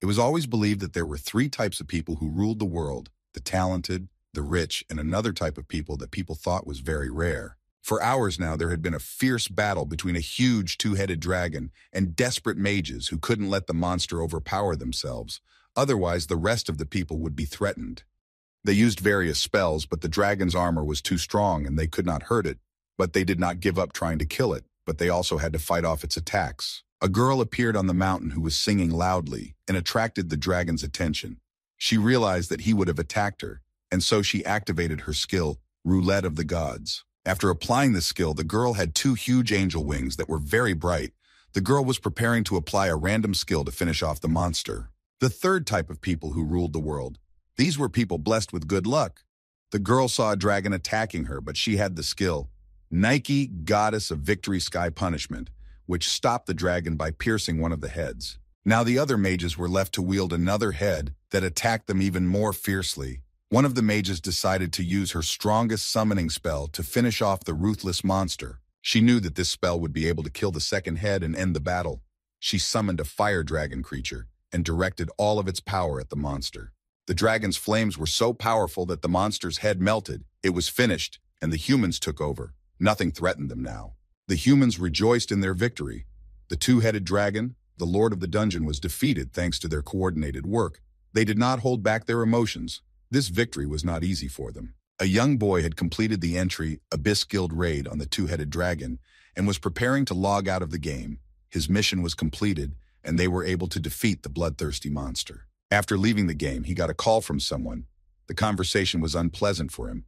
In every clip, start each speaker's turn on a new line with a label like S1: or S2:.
S1: It was always believed that there were three types of people who ruled the world: the talented, the rich, and another type of people that people thought was very rare. For hours now, there had been a fierce battle between a huge two-headed dragon and desperate mages who couldn't let the monster overpower themselves. Otherwise, the rest of the people would be threatened. They used various spells, but the dragon's armor was too strong and they could not hurt it. But they did not give up trying to kill it, but they also had to fight off its attacks. A girl appeared on the mountain who was singing loudly and attracted the dragon's attention. She realized that he would have attacked her, and so she activated her skill, Roulette of the Gods. After applying the skill, the girl had two huge angel wings that were very bright. The girl was preparing to apply a random skill to finish off the monster. The third type of people who ruled the world. These were people blessed with good luck. The girl saw a dragon attacking her, but she had the skill, Nike, Goddess of Victory Sky Punishment, which stopped the dragon by piercing one of the heads. Now the other mages were left to wield another head that attacked them even more fiercely. One of the mages decided to use her strongest summoning spell to finish off the ruthless monster. She knew that this spell would be able to kill the second head and end the battle. She summoned a fire dragon creature and directed all of its power at the monster. The dragon's flames were so powerful that the monster's head melted. It was finished, and the humans took over. Nothing threatened them now. The humans rejoiced in their victory. The two-headed dragon, the lord of the dungeon, was defeated thanks to their coordinated work. They did not hold back their emotions. This victory was not easy for them. A young boy had completed the entry Abyss Guild raid on the two-headed dragon and was preparing to log out of the game. His mission was completed, and they were able to defeat the bloodthirsty monster. After leaving the game, he got a call from someone. The conversation was unpleasant for him.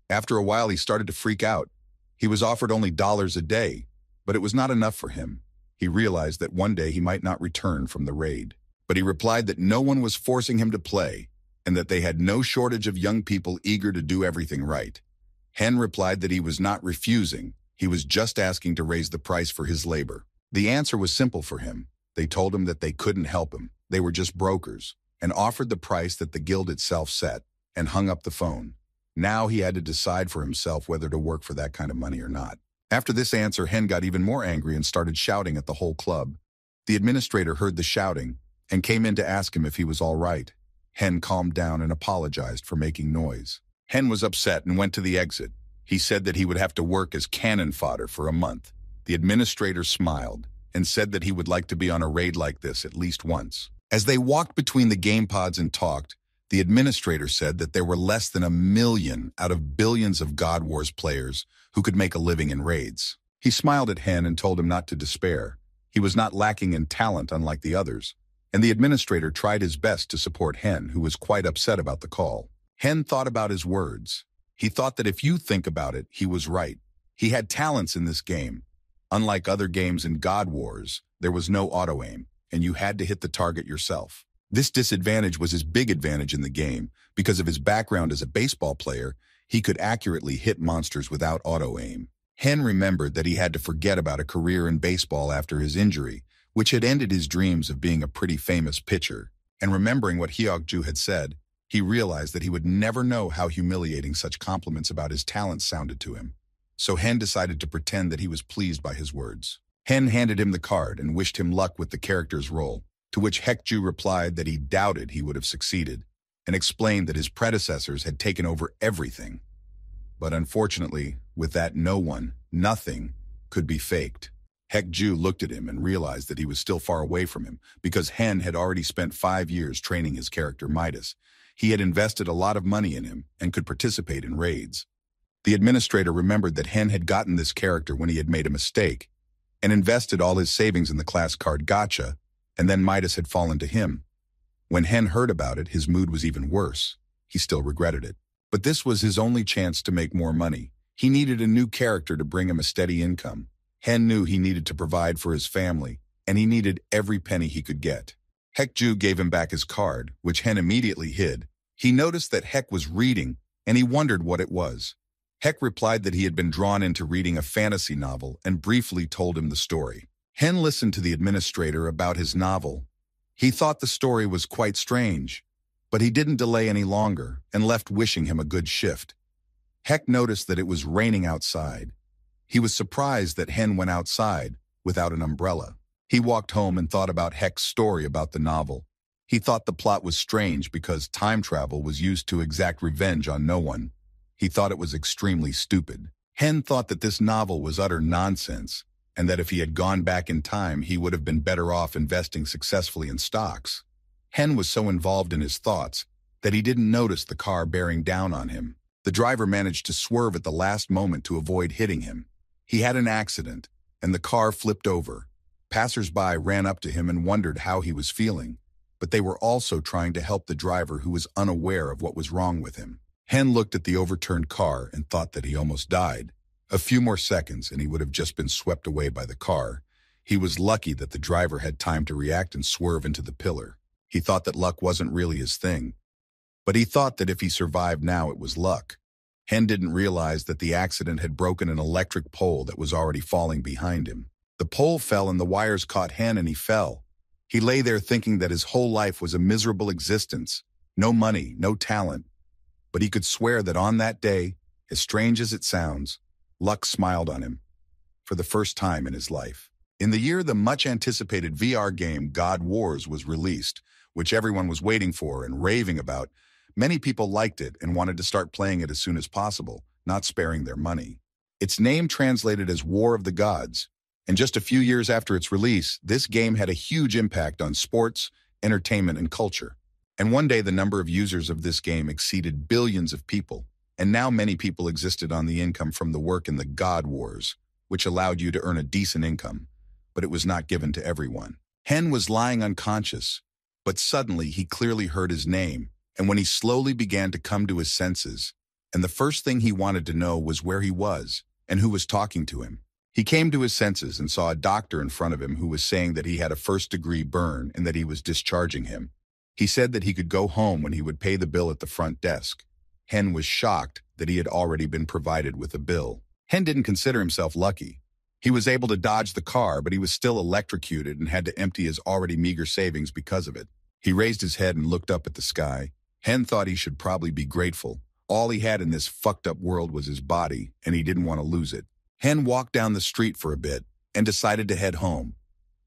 S1: After a while, he started to freak out. He was offered only dollars a day, but it was not enough for him. He realized that one day he might not return from the raid. But he replied that no one was forcing him to play, and that they had no shortage of young people eager to do everything right. Hen replied that he was not refusing. He was just asking to raise the price for his labor. The answer was simple for him. They told him that they couldn't help him. They were just brokers, and offered the price that the guild itself set, and hung up the phone. Now he had to decide for himself whether to work for that kind of money or not. After this answer, Hen got even more angry and started shouting at the whole club. The administrator heard the shouting and came in to ask him if he was all right. Hen calmed down and apologized for making noise. Hen was upset and went to the exit. He said that he would have to work as cannon fodder for a month. The administrator smiled and said that he would like to be on a raid like this at least once. As they walked between the game pods and talked, the administrator said that there were less than 1 million out of billions of God Wars players who could make a living in raids. He smiled at Hen and told him not to despair. He was not lacking in talent unlike the others, and the administrator tried his best to support Hen, who was quite upset about the call. Hen thought about his words. He thought that if you think about it, he was right. He had talents in this game. Unlike other games in God Wars, there was no auto-aim, and you had to hit the target yourself. This disadvantage was his big advantage in the game. Because of his background as a baseball player, he could accurately hit monsters without auto-aim. Hen remembered that he had to forget about a career in baseball after his injury, which had ended his dreams of being a pretty famous pitcher. And remembering what Hyokju had said, he realized that he would never know how humiliating such compliments about his talents sounded to him. So Hen decided to pretend that he was pleased by his words. Hen handed him the card and wished him luck with the character's role, to which Hyokju replied that he doubted he would have succeeded, and explained that his predecessors had taken over everything. But unfortunately, with that nothing could be faked. Hyokju looked at him and realized that he was still far away from him, because Hen had already spent 5 years training his character Midas. He had invested a lot of money in him and could participate in raids. The administrator remembered that Hen had gotten this character when he had made a mistake, and invested all his savings in the class card Gacha, and then Midas had fallen to him. When Hen heard about it, his mood was even worse. He still regretted it. But this was his only chance to make more money. He needed a new character to bring him a steady income. Hen knew he needed to provide for his family, and he needed every penny he could get. Hyokju gave him back his card, which Hen immediately hid. He noticed that Hyok was reading, and he wondered what it was. Hyok replied that he had been drawn into reading a fantasy novel and briefly told him the story. Hen listened to the administrator about his novel. He thought the story was quite strange, but he didn't delay any longer and left wishing him a good shift. Hyok noticed that it was raining outside. He was surprised that Hen went outside without an umbrella. He walked home and thought about Hyok's story about the novel. He thought the plot was strange because time travel was used to exact revenge on no one. He thought it was extremely stupid. Hen thought that this novel was utter nonsense, and that if he had gone back in time, he would have been better off investing successfully in stocks. Hen was so involved in his thoughts that he didn't notice the car bearing down on him. The driver managed to swerve at the last moment to avoid hitting him. He had an accident, and the car flipped over. Passers-by ran up to him and wondered how he was feeling, but they were also trying to help the driver who was unaware of what was wrong with him. Hen looked at the overturned car and thought that he almost died. A few more seconds and he would have just been swept away by the car. He was lucky that the driver had time to react and swerve into the pillar. He thought that luck wasn't really his thing, but he thought that if he survived now, it was luck. Hen didn't realize that the accident had broken an electric pole that was already falling behind him. The pole fell and the wires caught Hen and he fell. He lay there thinking that his whole life was a miserable existence. No money, no talent. But he could swear that on that day, as strange as it sounds, luck smiled on him for the first time in his life. In the year the much-anticipated VR game God Wars was released, which everyone was waiting for and raving about, many people liked it and wanted to start playing it as soon as possible, not sparing their money. Its name translated as War of the Gods, and just a few years after its release, this game had a huge impact on sports, entertainment, and culture. And one day the number of users of this game exceeded billions of people, and now many people existed on the income from the work in the God Wars, which allowed you to earn a decent income, but it was not given to everyone. Hen was lying unconscious, but suddenly he clearly heard his name, and when he slowly began to come to his senses, and the first thing he wanted to know was where he was and who was talking to him. He came to his senses and saw a doctor in front of him who was saying that he had a first-degree burn and that he was discharging him. He said that he could go home when he would pay the bill at the front desk. Hen was shocked that he had already been provided with a bill. Hen didn't consider himself lucky. He was able to dodge the car, but he was still electrocuted and had to empty his already meager savings because of it. He raised his head and looked up at the sky. Hen thought he should probably be grateful. All he had in this fucked-up world was his body, and he didn't want to lose it. Hen walked down the street for a bit and decided to head home.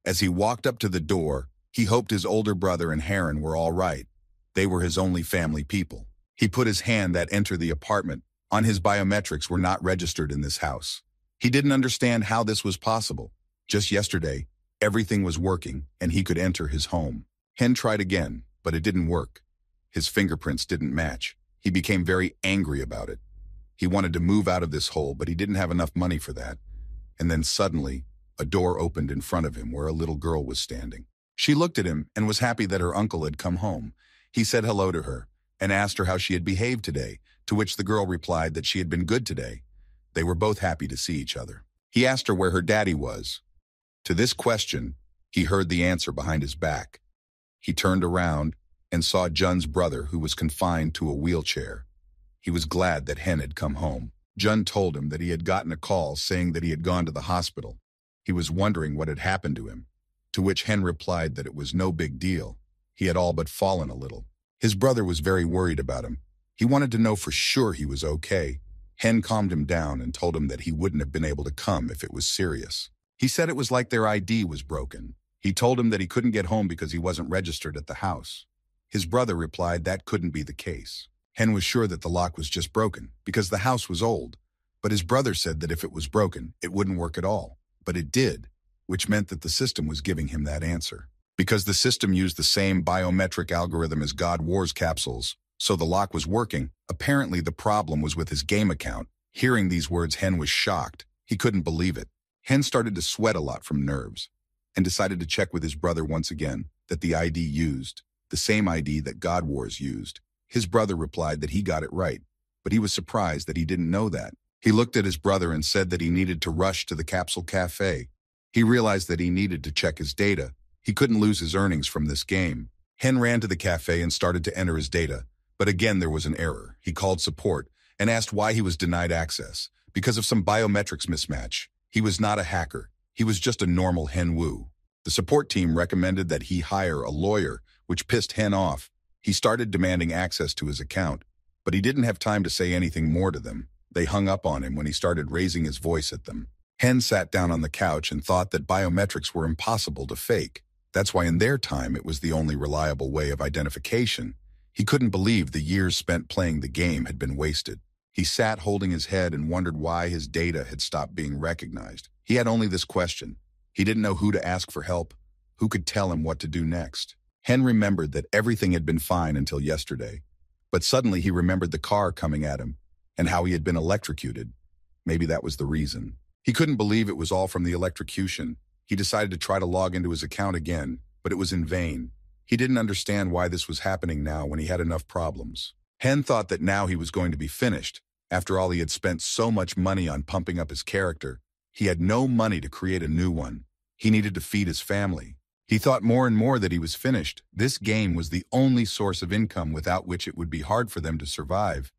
S1: As he walked up to the door, he hoped his older brother and Heron were all right. They were his only family people. He put his hand that entered the apartment on his biometrics were not registered in this house. He didn't understand how this was possible. Just yesterday, everything was working and he could enter his home. Hen tried again, but it didn't work. His fingerprints didn't match. He became very angry about it. He wanted to move out of this hole, but he didn't have enough money for that. And then suddenly, a door opened in front of him where a little girl was standing. She looked at him and was happy that her uncle had come home. He said hello to her and asked her how she had behaved today, to which the girl replied that she had been good today. They were both happy to see each other. He asked her where her daddy was. To this question, he heard the answer behind his back. He turned around and saw Jun's brother, who was confined to a wheelchair. He was glad that Hen had come home. Jun told him that he had gotten a call saying that he had gone to the hospital. He was wondering what had happened to him, to which Hen replied that it was no big deal. He had all but fallen a little. His brother was very worried about him. He wanted to know for sure he was okay. Hen calmed him down and told him that he wouldn't have been able to come if it was serious. He said it was like their ID was broken. He told him that he couldn't get home because he wasn't registered at the house. His brother replied that couldn't be the case. Hen was sure that the lock was just broken because the house was old, but his brother said that if it was broken, it wouldn't work at all. But it did, which meant that the system was giving him that answer. Because the system used the same biometric algorithm as God Wars capsules, so the lock was working. Apparently the problem was with his game account. Hearing these words, Hen was shocked. He couldn't believe it. Hen started to sweat a lot from nerves and decided to check with his brother once again that the ID used, the same ID that God Wars used. His brother replied that he got it right, but he was surprised that he didn't know that. He looked at his brother and said that he needed to rush to the Capsule Cafe. He realized that he needed to check his data. He couldn't lose his earnings from this game. Hen ran to the cafe and started to enter his data, but again there was an error. He called support and asked why he was denied access. Because of some biometrics mismatch. He was not a hacker. He was just a normal Hen Wu. The support team recommended that he hire a lawyer, which pissed Hen off. He started demanding access to his account, but he didn't have time to say anything more to them. They hung up on him when he started raising his voice at them. Hen sat down on the couch and thought that biometrics were impossible to fake. That's why in their time it was the only reliable way of identification. He couldn't believe the years spent playing the game had been wasted. He sat holding his head and wondered why his data had stopped being recognized. He had only this question. He didn't know who to ask for help, who could tell him what to do next. Hen remembered that everything had been fine until yesterday. But suddenly he remembered the car coming at him and how he had been electrocuted. Maybe that was the reason. He couldn't believe it was all from the electrocution. He decided to try to log into his account again, but it was in vain. He didn't understand why this was happening now when he had enough problems. Hen thought that now he was going to be finished. After all, he had spent so much money on pumping up his character. He had no money to create a new one. He needed to feed his family. He thought more and more that he was finished. This game was the only source of income without which it would be hard for them to survive.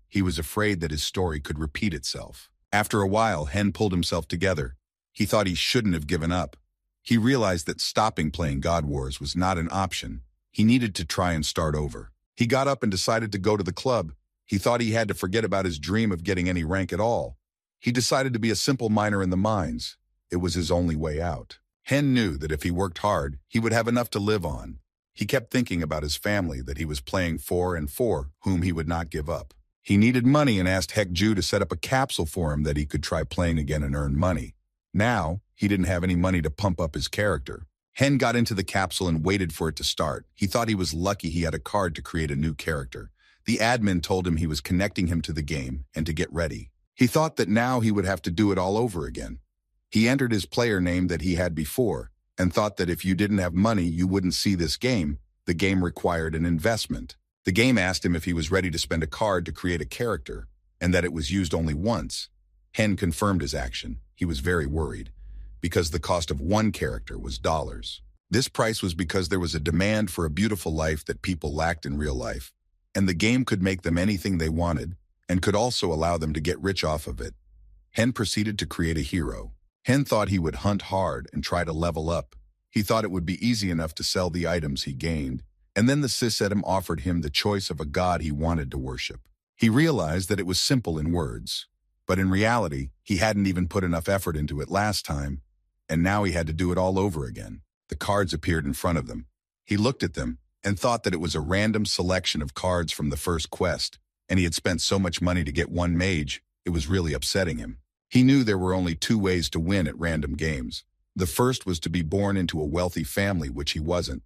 S1: He was afraid that his story could repeat itself. After a while, Hen pulled himself together. He thought he shouldn't have given up. He realized that stopping playing God Wars was not an option. He needed to try and start over. He got up and decided to go to the club. He thought he had to forget about his dream of getting any rank at all. He decided to be a simple miner in the mines. It was his only way out. Hen knew that if he worked hard, he would have enough to live on. He kept thinking about his family that he was playing for and for whom he would not give up. He needed money and asked Hek-Ju to set up a capsule for him that he could try playing again and earn money. Now, he didn't have any money to pump up his character. Hen got into the capsule and waited for it to start. He thought he was lucky he had a card to create a new character. The admin told him he was connecting him to the game and to get ready. He thought that now he would have to do it all over again. He entered his player name that he had before and thought that if you didn't have money, you wouldn't see this game. The game required an investment. The game asked him if he was ready to spend a card to create a character and that it was used only once. Hen confirmed his action. He was very worried because the cost of one character was dollars. This price was because there was a demand for a beautiful life that people lacked in real life, and the game could make them anything they wanted and could also allow them to get rich off of it. Hen proceeded to create a hero. Hen thought he would hunt hard and try to level up. He thought it would be easy enough to sell the items he gained, and then the Sysedem offered him the choice of a god he wanted to worship. He realized that it was simple in words, but in reality, he hadn't even put enough effort into it last time, and now he had to do it all over again. The cards appeared in front of them. He looked at them and thought that it was a random selection of cards from the first quest, and he had spent so much money to get one mage, it was really upsetting him. He knew there were only two ways to win at random games. The first was to be born into a wealthy family, which he wasn't,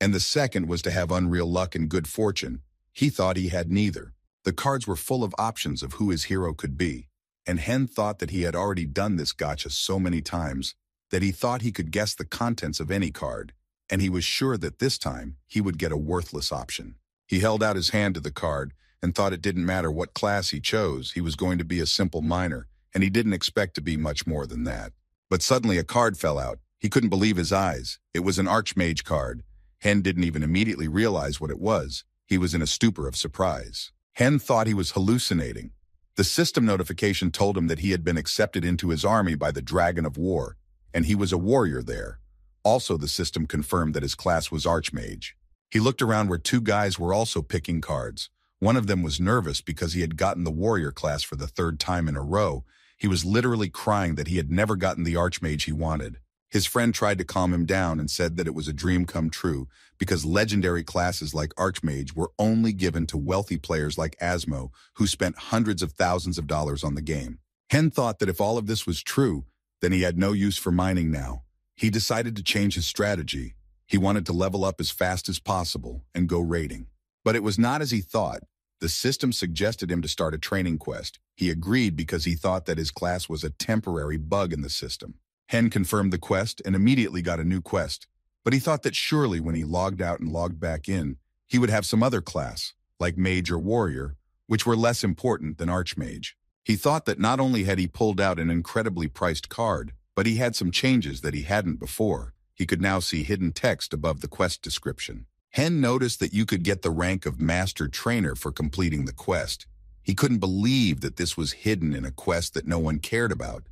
S1: and the second was to have unreal luck and good fortune. He thought he had neither. The cards were full of options of who his hero could be, and Hen thought that he had already done this gacha so many times that he thought he could guess the contents of any card, and he was sure that this time he would get a worthless option. He held out his hand to the card and thought it didn't matter what class he chose, he was going to be a simple miner, and he didn't expect to be much more than that. But suddenly a card fell out. He couldn't believe his eyes. It was an Archmage card. Hen didn't even immediately realize what it was. He was in a stupor of surprise. Hen thought he was hallucinating. The system notification told him that he had been accepted into his army by the Dragon of War, and he was a warrior there. Also, the system confirmed that his class was Archmage. He looked around where two guys were also picking cards. One of them was nervous because he had gotten the warrior class for the third time in a row. He was literally crying that he had never gotten the Archmage he wanted. His friend tried to calm him down and said that it was a dream come true because legendary classes like Archmage were only given to wealthy players like Asmo, who spent hundreds of thousands of dollars on the game. Hen thought that if all of this was true, then he had no use for mining now. He decided to change his strategy. He wanted to level up as fast as possible and go raiding. But it was not as he thought. The system suggested him to start a training quest. He agreed because he thought that his class was a temporary bug in the system. Hen confirmed the quest and immediately got a new quest. But he thought that surely when he logged out and logged back in, he would have some other class, like Mage or Warrior, which were less important than Archmage. He thought that not only had he pulled out an incredibly priced card, but he had some changes that he hadn't before. He could now see hidden text above the quest description. Hen noticed that you could get the rank of Master Trainer for completing the quest. He couldn't believe that this was hidden in a quest that no one cared about.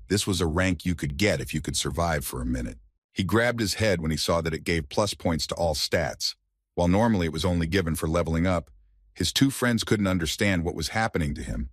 S1: This was a rank you could get if you could survive for a minute. He grabbed his head when he saw that it gave plus points to all stats. While normally it was only given for leveling up, his two friends couldn't understand what was happening to him.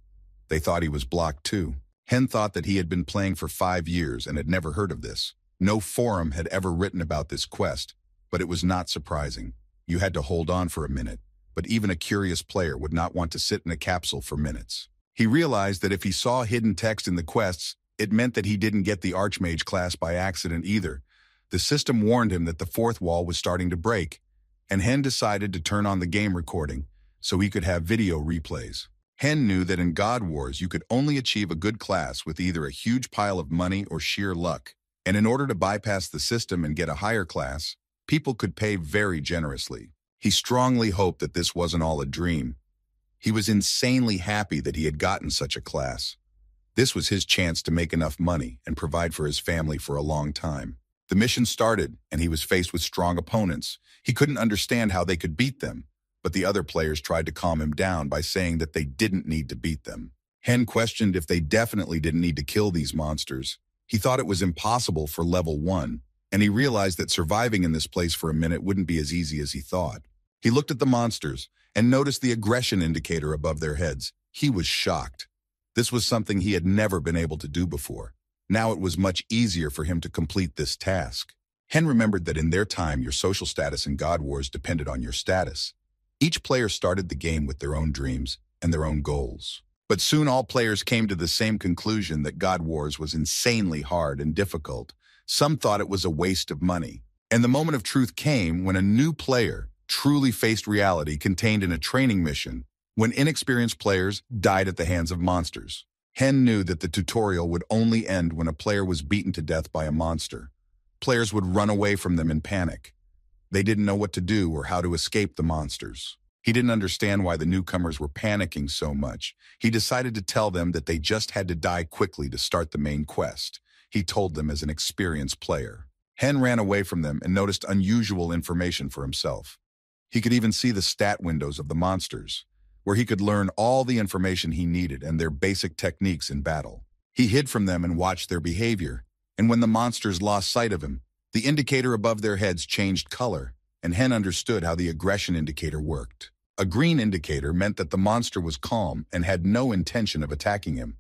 S1: They thought he was blocked too. Hen thought that he had been playing for 5 years and had never heard of this. No forum had ever written about this quest, but it was not surprising. You had to hold on for a minute, but even a curious player would not want to sit in a capsule for minutes. He realized that if he saw hidden text in the quests, it meant that he didn't get the Archmage class by accident either. The system warned him that the fourth wall was starting to break, and Hen decided to turn on the game recording so he could have video replays. Hen knew that in God Wars you could only achieve a good class with either a huge pile of money or sheer luck, and in order to bypass the system and get a higher class, people could pay very generously. He strongly hoped that this wasn't all a dream. He was insanely happy that he had gotten such a class. This was his chance to make enough money and provide for his family for a long time. The mission started, and he was faced with strong opponents. He couldn't understand how they could beat them, but the other players tried to calm him down by saying that they didn't need to beat them. Hen questioned if they definitely didn't need to kill these monsters. He thought it was impossible for level 1, and he realized that surviving in this place for a minute wouldn't be as easy as he thought. He looked at the monsters and noticed the aggression indicator above their heads. He was shocked. This was something he had never been able to do before. Now it was much easier for him to complete this task. Hen remembered that in their time, your social status in God Wars depended on your status. Each player started the game with their own dreams and their own goals. But soon all players came to the same conclusion that God Wars was insanely hard and difficult. Some thought it was a waste of money. And the moment of truth came when a new player truly faced reality contained in a training mission, when inexperienced players died at the hands of monsters. Hen knew that the tutorial would only end when a player was beaten to death by a monster. Players would run away from them in panic. They didn't know what to do or how to escape the monsters. He didn't understand why the newcomers were panicking so much. He decided to tell them that they just had to die quickly to start the main quest. He told them as an experienced player. Hen ran away from them and noticed unusual information for himself. He could even see the stat windows of the monsters, where he could learn all the information he needed and their basic techniques in battle. He hid from them and watched their behavior, and when the monsters lost sight of him, the indicator above their heads changed color, and Hen understood how the aggression indicator worked. A green indicator meant that the monster was calm and had no intention of attacking him,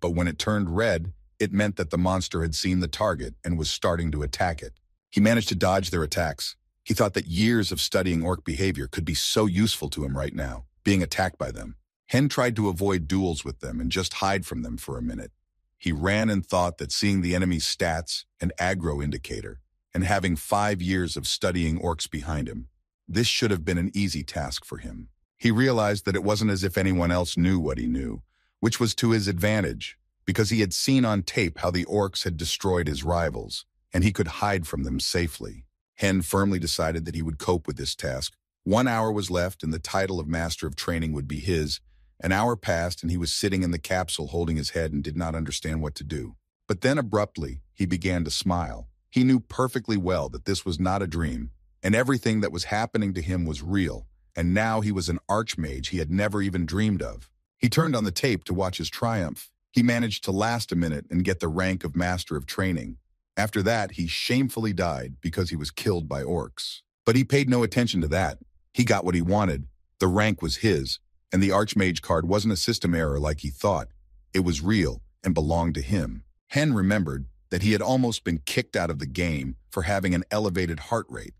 S1: but when it turned red, it meant that the monster had seen the target and was starting to attack it. He managed to dodge their attacks. He thought that years of studying orc behavior could be so useful to him right now, being attacked by them. Hen tried to avoid duels with them and just hide from them for a minute. He ran and thought that seeing the enemy's stats and aggro indicator, and having 5 years of studying orcs behind him, this should have been an easy task for him. He realized that it wasn't as if anyone else knew what he knew, which was to his advantage, because he had seen on tape how the orcs had destroyed his rivals, and he could hide from them safely. Hen firmly decided that he would cope with this task. 1 hour was left and the title of Master of Training would be his. An hour passed and he was sitting in the capsule holding his head and did not understand what to do. But then abruptly, he began to smile. He knew perfectly well that this was not a dream, and everything that was happening to him was real, and now he was an archmage he had never even dreamed of. He turned on the tape to watch his triumph. He managed to last a minute and get the rank of Master of Training. After that, he shamefully died because he was killed by orcs. But he paid no attention to that. He got what he wanted. The rank was his, and the Archmage card wasn't a system error like he thought. It was real and belonged to him. Hen remembered that he had almost been kicked out of the game for having an elevated heart rate.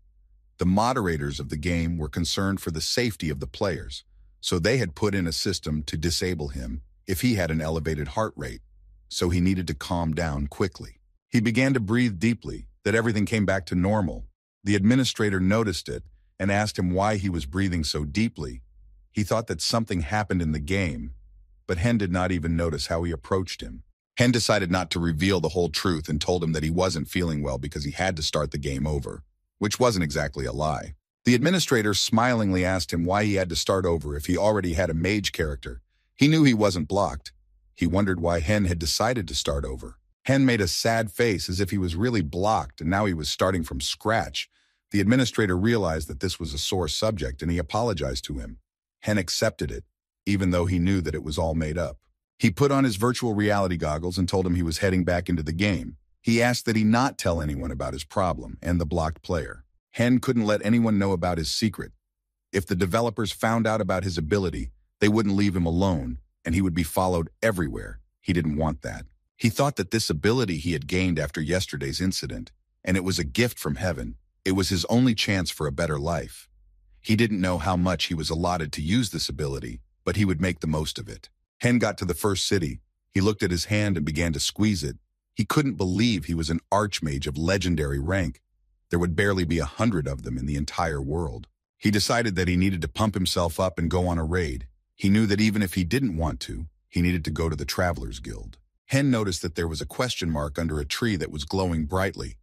S1: The moderators of the game were concerned for the safety of the players, so they had put in a system to disable him if he had an elevated heart rate, so he needed to calm down quickly. He began to breathe deeply, that everything came back to normal. The administrator noticed it and asked him why he was breathing so deeply. He thought that something happened in the game, but Hen did not even notice how he approached him. Hen decided not to reveal the whole truth and told him that he wasn't feeling well because he had to start the game over, which wasn't exactly a lie. The administrator smilingly asked him why he had to start over if he already had a mage character. He knew he wasn't blocked. He wondered why Hen had decided to start over. Hen made a sad face as if he was really blocked and now he was starting from scratch. The administrator realized that this was a sore subject and he apologized to him. Hen accepted it, even though he knew that it was all made up. He put on his virtual reality goggles and told him he was heading back into the game. He asked that he not tell anyone about his problem and the blocked player. Hen couldn't let anyone know about his secret. If the developers found out about his ability, they wouldn't leave him alone, and he would be followed everywhere. He didn't want that. He thought that this ability he had gained after yesterday's incident, and it was a gift from heaven. It was his only chance for a better life. He didn't know how much he was allotted to use this ability, but he would make the most of it. Hen got to the first city. He looked at his hand and began to squeeze it. He couldn't believe he was an archmage of legendary rank. There would barely be 100 of them in the entire world. He decided that he needed to pump himself up and go on a raid. He knew that even if he didn't want to, he needed to go to the Travelers Guild. Hen noticed that there was a question mark under a tree that was glowing brightly.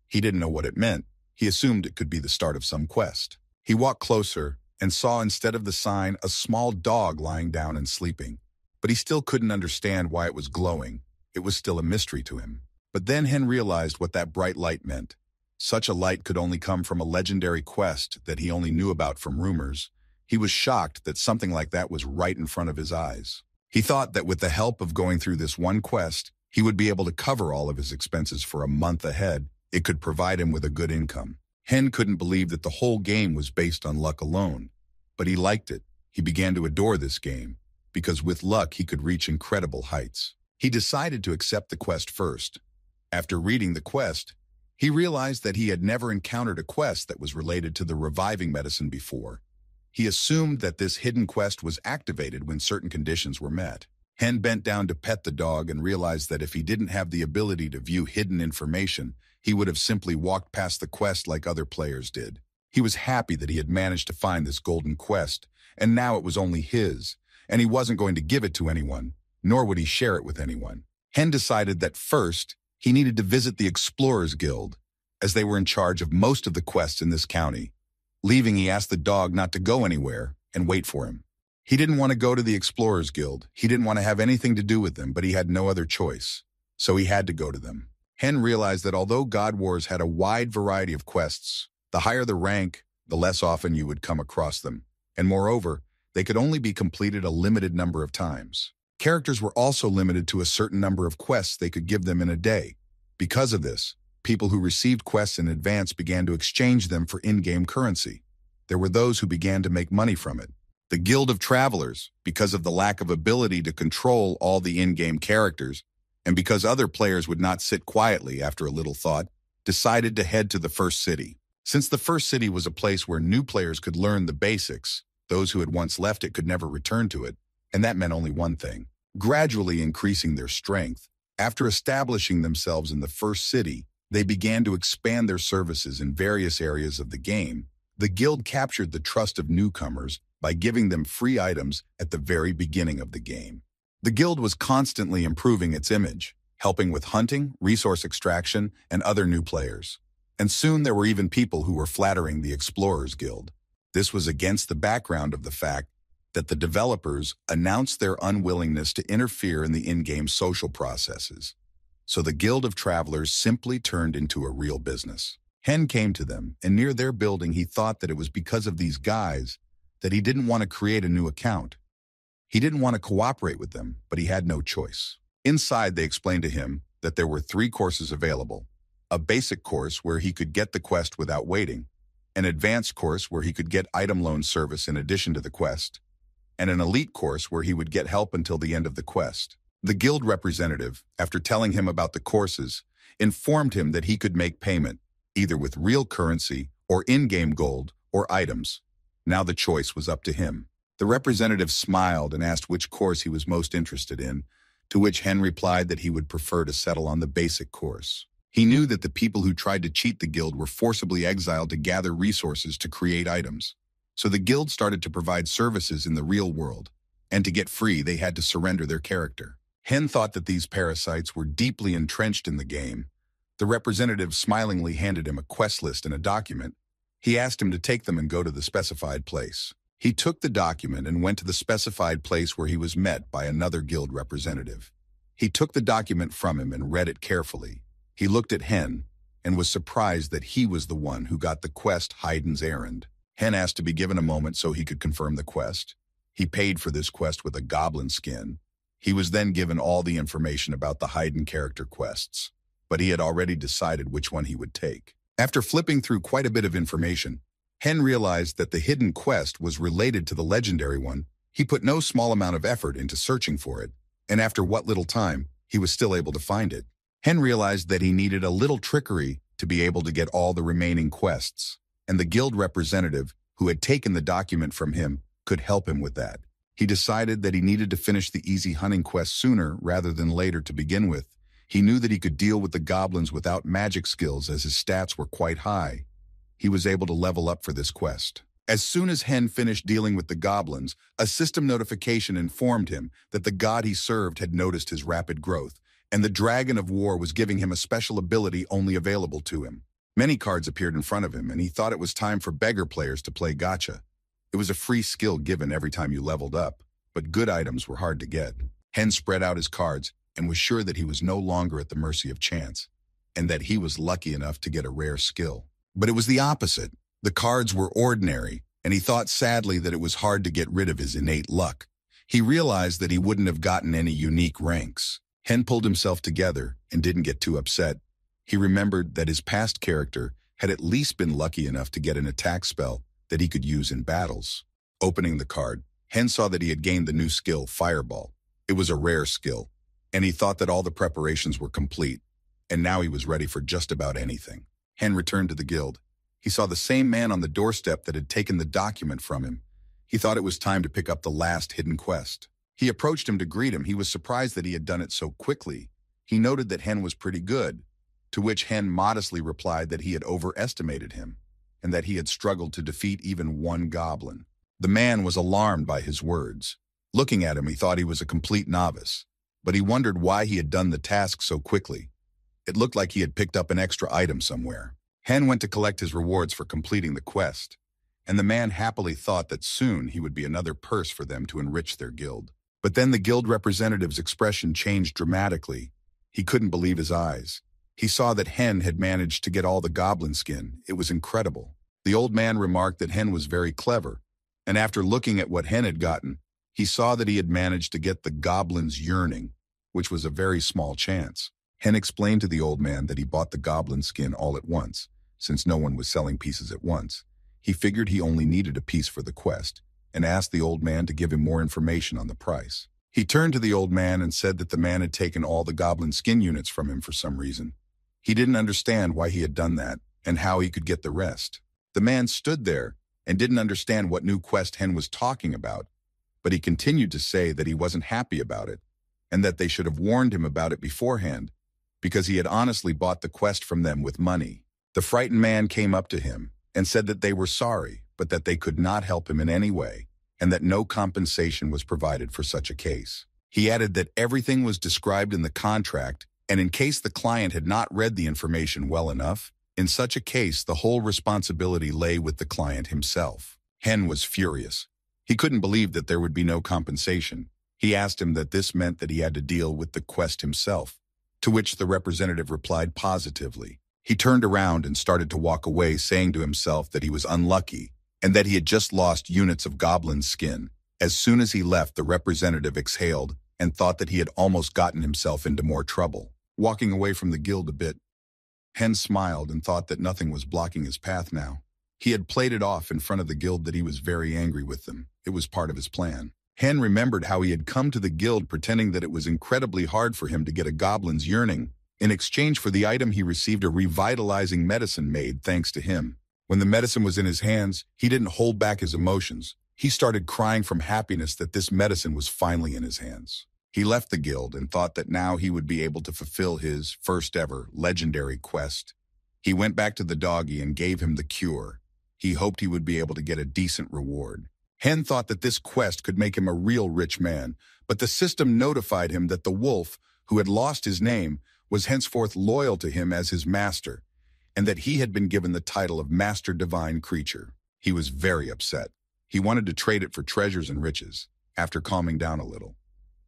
S1: He didn't know what it meant. He assumed it could be the start of some quest. He walked closer and saw instead of the sign a small dog lying down and sleeping. But he still couldn't understand why it was glowing. It was still a mystery to him. But then Hen realized what that bright light meant. Such a light could only come from a legendary quest that he only knew about from rumors. He was shocked that something like that was right in front of his eyes. He thought that with the help of going through this one quest, he would be able to cover all of his expenses for a month ahead. It could provide him with a good income. Hen couldn't believe that the whole game was based on luck alone. But he liked it. He began to adore this game, because with luck he could reach incredible heights. He decided to accept the quest first. After reading the quest, he realized that he had never encountered a quest that was related to the reviving medicine before. He assumed that this hidden quest was activated when certain conditions were met. Hen bent down to pet the dog and realized that if he didn't have the ability to view hidden information, he would have simply walked past the quest like other players did. He was happy that he had managed to find this golden quest, and now it was only his, and he wasn't going to give it to anyone, nor would he share it with anyone. Hen decided that first, he needed to visit the Explorers Guild, as they were in charge of most of the quests in this county. Leaving, he asked the dog not to go anywhere and wait for him. He didn't want to go to the Explorers Guild. He didn't want to have anything to do with them, but he had no other choice. So he had to go to them. Hen realized that although God Wars had a wide variety of quests, the higher the rank, the less often you would come across them. And moreover, they could only be completed a limited number of times. Characters were also limited to a certain number of quests they could give them in a day. Because of this, people who received quests in advance began to exchange them for in-game currency. There were those who began to make money from it. The Guild of Travelers, because of the lack of ability to control all the in-game characters, and because other players would not sit quietly after a little thought, decided to head to the first city. Since the first city was a place where new players could learn the basics, those who had once left it could never return to it, and that meant only one thing: gradually increasing their strength. After establishing themselves in the first city, they began to expand their services in various areas of the game. The guild captured the trust of newcomers by giving them free items at the very beginning of the game. The guild was constantly improving its image, helping with hunting, resource extraction, and other new players. And soon there were even people who were flattering the Explorers Guild. This was against the background of the fact that the developers announced their unwillingness to interfere in the in-game social processes. So the Guild of Travelers simply turned into a real business. Hen came to them, and near their building he thought that it was because of these guys that he didn't want to create a new account. He didn't want to cooperate with them, but he had no choice. Inside, they explained to him that there were 3 courses available: a basic course where he could get the quest without waiting, an advanced course where he could get item loan service in addition to the quest, and an elite course where he would get help until the end of the quest. The guild representative, after telling him about the courses, informed him that he could make payment, either with real currency or in-game gold or items. Now the choice was up to him. The representative smiled and asked which course he was most interested in, to which Hen replied that he would prefer to settle on the basic course. He knew that the people who tried to cheat the guild were forcibly exiled to gather resources to create items. So the guild started to provide services in the real world, and to get free they had to surrender their character. Hen thought that these parasites were deeply entrenched in the game. The representative smilingly handed him a quest list and a document. He asked him to take them and go to the specified place. He took the document and went to the specified place where he was met by another guild representative. He took the document from him and read it carefully. He looked at Hen and was surprised that he was the one who got the quest Haydn's Errand. Hen asked to be given a moment so he could confirm the quest. He paid for this quest with a goblin skin. He was then given all the information about the Haydn character quests, but he had already decided which one he would take. After flipping through quite a bit of information, Hen realized that the hidden quest was related to the legendary one. He put no small amount of effort into searching for it, and after what little time, he was still able to find it. Hen realized that he needed a little trickery to be able to get all the remaining quests, and the guild representative who had taken the document from him could help him with that. He decided that he needed to finish the easy hunting quest sooner rather than later to begin with. He knew that he could deal with the goblins without magic skills as his stats were quite high. He was able to level up for this quest. As soon as Hen finished dealing with the goblins, a system notification informed him that the god he served had noticed his rapid growth, and the Dragon of War was giving him a special ability only available to him. Many cards appeared in front of him, and he thought it was time for beggar players to play gacha. It was a free skill given every time you leveled up, but good items were hard to get. Hen spread out his cards and was sure that he was no longer at the mercy of chance, and that he was lucky enough to get a rare skill. But it was the opposite. The cards were ordinary, and he thought sadly that it was hard to get rid of his innate luck. He realized that he wouldn't have gotten any unique ranks. Hen pulled himself together and didn't get too upset. He remembered that his past character had at least been lucky enough to get an attack spell that he could use in battles. Opening the card, Hen saw that he had gained the new skill, Fireball. It was a rare skill, and he thought that all the preparations were complete, and now he was ready for just about anything. Hen returned to the guild. He saw the same man on the doorstep that had taken the document from him. He thought it was time to pick up the last hidden quest. He approached him to greet him. He was surprised that he had done it so quickly. He noted that Hen was pretty good, to which Hen modestly replied that he had overestimated him, and that he had struggled to defeat even one goblin. The man was alarmed by his words. Looking at him, he thought he was a complete novice, but he wondered why he had done the task so quickly. It looked like he had picked up an extra item somewhere. Hen went to collect his rewards for completing the quest, and the man happily thought that soon he would be another purse for them to enrich their guild. But then the guild representative's expression changed dramatically. He couldn't believe his eyes. He saw that Hen had managed to get all the goblin skin. It was incredible. The old man remarked that Hen was very clever, and after looking at what Hen had gotten, he saw that he had managed to get the goblin's yearning, which was a very small chance. Hen explained to the old man that he bought the goblin skin all at once, since no one was selling pieces at once. He figured he only needed a piece for the quest, and asked the old man to give him more information on the price. He turned to the old man and said that the man had taken all the goblin skin units from him for some reason. He didn't understand why he had done that, and how he could get the rest. The man stood there and didn't understand what new quest Hen was talking about, but he continued to say that he wasn't happy about it, and that they should have warned him about it beforehand, because he had honestly bought the quest from them with money. The frightened man came up to him and said that they were sorry, but that they could not help him in any way, and that no compensation was provided for such a case. He added that everything was described in the contract, and in case the client had not read the information well enough, in such a case the whole responsibility lay with the client himself. Hen was furious. He couldn't believe that there would be no compensation. He asked him that this meant that he had to deal with the quest himself, to which the representative replied positively. He turned around and started to walk away, saying to himself that he was unlucky and that he had just lost units of goblin skin. As soon as he left, the representative exhaled and thought that he had almost gotten himself into more trouble. Walking away from the guild a bit, Hen smiled and thought that nothing was blocking his path now. He had played it off in front of the guild that he was very angry with them. It was part of his plan. Hen remembered how he had come to the guild pretending that it was incredibly hard for him to get a goblin's yearning. In exchange for the item, he received a revitalizing medicine made thanks to him. When the medicine was in his hands, he didn't hold back his emotions. He started crying from happiness that this medicine was finally in his hands. He left the guild and thought that now he would be able to fulfill his first ever legendary quest. He went back to the doggy and gave him the cure. He hoped he would be able to get a decent reward. Hen thought that this quest could make him a real rich man, but the system notified him that the wolf, who had lost his name, was henceforth loyal to him as his master, and that he had been given the title of Master Divine Creature. He was very upset. He wanted to trade it for treasures and riches. After calming down a little,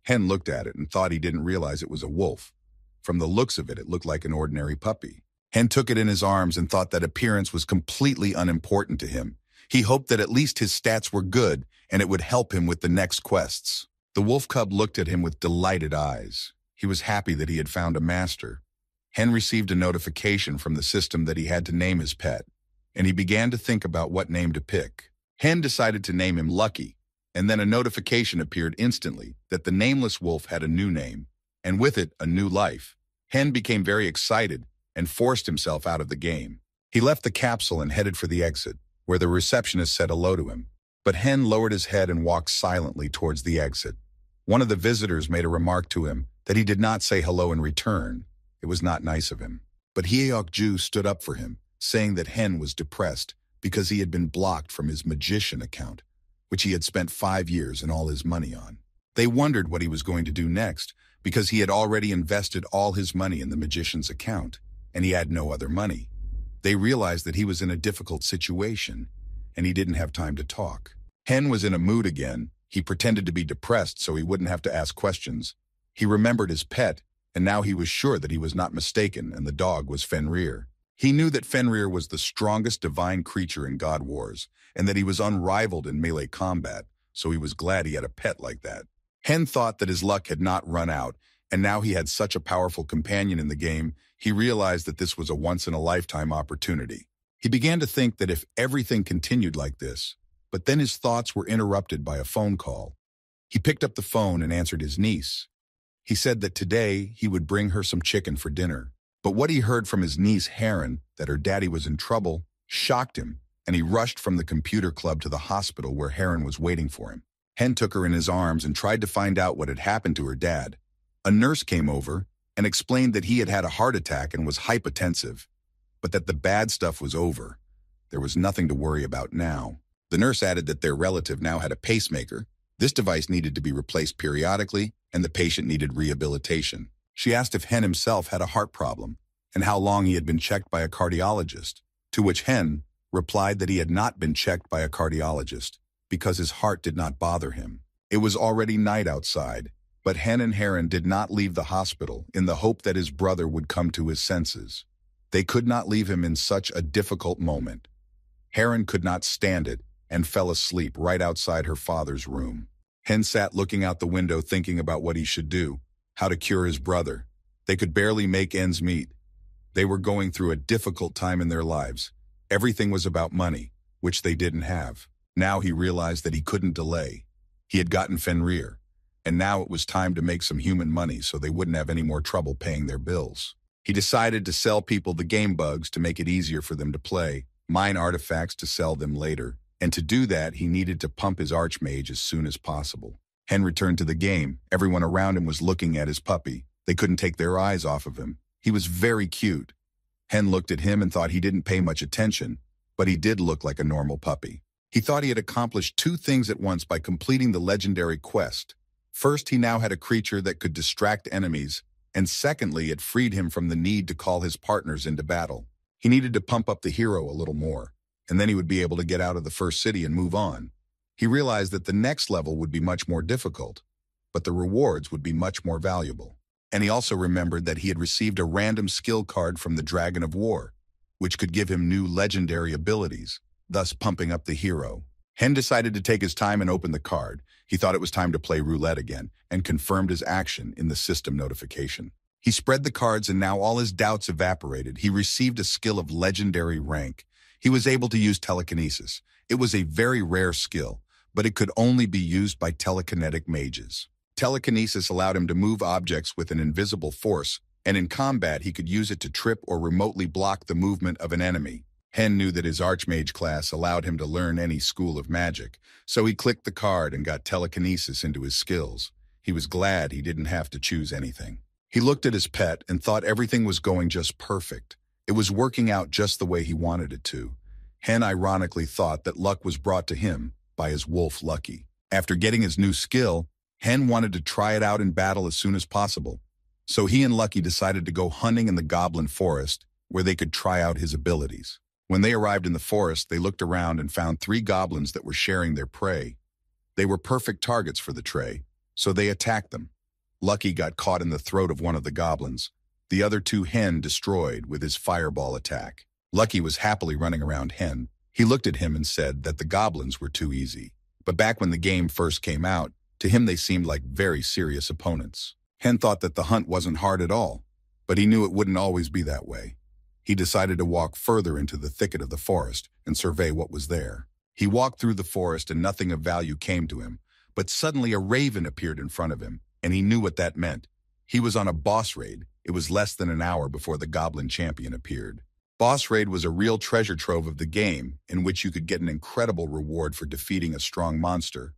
S1: Hen looked at it and thought he didn't realize it was a wolf. From the looks of it, it looked like an ordinary puppy. Hen took it in his arms and thought that appearance was completely unimportant to him. He hoped that at least his stats were good and it would help him with the next quests. The wolf cub looked at him with delighted eyes. He was happy that he had found a master. Hen received a notification from the system that he had to name his pet, and he began to think about what name to pick. Hen decided to name him Lucky, and then a notification appeared instantly that the nameless wolf had a new name, and with it, a new life. Hen became very excited and forced himself out of the game. He left the capsule and headed for the exit, where the receptionist said hello to him. But Hen lowered his head and walked silently towards the exit. One of the visitors made a remark to him that he did not say hello in return. It was not nice of him. But Hyeok-ju stood up for him, saying that Hen was depressed because he had been blocked from his magician account, which he had spent 5 years and all his money on. They wondered what he was going to do next, because he had already invested all his money in the magician's account, and he had no other money. They realized that he was in a difficult situation, and he didn't have time to talk. Hen was in a mood again. He pretended to be depressed so he wouldn't have to ask questions. He remembered his pet, and now he was sure that he was not mistaken, and the dog was Fenrir. He knew that Fenrir was the strongest divine creature in God Wars, and that he was unrivaled in melee combat, so he was glad he had a pet like that. Hen thought that his luck had not run out, and now he had such a powerful companion in the game, he realized that this was a once-in-a-lifetime opportunity. He began to think that if everything continued like this, but then his thoughts were interrupted by a phone call. He picked up the phone and answered his niece. He said that today he would bring her some chicken for dinner. But what he heard from his niece, Haren, that her daddy was in trouble, shocked him, and he rushed from the computer club to the hospital where Haren was waiting for him. Hen took her in his arms and tried to find out what had happened to her dad. A nurse came over and explained that he had had a heart attack and was hypotensive, but that the bad stuff was over. There was nothing to worry about now. The nurse added that their relative now had a pacemaker. This device needed to be replaced periodically, and the patient needed rehabilitation. She asked if Hen himself had a heart problem, and how long he had been checked by a cardiologist, to which Hen replied that he had not been checked by a cardiologist, because his heart did not bother him. It was already night outside, but Hen and Haren did not leave the hospital in the hope that his brother would come to his senses. They could not leave him in such a difficult moment. Haren could not stand it and fell asleep right outside her father's room. Hen sat looking out the window thinking about what he should do, how to cure his brother. They could barely make ends meet. They were going through a difficult time in their lives. Everything was about money, which they didn't have. Now he realized that he couldn't delay. He had gotten Fenrir, and now it was time to make some human money so they wouldn't have any more trouble paying their bills. He decided to sell people the game bugs to make it easier for them to play, mine artifacts to sell them later, and to do that he needed to pump his archmage as soon as possible. Hen returned to the game. Everyone around him was looking at his puppy. They couldn't take their eyes off of him. He was very cute. Hen looked at him and thought he didn't pay much attention, but he did look like a normal puppy. He thought he had accomplished 2 things at once by completing the legendary quest. First, he now had a creature that could distract enemies, and secondly, it freed him from the need to call his partners into battle. He needed to pump up the hero a little more, and then he would be able to get out of the first city and move on. He realized that the next level would be much more difficult, but the rewards would be much more valuable. And he also remembered that he had received a random skill card from the Dragon of War, which could give him new legendary abilities, thus pumping up the hero. Hen decided to take his time and open the card. He thought it was time to play roulette again, and confirmed his action in the system notification. He spread the cards, and now all his doubts evaporated. He received a skill of legendary rank. He was able to use telekinesis. It was a very rare skill, but it could only be used by telekinetic mages. Telekinesis allowed him to move objects with an invisible force, and in combat he could use it to trip or remotely block the movement of an enemy. Hen knew that his Archmage class allowed him to learn any school of magic, so he clicked the card and got telekinesis into his skills. He was glad he didn't have to choose anything. He looked at his pet and thought everything was going just perfect. It was working out just the way he wanted it to. Hen ironically thought that luck was brought to him by his wolf Lucky. After getting his new skill, Hen wanted to try it out in battle as soon as possible. So he and Lucky decided to go hunting in the Goblin Forest, where they could try out his abilities. When they arrived in the forest, they looked around and found 3 goblins that were sharing their prey. They were perfect targets for the tray, so they attacked them. Lucky got caught in the throat of one of the goblins. The other 2 Hen destroyed with his fireball attack. Lucky was happily running around Hen. He looked at him and said that the goblins were too easy. But back when the game first came out, to him they seemed like very serious opponents. Hen thought that the hunt wasn't hard at all, but he knew it wouldn't always be that way. He decided to walk further into the thicket of the forest and survey what was there. He walked through the forest and nothing of value came to him, but suddenly a raven appeared in front of him, and he knew what that meant. He was on a boss raid. It was less than an hour before the Goblin Champion appeared. Boss Raid was a real treasure trove of the game in which you could get an incredible reward for defeating a strong monster.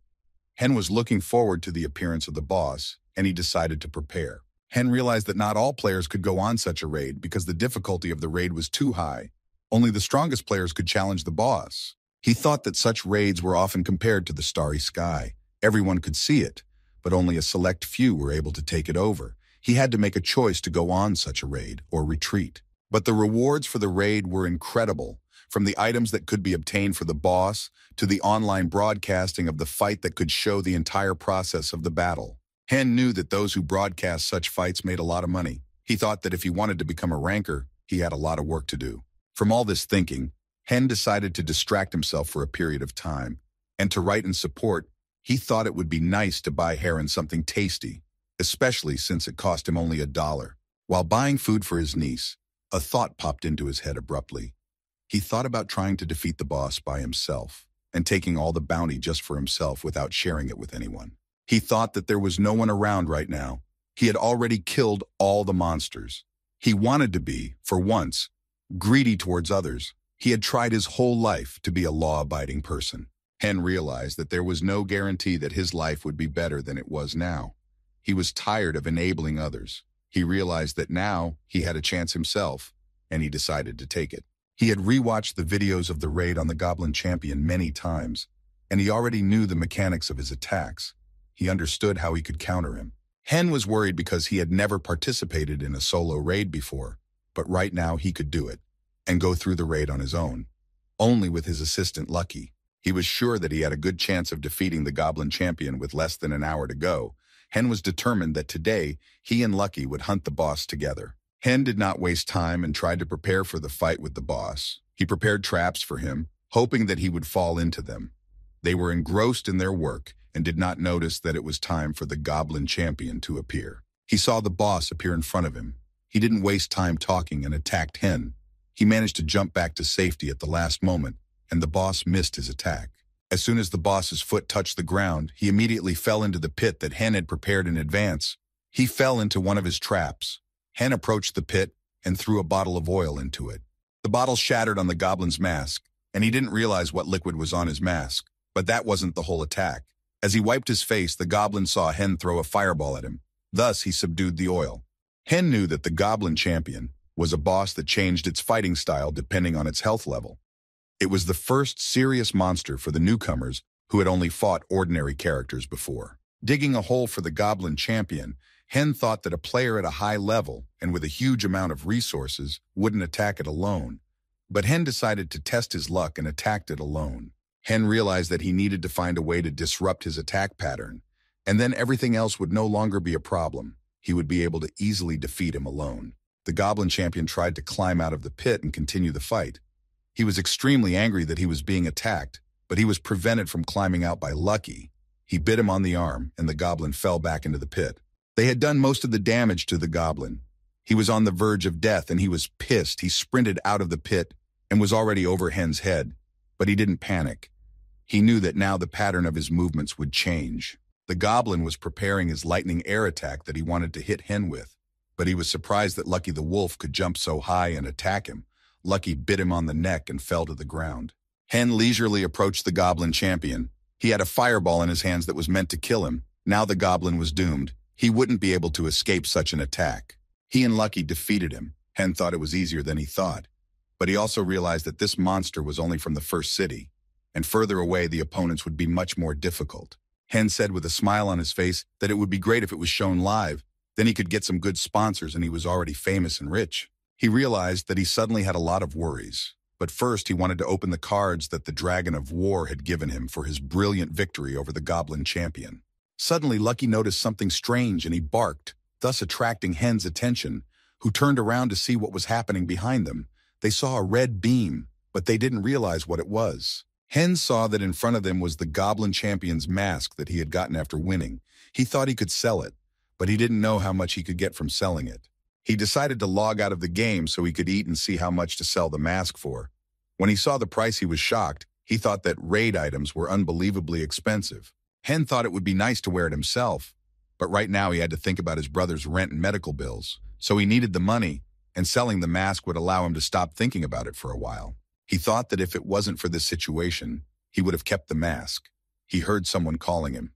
S1: Hen was looking forward to the appearance of the boss, and he decided to prepare. Hen realized that not all players could go on such a raid because the difficulty of the raid was too high. Only the strongest players could challenge the boss. He thought that such raids were often compared to the starry sky. Everyone could see it, but only a select few were able to take it over. He had to make a choice to go on such a raid or retreat. But the rewards for the raid were incredible, from the items that could be obtained for the boss to the online broadcasting of the fight that could show the entire process of the battle. Hen knew that those who broadcast such fights made a lot of money. He thought that if he wanted to become a ranker, he had a lot of work to do. From all this thinking, Hen decided to distract himself for a period of time. And to write in support, he thought it would be nice to buy Heron something tasty, especially since it cost him only $1. While buying food for his niece, a thought popped into his head abruptly. He thought about trying to defeat the boss by himself and taking all the bounty just for himself without sharing it with anyone. He thought that there was no one around right now. He had already killed all the monsters. He wanted to be, for once, greedy towards others. He had tried his whole life to be a law-abiding person. Hen realized that there was no guarantee that his life would be better than it was now. He was tired of enabling others. He realized that now he had a chance himself, and he decided to take it. He had rewatched the videos of the raid on the Goblin Champion many times, and he already knew the mechanics of his attacks. He understood how he could counter him. Hen was worried because he had never participated in a solo raid before, but right now he could do it, and go through the raid on his own, only with his assistant Lucky. He was sure that he had a good chance of defeating the Goblin Champion with less than an hour to go. Hen was determined that today he and Lucky would hunt the boss together. Hen did not waste time and tried to prepare for the fight with the boss. He prepared traps for him, hoping that he would fall into them. They were engrossed in their work and did not notice that it was time for the Goblin Champion to appear. He saw the boss appear in front of him. He didn't waste time talking and attacked Hen. He managed to jump back to safety at the last moment, and the boss missed his attack. As soon as the boss's foot touched the ground, he immediately fell into the pit that Hen had prepared in advance. He fell into one of his traps. Hen approached the pit and threw a bottle of oil into it. The bottle shattered on the goblin's mask, and he didn't realize what liquid was on his mask. But that wasn't the whole attack. As he wiped his face, the goblin saw Hen throw a fireball at him. Thus, he subdued the oil. Hen knew that the Goblin Champion was a boss that changed its fighting style depending on its health level. It was the first serious monster for the newcomers who had only fought ordinary characters before. Digging a hole for the Goblin Champion, Hen thought that a player at a high level and with a huge amount of resources wouldn't attack it alone. But Hen decided to test his luck and attacked it alone. Hen realized that he needed to find a way to disrupt his attack pattern, and then everything else would no longer be a problem. He would be able to easily defeat him alone. The Goblin Champion tried to climb out of the pit and continue the fight. He was extremely angry that he was being attacked, but he was prevented from climbing out by Lucky. He bit him on the arm, and the goblin fell back into the pit. They had done most of the damage to the goblin. He was on the verge of death, and he was pissed. He sprinted out of the pit and was already over Hen's head, but he didn't panic. He knew that now the pattern of his movements would change. The goblin was preparing his lightning air attack that he wanted to hit Hen with, but he was surprised that Lucky the Wolf could jump so high and attack him. Lucky bit him on the neck and fell to the ground. Hen leisurely approached the Goblin Champion. He had a fireball in his hands that was meant to kill him. Now the goblin was doomed. He wouldn't be able to escape such an attack. He and Lucky defeated him. Hen thought it was easier than he thought. But he also realized that this monster was only from the first city, and further away the opponents would be much more difficult. Hen said with a smile on his face that it would be great if it was shown live. Then he could get some good sponsors, and he was already famous and rich. He realized that he suddenly had a lot of worries. But first he wanted to open the cards that the Dragon of War had given him for his brilliant victory over the Goblin Champion. Suddenly Lucky noticed something strange and he barked, thus attracting Hen's attention, who turned around to see what was happening behind them. They saw a red beam, but they didn't realize what it was. Hen saw that in front of them was the Goblin Champion's mask that he had gotten after winning. He thought he could sell it, but he didn't know how much he could get from selling it. He decided to log out of the game so he could eat and see how much to sell the mask for. When he saw the price, he was shocked. He thought that raid items were unbelievably expensive. Hen thought it would be nice to wear it himself, But right now he had to think about his brother's rent and medical bills, so he needed the money, and selling the mask would allow him to stop thinking about it for a while. He thought that if it wasn't for this situation, he would have kept the mask. He heard someone calling him.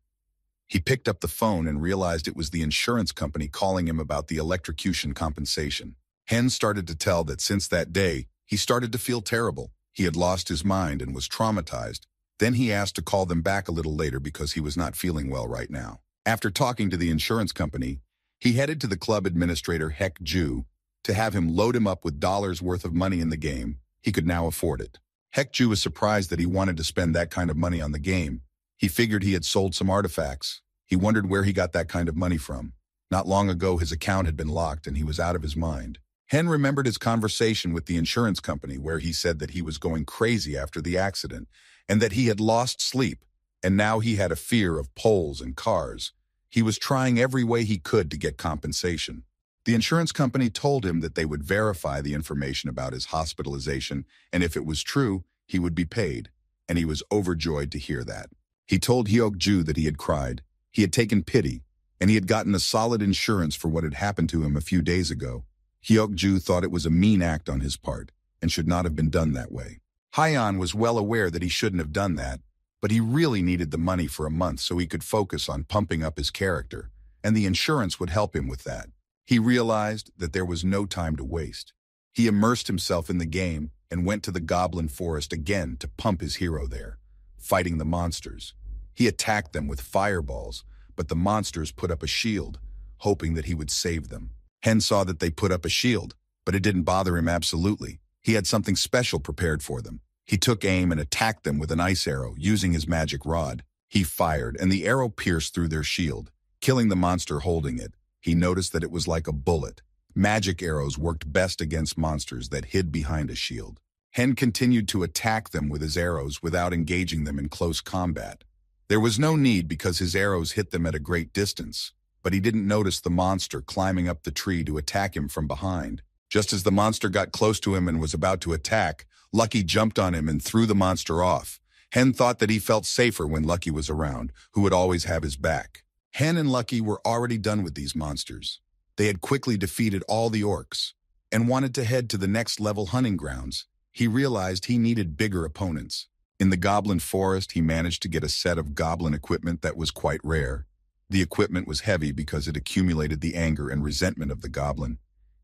S1: He picked up the phone and realized it was the insurance company calling him about the electrocution compensation. Hen started to tell that since that day, he started to feel terrible. He had lost his mind and was traumatized. Then he asked to call them back a little later because he was not feeling well right now. After talking to the insurance company, he headed to the club administrator Heck Ju to have him load him up with dollars worth of money in the game. He could now afford it. Heck Ju was surprised that he wanted to spend that kind of money on the game. He figured he had sold some artifacts. He wondered where he got that kind of money from. Not long ago, his account had been locked and he was out of his mind. Hen remembered his conversation with the insurance company where he said that he was going crazy after the accident and that he had lost sleep, and now he had a fear of poles and cars. He was trying every way he could to get compensation. The insurance company told him that they would verify the information about his hospitalization, and if it was true, he would be paid, and he was overjoyed to hear that. He told Hyuk Ju that he had cried, he had taken pity, and he had gotten a solid insurance for what had happened to him a few days ago. Hyuk Ju thought it was a mean act on his part and should not have been done that way. Hyeon was well aware that he shouldn't have done that, but he really needed the money for a month so he could focus on pumping up his character, and the insurance would help him with that. He realized that there was no time to waste. He immersed himself in the game and went to the Goblin Forest again to pump his hero there, fighting the monsters. He attacked them with fireballs, but the monsters put up a shield, hoping that he would save them. Hen saw that they put up a shield, but it didn't bother him absolutely. He had something special prepared for them. He took aim and attacked them with an ice arrow using his magic rod. He fired, and the arrow pierced through their shield, killing the monster holding it. He noticed that it was like a bullet. Magic arrows worked best against monsters that hid behind a shield. Hen continued to attack them with his arrows without engaging them in close combat. There was no need because his arrows hit them at a great distance, but he didn't notice the monster climbing up the tree to attack him from behind. Just as the monster got close to him and was about to attack, Lucky jumped on him and threw the monster off. Hen thought that he felt safer when Lucky was around, who would always have his back. Hen and Lucky were already done with these monsters. They had quickly defeated all the orcs and wanted to head to the next level hunting grounds. He realized he needed bigger opponents. In the Goblin Forest, he managed to get a set of goblin equipment that was quite rare. The equipment was heavy because it accumulated the anger and resentment of the goblin.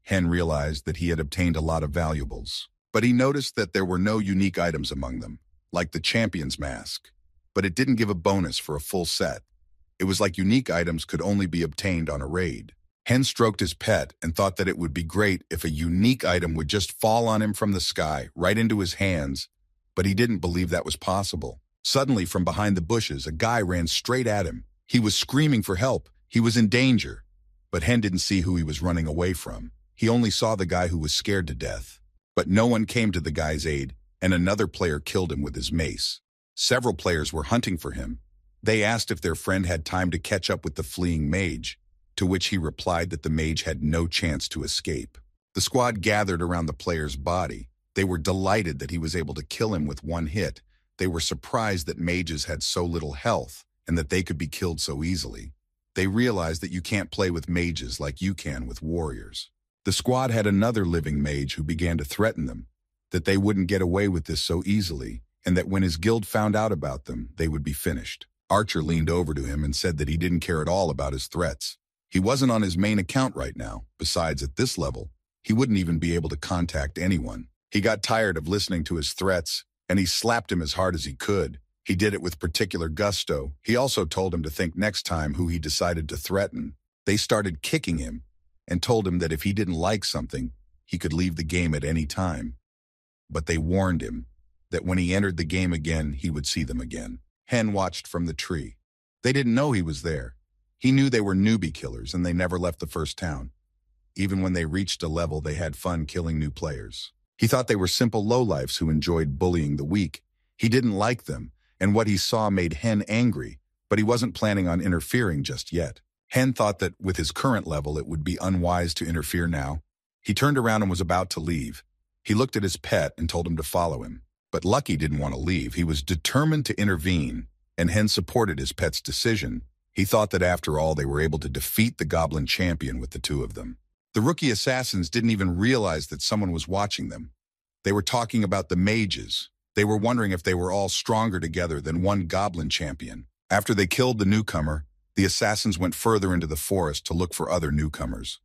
S1: Hen realized that he had obtained a lot of valuables, but he noticed that there were no unique items among them, like the champion's mask. But it didn't give a bonus for a full set. It was like unique items could only be obtained on a raid. Hen stroked his pet and thought that it would be great if a unique item would just fall on him from the sky, right into his hands, but he didn't believe that was possible. Suddenly, from behind the bushes, a guy ran straight at him. He was screaming for help. He was in danger. But Hen didn't see who he was running away from. He only saw the guy who was scared to death. But no one came to the guy's aid, and another player killed him with his mace. Several players were hunting for him. They asked if their friend had time to catch up with the fleeing mage, to which he replied that the mage had no chance to escape. The squad gathered around the player's body. They were delighted that he was able to kill him with one hit. They were surprised that mages had so little health and that they could be killed so easily. They realized that you can't play with mages like you can with warriors. The squad had another living mage who began to threaten them, that they wouldn't get away with this so easily, and that when his guild found out about them, they would be finished. Archer leaned over to him and said that he didn't care at all about his threats. He wasn't on his main account right now. Besides, at this level, he wouldn't even be able to contact anyone. He got tired of listening to his threats, and he slapped him as hard as he could. He did it with particular gusto. He also told him to think next time who he decided to threaten. They started kicking him and told him that if he didn't like something, he could leave the game at any time. But they warned him that when he entered the game again, he would see them again. Hen watched from the tree. They didn't know he was there. He knew they were newbie killers and they never left the first town. Even when they reached a level, they had fun killing new players. He thought they were simple lowlifes who enjoyed bullying the weak. He didn't like them, and what he saw made Hen angry, but he wasn't planning on interfering just yet. Hen thought that with his current level, it would be unwise to interfere now. He turned around and was about to leave. He looked at his pet and told him to follow him. But Lucky didn't want to leave. He was determined to intervene, and Hen supported his pet's decision. He thought that after all, they were able to defeat the Goblin Champion with the two of them. The rookie assassins didn't even realize that someone was watching them. They were talking about the mages. They were wondering if they were all stronger together than one Goblin Champion. After they killed the newcomer, the assassins went further into the forest to look for other newcomers.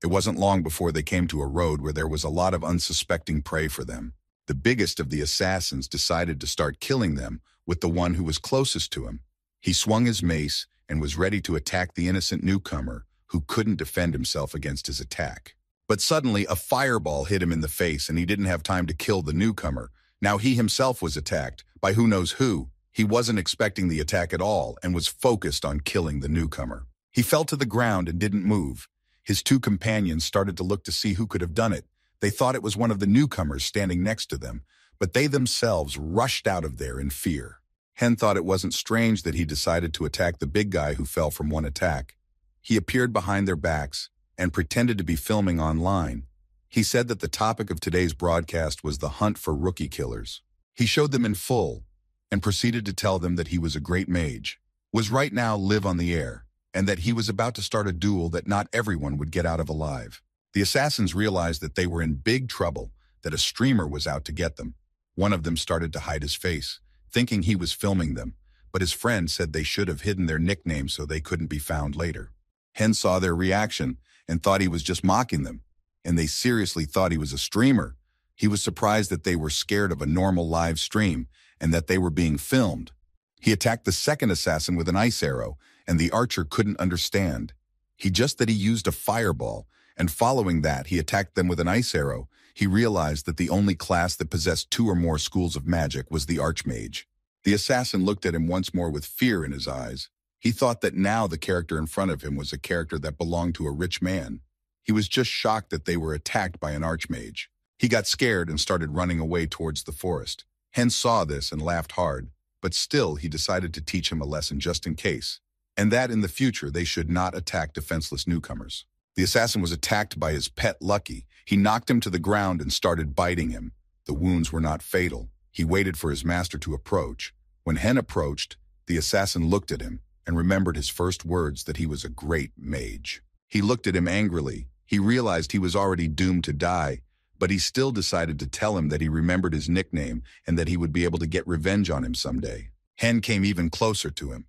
S1: It wasn't long before they came to a road where there was a lot of unsuspecting prey for them. The biggest of the assassins decided to start killing them with the one who was closest to him. He swung his mace and was ready to attack the innocent newcomer who couldn't defend himself against his attack. But suddenly a fireball hit him in the face and he didn't have time to kill the newcomer. Now he himself was attacked by who knows who. He wasn't expecting the attack at all and was focused on killing the newcomer. He fell to the ground and didn't move. His two companions started to look to see who could have done it. They thought it was one of the newcomers standing next to them, but they themselves rushed out of there in fear. Hen thought it wasn't strange that he decided to attack the big guy who fell from one attack. He appeared behind their backs and pretended to be filming online. He said that the topic of today's broadcast was the hunt for rookie killers. He showed them in full and proceeded to tell them that he was a great mage, was right now live on the air, and that he was about to start a duel that not everyone would get out of alive. The assassins realized that they were in big trouble, that a streamer was out to get them. One of them started to hide his face, thinking he was filming them, but his friend said they should have hidden their nicknames so they couldn't be found later. Hen saw their reaction and thought he was just mocking them, and they seriously thought he was a streamer. He was surprised that they were scared of a normal live stream and that they were being filmed. He attacked the second assassin with an ice arrow, and the archer couldn't understand. He used a fireball, and following that, he attacked them with an ice arrow. He realized that the only class that possessed 2 or more schools of magic was the Archmage. The assassin looked at him once more with fear in his eyes. He thought that now the character in front of him was a character that belonged to a rich man. He was just shocked that they were attacked by an Archmage. He got scared and started running away towards the forest. Hen saw this and laughed hard, but still he decided to teach him a lesson just in case, and that in the future they should not attack defenseless newcomers. The assassin was attacked by his pet Lucky. He knocked him to the ground and started biting him. The wounds were not fatal. He waited for his master to approach. When Hen approached, the assassin looked at him and remembered his first words that he was a great mage. He looked at him angrily. He realized he was already doomed to die, but he still decided to tell him that he remembered his nickname and that he would be able to get revenge on him someday. Hen came even closer to him,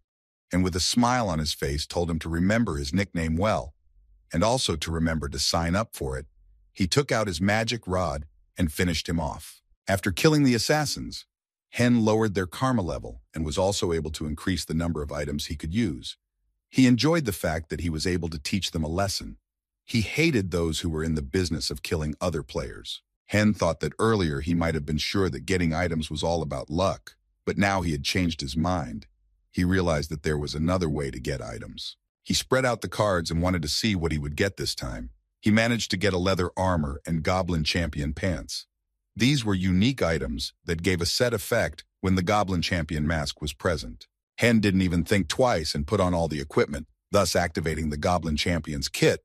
S1: and with a smile on his face told him to remember his nickname well, and also to remember to sign up for it. He took out his magic rod and finished him off. After killing the assassins, Hen lowered their karma level and was also able to increase the number of items he could use. He enjoyed the fact that he was able to teach them a lesson. He hated those who were in the business of killing other players. Hen thought that earlier he might have been sure that getting items was all about luck, but now he had changed his mind. He realized that there was another way to get items. He spread out the cards and wanted to see what he would get this time. He managed to get a leather armor and Goblin Champion pants. These were unique items that gave a set effect when the Goblin Champion mask was present. Hen didn't even think twice and put on all the equipment, thus activating the Goblin Champion's kit.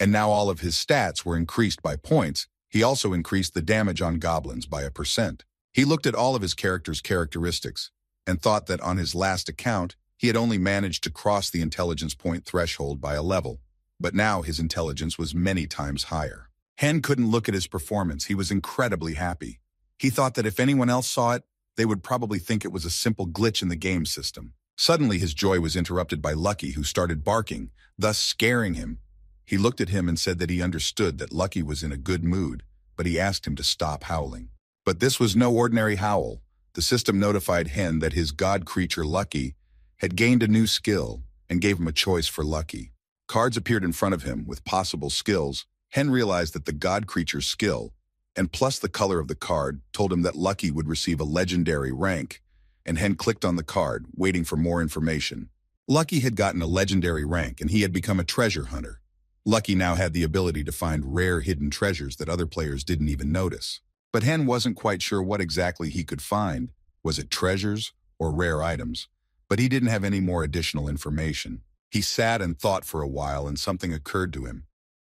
S1: And now all of his stats were increased by points. He also increased the damage on goblins by 1%. He looked at all of his character's characteristics and thought that on his last account, he had only managed to cross the intelligence point threshold by a level, but now his intelligence was many times higher. Hen couldn't look at his performance. He was incredibly happy. He thought that if anyone else saw it, they would probably think it was a simple glitch in the game system. Suddenly, his joy was interrupted by Lucky, who started barking, thus scaring him. He looked at him and said that he understood that Lucky was in a good mood, but he asked him to stop howling. But this was no ordinary howl. The system notified Hen that his god creature Lucky had gained a new skill and gave him a choice for Lucky. Cards appeared in front of him with possible skills. Hen realized that the god creature's skill, and plus the color of the card, told him that Lucky would receive a legendary rank, and Hen clicked on the card, waiting for more information. Lucky had gotten a legendary rank, and he had become a treasure hunter. Lucky now had the ability to find rare hidden treasures that other players didn't even notice. But Hen wasn't quite sure what exactly he could find. Was it treasures or rare items? But he didn't have any more additional information. He sat and thought for a while, and something occurred to him.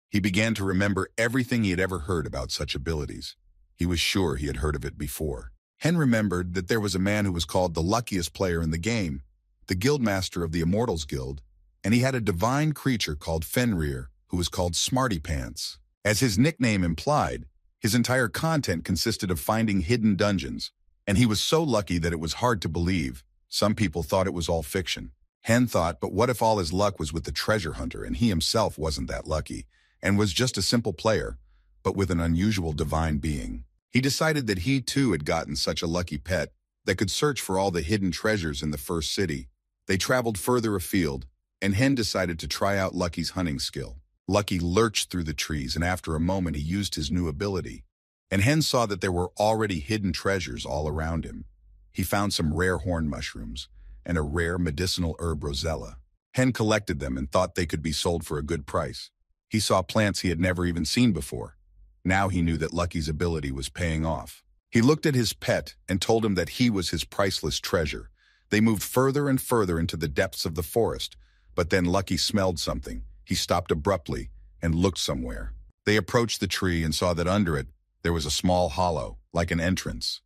S1: He began to remember everything he had ever heard about such abilities. He was sure he had heard of it before. Hen remembered that there was a man who was called the luckiest player in the game, the guildmaster of the Immortals Guild, and he had a divine creature called Fenrir, who was called Smarty Pants. As his nickname implied, his entire content consisted of finding hidden dungeons, and he was so lucky that it was hard to believe. Some people thought it was all fiction. Hen thought, but what if all his luck was with the treasure hunter and he himself wasn't that lucky, and was just a simple player, but with an unusual divine being? He decided that he too had gotten such a lucky pet that could search for all the hidden treasures in the first city. They traveled further afield, and Hen decided to try out Lucky's hunting skill. Lucky lurched through the trees, and after a moment he used his new ability. And Hen saw that there were already hidden treasures all around him. He found some rare horn mushrooms and a rare medicinal herb rosella. Hen collected them and thought they could be sold for a good price. He saw plants he had never even seen before. Now he knew that Lucky's ability was paying off. He looked at his pet and told him that he was his priceless treasure. They moved further and further into the depths of the forest, but then Lucky smelled something. He stopped abruptly and looked somewhere. They approached the tree and saw that under it there was a small hollow, like an entrance.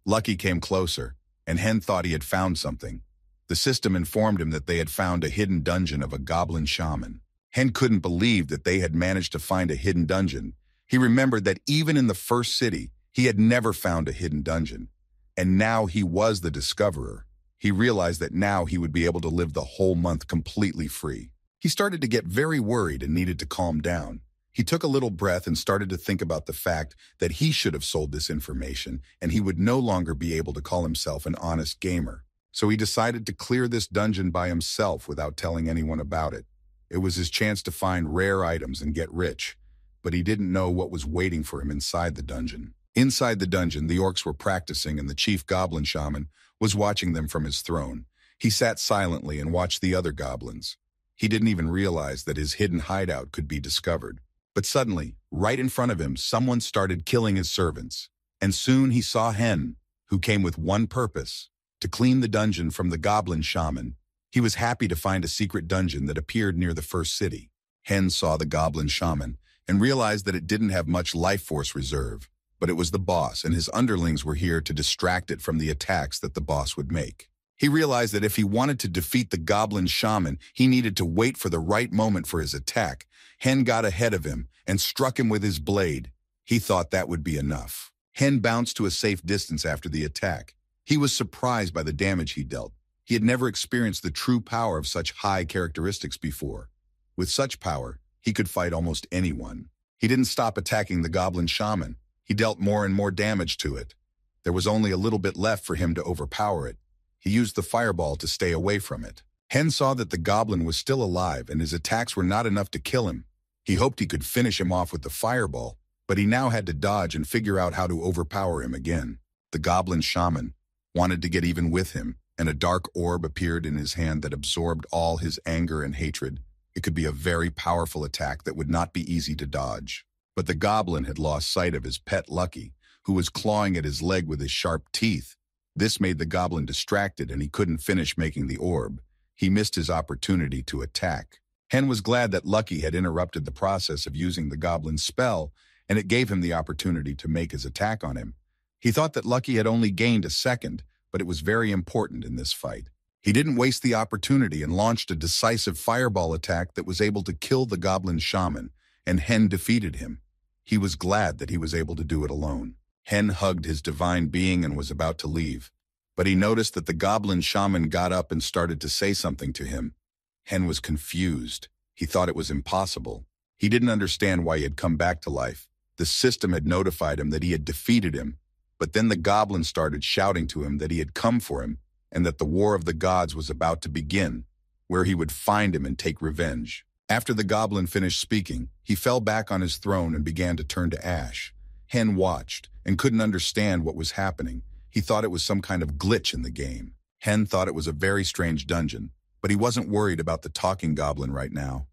S1: Lucky came closer, and Hen thought he had found something. The system informed him that they had found a hidden dungeon of a goblin shaman. Hen couldn't believe that they had managed to find a hidden dungeon. He remembered that even in the first city, he had never found a hidden dungeon. And now he was the discoverer. He realized that now he would be able to live the whole month completely free. He started to get very worried and needed to calm down. He took a little breath and started to think about the fact that he should have sold this information and he would no longer be able to call himself an honest gamer. So he decided to clear this dungeon by himself without telling anyone about it. It was his chance to find rare items and get rich, but he didn't know what was waiting for him inside the dungeon. Inside the dungeon, the orcs were practicing and the chief goblin shaman was watching them from his throne. He sat silently and watched the other goblins. He didn't even realize that his hidden hideout could be discovered. But suddenly, right in front of him, someone started killing his servants. And soon he saw Hen, who came with one purpose, to clean the dungeon from the goblin shaman. He was happy to find a secret dungeon that appeared near the first city. Hen saw the goblin shaman and realized that it didn't have much life force reserve, but it was the boss and his underlings were here to distract it from the attacks that the boss would make. He realized that if he wanted to defeat the goblin shaman, he needed to wait for the right moment for his attack. Hen got ahead of him and struck him with his blade. He thought that would be enough. Hen bounced to a safe distance after the attack. He was surprised by the damage he dealt. He had never experienced the true power of such high characteristics before. With such power, he could fight almost anyone. He didn't stop attacking the goblin shaman. He dealt more and more damage to it. There was only a little bit left for him to overpower it. He used the fireball to stay away from it. Hen saw that the goblin was still alive and his attacks were not enough to kill him. He hoped he could finish him off with the fireball, but he now had to dodge and figure out how to overpower him again. The goblin shaman wanted to get even with him, and a dark orb appeared in his hand that absorbed all his anger and hatred. It could be a very powerful attack that would not be easy to dodge. But the goblin had lost sight of his pet Lucky, who was clawing at his leg with his sharp teeth. This made the goblin distracted and he couldn't finish making the orb. He missed his opportunity to attack. Hen was glad that Lucky had interrupted the process of using the goblin's spell, and it gave him the opportunity to make his attack on him. He thought that Lucky had only gained a second, but it was very important in this fight. He didn't waste the opportunity and launched a decisive fireball attack that was able to kill the goblin shaman, and Hen defeated him. He was glad that he was able to do it alone. Hen hugged his divine being and was about to leave, but he noticed that the goblin shaman got up and started to say something to him. Hen was confused. He thought it was impossible. He didn't understand why he had come back to life. The system had notified him that he had defeated him, but then the goblin started shouting to him that he had come for him and that the war of the gods was about to begin, where he would find him and take revenge. After the goblin finished speaking, he fell back on his throne and began to turn to ash. Hen watched and couldn't understand what was happening. He thought it was some kind of glitch in the game. Hen thought it was a very strange dungeon, but he wasn't worried about the talking goblin right now.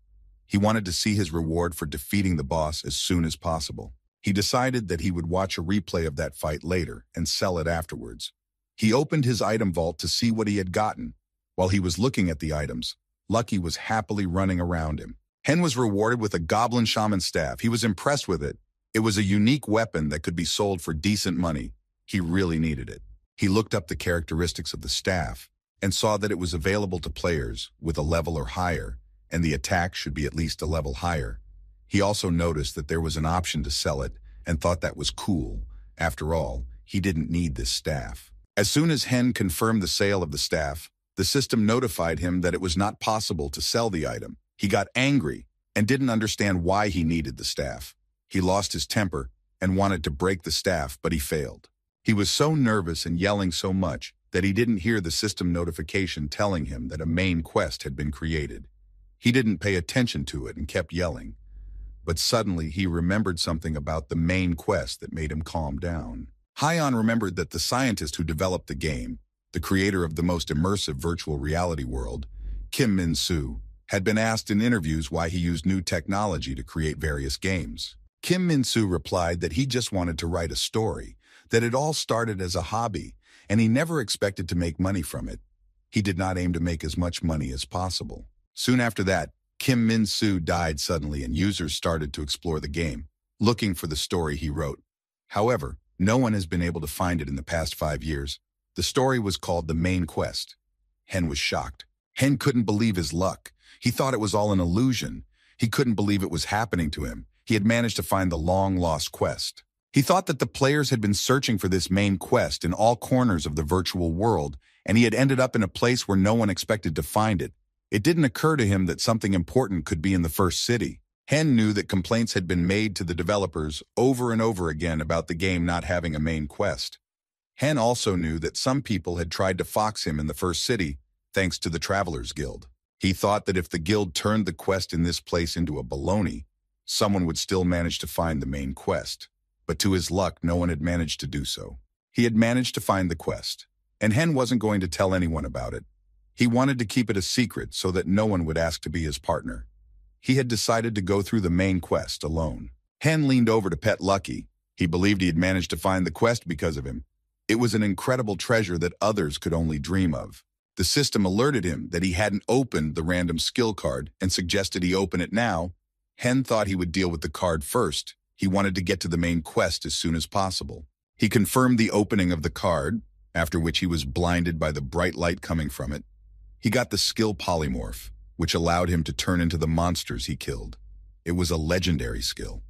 S1: He wanted to see his reward for defeating the boss as soon as possible. He decided that he would watch a replay of that fight later and sell it afterwards. He opened his item vault to see what he had gotten. While he was looking at the items, Lucky was happily running around him. Hen was rewarded with a goblin shaman staff. He was impressed with it. It was a unique weapon that could be sold for decent money. He really needed it. He looked up the characteristics of the staff and saw that it was available to players with a level or higher. and the attack should be at least a level higher. He also noticed that there was an option to sell it and thought that was cool. After all, he didn't need this staff. As soon as Hen confirmed the sale of the staff, the system notified him that it was not possible to sell the item. He got angry and didn't understand why he needed the staff. He lost his temper and wanted to break the staff, but he failed. He was so nervous and yelling so much that he didn't hear the system notification telling him that a main quest had been created. He didn't pay attention to it and kept yelling. But suddenly he remembered something about the main quest that made him calm down. Hyon remembered that the scientist who developed the game, the creator of the most immersive virtual reality world, Kim Min-soo, had been asked in interviews why he used new technology to create various games. Kim Min-soo replied that he just wanted to write a story, that it all started as a hobby, and he never expected to make money from it. He did not aim to make as much money as possible. Soon after that, Kim Min-soo died suddenly and users started to explore the game, looking for the story he wrote. However, no one has been able to find it in the past 5 years. The story was called The Main Quest. Hen was shocked. Hen couldn't believe his luck. He thought it was all an illusion. He couldn't believe it was happening to him. He had managed to find the long-lost quest. He thought that the players had been searching for this main quest in all corners of the virtual world, and he had ended up in a place where no one expected to find it. It didn't occur to him that something important could be in the first city. Hen knew that complaints had been made to the developers over and over again about the game not having a main quest. Hen also knew that some people had tried to fox him in the first city, thanks to the Travelers Guild. He thought that if the guild turned the quest in this place into a baloney, someone would still manage to find the main quest. But to his luck, no one had managed to do so. He had managed to find the quest, and Hen wasn't going to tell anyone about it. He wanted to keep it a secret so that no one would ask to be his partner. He had decided to go through the main quest alone. Hen leaned over to pet Lucky. He believed he had managed to find the quest because of him. It was an incredible treasure that others could only dream of. The system alerted him that he hadn't opened the random skill card and suggested he open it now. Hen thought he would deal with the card first. He wanted to get to the main quest as soon as possible. He confirmed the opening of the card, after which he was blinded by the bright light coming from it. He got the skill Polymorph, which allowed him to turn into the monsters he killed. It was a legendary skill.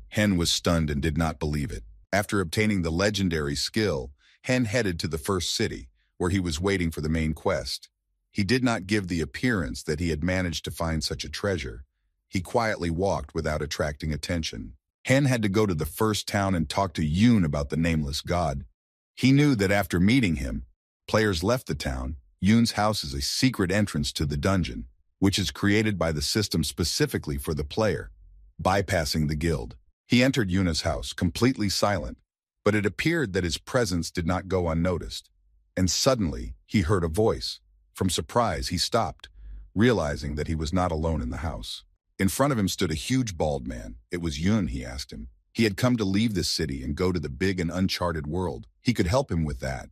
S1: Hen was stunned and did not believe it. After obtaining the legendary skill, Hen headed to the first city, where he was waiting for the main quest. He did not give the appearance that he had managed to find such a treasure. He quietly walked without attracting attention. Hen had to go to the first town and talk to Yoon about the nameless god. He knew that after meeting him, players left the town. Yoon's house is a secret entrance to the dungeon, which is created by the system specifically for the player, bypassing the guild. He entered Yuna's house, completely silent, but it appeared that his presence did not go unnoticed. And suddenly, he heard a voice. From surprise, he stopped, realizing that he was not alone in the house. In front of him stood a huge bald man. It was Yoon, he asked him. He had come to leave this city and go to the big and uncharted world. He could help him with that,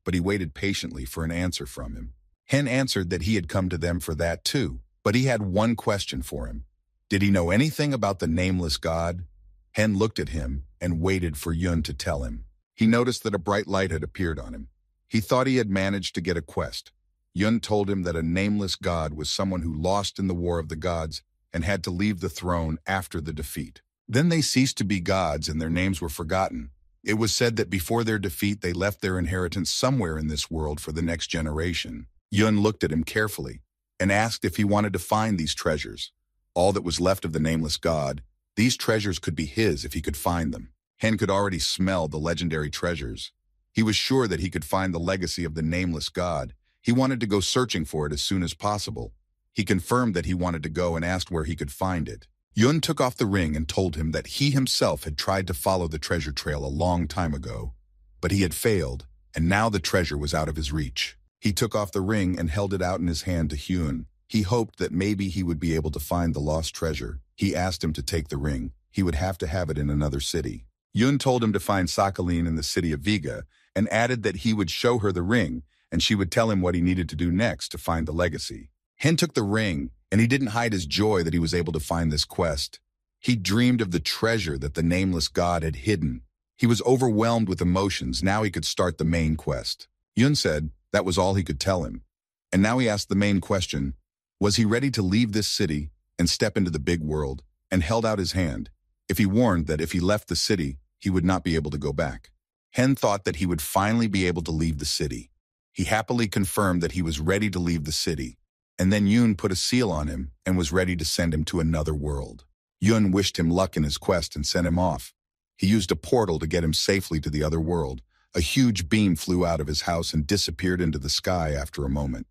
S1: but he waited patiently for an answer from him. Hen answered that he had come to them for that too, but he had one question for him. Did he know anything about the nameless god? Hen looked at him and waited for Yoon to tell him. He noticed that a bright light had appeared on him. He thought he had managed to get a quest. Yoon told him that a nameless god was someone who lost in the War of the Gods and had to leave the throne after the defeat. Then they ceased to be gods and their names were forgotten. It was said that before their defeat they left their inheritance somewhere in this world for the next generation. Yoon looked at him carefully and asked if he wanted to find these treasures. All that was left of the nameless god, these treasures could be his if he could find them. Hen could already smell the legendary treasures. He was sure that he could find the legacy of the nameless god. He wanted to go searching for it as soon as possible. He confirmed that he wanted to go and asked where he could find it. Yoon took off the ring and told him that he himself had tried to follow the treasure trail a long time ago, but he had failed, and now the treasure was out of his reach. He took off the ring and held it out in his hand to Hyun. He hoped that maybe he would be able to find the lost treasure. He asked him to take the ring. He would have to have it in another city. Yoon told him to find Sakhaline in the city of Viga and added that he would show her the ring and she would tell him what he needed to do next to find the legacy. Hen took the ring, and he didn't hide his joy that he was able to find this quest. He dreamed of the treasure that the nameless god had hidden. He was overwhelmed with emotions. Now he could start the main quest. Yoon said that was all he could tell him. And now he asked the main question, Was he ready to leave this city and step into the big world, and held out his hand, if he warned that if he left the city, he would not be able to go back? Hen thought that he would finally be able to leave the city. He happily confirmed that he was ready to leave the city, and then Yoon put a seal on him and was ready to send him to another world. Yoon wished him luck in his quest and sent him off. He used a portal to get him safely to the other world. A huge beam flew out of his house and disappeared into the sky after a moment.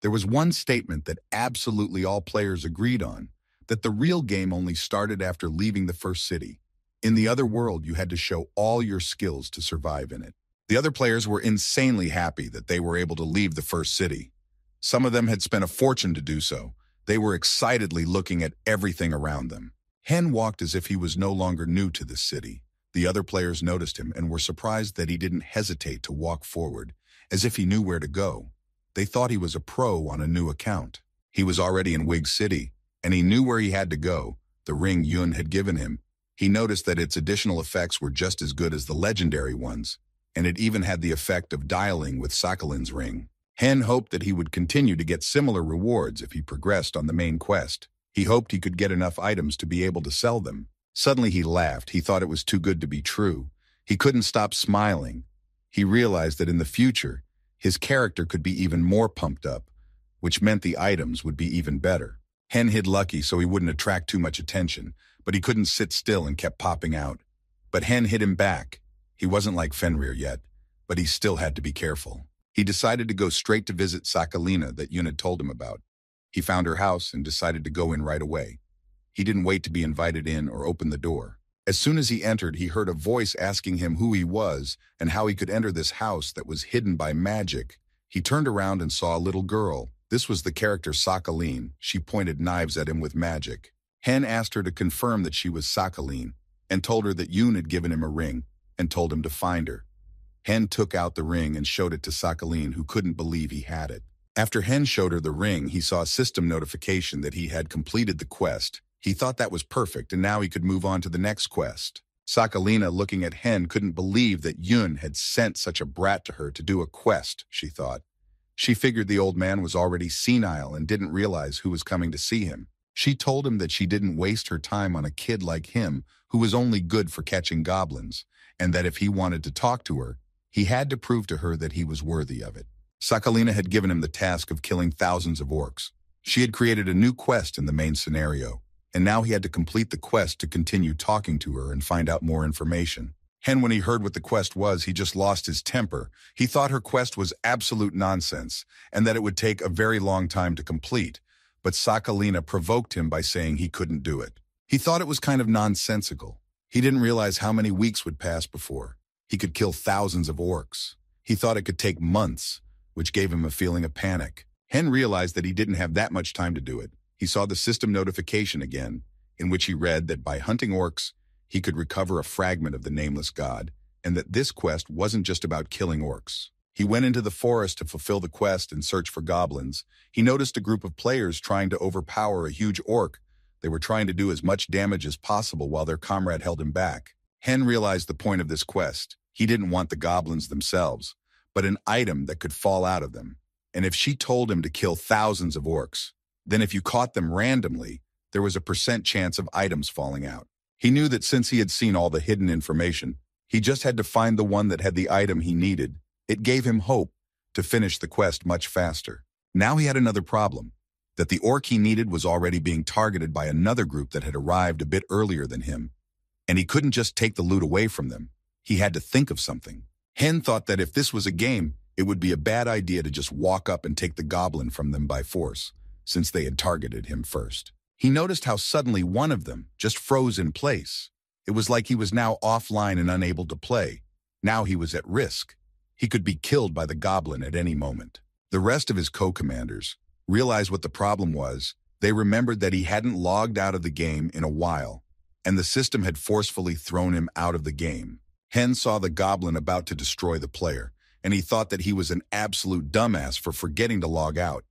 S1: There was one statement that absolutely all players agreed on, that the real game only started after leaving the first city. In the other world, you had to show all your skills to survive in it. The other players were insanely happy that they were able to leave the first city. Some of them had spent a fortune to do so. They were excitedly looking at everything around them. Hen walked as if he was no longer new to this city. The other players noticed him and were surprised that he didn't hesitate to walk forward, as if he knew where to go. They thought he was a pro on a new account. He was already in Wig City, and he knew where he had to go, the ring Yoon had given him. He noticed that its additional effects were just as good as the legendary ones, and it even had the effect of dialing with Sakhalin's ring. Hen hoped that he would continue to get similar rewards if he progressed on the main quest. He hoped he could get enough items to be able to sell them. Suddenly he laughed. He thought it was too good to be true. He couldn't stop smiling. He realized that in the future, his character could be even more pumped up, which meant the items would be even better. Hen hid Lucky so he wouldn't attract too much attention, but he couldn't sit still and kept popping out. But Hen hit him back. He wasn't like Fenrir yet, but he still had to be careful. He decided to go straight to visit Sakhalina that Yoon had told him about. He found her house and decided to go in right away. He didn't wait to be invited in or open the door. As soon as he entered, he heard a voice asking him who he was and how he could enter this house that was hidden by magic. He turned around and saw a little girl. This was the character Sakhalin. She pointed knives at him with magic. Hen asked her to confirm that she was Sakhalin and told her that Yoon had given him a ring and told him to find her. Hen took out the ring and showed it to Sakhalin, who couldn't believe he had it. After Hen showed her the ring, he saw a system notification that he had completed the quest. He thought that was perfect, and now he could move on to the next quest. Sakhalina, looking at Hen, couldn't believe that Yoon had sent such a brat to her to do a quest, she thought. She figured the old man was already senile and didn't realize who was coming to see him. She told him that she didn't waste her time on a kid like him who was only good for catching goblins, and that if he wanted to talk to her, he had to prove to her that he was worthy of it. Sakhalina had given him the task of killing thousands of orcs. She had created a new quest in the main scenario, and now he had to complete the quest to continue talking to her and find out more information. Hen, when he heard what the quest was, he just lost his temper. He thought her quest was absolute nonsense, and that it would take a very long time to complete, but Sakhalina provoked him by saying he couldn't do it. He thought it was kind of nonsensical. He didn't realize how many weeks would pass before he could kill thousands of orcs. He thought it could take months, which gave him a feeling of panic. Hen realized that he didn't have that much time to do it. He saw the system notification again, in which he read that by hunting orcs, he could recover a fragment of the nameless god, and that this quest wasn't just about killing orcs. He went into the forest to fulfill the quest and search for goblins. He noticed a group of players trying to overpower a huge orc. They were trying to do as much damage as possible while their comrade held him back. Hen realized the point of this quest. He didn't want the goblins themselves, but an item that could fall out of them. And if she told him to kill thousands of orcs, then if you caught them randomly, there was a % chance of items falling out. He knew that since he had seen all the hidden information, he just had to find the one that had the item he needed. It gave him hope to finish the quest much faster. Now he had another problem, that the orc he needed was already being targeted by another group that had arrived a bit earlier than him, and he couldn't just take the loot away from them. He had to think of something. Hen thought that if this was a game, it would be a bad idea to just walk up and take the goblin from them by force, since they had targeted him first. He noticed how suddenly one of them just froze in place. It was like he was now offline and unable to play. Now he was at risk. He could be killed by the goblin at any moment. The rest of his co-commanders realized what the problem was. They remembered that he hadn't logged out of the game in a while, and the system had forcefully thrown him out of the game. Hen saw the goblin about to destroy the player, and he thought that he was an absolute dumbass for forgetting to log out.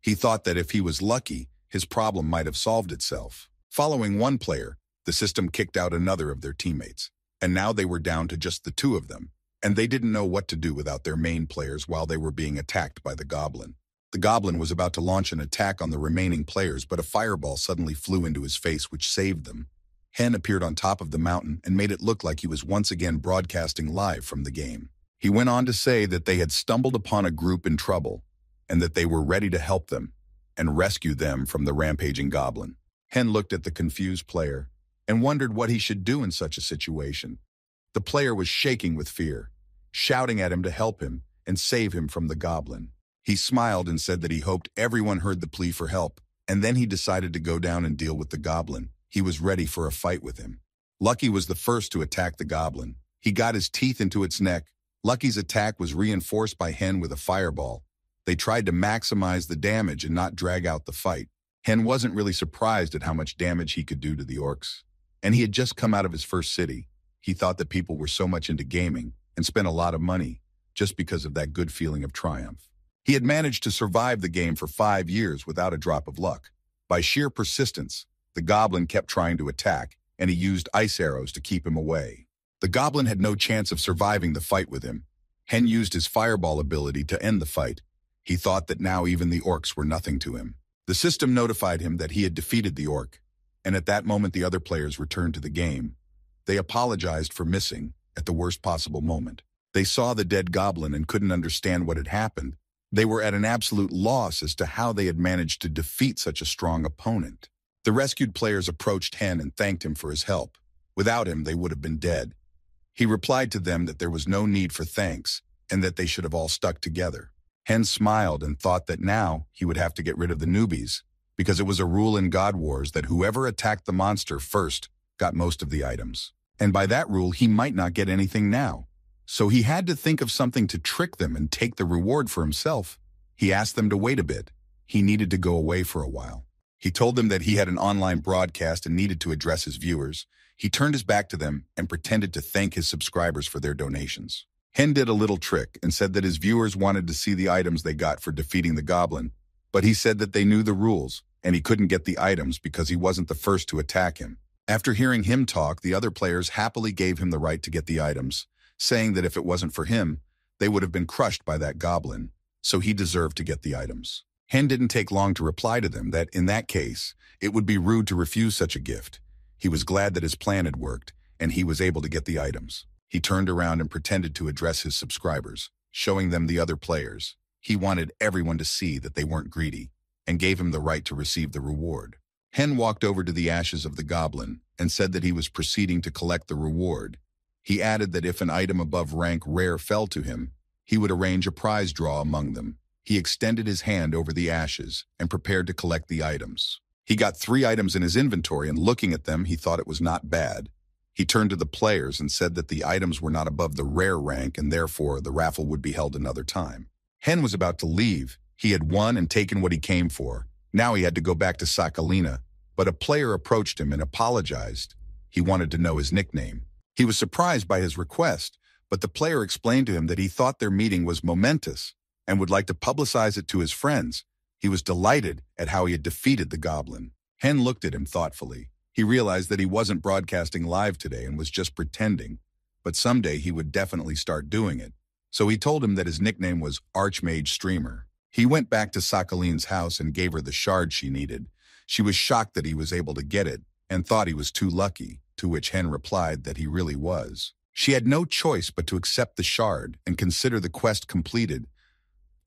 S1: He thought that if he was lucky, his problem might have solved itself. Following one player, the system kicked out another of their teammates, and now they were down to just the two of them, and they didn't know what to do without their main players while they were being attacked by the goblin. The goblin was about to launch an attack on the remaining players, but a fireball suddenly flew into his face, which saved them. Hen appeared on top of the mountain and made it look like he was once again broadcasting live from the game. He went on to say that they had stumbled upon a group in trouble and that they were ready to help them and rescue them from the rampaging goblin. Hen looked at the confused player and wondered what he should do in such a situation. The player was shaking with fear, shouting at him to help him and save him from the goblin. He smiled and said that he hoped everyone heard the plea for help, and then he decided to go down and deal with the goblin. He was ready for a fight with him. Lucky was the first to attack the goblin. He got his teeth into its neck. Lucky's attack was reinforced by Hen with a fireball. They tried to maximize the damage and not drag out the fight. Hen wasn't really surprised at how much damage he could do to the orcs. And he had just come out of his first city. He thought that people were so much into gaming and spent a lot of money just because of that good feeling of triumph. He had managed to survive the game for 5 years without a drop of luck. By sheer persistence, the goblin kept trying to attack, and he used ice arrows to keep him away. The goblin had no chance of surviving the fight with him. Hen used his fireball ability to end the fight. He thought that now even the orcs were nothing to him. The system notified him that he had defeated the orc, and at that moment the other players returned to the game. They apologized for missing at the worst possible moment. They saw the dead goblin and couldn't understand what had happened. They were at an absolute loss as to how they had managed to defeat such a strong opponent. The rescued players approached Hen and thanked him for his help. Without him, they would have been dead. He replied to them that there was no need for thanks and that they should have all stuck together. Hen smiled and thought that now he would have to get rid of the newbies, because it was a rule in God Wars that whoever attacked the monster first got most of the items. And by that rule, he might not get anything now. So he had to think of something to trick them and take the reward for himself. He asked them to wait a bit. He needed to go away for a while. He told them that he had an online broadcast and needed to address his viewers. He turned his back to them and pretended to thank his subscribers for their donations. Hen did a little trick and said that his viewers wanted to see the items they got for defeating the goblin, but he said that they knew the rules and he couldn't get the items because he wasn't the first to attack him. After hearing him talk, the other players happily gave him the right to get the items, saying that if it wasn't for him, they would have been crushed by that goblin, so he deserved to get the items. Hen didn't take long to reply to them that, in that case, it would be rude to refuse such a gift. He was glad that his plan had worked, and he was able to get the items. He turned around and pretended to address his subscribers, showing them the other players. He wanted everyone to see that they weren't greedy, and gave him the right to receive the reward. Hen walked over to the ashes of the goblin and said that he was proceeding to collect the reward. He added that if an item above rank rare fell to him, he would arrange a prize draw among them. He extended his hand over the ashes and prepared to collect the items. He got 3 items in his inventory, and looking at them, he thought it was not bad. He turned to the players and said that the items were not above the rare rank and therefore the raffle would be held another time. Hen was about to leave. He had won and taken what he came for. Now he had to go back to Sakhalina, but a player approached him and apologized. He wanted to know his nickname. He was surprised by his request, but the player explained to him that he thought their meeting was momentous and would like to publicize it to his friends. He was delighted at how he had defeated the goblin. Hen looked at him thoughtfully. He realized that he wasn't broadcasting live today and was just pretending, but someday he would definitely start doing it. So he told him that his nickname was Archmage Streamer. He went back to Sakhalin's house and gave her the shard she needed. She was shocked that he was able to get it and thought he was too lucky, to which Hen replied that he really was. She had no choice but to accept the shard and consider the quest completed.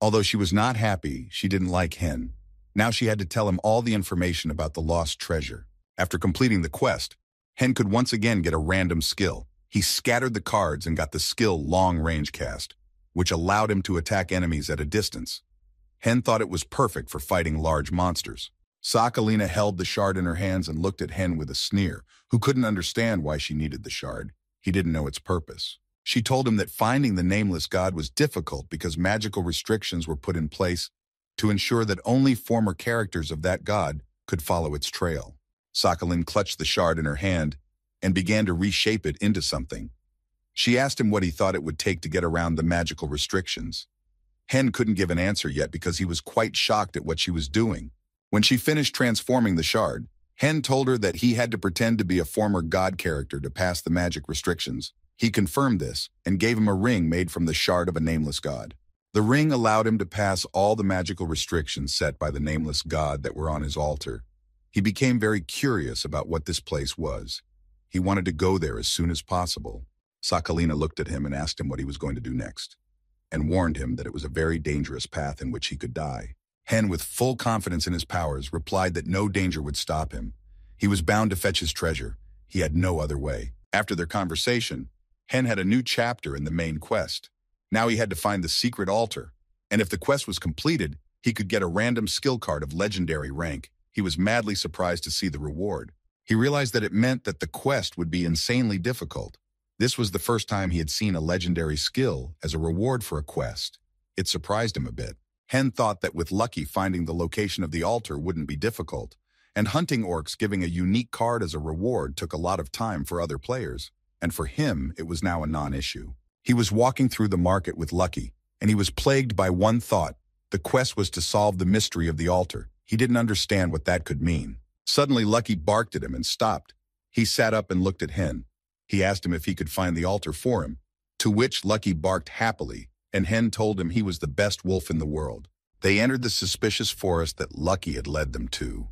S1: Although she was not happy, she didn't like Hen. Now she had to tell him all the information about the lost treasure. After completing the quest, Hen could once again get a random skill. He scattered the cards and got the skill Long Range Cast, which allowed him to attack enemies at a distance. Hen thought it was perfect for fighting large monsters. Sakhalina held the shard in her hands and looked at Hen with a sneer, who couldn't understand why she needed the shard. He didn't know its purpose. She told him that finding the nameless god was difficult because magical restrictions were put in place to ensure that only former characters of that god could follow its trail. Sakhalin clutched the shard in her hand and began to reshape it into something. She asked him what he thought it would take to get around the magical restrictions. Hen couldn't give an answer yet because he was quite shocked at what she was doing. When she finished transforming the shard, Hen told her that he had to pretend to be a former god character to pass the magic restrictions. He confirmed this and gave him a ring made from the shard of a nameless god. The ring allowed him to pass all the magical restrictions set by the nameless god that were on his altar. He became very curious about what this place was. He wanted to go there as soon as possible. Sakhalina looked at him and asked him what he was going to do next, and warned him that it was a very dangerous path in which he could die. Hen, with full confidence in his powers, replied that no danger would stop him. He was bound to fetch his treasure. He had no other way. After their conversation, Hen had a new chapter in the main quest. Now he had to find the secret altar, and if the quest was completed, he could get a random skill card of legendary rank. He was madly surprised to see the reward. He realized that it meant that the quest would be insanely difficult. This was the first time he had seen a legendary skill as a reward for a quest. It surprised him a bit. Hen thought that with Lucky finding the location of the altar wouldn't be difficult, and hunting orcs giving a unique card as a reward took a lot of time for other players, and for him it was now a non-issue. He was walking through the market with Lucky, and he was plagued by one thought. The quest was to solve the mystery of the altar. He didn't understand what that could mean. Suddenly Lucky barked at him and stopped. He sat up and looked at Hen. He asked him if he could find the altar for him, to which Lucky barked happily, and Hen told him he was the best wolf in the world. They entered the suspicious forest that Lucky had led them to.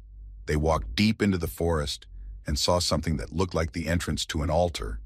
S1: They walked deep into the forest and saw something that looked like the entrance to an altar.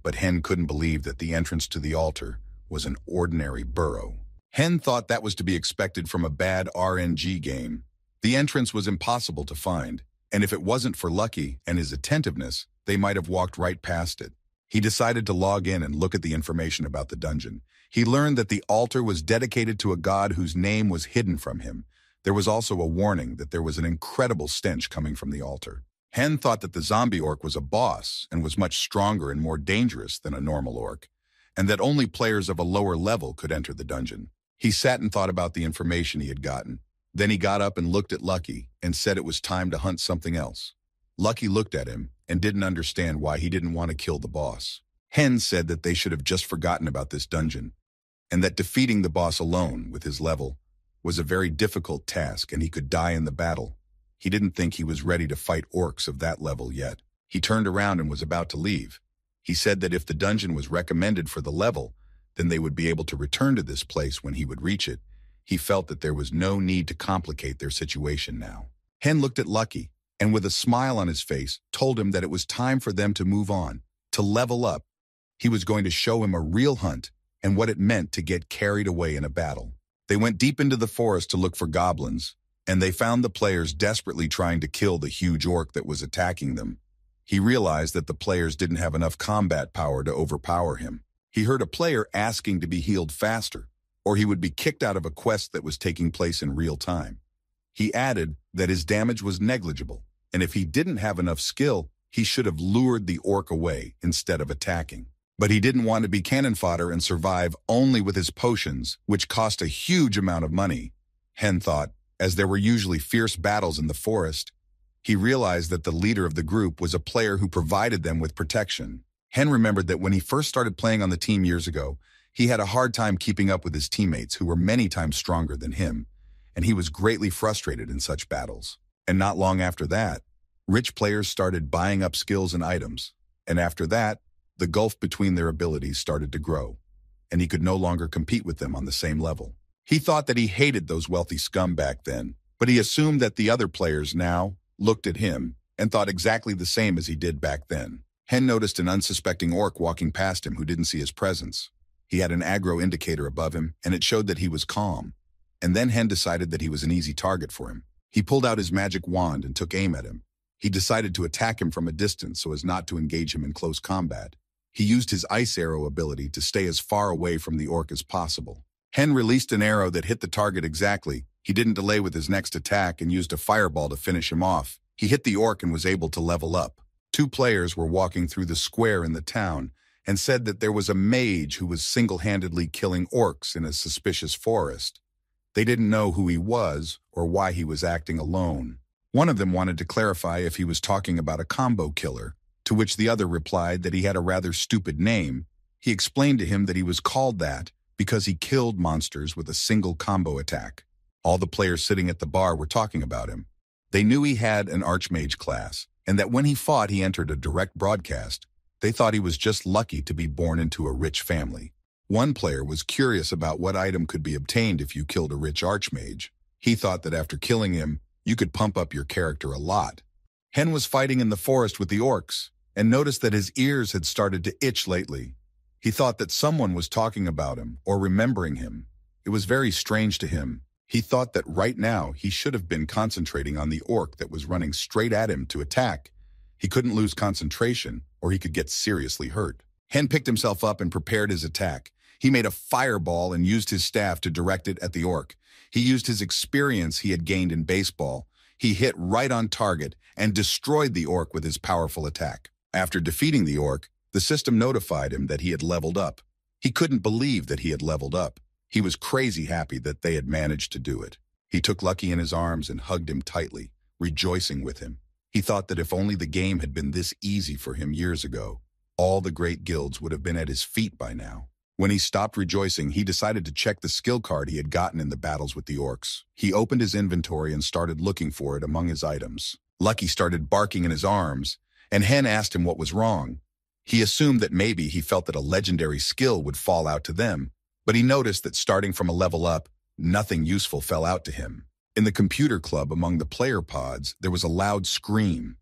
S1: But Hen couldn't believe that the entrance to the altar was an ordinary burrow. Hen thought that was to be expected from a bad RNG game. The entrance was impossible to find, and if it wasn't for Lucky and his attentiveness, they might have walked right past it. He decided to log in and look at the information about the dungeon. He learned that the altar was dedicated to a god whose name was hidden from him. There was also a warning that there was an incredible stench coming from the altar. Hen thought that the zombie orc was a boss and was much stronger and more dangerous than a normal orc, and that only players of a lower level could enter the dungeon. He sat and thought about the information he had gotten. Then he got up and looked at Lucky and said it was time to hunt something else. Lucky looked at him and didn't understand why he didn't want to kill the boss. Hen said that they should have just forgotten about this dungeon, and that defeating the boss alone with his level was a very difficult task and he could die in the battle. He didn't think he was ready to fight orcs of that level yet. He turned around and was about to leave. He said that if the dungeon was recommended for the level, then they would be able to return to this place when he would reach it. He felt that there was no need to complicate their situation now. Hen looked at Lucky, and with a smile on his face, told him that it was time for them to move on, to level up. He was going to show him a real hunt and what it meant to get carried away in a battle. They went deep into the forest to look for goblins, and they found the players desperately trying to kill the huge orc that was attacking them. He realized that the players didn't have enough combat power to overpower him. He heard a player asking to be healed faster, or he would be kicked out of a quest that was taking place in real time. He added that his damage was negligible, and if he didn't have enough skill, he should have lured the orc away instead of attacking. But he didn't want to be cannon fodder and survive only with his potions, which cost a huge amount of money. Hen thought, as there were usually fierce battles in the forest, he realized that the leader of the group was a player who provided them with protection. Hen remembered that when he first started playing on the team years ago, he had a hard time keeping up with his teammates who were many times stronger than him, and he was greatly frustrated in such battles. And not long after that, rich players started buying up skills and items, and after that, the gulf between their abilities started to grow, and he could no longer compete with them on the same level. He thought that he hated those wealthy scum back then, but he assumed that the other players now looked at him and thought exactly the same as he did back then. Hen noticed an unsuspecting orc walking past him who didn't see his presence. He had an aggro indicator above him, and it showed that he was calm. And then Hen decided that he was an easy target for him. He pulled out his magic wand and took aim at him. He decided to attack him from a distance so as not to engage him in close combat. He used his ice arrow ability to stay as far away from the orc as possible. Hen released an arrow that hit the target exactly. He didn't delay with his next attack and used a fireball to finish him off. He hit the orc and was able to level up. 2 players were walking through the square in the town and said that there was a mage who was single-handedly killing orcs in a suspicious forest. They didn't know who he was or why he was acting alone. One of them wanted to clarify if he was talking about a combo killer, to which the other replied that he had a rather stupid name. He explained to him that he was called that because he killed monsters with a single combo attack. All the players sitting at the bar were talking about him. They knew he had an Archmage class, and that when he fought he entered a direct broadcast. They thought he was just lucky to be born into a rich family. One player was curious about what item could be obtained if you killed a rich archmage. He thought that after killing him, you could pump up your character a lot. Hen was fighting in the forest with the orcs and noticed that his ears had started to itch lately. He thought that someone was talking about him or remembering him. It was very strange to him. He thought that right now he should have been concentrating on the orc that was running straight at him to attack. He couldn't lose concentration or he could get seriously hurt. Hen picked himself up and prepared his attack. He made a fireball and used his staff to direct it at the orc. He used his experience he had gained in baseball. He hit right on target and destroyed the orc with his powerful attack. After defeating the orc, the system notified him that he had leveled up. He couldn't believe that he had leveled up. He was crazy happy that they had managed to do it. He took Lucky in his arms and hugged him tightly, rejoicing with him. He thought that if only the game had been this easy for him years ago, all the great guilds would have been at his feet by now. When he stopped rejoicing, he decided to check the skill card he had gotten in the battles with the orcs. He opened his inventory and started looking for it among his items. Lucky started barking in his arms, and Hen asked him what was wrong. He assumed that maybe he felt that a legendary skill would fall out to them, but he noticed that starting from a level up, nothing useful fell out to him. In the computer club among the player pods, there was a loud scream.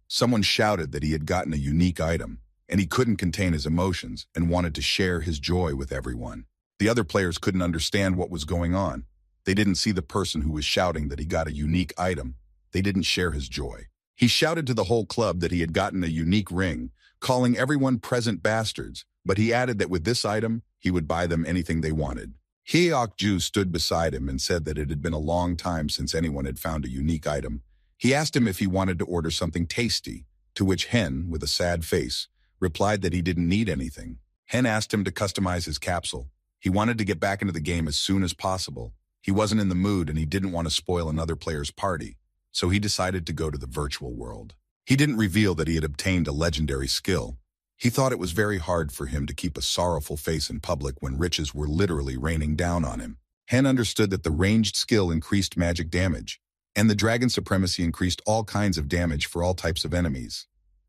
S1: Someone shouted that he had gotten a unique item, and he couldn't contain his emotions and wanted to share his joy with everyone. The other players couldn't understand what was going on. They didn't see the person who was shouting that he got a unique item. They didn't share his joy. He shouted to the whole club that he had gotten a unique ring, calling everyone present bastards, but he added that with this item, he would buy them anything they wanted. Hyok-ju stood beside him and said that it had been a long time since anyone had found a unique item. He asked him if he wanted to order something tasty, to which Hen, with a sad face, replied that he didn't need anything. Hen asked him to customize his capsule. He wanted to get back into the game as soon as possible. He wasn't in the mood and he didn't want to spoil another player's party, so he decided to go to the virtual world. He didn't reveal that he had obtained a legendary skill. He thought it was very hard for him to keep a sorrowful face in public when riches were literally raining down on him. Hen understood that the ranged skill increased magic damage, and the dragon supremacy increased all kinds of damage for all types of enemies.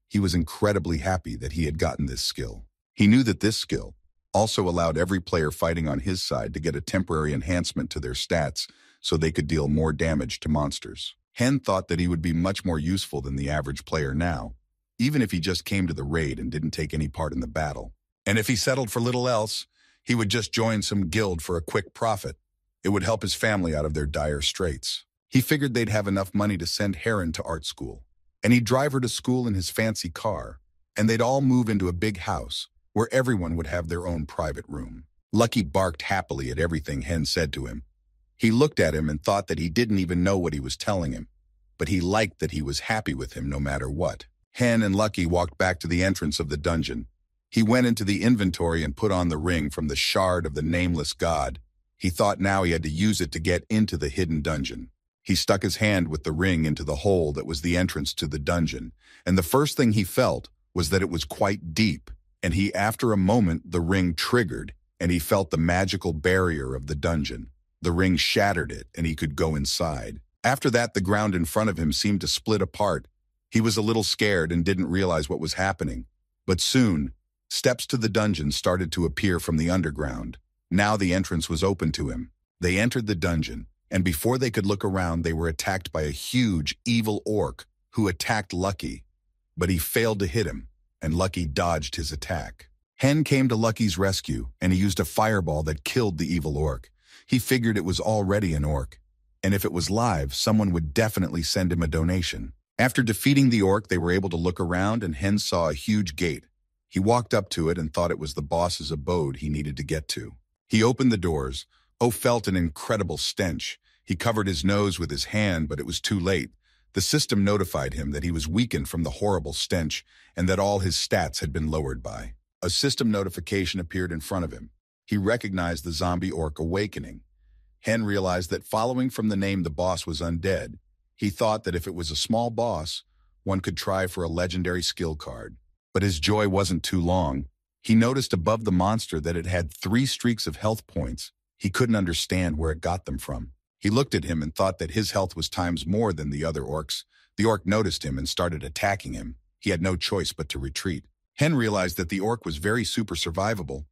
S1: He was incredibly happy that he had gotten this skill. He knew that this skill also allowed every player fighting on his side to get a temporary enhancement to their stats so they could deal more damage to monsters. Hen thought that he would be much more useful than the average player now, even if he just came to the raid and didn't take any part in the battle. And if he settled for little else, he would just join some guild for a quick profit. It would help his family out of their dire straits. He figured they'd have enough money to send Heron to art school, and he'd drive her to school in his fancy car, and they'd all move into a big house where everyone would have their own private room. Lucky barked happily at everything Hen said to him. He looked at him and thought that he didn't even know what he was telling him, but he liked that he was happy with him no matter what. Hen and Lucky walked back to the entrance of the dungeon. He went into the inventory and put on the ring from the shard of the nameless god. He thought now he had to use it to get into the hidden dungeon. He stuck his hand with the ring into the hole that was the entrance to the dungeon, and the first thing he felt was that it was quite deep, and after a moment, the ring triggered, and he felt the magical barrier of the dungeon. The ring shattered it, and he could go inside. After that, the ground in front of him seemed to split apart. He was a little scared and didn't realize what was happening. But soon, steps to the dungeon started to appear from the underground. Now the entrance was open to him. They entered the dungeon, and before they could look around, they were attacked by a huge, evil orc who attacked Lucky. But he failed to hit him, and Lucky dodged his attack. Hen came to Lucky's rescue, and he used a fireball that killed the evil orc. He figured it was already an orc, and if it was live, someone would definitely send him a donation. After defeating the orc, they were able to look around, and Hen saw a huge gate. He walked up to it and thought it was the boss's abode he needed to get to. He opened the doors. Felt an incredible stench. He covered his nose with his hand, but it was too late. The system notified him that he was weakened from the horrible stench and that all his stats had been lowered by. A system notification appeared in front of him. He recognized the zombie orc awakening. Hen realized that following from the name the boss was undead. He thought that if it was a small boss, one could try for a legendary skill card. But his joy wasn't too long. He noticed above the monster that it had 3 streaks of health points. He couldn't understand where it got them from. He looked at him and thought that his health was times more than the other orcs. The orc noticed him and started attacking him. He had no choice but to retreat. Hen realized that the orc was very super survivable.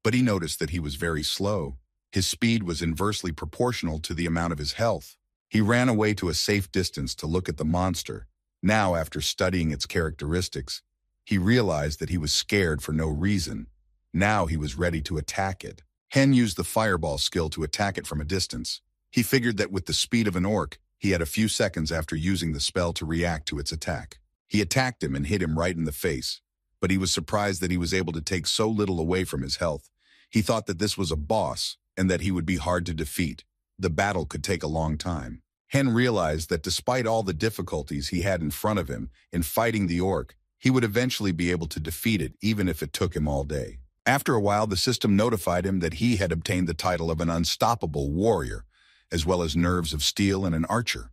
S1: But he noticed that he was very slow. His speed was inversely proportional to the amount of his health. He ran away to a safe distance to look at the monster. Now, after studying its characteristics, he realized that he was scared for no reason. Now he was ready to attack it. Hen used the fireball skill to attack it from a distance. He figured that with the speed of an orc, he had a few seconds after using the spell to react to its attack. He attacked him and hit him right in the face, but he was surprised that he was able to take so little away from his health. He thought that this was a boss and that he would be hard to defeat. The battle could take a long time. Hen realized that despite all the difficulties he had in front of him in fighting the orc, he would eventually be able to defeat it even if it took him all day. After a while, the system notified him that he had obtained the title of an unstoppable warrior, as well as nerves of steel and an archer.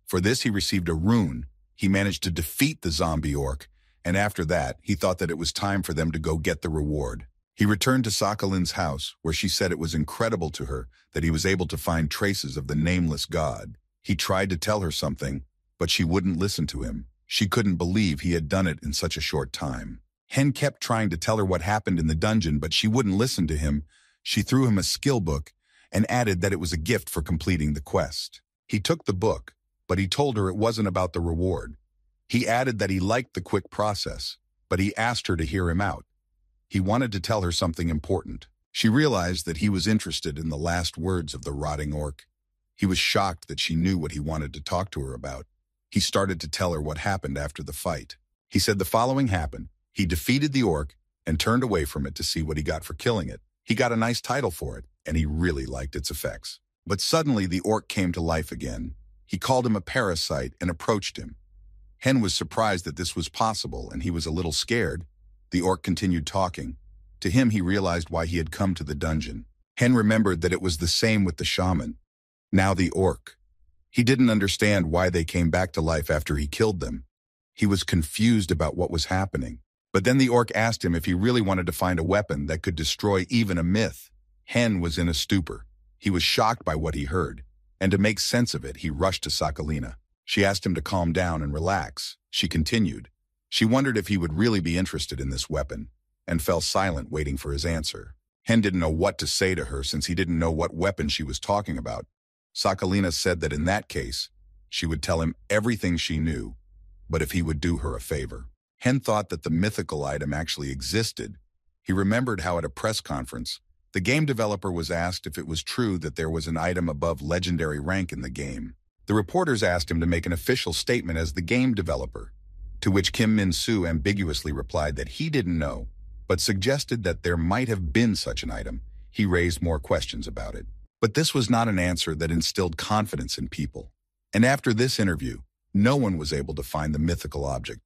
S1: For this, he received a rune. He managed to defeat the zombie orc, and after that, he thought that it was time for them to go get the reward. He returned to Sakhalin's house, where she said it was incredible to her that he was able to find traces of the nameless god. He tried to tell her something, but she wouldn't listen to him. She couldn't believe he had done it in such a short time. Hen kept trying to tell her what happened in the dungeon, but she wouldn't listen to him. She threw him a skill book and added that it was a gift for completing the quest. He took the book, but he told her it wasn't about the reward. He added that he liked the quick process, but he asked her to hear him out. He wanted to tell her something important. She realized that he was interested in the last words of the rotting orc. He was shocked that she knew what he wanted to talk to her about. He started to tell her what happened after the fight. He said the following happened. He defeated the orc and turned away from it to see what he got for killing it. He got a nice title for it, and he really liked its effects. But suddenly the orc came to life again. He called him a parasite and approached him. Hen was surprised that this was possible, and he was a little scared. The orc continued talking. To him, he realized why he had come to the dungeon. Hen remembered that it was the same with the shaman. Now the orc. He didn't understand why they came back to life after he killed them. He was confused about what was happening. But then the orc asked him if he really wanted to find a weapon that could destroy even a myth. Hen was in a stupor. He was shocked by what he heard, and to make sense of it, he rushed to Sakhalina. She asked him to calm down and relax. She continued. She wondered if he would really be interested in this weapon, and fell silent waiting for his answer. Hen didn't know what to say to her since he didn't know what weapon she was talking about. Sakhalina said that in that case, she would tell him everything she knew, but if he would do her a favor. Hen thought that the mythical item actually existed. He remembered how at a press conference, the game developer was asked if it was true that there was an item above legendary rank in the game. The reporters asked him to make an official statement as the game developer, to which Kim Min-soo ambiguously replied that he didn't know, but suggested that there might have been such an item. He raised more questions about it. But this was not an answer that instilled confidence in people. And after this interview, no one was able to find the mythical object.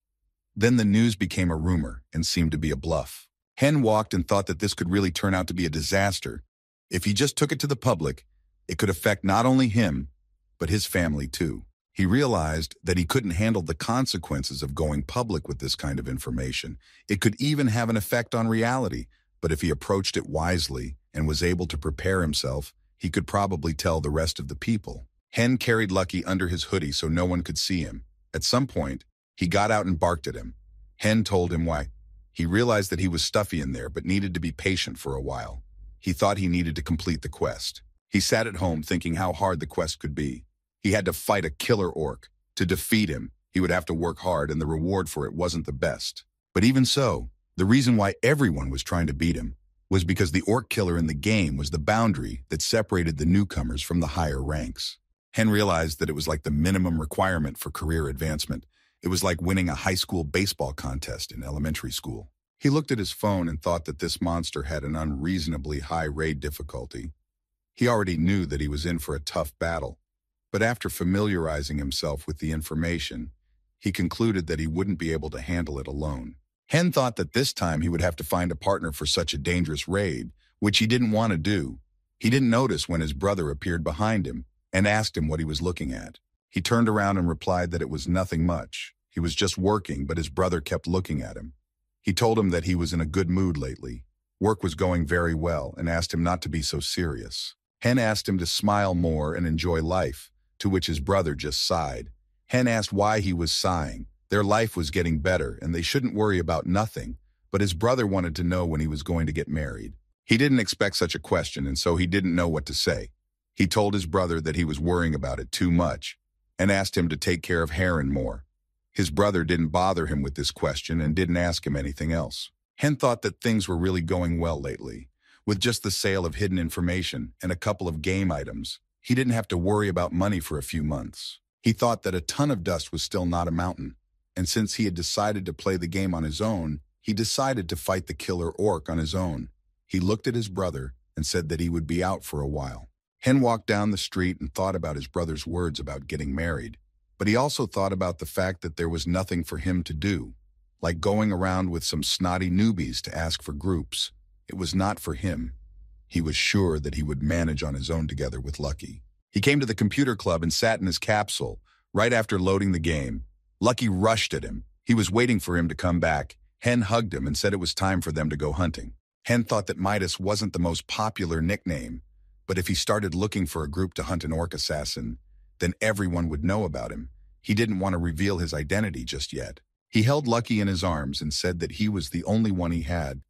S1: Then the news became a rumor and seemed to be a bluff. Hen walked and thought that this could really turn out to be a disaster. If he just took it to the public, it could affect not only him, but his family too. He realized that he couldn't handle the consequences of going public with this kind of information. It could even have an effect on reality, but if he approached it wisely and was able to prepare himself, he could probably tell the rest of the people. Hen carried Lucky under his hoodie so no one could see him. At some point, he got out and barked at him. Hen told him why. He realized that he was stuffy in there but needed to be patient for a while. He thought he needed to complete the quest. He sat at home thinking how hard the quest could be. He had to fight a killer orc. To defeat him, he would have to work hard, and the reward for it wasn't the best. But even so, the reason why everyone was trying to beat him was because the orc killer in the game was the boundary that separated the newcomers from the higher ranks. Hen realized that it was like the minimum requirement for career advancement. It was like winning a high school baseball contest in elementary school. He looked at his phone and thought that this monster had an unreasonably high raid difficulty. He already knew that he was in for a tough battle, but after familiarizing himself with the information, he concluded that he wouldn't be able to handle it alone. Hen thought that this time he would have to find a partner for such a dangerous raid, which he didn't want to do. He didn't notice when his brother appeared behind him and asked him what he was looking at. He turned around and replied that it was nothing much. He was just working, but his brother kept looking at him. He told him that he was in a good mood lately. Work was going very well and asked him not to be so serious. Hen asked him to smile more and enjoy life, to which his brother just sighed. Hen asked why he was sighing. Their life was getting better and they shouldn't worry about nothing, but his brother wanted to know when he was going to get married. He didn't expect such a question, and so he didn't know what to say. He told his brother that he was worrying about it too much and asked him to take care of Heron more. His brother didn't bother him with this question and didn't ask him anything else. Hen thought that things were really going well lately. With just the sale of hidden information and a couple of game items, he didn't have to worry about money for a few months. He thought that a ton of dust was still not a mountain, and since he had decided to play the game on his own, he decided to fight the killer orc on his own. He looked at his brother and said that he would be out for a while. Hen walked down the street and thought about his brother's words about getting married, but he also thought about the fact that there was nothing for him to do, like going around with some snotty newbies to ask for groups. It was not for him. He was sure that he would manage on his own together with Lucky. He came to the computer club and sat in his capsule. Right after loading the game, Lucky rushed at him. He was waiting for him to come back. Hen hugged him and said it was time for them to go hunting. Hen thought that Midas wasn't the most popular nickname, but if he started looking for a group to hunt an orc assassin, then everyone would know about him. He didn't want to reveal his identity just yet. He held Lucky in his arms and said that he was the only one he had,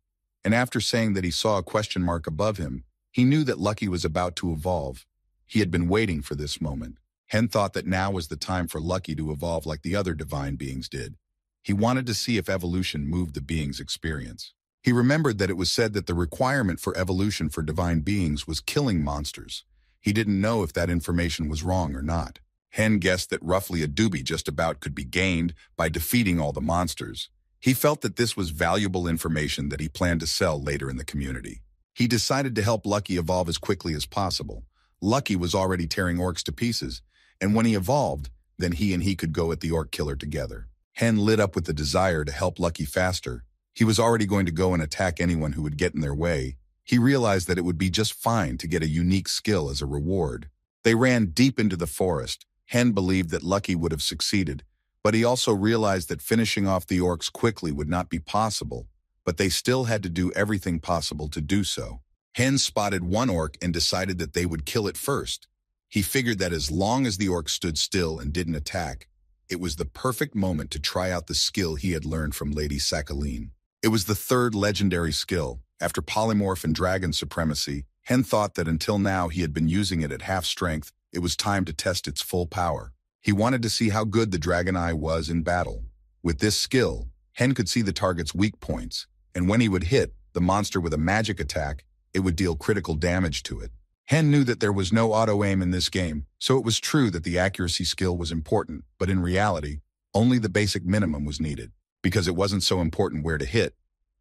S1: and after saying that he saw a question mark above him, he knew that Lucky was about to evolve. He had been waiting for this moment. Hen thought that now was the time for Lucky to evolve like the other divine beings did. He wanted to see if evolution moved the being's experience. He remembered that it was said that the requirement for evolution for divine beings was killing monsters. He didn't know if that information was wrong or not. Hen guessed that roughly a doobie just about could be gained by defeating all the monsters. He felt that this was valuable information that he planned to sell later in the community. He decided to help Lucky evolve as quickly as possible. Lucky was already tearing orcs to pieces, and when he evolved, then he and he could go at the orc killer together. Hen lit up with the desire to help Lucky faster. He was already going to go and attack anyone who would get in their way. He realized that it would be just fine to get a unique skill as a reward. They ran deep into the forest. Hen believed that Lucky would have succeeded, but he also realized that finishing off the orcs quickly would not be possible, but they still had to do everything possible to do so. Hen spotted one orc and decided that they would kill it first. He figured that as long as the orc stood still and didn't attack, it was the perfect moment to try out the skill he had learned from Lady Sakhaline. It was the third legendary skill. After Polymorph and Dragon Supremacy, Hen thought that until now he had been using it at half strength. It was time to test its full power. He wanted to see how good the Dragon Eye was in battle. With this skill, Hen could see the target's weak points, and when he would hit the monster with a magic attack, it would deal critical damage to it. Hen knew that there was no auto-aim in this game, so it was true that the accuracy skill was important, but in reality, only the basic minimum was needed, because it wasn't so important where to hit.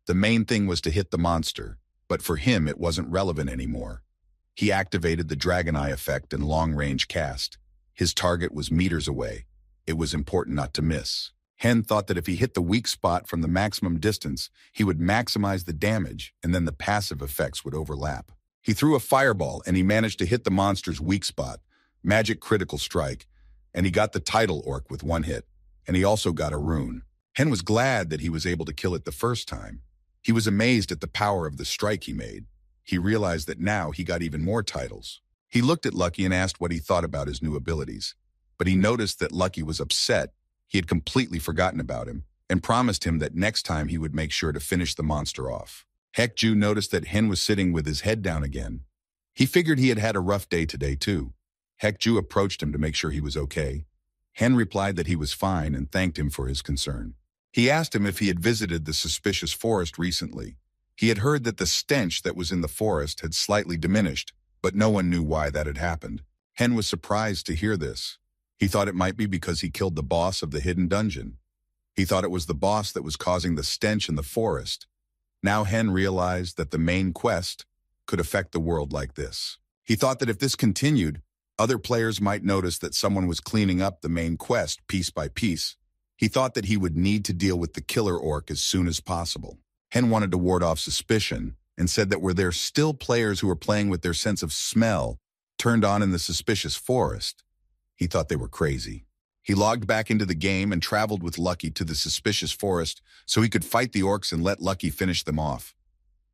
S1: The main thing was to hit the monster, but for him it wasn't relevant anymore. He activated the Dragon Eye effect and long-range cast. His target was meters away. It was important not to miss. Hen thought that if he hit the weak spot from the maximum distance, he would maximize the damage, and then the passive effects would overlap. He threw a fireball, and he managed to hit the monster's weak spot, magic critical strike, and he got the title orc with one hit, and he also got a rune. Hen was glad that he was able to kill it the first time. He was amazed at the power of the strike he made. He realized that now he got even more titles. He looked at Lucky and asked what he thought about his new abilities, but he noticed that Lucky was upset. He had completely forgotten about him and promised him that next time he would make sure to finish the monster off. Hekju noticed that Hen was sitting with his head down again. He figured he had had a rough day today too. Hekju approached him to make sure he was okay. Hen replied that he was fine and thanked him for his concern. He asked him if he had visited the suspicious forest recently. He had heard that the stench that was in the forest had slightly diminished, but no one knew why that had happened. Hen was surprised to hear this. He thought it might be because he killed the boss of the hidden dungeon. He thought it was the boss that was causing the stench in the forest. Now Hen realized that the main quest could affect the world like this. He thought that if this continued, other players might notice that someone was cleaning up the main quest piece by piece. He thought that he would need to deal with the killer orc as soon as possible. Hen wanted to ward off suspicion and said that were there still players who were playing with their sense of smell turned on in the suspicious forest, he thought they were crazy. He logged back into the game and traveled with Lucky to the suspicious forest so he could fight the orcs and let Lucky finish them off.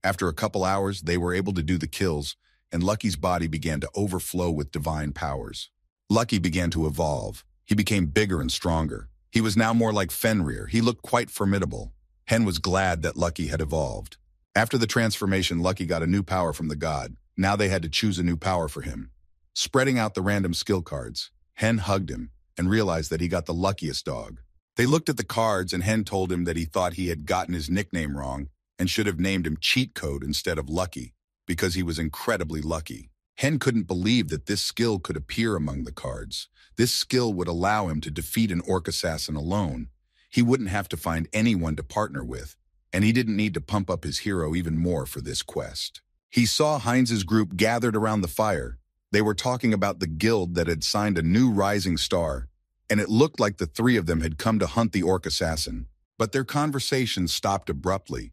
S1: After a couple hours, they were able to do the kills, and Lucky's body began to overflow with divine powers. Lucky began to evolve. He became bigger and stronger. He was now more like Fenrir. He looked quite formidable. Hen was glad that Lucky had evolved. After the transformation, Lucky got a new power from the god. Now they had to choose a new power for him. Spreading out the random skill cards, Hen hugged him and realized that he got the luckiest dog. They looked at the cards and Hen told him that he thought he had gotten his nickname wrong and should have named him Cheat Code instead of Lucky, because he was incredibly lucky. Hen couldn't believe that this skill could appear among the cards. This skill would allow him to defeat an orc assassin alone. He wouldn't have to find anyone to partner with, and he didn't need to pump up his hero even more for this quest. He saw Heinz's group gathered around the fire. They were talking about the guild that had signed a new rising star, and it looked like the three of them had come to hunt the orc assassin. But their conversation stopped abruptly.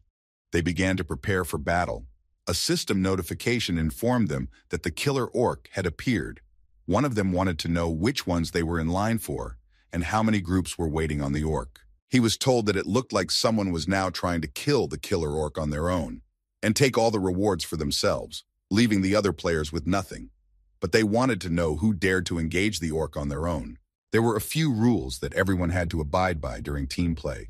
S1: They began to prepare for battle. A system notification informed them that the killer orc had appeared. One of them wanted to know which ones they were in line for and how many groups were waiting on the orc. He was told that it looked like someone was now trying to kill the killer orc on their own and take all the rewards for themselves, leaving the other players with nothing. But they wanted to know who dared to engage the orc on their own. There were a few rules that everyone had to abide by during team play.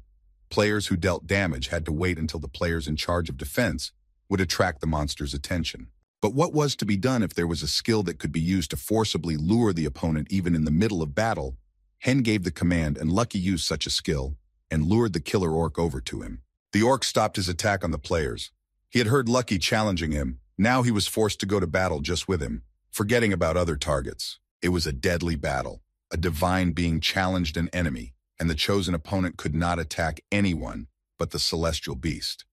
S1: Players who dealt damage had to wait until the players in charge of defense would attract the monster's attention. But what was to be done if there was a skill that could be used to forcibly lure the opponent even in the middle of battle? Hen gave the command and Lucky used such a skill and lured the killer orc over to him. The orc stopped his attack on the players. He had heard Lucky challenging him. Now he was forced to go to battle just with him, forgetting about other targets. It was a deadly battle. A divine being challenged an enemy, and the chosen opponent could not attack anyone but the celestial beast.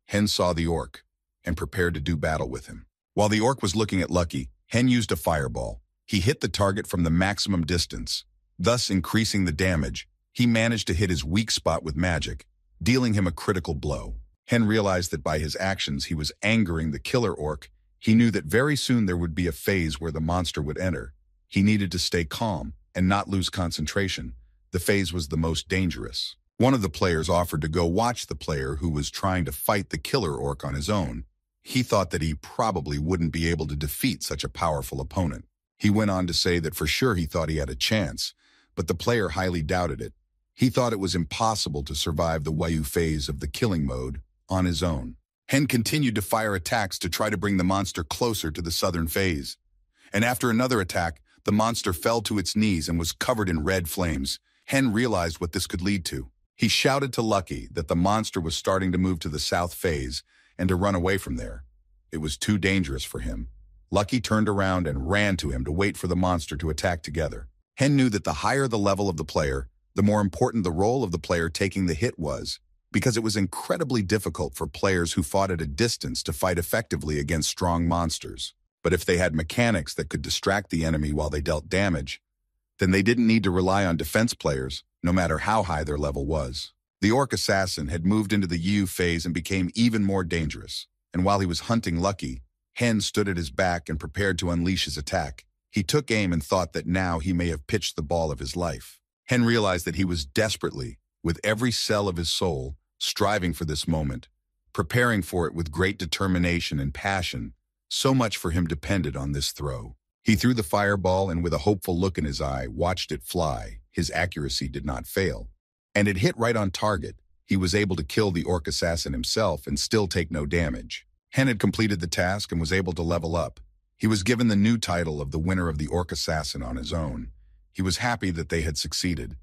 S1: Hen saw the orc and prepared to do battle with him. While the orc was looking at Lucky, Hen used a fireball. He hit the target from the maximum distance, thus increasing the damage. He managed to hit his weak spot with magic, dealing him a critical blow. Hen realized that by his actions he was angering the killer orc. He knew that very soon there would be a phase where the monster would enter. He needed to stay calm and not lose concentration. The phase was the most dangerous. One of the players offered to go watch the player who was trying to fight the killer orc on his own. He thought that he probably wouldn't be able to defeat such a powerful opponent. He went on to say that for sure he thought he had a chance, but the player highly doubted it. He thought it was impossible to survive the Wayu phase of the killing mode on his own. Hen continued to fire attacks to try to bring the monster closer to the southern phase. And after another attack, the monster fell to its knees and was covered in red flames. Hen realized what this could lead to. He shouted to Lucky that the monster was starting to move to the south phase and to run away from there. It was too dangerous for him. Lucky turned around and ran to him to wait for the monster to attack together. Hen knew that the higher the level of the player, the more important the role of the player taking the hit was, because it was incredibly difficult for players who fought at a distance to fight effectively against strong monsters. But if they had mechanics that could distract the enemy while they dealt damage, then they didn't need to rely on defense players, no matter how high their level was. The orc assassin had moved into the Yu phase and became even more dangerous, and while he was hunting Lucky, Hen stood at his back and prepared to unleash his attack. He took aim and thought that now he may have pitched the ball of his life. Hen realized that he was desperately, with every cell of his soul, striving for this moment, preparing for it with great determination and passion. So much for him depended on this throw. He threw the fireball and with a hopeful look in his eye, watched it fly. His accuracy did not fail. And it hit right on target. He was able to kill the orc assassin himself and still take no damage. Hen had completed the task and was able to level up. He was given the new title of the winner of the orc assassin on his own. He was happy that they had succeeded,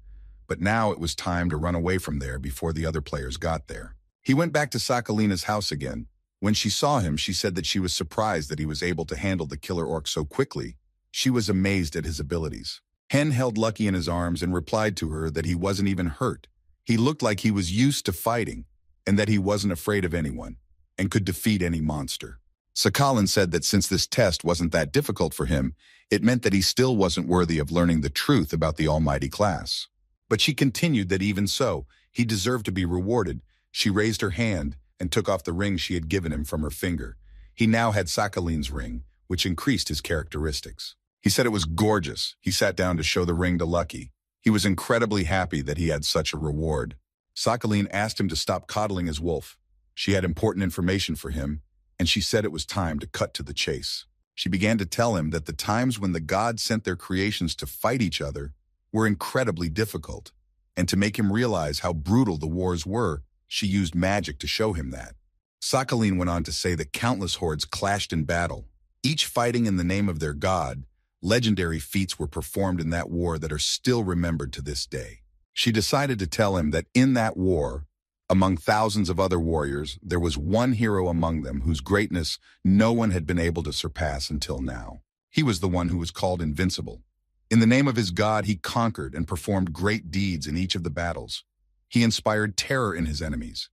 S1: but now it was time to run away from there before the other players got there. He went back to Sakalina's house again. When she saw him, she said that she was surprised that he was able to handle the killer orc so quickly. She was amazed at his abilities. Hen held Lucky in his arms and replied to her that he wasn't even hurt. He looked like he was used to fighting and that he wasn't afraid of anyone and could defeat any monster. Sakalin said that since this test wasn't that difficult for him, it meant that he still wasn't worthy of learning the truth about the almighty class. But she continued that even so, he deserved to be rewarded. She raised her hand and took off the ring she had given him from her finger. He now had Sakalin's ring, which increased his characteristics. He said it was gorgeous. He sat down to show the ring to Lucky. He was incredibly happy that he had such a reward. Sakalin asked him to stop coddling his wolf. She had important information for him, and she said it was time to cut to the chase. She began to tell him that the times when the gods sent their creations to fight each other were incredibly difficult, and to make him realize how brutal the wars were, she used magic to show him that. Sakhalin went on to say that countless hordes clashed in battle, each fighting in the name of their god. Legendary feats were performed in that war that are still remembered to this day. She decided to tell him that in that war, among thousands of other warriors, there was one hero among them whose greatness no one had been able to surpass until now. He was the one who was called invincible. In the name of his god, he conquered and performed great deeds in each of the battles. He inspired terror in his enemies,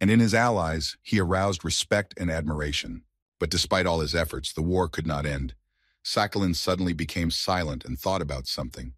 S1: and in his allies, he aroused respect and admiration. But despite all his efforts, the war could not end. Sakhalin suddenly became silent and thought about something.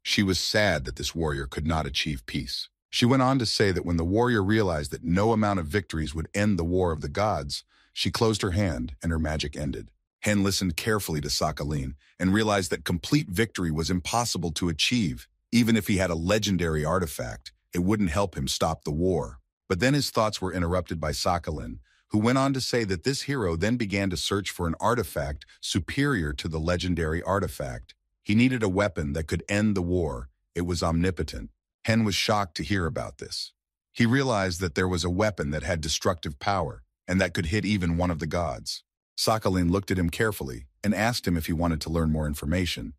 S1: She was sad that this warrior could not achieve peace. She went on to say that when the warrior realized that no amount of victories would end the war of the gods, she closed her hand and her magic ended. Hen listened carefully to Sakhalin and realized that complete victory was impossible to achieve. Even if he had a legendary artifact, it wouldn't help him stop the war. But then his thoughts were interrupted by Sakhalin, who went on to say that this hero then began to search for an artifact superior to the legendary artifact. He needed a weapon that could end the war. It was omnipotent. Hen was shocked to hear about this. He realized that there was a weapon that had destructive power, and that could hit even one of the gods. Sakhalin looked at him carefully and asked him if he wanted to learn more information.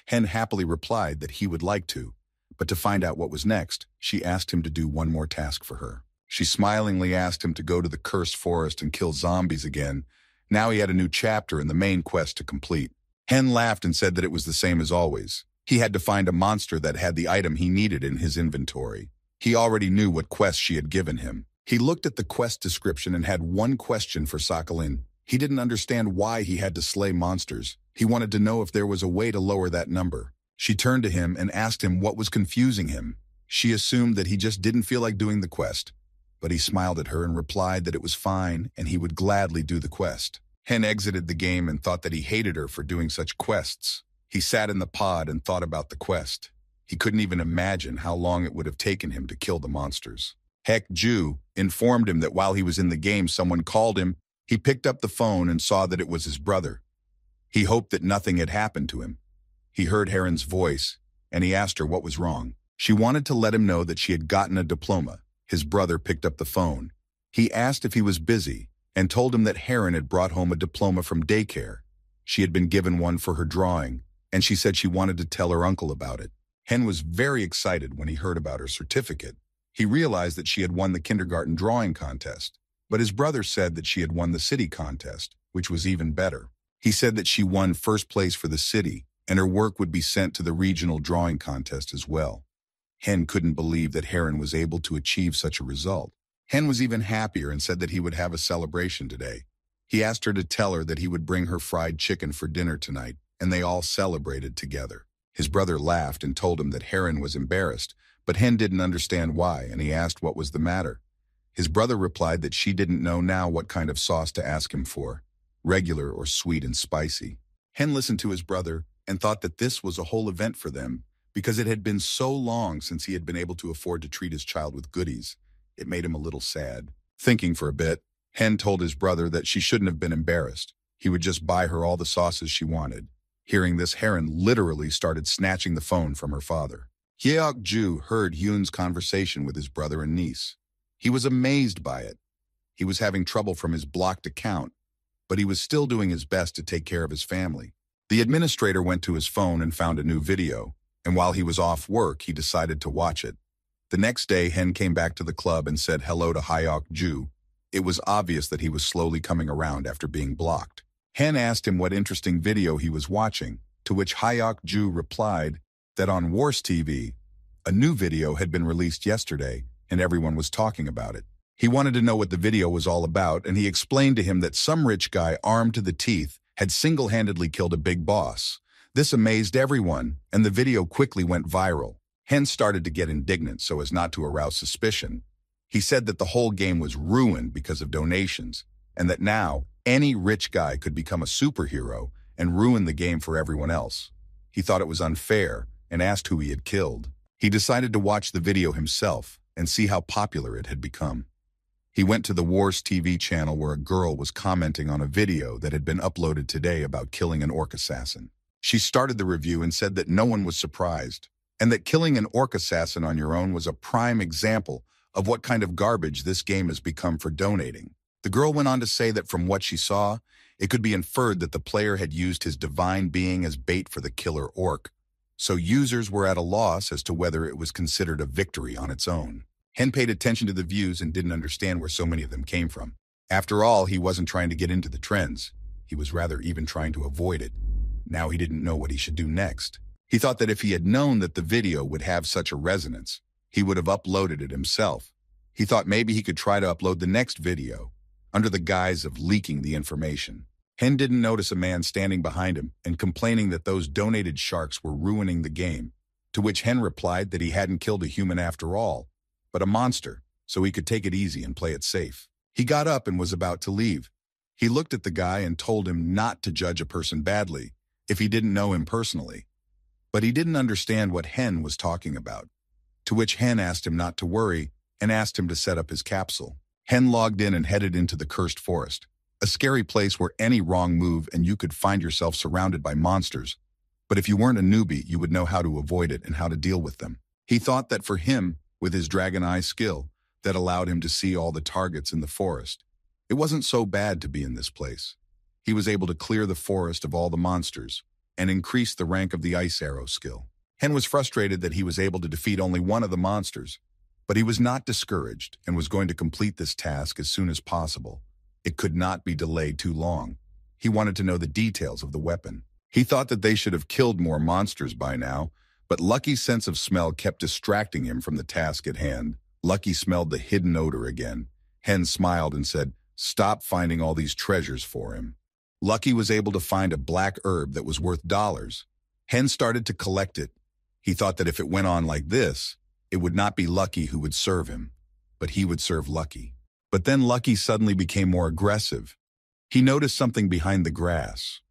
S1: Hen happily replied that he would like to, but to find out what was next, she asked him to do one more task for her. She smilingly asked him to go to the cursed forest and kill zombies again. Now he had a new chapter in the main quest to complete. Hen laughed and said that it was the same as always. He had to find a monster that had the item he needed in his inventory. He already knew what quest she had given him. He looked at the quest description and had one question for Sakhalin. He didn't understand why he had to slay monsters. He wanted to know if there was a way to lower that number. She turned to him and asked him what was confusing him. She assumed that he just didn't feel like doing the quest, but he smiled at her and replied that it was fine and he would gladly do the quest. Hen exited the game and thought that he hated her for doing such quests. He sat in the pod and thought about the quest. He couldn't even imagine how long it would have taken him to kill the monsters. Hek-Ju informed him that while he was in the game, someone called him. He picked up the phone and saw that it was his brother. He hoped that nothing had happened to him. He heard Heron's voice, and he asked her what was wrong. She wanted to let him know that she had gotten a diploma. His brother picked up the phone. He asked if he was busy, and told him that Heron had brought home a diploma from daycare. She had been given one for her drawing, and she said she wanted to tell her uncle about it. Hen was very excited when he heard about her certificate. He realized that she had won the kindergarten drawing contest, but his brother said that she had won the city contest, which was even better. He said that she won first place for the city, and her work would be sent to the regional drawing contest as well. Hen couldn't believe that Heron was able to achieve such a result. Hen was even happier and said that he would have a celebration today. He asked her to tell her that he would bring her fried chicken for dinner tonight, and they all celebrated together. His brother laughed and told him that Heron was embarrassed, but Hen didn't understand why, and he asked what was the matter. His brother replied that she didn't know now what kind of sauce to ask him for, regular or sweet and spicy. Hen listened to his brother and thought that this was a whole event for them because it had been so long since he had been able to afford to treat his child with goodies. It made him a little sad. Thinking for a bit, Hen told his brother that she shouldn't have been embarrassed. He would just buy her all the sauces she wanted. Hearing this, Heron literally started snatching the phone from her father. Hyeok-Ju heard Hyun's conversation with his brother and niece. He was amazed by it. He was having trouble from his blocked account, but he was still doing his best to take care of his family. The administrator went to his phone and found a new video, and while he was off work, he decided to watch it. The next day, Hen came back to the club and said hello to Hyeok-Ju. It was obvious that he was slowly coming around after being blocked. Hen asked him what interesting video he was watching, to which Hyeok-Ju replied that on Wars TV, a new video had been released yesterday, and everyone was talking about it. He wanted to know what the video was all about, and he explained to him that some rich guy armed to the teeth had single-handedly killed a big boss. This amazed everyone, and the video quickly went viral. Hen started to get indignant so as not to arouse suspicion. He said that the whole game was ruined because of donations, and that now any rich guy could become a superhero and ruin the game for everyone else. He thought it was unfair and asked who he had killed. He decided to watch the video himself and see how popular it had become. He went to the Wars TV channel where a girl was commenting on a video that had been uploaded today about killing an orc assassin. She started the review and said that no one was surprised, and that killing an orc assassin on your own was a prime example of what kind of garbage this game has become for donating. The girl went on to say that from what she saw, it could be inferred that the player had used his divine being as bait for the killer orc, so users were at a loss as to whether it was considered a victory on its own. Hen paid attention to the views and didn't understand where so many of them came from. After all, he wasn't trying to get into the trends. He was rather even trying to avoid it. Now he didn't know what he should do next. He thought that if he had known that the video would have such a resonance, he would have uploaded it himself. He thought maybe he could try to upload the next video, under the guise of leaking the information. Hen didn't notice a man standing behind him and complaining that those donated sharks were ruining the game, to which Hen replied that he hadn't killed a human after all, but a monster, so he could take it easy and play it safe. He got up and was about to leave. He looked at the guy and told him not to judge a person badly if he didn't know him personally. But he didn't understand what Hen was talking about, to which Hen asked him not to worry and asked him to set up his capsule. Hen logged in and headed into the cursed forest, a scary place where any wrong move and you could find yourself surrounded by monsters. But if you weren't a newbie, you would know how to avoid it and how to deal with them. He thought that for him, with his dragon eye skill, that allowed him to see all the targets in the forest, it wasn't so bad to be in this place. He was able to clear the forest of all the monsters and increase the rank of the ice arrow skill. Hen was frustrated that he was able to defeat only one of the monsters, but he was not discouraged and was going to complete this task as soon as possible. It could not be delayed too long. He wanted to know the details of the weapon. He thought that they should have killed more monsters by now, but Lucky's sense of smell kept distracting him from the task at hand. Lucky smelled the hidden odor again. Hen smiled and said, "Stop finding all these treasures for him." Lucky was able to find a black herb that was worth dollars. Hen started to collect it. He thought that if it went on like this, it would not be Lucky who would serve him, but he would serve Lucky. But then Lucky suddenly became more aggressive. He noticed something behind the grass.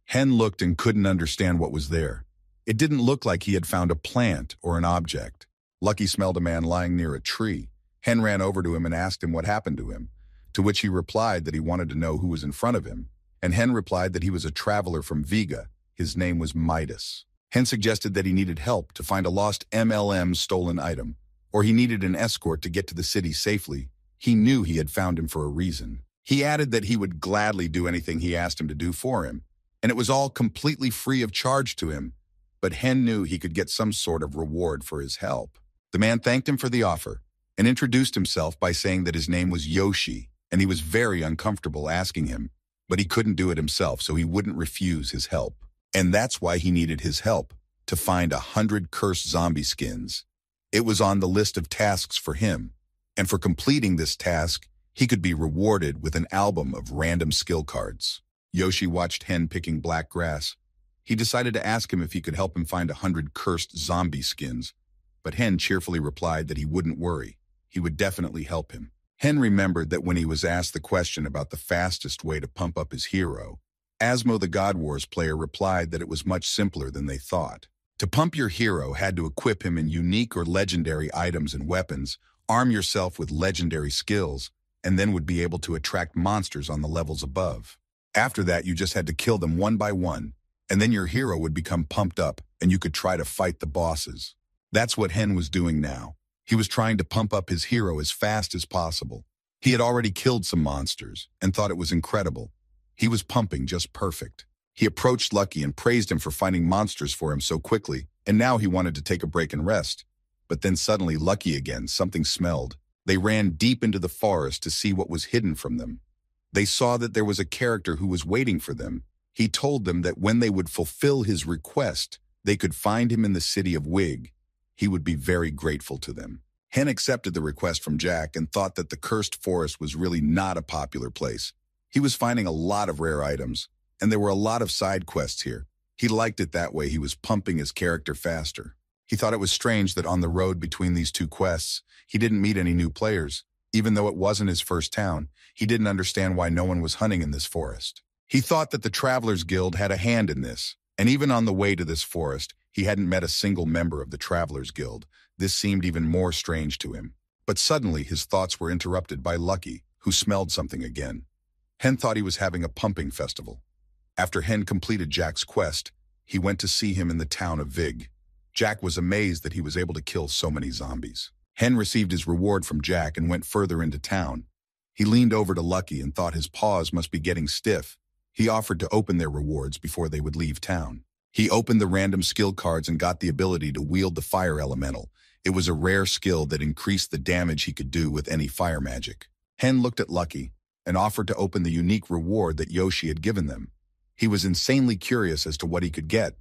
S1: Hen looked and couldn't understand what was there. It didn't look like he had found a plant or an object. Lucky smelled a man lying near a tree. Hen ran over to him and asked him what happened to him, to which he replied that he wanted to know who was in front of him, and Hen replied that he was a traveler from Vega. His name was Midas. Hen suggested that he needed help to find a lost MLM stolen item, or he needed an escort to get to the city safely. He knew he had found him for a reason. He added that he would gladly do anything he asked him to do for him, and it was all completely free of charge to him, but Hen knew he could get some sort of reward for his help. The man thanked him for the offer and introduced himself by saying that his name was Yoshi, and he was very uncomfortable asking him, but he couldn't do it himself, so he wouldn't refuse his help. And that's why he needed his help, to find 100 cursed zombie skins. It was on the list of tasks for him, and for completing this task, he could be rewarded with an album of random skill cards. Yoshi watched Hen picking black grass. He decided to ask him if he could help him find 100 cursed zombie skins, but Hen cheerfully replied that he wouldn't worry. He would definitely help him. Hen remembered that when he was asked the question about the fastest way to pump up his hero, Asmo the God Wars player replied that it was much simpler than they thought. To pump your hero had to equip him in unique or legendary items and weapons, arm yourself with legendary skills, and then would be able to attract monsters on the levels above. After that, you just had to kill them one by one, and then your hero would become pumped up, and you could try to fight the bosses. That's what Hen was doing now. He was trying to pump up his hero as fast as possible. He had already killed some monsters and thought it was incredible. He was pumping just perfect. He approached Lucky and praised him for finding monsters for him so quickly, and now he wanted to take a break and rest. But then suddenly, Lucky again, something smelled. They ran deep into the forest to see what was hidden from them. They saw that there was a character who was waiting for them. He told them that when they would fulfill his request, they could find him in the city of Wig. He would be very grateful to them. Hen accepted the request from Jack and thought that the cursed forest was really not a popular place. He was finding a lot of rare items, and there were a lot of side quests here. He liked it that way. He was pumping his character faster. He thought it was strange that on the road between these two quests, he didn't meet any new players. Even though it wasn't his first town, he didn't understand why no one was hunting in this forest. He thought that the Travelers Guild had a hand in this, and even on the way to this forest, he hadn't met a single member of the Travelers Guild. This seemed even more strange to him. But suddenly, his thoughts were interrupted by Lucky, who smelled something again. Hen thought he was having a pumping festival. After Hen completed Jack's quest, he went to see him in the town of Vig. Jack was amazed that he was able to kill so many zombies. Hen received his reward from Jack and went further into town. He leaned over to Lucky and thought his paws must be getting stiff. He offered to open their rewards before they would leave town. He opened the random skill cards and got the ability to wield the fire elemental. It was a rare skill that increased the damage he could do with any fire magic. Hen looked at Lucky and offered to open the unique reward that Yoshi had given them. He was insanely curious as to what he could get.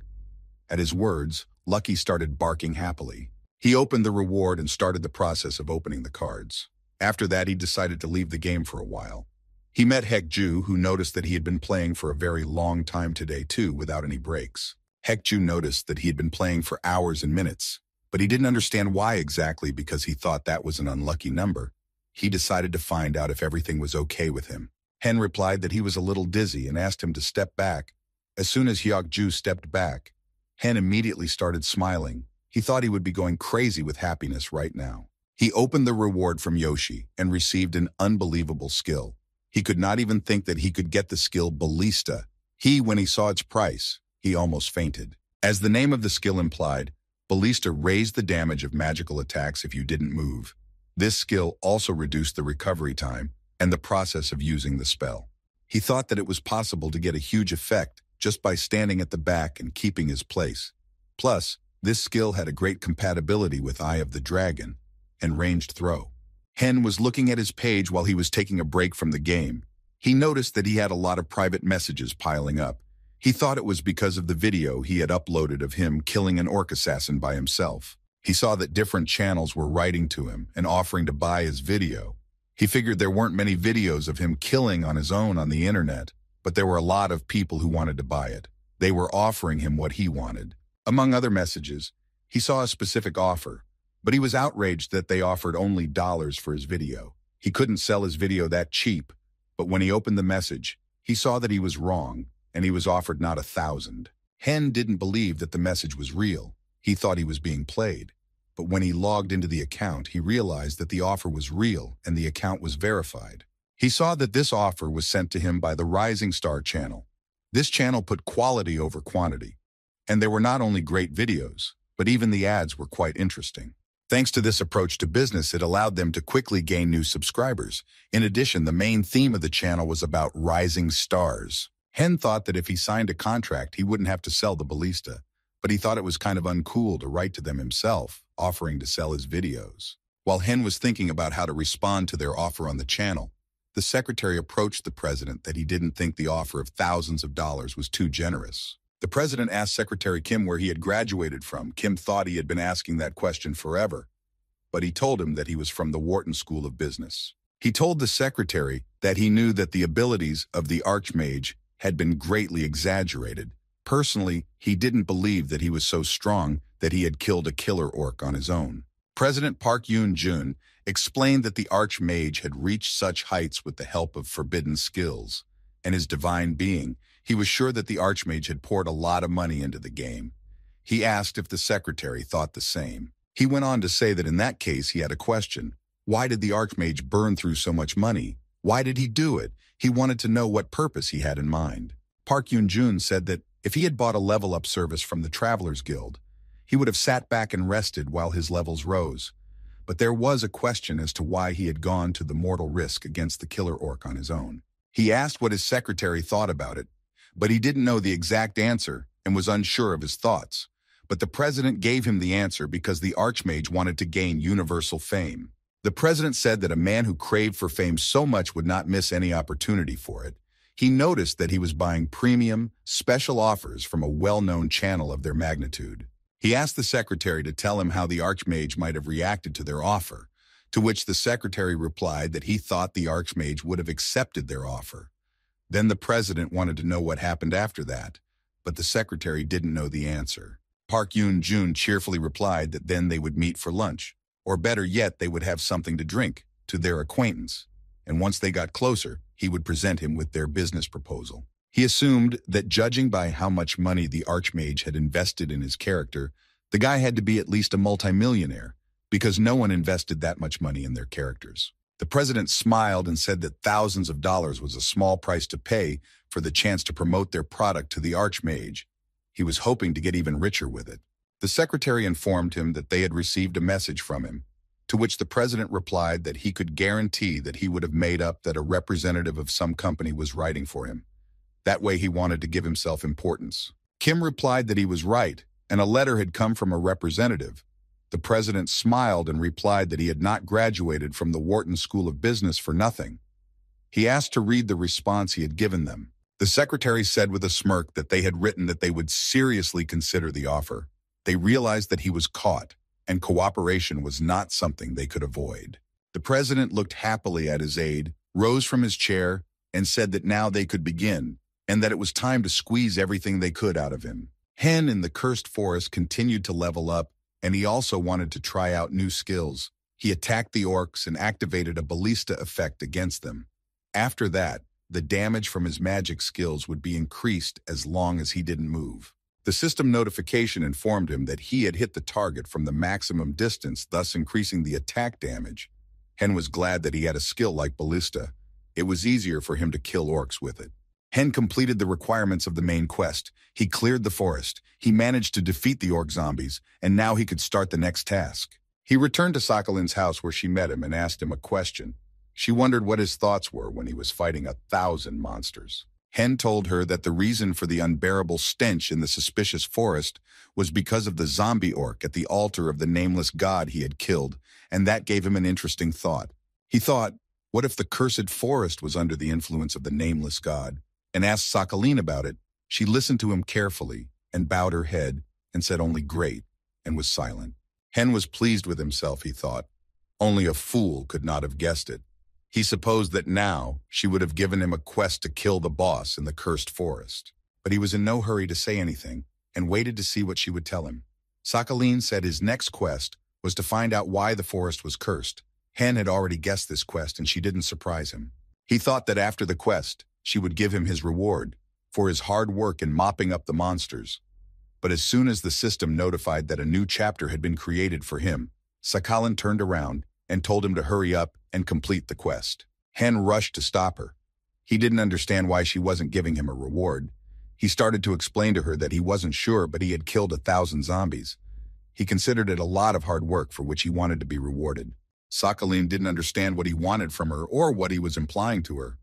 S1: At his words, Lucky started barking happily. He opened the reward and started the process of opening the cards. After that, he decided to leave the game for a while. He met Hekju, who noticed that he had been playing for a very long time today too, without any breaks. Hekju noticed that he had been playing for hours and minutes, but he didn't understand why exactly because he thought that was an unlucky number. He decided to find out if everything was okay with him. Hen replied that he was a little dizzy and asked him to step back. As soon as Hyokju stepped back, Hen immediately started smiling. He thought he would be going crazy with happiness right now. He opened the reward from Yoshi and received an unbelievable skill. He could not even think that he could get the skill Ballista. When he saw its price, he almost fainted. As the name of the skill implied, Ballista raised the damage of magical attacks if you didn't move. This skill also reduced the recovery time and the process of using the spell. He thought that it was possible to get a huge effect just by standing at the back and keeping his place. Plus, this skill had a great compatibility with Eye of the Dragon and ranged throw. Hen was looking at his page while he was taking a break from the game. He noticed that he had a lot of private messages piling up. He thought it was because of the video he had uploaded of him killing an orc assassin by himself. He saw that different channels were writing to him and offering to buy his video. He figured there weren't many videos of him killing on his own on the internet, but there were a lot of people who wanted to buy it. They were offering him what he wanted. Among other messages, he saw a specific offer, but he was outraged that they offered only dollars for his video. He couldn't sell his video that cheap, but when he opened the message, he saw that he was wrong, and he was offered not 1,000. Hen didn't believe that the message was real. He thought he was being played. But when he logged into the account, he realized that the offer was real and the account was verified. He saw that this offer was sent to him by the Rising Star channel. This channel put quality over quantity. And there were not only great videos, but even the ads were quite interesting. Thanks to this approach to business, it allowed them to quickly gain new subscribers. In addition, the main theme of the channel was about rising stars. Hen thought that if he signed a contract, he wouldn't have to sell the Ballista, but he thought it was kind of uncool to write to them himself, offering to sell his videos. While Hen was thinking about how to respond to their offer on the channel, the secretary approached the president that he didn't think the offer of thousands of dollars was too generous. The president asked Secretary Kim where he had graduated from. Kim thought he had been asking that question forever, but he told him that he was from the Wharton School of Business. He told the secretary that he knew that the abilities of the Archmage had been greatly exaggerated. Personally, he didn't believe that he was so strong that he had killed a killer orc on his own. President Park Yoon-jun explained that the Archmage had reached such heights with the help of forbidden skills and his divine being. He was sure that the Archmage had poured a lot of money into the game. He asked if the secretary thought the same. He went on to say that in that case he had a question. Why did the Archmage burn through so much money? Why did he do it? He wanted to know what purpose he had in mind. Park Yoon-jun said that if he had bought a level-up service from the Travelers Guild, he would have sat back and rested while his levels rose. But there was a question as to why he had gone to the mortal risk against the killer orc on his own. He asked what his secretary thought about it, but he didn't know the exact answer and was unsure of his thoughts. But the president gave him the answer because the Archmage wanted to gain universal fame. The president said that a man who craved for fame so much would not miss any opportunity for it. He noticed that he was buying premium, special offers from a well-known channel of their magnitude. He asked the secretary to tell him how the Archmage might have reacted to their offer, to which the secretary replied that he thought the Archmage would have accepted their offer. Then the president wanted to know what happened after that, but the secretary didn't know the answer. Park Yoon-jun cheerfully replied that then they would meet for lunch, or better yet, they would have something to drink, to their acquaintance, and once they got closer, he would present him with their business proposal. He assumed that judging by how much money the Archmage had invested in his character, the guy had to be at least a multimillionaire, because no one invested that much money in their characters. The president smiled and said that thousands of dollars was a small price to pay for the chance to promote their product to the Archmage. He was hoping to get even richer with it. The secretary informed him that they had received a message from him, To which the president replied that he could guarantee that he would have made up that a representative of some company was writing for him. That way he wanted to give himself importance. Kim replied that he was right, and a letter had come from a representative. The president smiled and replied that he had not graduated from the Wharton School of Business for nothing. He asked to read the response he had given them. The secretary said with a smirk that they had written that they would seriously consider the offer. They realized that he was caught, and cooperation was not something they could avoid. The president looked happily at his aide, rose from his chair, and said that now they could begin, and that it was time to squeeze everything they could out of him. Hen in the cursed forest continued to level up, and he also wanted to try out new skills. He attacked the orcs and activated a ballista effect against them. After that, the damage from his magic skills would be increased as long as he didn't move. The system notification informed him that he had hit the target from the maximum distance, thus increasing the attack damage. Hen was glad that he had a skill like ballista. It was easier for him to kill orcs with it. Hen completed the requirements of the main quest. He cleared the forest. He managed to defeat the orc zombies, and now he could start the next task. He returned to Sokolin's house where she met him and asked him a question. She wondered what his thoughts were when he was fighting 1,000 monsters. Hen told her that the reason for the unbearable stench in the suspicious forest was because of the zombie orc at the altar of the nameless god he had killed, and that gave him an interesting thought. He thought, what if the cursed forest was under the influence of the nameless god? And asked Sokolin about it. She listened to him carefully and bowed her head and said only great and was silent. Hen was pleased with himself, he thought. Only a fool could not have guessed it. He supposed that now she would have given him a quest to kill the boss in the cursed forest. But he was in no hurry to say anything and waited to see what she would tell him. Sokolin said his next quest was to find out why the forest was cursed. Hen had already guessed this quest and she didn't surprise him. He thought that after the quest, she would give him his reward for his hard work in mopping up the monsters. But as soon as the system notified that a new chapter had been created for him, Sokolin turned around and told him to hurry up and complete the quest. Hen rushed to stop her. He didn't understand why she wasn't giving him a reward. He started to explain to her that he wasn't sure, but he had killed 1,000 zombies. He considered it a lot of hard work for which he wanted to be rewarded. Sokolin didn't understand what he wanted from her or what he was implying to her.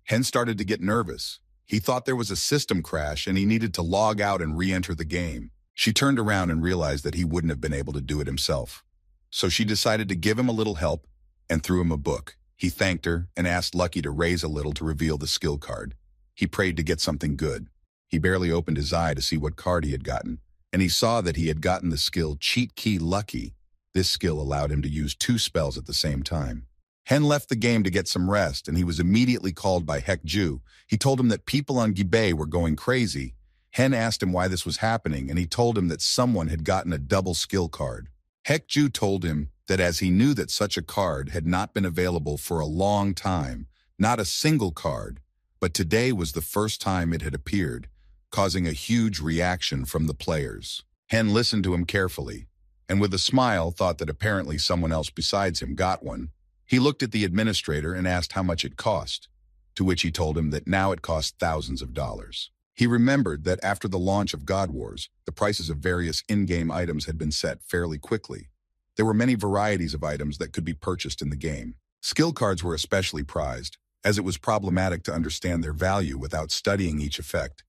S1: Hen started to get nervous. He thought there was a system crash and he needed to log out and re-enter the game. She turned around and realized that he wouldn't have been able to do it himself. So she decided to give him a little help and threw him a book. He thanked her and asked Lucky to raise a little to reveal the skill card. He prayed to get something good. He barely opened his eye to see what card he had gotten, and he saw that he had gotten the skill Cheat Key Lucky. This skill allowed him to use 2 spells at the same time. Hen left the game to get some rest, and he was immediately called by Hek-Ju. He told him that people on Gibay were going crazy. Hen asked him why this was happening, and he told him that someone had gotten a double skill card. Hek-Ju told him that as he knew that such a card had not been available for a long time, not a single card, but today was the first time it had appeared, causing a huge reaction from the players. Hen listened to him carefully, and with a smile thought that apparently someone else besides him got one. He looked at the administrator and asked how much it cost, to which he told him that now it cost thousands of dollars. He remembered that after the launch of God Wars, the prices of various in-game items had been set fairly quickly. There were many varieties of items that could be purchased in the game. Skill cards were especially prized, as it was problematic to understand their value without studying each effect.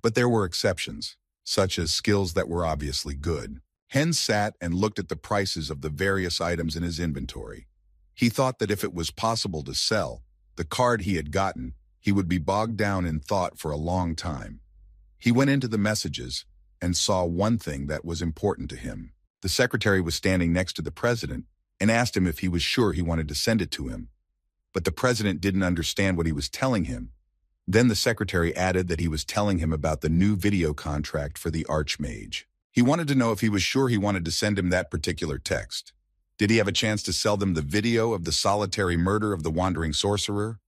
S1: But there were exceptions, such as skills that were obviously good. Hen sat and looked at the prices of the various items in his inventory. He thought that if it was possible to sell the card he had gotten, he would be bogged down in thought for a long time. He went into the messages and saw one thing that was important to him. The secretary was standing next to the president and asked him if he was sure he wanted to send it to him. But the president didn't understand what he was telling him. Then the secretary added that he was telling him about the new video contract for the Archmage. He wanted to know if he was sure he wanted to send him that particular text. Did he have a chance to sell them the video of the solitary murder of the wandering sorcerer?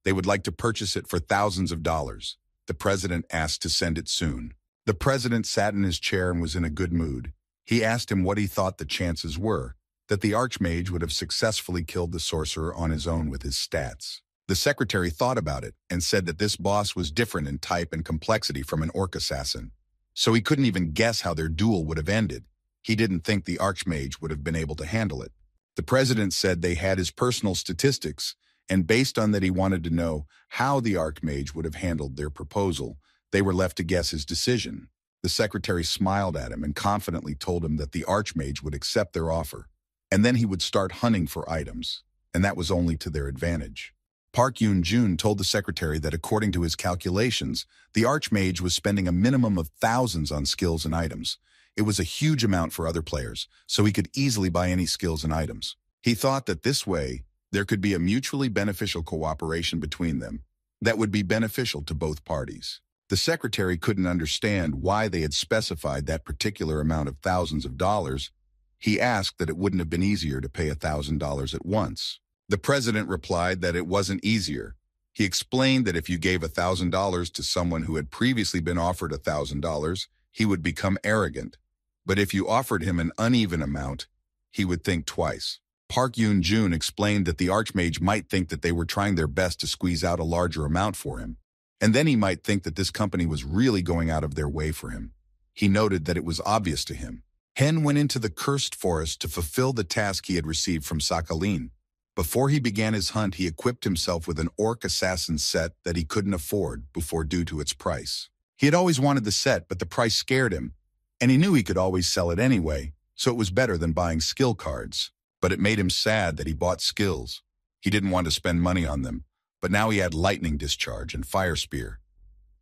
S1: They would like to purchase it for thousands of dollars. The president asked to send it soon. The president sat in his chair and was in a good mood. He asked him what he thought the chances were that the Archmage would have successfully killed the sorcerer on his own with his stats. The secretary thought about it and said that this boss was different in type and complexity from an orc assassin. So he couldn't even guess how their duel would have ended. He didn't think the Archmage would have been able to handle it. The president said they had his personal statistics, and based on that he wanted to know how the Archmage would have handled their proposal, they were left to guess his decision. The secretary smiled at him and confidently told him that the Archmage would accept their offer, and then he would start hunting for items, and that was only to their advantage. Park Yoon-jun told the secretary that according to his calculations, the Archmage was spending a minimum of thousands on skills and items. It was a huge amount for other players, so he could easily buy any skills and items. He thought that this way, there could be a mutually beneficial cooperation between them that would be beneficial to both parties. The secretary couldn't understand why they had specified that particular amount of thousands of dollars. He asked that it wouldn't have been easier to pay $1,000 at once. The president replied that it wasn't easier. He explained that if you gave $1,000 to someone who had previously been offered $1,000, he would become arrogant. But if you offered him an uneven amount, he would think twice. Park Yoon-jun explained that the Archmage might think that they were trying their best to squeeze out a larger amount for him, and then he might think that this company was really going out of their way for him. He noted that it was obvious to him. Hen went into the cursed forest to fulfill the task he had received from Sakhalin. Before he began his hunt, he equipped himself with an orc assassin set that he couldn't afford before due to its price. He had always wanted the set, but the price scared him, and he knew he could always sell it anyway, so it was better than buying skill cards. But it made him sad that he bought skills. He didn't want to spend money on them, but now he had lightning discharge and fire spear.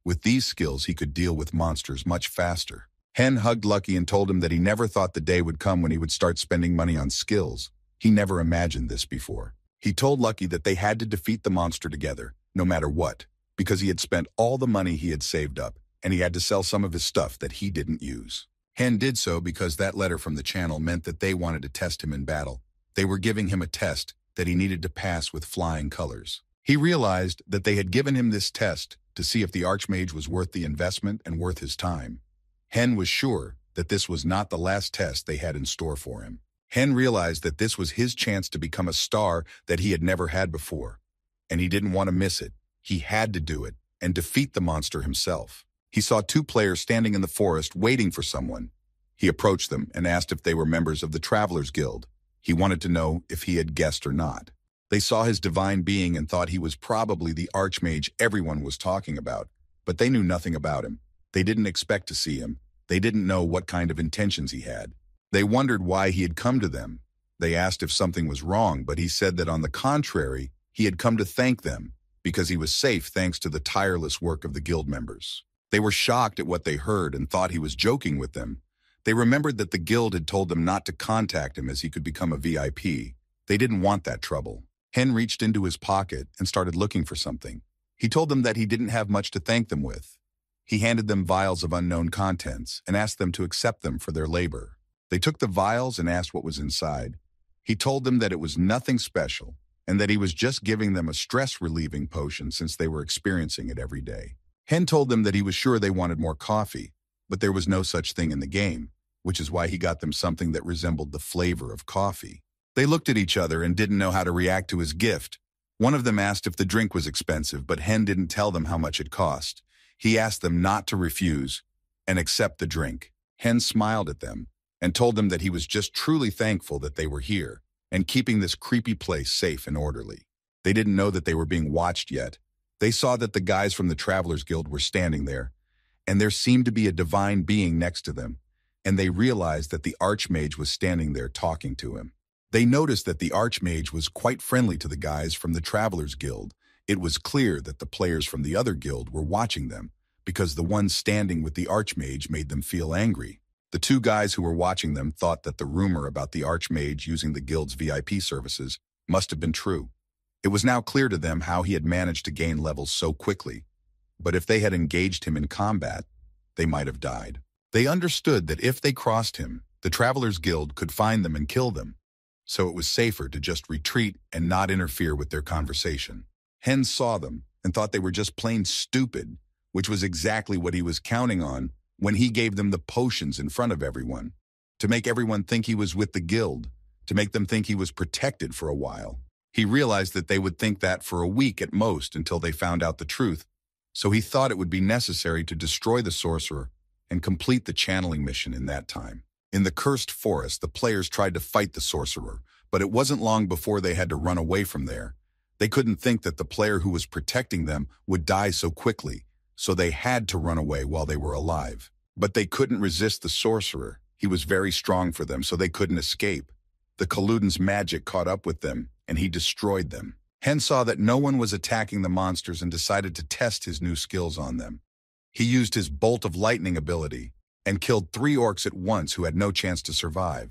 S1: With these skills, he could deal with monsters much faster. Hen hugged Lucky and told him that he never thought the day would come when he would start spending money on skills. He never imagined this before. He told Lucky that they had to defeat the monster together, no matter what, because he had spent all the money he had saved up, and he had to sell some of his stuff that he didn't use. Hen did so because that letter from the channel meant that they wanted to test him in battle. They were giving him a test that he needed to pass with flying colors. He realized that they had given him this test to see if the Archmage was worth the investment and worth his time. Hen was sure that this was not the last test they had in store for him. Hen realized that this was his chance to become a star that he had never had before, and he didn't want to miss it. He had to do it and defeat the monster himself. He saw two players standing in the forest waiting for someone. He approached them and asked if they were members of the Travelers Guild. He wanted to know if he had guessed or not. They saw his divine being and thought he was probably the Archmage everyone was talking about, but they knew nothing about him. They didn't expect to see him. They didn't know what kind of intentions he had. They wondered why he had come to them. They asked if something was wrong, but he said that on the contrary, he had come to thank them because he was safe thanks to the tireless work of the guild members. They were shocked at what they heard and thought he was joking with them. They remembered that the guild had told them not to contact him as he could become a VIP. They didn't want that trouble. Hen reached into his pocket and started looking for something. He told them that he didn't have much to thank them with. He handed them vials of unknown contents and asked them to accept them for their labor. They took the vials and asked what was inside. He told them that it was nothing special and that he was just giving them a stress-relieving potion since they were experiencing it every day. Hen told them that he was sure they wanted more coffee, but there was no such thing in the game, which is why he got them something that resembled the flavor of coffee. They looked at each other and didn't know how to react to his gift. One of them asked if the drink was expensive, but Hen didn't tell them how much it cost. He asked them not to refuse and accept the drink. Hen smiled at them and told them that he was just truly thankful that they were here and keeping this creepy place safe and orderly. They didn't know that they were being watched yet. They saw that the guys from the Travelers Guild were standing there, and there seemed to be a divine being next to them, and they realized that the Archmage was standing there talking to him. They noticed that the Archmage was quite friendly to the guys from the Travelers Guild. It was clear that the players from the other guild were watching them, because the one standing with the Archmage made them feel angry. The two guys who were watching them thought that the rumor about the Archmage using the guild's VIP services must have been true. It was now clear to them how he had managed to gain levels so quickly, but if they had engaged him in combat, they might have died. They understood that if they crossed him, the Travelers Guild could find them and kill them, so it was safer to just retreat and not interfere with their conversation. Hen saw them and thought they were just plain stupid, which was exactly what he was counting on when he gave them the potions in front of everyone, to make everyone think he was with the guild, to make them think he was protected for a while. He realized that they would think that for a week at most until they found out the truth, so he thought it would be necessary to destroy the sorcerer and complete the channeling mission in that time. In the cursed forest, the players tried to fight the sorcerer, But it wasn't long before they had to run away from there. They couldn't think that the player who was protecting them would die so quickly, so they had to run away while they were alive. But they couldn't resist the sorcerer. He was very strong for them, so they couldn't escape. The Kaludin's magic caught up with them, and he destroyed them. Hen saw that no one was attacking the monsters and decided to test his new skills on them. He used his Bolt of Lightning ability and killed 3 orcs at once who had no chance to survive.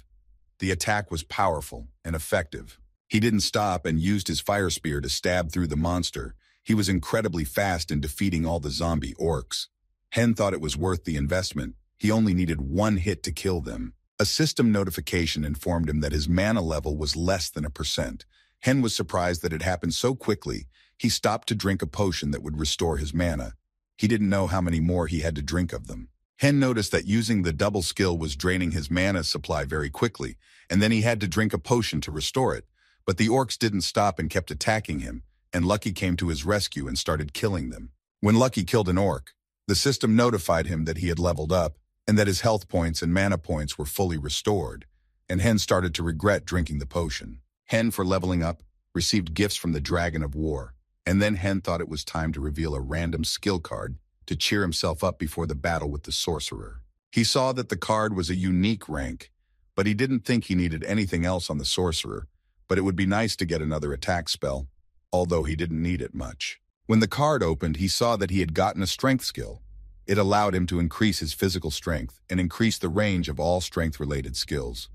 S1: The attack was powerful and effective. He didn't stop and used his fire spear to stab through the monster. He was incredibly fast in defeating all the zombie orcs. Hen thought it was worth the investment. He only needed 1 hit to kill them. A system notification informed him that his mana level was less than 1%. Hen was surprised that it happened so quickly. He stopped to drink a potion that would restore his mana. He didn't know how many more he had to drink of them. Hen noticed that using the double skill was draining his mana supply very quickly, and then he had to drink a potion to restore it. But the orcs didn't stop and kept attacking him, and Lucky came to his rescue and started killing them. When Lucky killed an orc, the system notified him that he had leveled up, and that his health points and mana points were fully restored, and Hen started to regret drinking the potion. Hen, for leveling up, received gifts from the Dragon of War, and then Hen thought it was time to reveal a random skill card to cheer himself up before the battle with the sorcerer. He saw that the card was a unique rank, but he didn't think he needed anything else on the sorcerer, but it would be nice to get another attack spell, although he didn't need it much. When the card opened, he saw that he had gotten a strength skill. It allowed him to increase his physical strength and increase the range of all strength-related skills.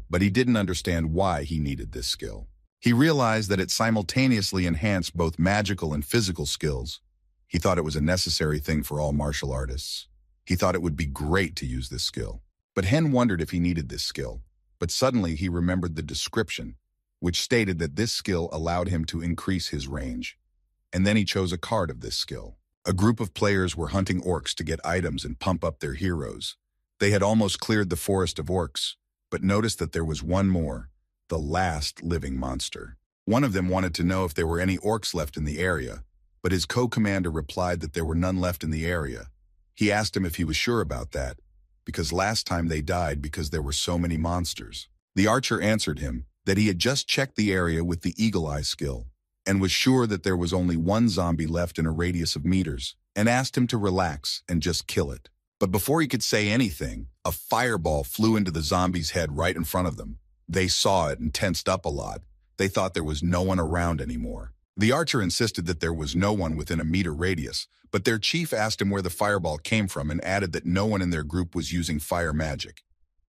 S1: But he didn't understand why he needed this skill. He realized that it simultaneously enhanced both magical and physical skills. He thought it was a necessary thing for all martial artists. He thought it would be great to use this skill. But Hen wondered if he needed this skill. But suddenly he remembered the description, which stated that this skill allowed him to increase his range. And then he chose a card of this skill. A group of players were hunting orcs to get items and pump up their heroes. They had almost cleared the forest of orcs, but noticed that there was one more, the last living monster. One of them wanted to know if there were any orcs left in the area, but his co-commander replied that there were none left in the area. He asked him if he was sure about that, because last time they died because there were so many monsters. The archer answered him that he had just checked the area with the Eagle Eye skill and was sure that there was only one zombie left in a radius of meters, and asked him to relax and just kill it. But before he could say anything, a fireball flew into the zombie's head right in front of them. They saw it and tensed up a lot. They thought there was no one around anymore. The archer insisted that there was no one within a meter radius, but their chief asked him where the fireball came from and added that no one in their group was using fire magic.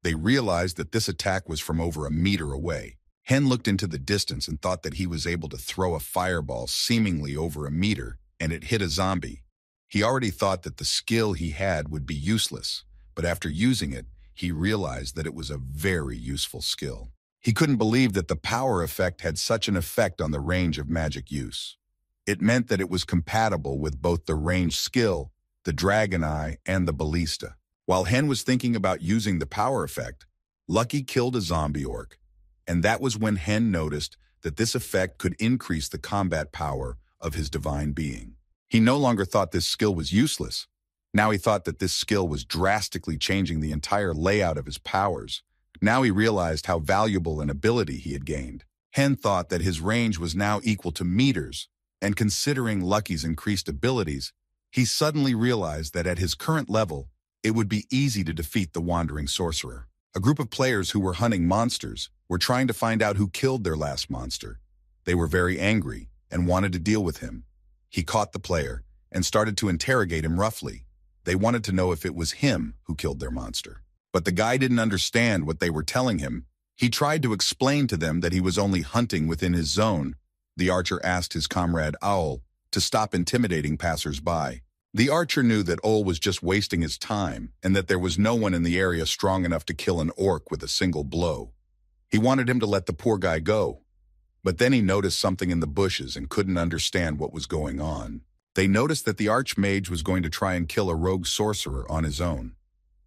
S1: They realized that this attack was from over a meter away. Hen looked into the distance and thought that he was able to throw a fireball seemingly over a meter, and it hit a zombie. He already thought that the skill he had would be useless, but after using it, he realized that it was a very useful skill. He couldn't believe that the power effect had such an effect on the range of magic use. It meant that it was compatible with both the ranged skill, the Dragon Eye, and the Ballista. While Hen was thinking about using the power effect, Lucky killed a zombie orc, and that was when Hen noticed that this effect could increase the combat power of his divine being. He no longer thought this skill was useless. Now he thought that this skill was drastically changing the entire layout of his powers. Now he realized how valuable an ability he had gained. Hen thought that his range was now equal to meters, and considering Lucky's increased abilities, he suddenly realized that at his current level, it would be easy to defeat the wandering sorcerer. A group of players who were hunting monsters were trying to find out who killed their last monster. They were very angry and wanted to deal with him. He caught the player and started to interrogate him roughly. They wanted to know if it was him who killed their monster. But the guy didn't understand what they were telling him. He tried to explain to them that he was only hunting within his zone. The archer asked his comrade Owl to stop intimidating passers-by. The archer knew that Owl was just wasting his time and that there was no one in the area strong enough to kill an orc with a single blow. He wanted him to let the poor guy go. But then he noticed something in the bushes and couldn't understand what was going on. They noticed that the archmage was going to try and kill a rogue sorcerer on his own.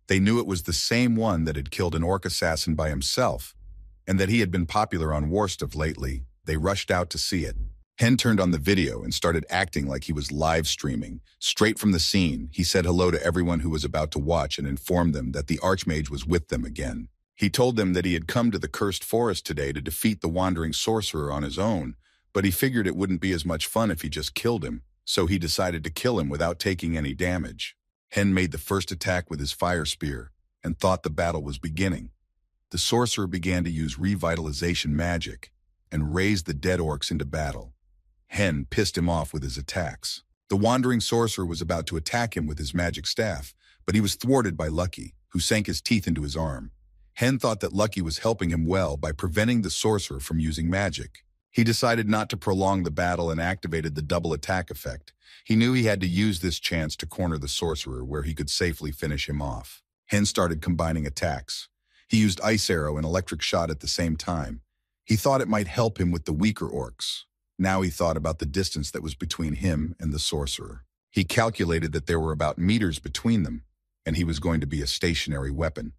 S1: They knew it was the same one that had killed an orc assassin by himself, and that he had been popular on Warstuff lately. They rushed out to see it. Hen turned on the video and started acting like he was live streaming. Straight from the scene, he said hello to everyone who was about to watch and informed them that the archmage was with them again. He told them that he had come to the cursed forest today to defeat the wandering sorcerer on his own, but he figured it wouldn't be as much fun if he just killed him, so he decided to kill him without taking any damage. Hen made the first attack with his fire spear and thought the battle was beginning. The sorcerer began to use revitalization magic and raised the dead orcs into battle. Hen pissed him off with his attacks. The wandering sorcerer was about to attack him with his magic staff, but he was thwarted by Lucky, who sank his teeth into his arm. Hen thought that Lucky was helping him well by preventing the sorcerer from using magic. He decided not to prolong the battle and activated the double attack effect. He knew he had to use this chance to corner the sorcerer where he could safely finish him off. Hen started combining attacks. He used Ice Arrow and Electric Shot at the same time. He thought it might help him with the weaker orcs. Now he thought about the distance that was between him and the sorcerer. He calculated that there were about meters between them, and he was going to be a stationary weapon.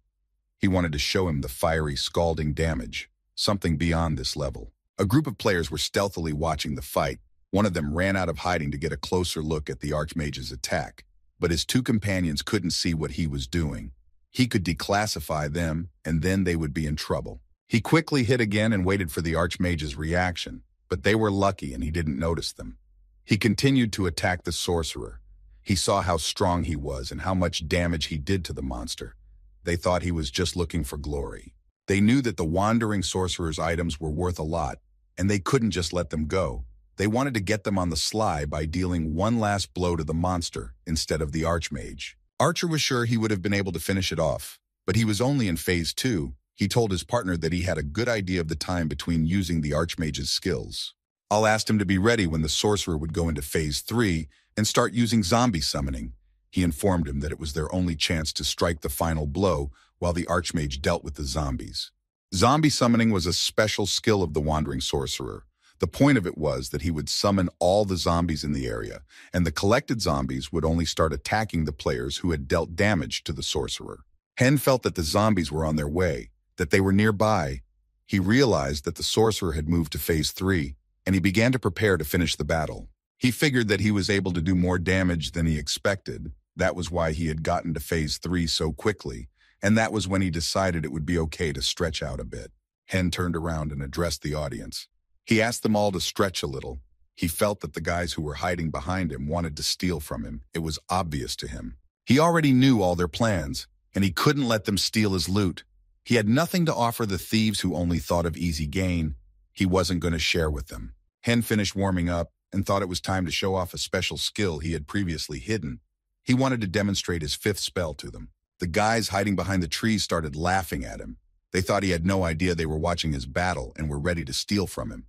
S1: He wanted to show him the fiery, scalding damage, something beyond this level. A group of players were stealthily watching the fight. One of them ran out of hiding to get a closer look at the Archmage's attack, but his two companions couldn't see what he was doing. He could declassify them, and then they would be in trouble. He quickly hit again and waited for the Archmage's reaction, but they were lucky and he didn't notice them. He continued to attack the sorcerer. He saw how strong he was and how much damage he did to the monster. They thought he was just looking for glory. They knew that the wandering sorcerer's items were worth a lot, and they couldn't just let them go. They wanted to get them on the sly by dealing one last blow to the monster instead of the Archmage. Archer was sure he would have been able to finish it off, but he was only in phase 2. He told his partner that he had a good idea of the time between using the Archmage's skills. I'll ask him to be ready when the sorcerer would go into phase 3 and start using zombie summoning. He informed him that it was their only chance to strike the final blow while the Archmage dealt with the zombies. Zombie summoning was a special skill of the wandering sorcerer. The point of it was that he would summon all the zombies in the area, and the collected zombies would only start attacking the players who had dealt damage to the sorcerer. Hen felt that the zombies were on their way, that they were nearby. He realized that the sorcerer had moved to phase 3, and he began to prepare to finish the battle. He figured that he was able to do more damage than he expected. That was why he had gotten to phase 3 so quickly, and that was when he decided it would be okay to stretch out a bit. Hen turned around and addressed the audience. He asked them all to stretch a little. He felt that the guys who were hiding behind him wanted to steal from him. It was obvious to him. He already knew all their plans, and he couldn't let them steal his loot. He had nothing to offer the thieves who only thought of easy gain. He wasn't going to share with them. Hen finished warming up and thought it was time to show off a special skill he had previously hidden. He wanted to demonstrate his 5th spell to them. The guys hiding behind the trees started laughing at him. They thought he had no idea they were watching his battle and were ready to steal from him.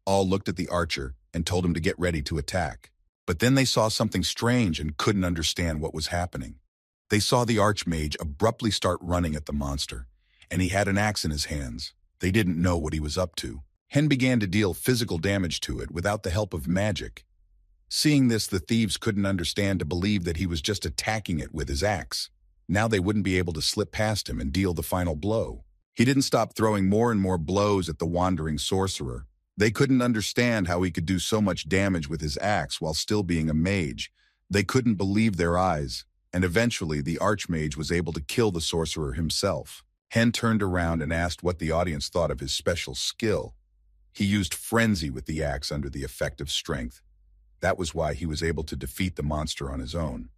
S1: All looked at the archer and told him to get ready to attack. But then they saw something strange and couldn't understand what was happening. They saw the Archmage abruptly start running at the monster, and he had an axe in his hands. They didn't know what he was up to. Hen began to deal physical damage to it without the help of magic. Seeing this, the thieves couldn't understand to believe that he was just attacking it with his axe. Now they wouldn't be able to slip past him and deal the final blow. He didn't stop throwing more and more blows at the wandering sorcerer. They couldn't understand how he could do so much damage with his axe while still being a mage. They couldn't believe their eyes, and eventually the Archmage was able to kill the sorcerer himself. Hen turned around and asked what the audience thought of his special skill. He used frenzy with the axe under the effect of strength. That was why he was able to defeat the monster on his own,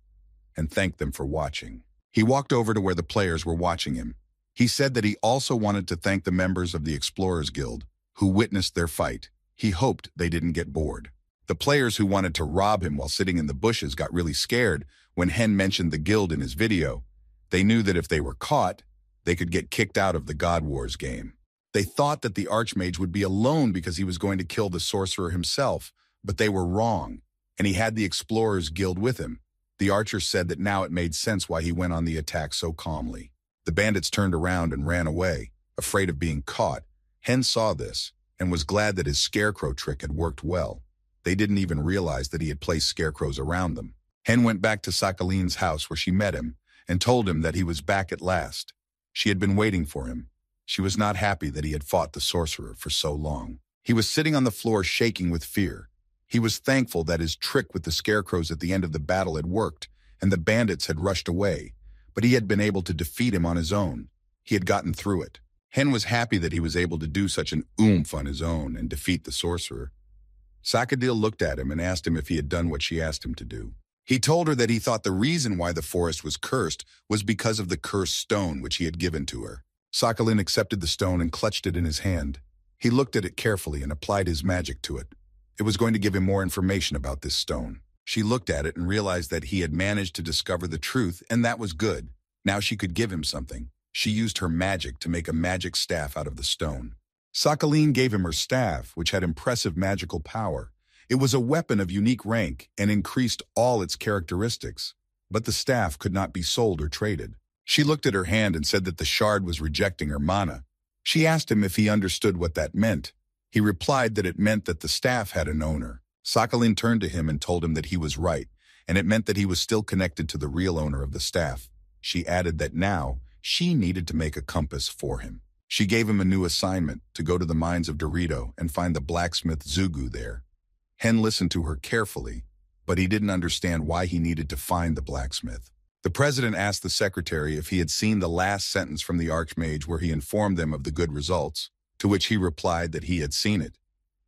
S1: and thanked them for watching. He walked over to where the players were watching him. He said that he also wanted to thank the members of the Explorers Guild who witnessed their fight. He hoped they didn't get bored. The players who wanted to rob him while sitting in the bushes got really scared when Hen mentioned the guild in his video. They knew that if they were caught, they could get kicked out of the God Wars game. They thought that the Archmage would be alone because he was going to kill the sorcerer himself, but they were wrong, and he had the Explorers Guild with him. The archer said that now it made sense why he went on the attack so calmly. The bandits turned around and ran away, afraid of being caught. Hen saw this and was glad that his scarecrow trick had worked well. They didn't even realize that he had placed scarecrows around them. Hen went back to Sakaline's house where she met him and told him that he was back at last. She had been waiting for him. She was not happy that he had fought the sorcerer for so long. He was sitting on the floor shaking with fear. He was thankful that his trick with the scarecrows at the end of the battle had worked and the bandits had rushed away, but he had been able to defeat him on his own. He had gotten through it. Hen was happy that he was able to do such an oomph on his own and defeat the sorcerer. Sakadil looked at him and asked him if he had done what she asked him to do. He told her that he thought the reason why the forest was cursed was because of the cursed stone which he had given to her. Sakhalin accepted the stone and clutched it in his hand. He looked at it carefully and applied his magic to it. It was going to give him more information about this stone. She looked at it and realized that he had managed to discover the truth, and that was good. Now she could give him something. She used her magic to make a magic staff out of the stone. Sakhalin gave him her staff, which had impressive magical power. It was a weapon of unique rank and increased all its characteristics, but the staff could not be sold or traded. She looked at her hand and said that the shard was rejecting her mana. She asked him if he understood what that meant. He replied that it meant that the staff had an owner. Sakhalin turned to him and told him that he was right, and it meant that he was still connected to the real owner of the staff. She added that now she needed to make a compass for him. She gave him a new assignment to go to the mines of Dorito and find the blacksmith Zugu there. Hen listened to her carefully, but he didn't understand why he needed to find the blacksmith. The president asked the secretary if he had seen the last sentence from the Archmage where he informed them of the good results, to which he replied that he had seen it,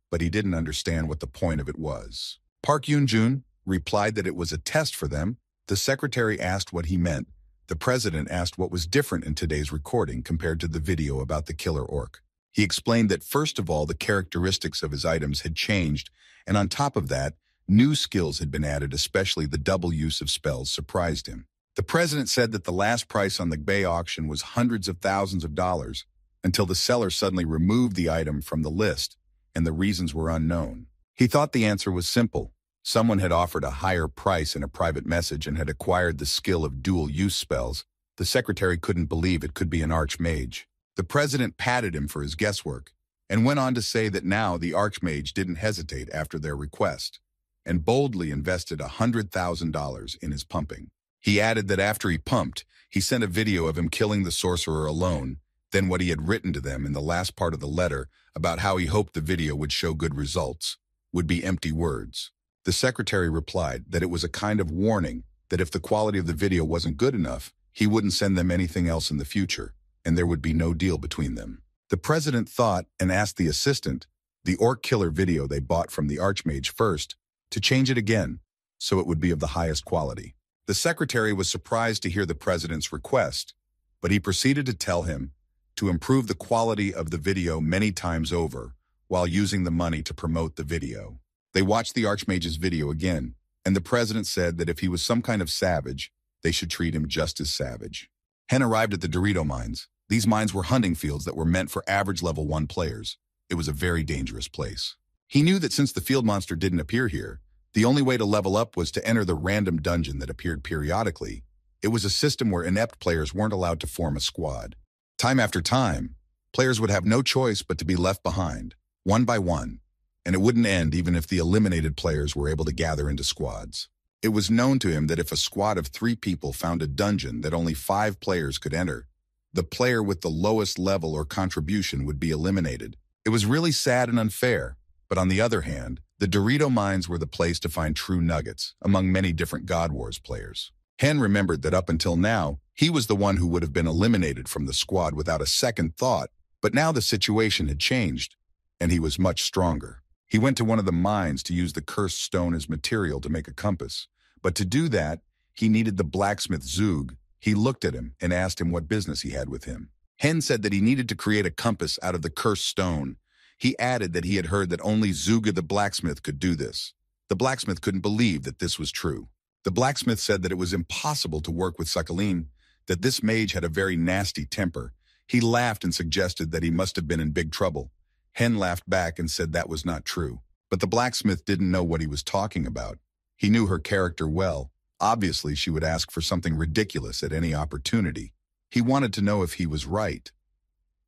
S1: but he didn't understand what the point of it was. Park Yoon-jun replied that it was a test for them. The secretary asked what he meant. The president asked what was different in today's recording compared to the video about the killer orc. He explained that first of all, the characteristics of his items had changed, and on top of that, new skills had been added, especially the double use of spells surprised him. The president said that the last price on the Bay auction was hundreds of thousands of dollars, until the seller suddenly removed the item from the list, and the reasons were unknown. He thought the answer was simple. Someone had offered a higher price in a private message and had acquired the skill of dual-use spells. The secretary couldn't believe it could be an archmage. The president patted him for his guesswork, and went on to say that now the archmage didn't hesitate after their request, and boldly invested $100,000 in his pumping. He added that after he pumped, he sent a video of him killing the sorcerer alone, then what he had written to them in the last part of the letter about how he hoped the video would show good results would be empty words. The secretary replied that it was a kind of warning that if the quality of the video wasn't good enough, he wouldn't send them anything else in the future, and there would be no deal between them. The president thought and asked the assistant, the orc killer video they bought from the archmage first, to change it again, so it would be of the highest quality. The secretary was surprised to hear the president's request, but he proceeded to tell him to improve the quality of the video many times over while using the money to promote the video. They watched the archmage's video again, and the president said that if he was some kind of savage, they should treat him just as savage. Hen arrived at the Dorito mines. These mines were hunting fields that were meant for average level 1 players. It was a very dangerous place. He knew that since the field monster didn't appear here, the only way to level up was to enter the random dungeon that appeared periodically. It was a system where inept players weren't allowed to form a squad. Time after time, players would have no choice but to be left behind, one by one, and it wouldn't end even if the eliminated players were able to gather into squads. It was known to him that if a squad of 3 people found a dungeon that only 5 players could enter, the player with the lowest level or contribution would be eliminated. It was really sad and unfair, but on the other hand, the Dorito mines were the place to find true nuggets among many different God Wars players. Hen remembered that up until now, he was the one who would have been eliminated from the squad without a second thought, but now the situation had changed, and he was much stronger. He went to one of the mines to use the cursed stone as material to make a compass, but to do that, he needed the blacksmith Zug. He looked at him and asked him what business he had with him. Hen said that he needed to create a compass out of the cursed stone. He added that he had heard that only Zuga the blacksmith could do this. The blacksmith couldn't believe that this was true. The blacksmith said that it was impossible to work with Sakhalin, that this mage had a very nasty temper. He laughed and suggested that he must have been in big trouble. Hen laughed back and said that was not true. But the blacksmith didn't know what he was talking about. He knew her character well. Obviously, she would ask for something ridiculous at any opportunity. He wanted to know if he was right.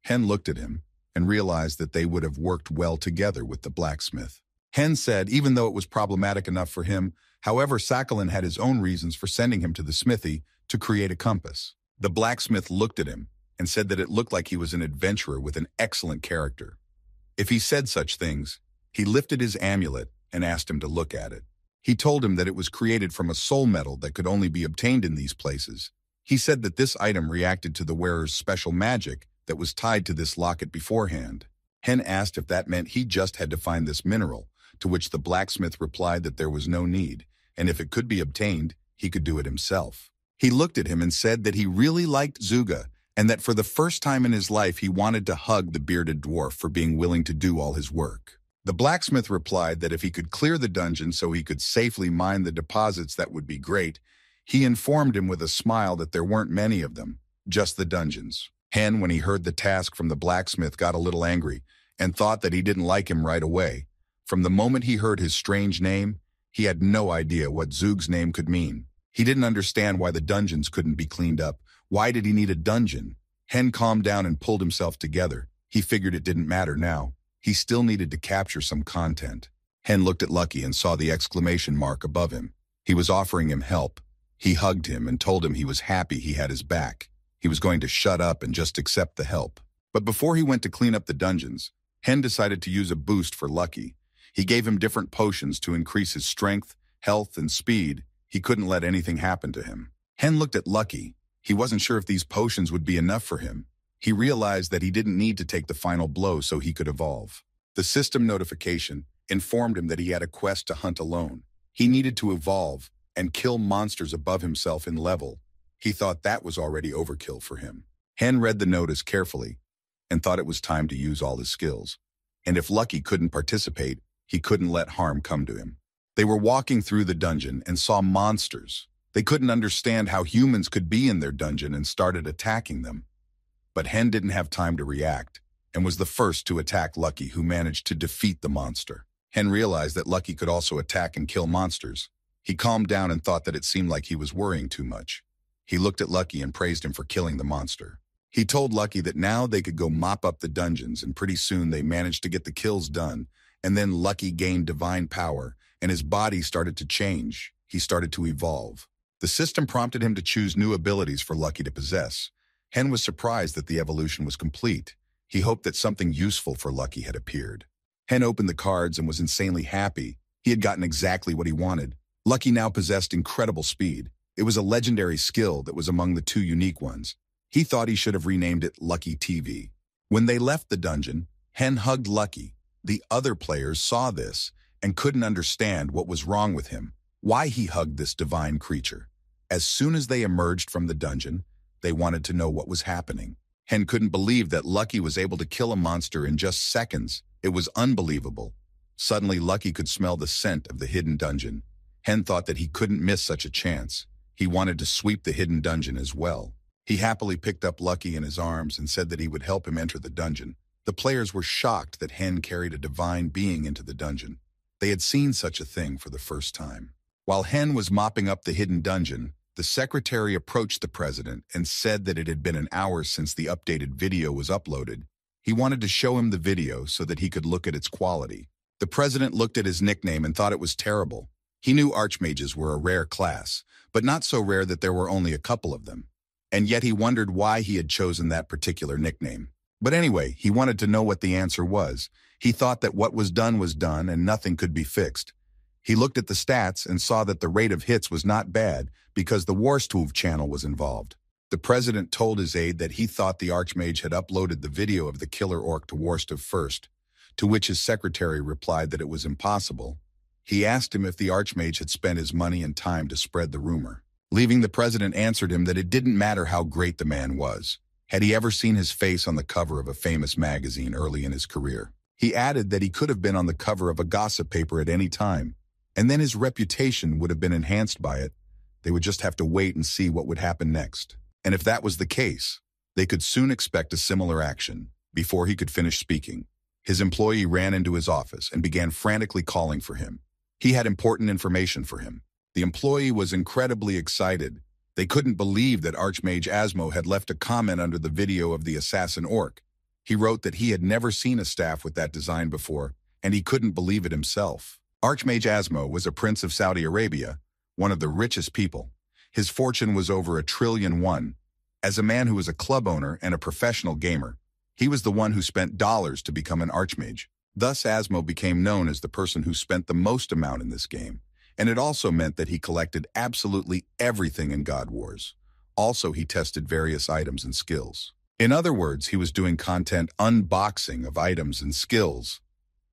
S1: Hen looked at him and realized that they would have worked well together with the blacksmith. Hen said even though it was problematic enough for him, however, Sakhalin had his own reasons for sending him to the smithy to create a compass. The blacksmith looked at him and said that it looked like he was an adventurer with an excellent character. If he said such things, he lifted his amulet and asked him to look at it. He told him that it was created from a soul metal that could only be obtained in these places, He said that this item reacted to the wearer's special magic that was tied to this locket beforehand. Hen asked if that meant he just had to find this mineral, to which the blacksmith replied that there was no need, and if it could be obtained, he could do it himself. He looked at him and said that he really liked Zuga, and that for the first time in his life he wanted to hug the bearded dwarf for being willing to do all his work. The blacksmith replied that if he could clear the dungeon so he could safely mine the deposits, that would be great. He informed him with a smile that there weren't many of them, just the dungeons. Hen, when he heard the task from the blacksmith, got a little angry and thought that he didn't like him right away. From the moment he heard his strange name, he had no idea what Zug's name could mean. He didn't understand why the dungeons couldn't be cleaned up. Why did he need a dungeon? Hen calmed down and pulled himself together. He figured it didn't matter now. He still needed to capture some content. Hen looked at Lucky and saw the exclamation mark above him. He was offering him help. He hugged him and told him he was happy he had his back. He was going to shut up and just accept the help. But before he went to clean up the dungeons, Hen decided to use a boost for Lucky. He gave him different potions to increase his strength, health, and speed. He couldn't let anything happen to him. Hen looked at Lucky. He wasn't sure if these potions would be enough for him. He realized that he didn't need to take the final blow so he could evolve. The system notification informed him that he had a quest to hunt alone. He needed to evolve and kill monsters above himself in level. He thought that was already overkill for him. Hen read the notice carefully and thought it was time to use all his skills. And if Lucky couldn't participate, he couldn't let harm come to him. They were walking through the dungeon and saw monsters. They couldn't understand how humans could be in their dungeon and started attacking them. But Hen didn't have time to react and was the first to attack Lucky, who managed to defeat the monster. Hen realized that Lucky could also attack and kill monsters. He calmed down and thought that it seemed like he was worrying too much. He looked at Lucky and praised him for killing the monster. He told Lucky that now they could go mop up the dungeons, and pretty soon they managed to get the kills done. And then Lucky gained divine power, and his body started to change. He started to evolve. The system prompted him to choose new abilities for Lucky to possess. Hen was surprised that the evolution was complete. He hoped that something useful for Lucky had appeared. Hen opened the cards and was insanely happy. He had gotten exactly what he wanted. Lucky now possessed incredible speed. It was a legendary skill that was among the 2 unique ones. He thought he should have renamed it Lucky TV. When they left the dungeon, Hen hugged Lucky. The other players saw this and couldn't understand what was wrong with him, why he hugged this divine creature. As soon as they emerged from the dungeon, they wanted to know what was happening. Hen couldn't believe that Lucky was able to kill a monster in just seconds. It was unbelievable. Suddenly, Lucky could smell the scent of the hidden dungeon. Hen thought that he couldn't miss such a chance. He wanted to sweep the hidden dungeon as well. He happily picked up Lucky in his arms and said that he would help him enter the dungeon. The players were shocked that Hen carried a divine being into the dungeon. They had seen such a thing for the first time. While Hen was mopping up the hidden dungeon, the secretary approached the president and said that it had been an hour since the updated video was uploaded. He wanted to show him the video so that he could look at its quality. The president looked at his nickname and thought it was terrible. He knew archmages were a rare class, but not so rare that there were only a couple of them. And yet he wondered why he had chosen that particular nickname. But anyway, he wanted to know what the answer was. He thought that what was done and nothing could be fixed. He looked at the stats and saw that the rate of hits was not bad because the Warstove channel was involved. The president told his aide that he thought the archmage had uploaded the video of the killer orc to Warstove first, to which his secretary replied that it was impossible. He asked him if the archmage had spent his money and time to spread the rumor. Leaving, the president answered him that it didn't matter how great the man was. Had he ever seen his face on the cover of a famous magazine early in his career? He added that he could have been on the cover of a gossip paper at any time, and then his reputation would have been enhanced by it. They would just have to wait and see what would happen next. And if that was the case, they could soon expect a similar action. Before he could finish speaking, his employee ran into his office and began frantically calling for him. He had important information for him. The employee was incredibly excited. They couldn't believe that Archmage Asmo had left a comment under the video of the assassin orc. He wrote that he had never seen a staff with that design before, and he couldn't believe it himself. Archmage Asmo was a prince of Saudi Arabia, one of the richest people. His fortune was over $1 trillion. As a man who was a club owner and a professional gamer, he was the one who spent dollars to become an archmage. Thus, Asmo became known as the person who spent the most amount in this game, and it also meant that he collected absolutely everything in God Wars. Also, he tested various items and skills. In other words, he was doing content unboxing of items and skills.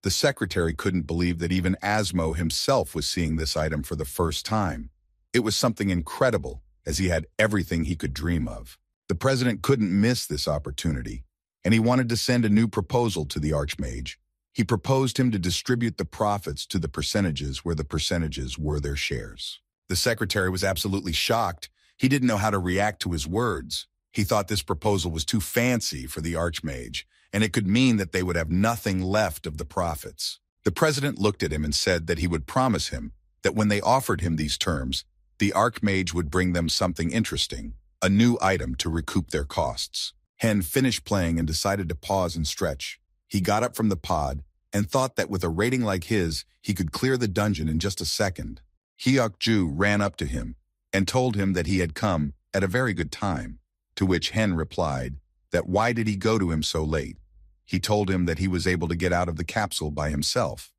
S1: The secretary couldn't believe that even Asmo himself was seeing this item for the first time. It was something incredible, as he had everything he could dream of. The president couldn't miss this opportunity, and he wanted to send a new proposal to the Archmage. He proposed him to distribute the profits to the percentages where the percentages were their shares. The secretary was absolutely shocked. He didn't know how to react to his words. He thought this proposal was too fancy for the Archmage, and it could mean that they would have nothing left of the profits. The president looked at him and said that he would promise him that when they offered him these terms, the Archmage would bring them something interesting, a new item to recoup their costs. Hen finished playing and decided to pause and stretch. He got up from the pod and thought that with a rating like his, he could clear the dungeon in just a second. Hyuk-ju ran up to him and told him that he had come at a very good time, to which Hen replied that why did he go to him so late? He told him that he was able to get out of the capsule by himself.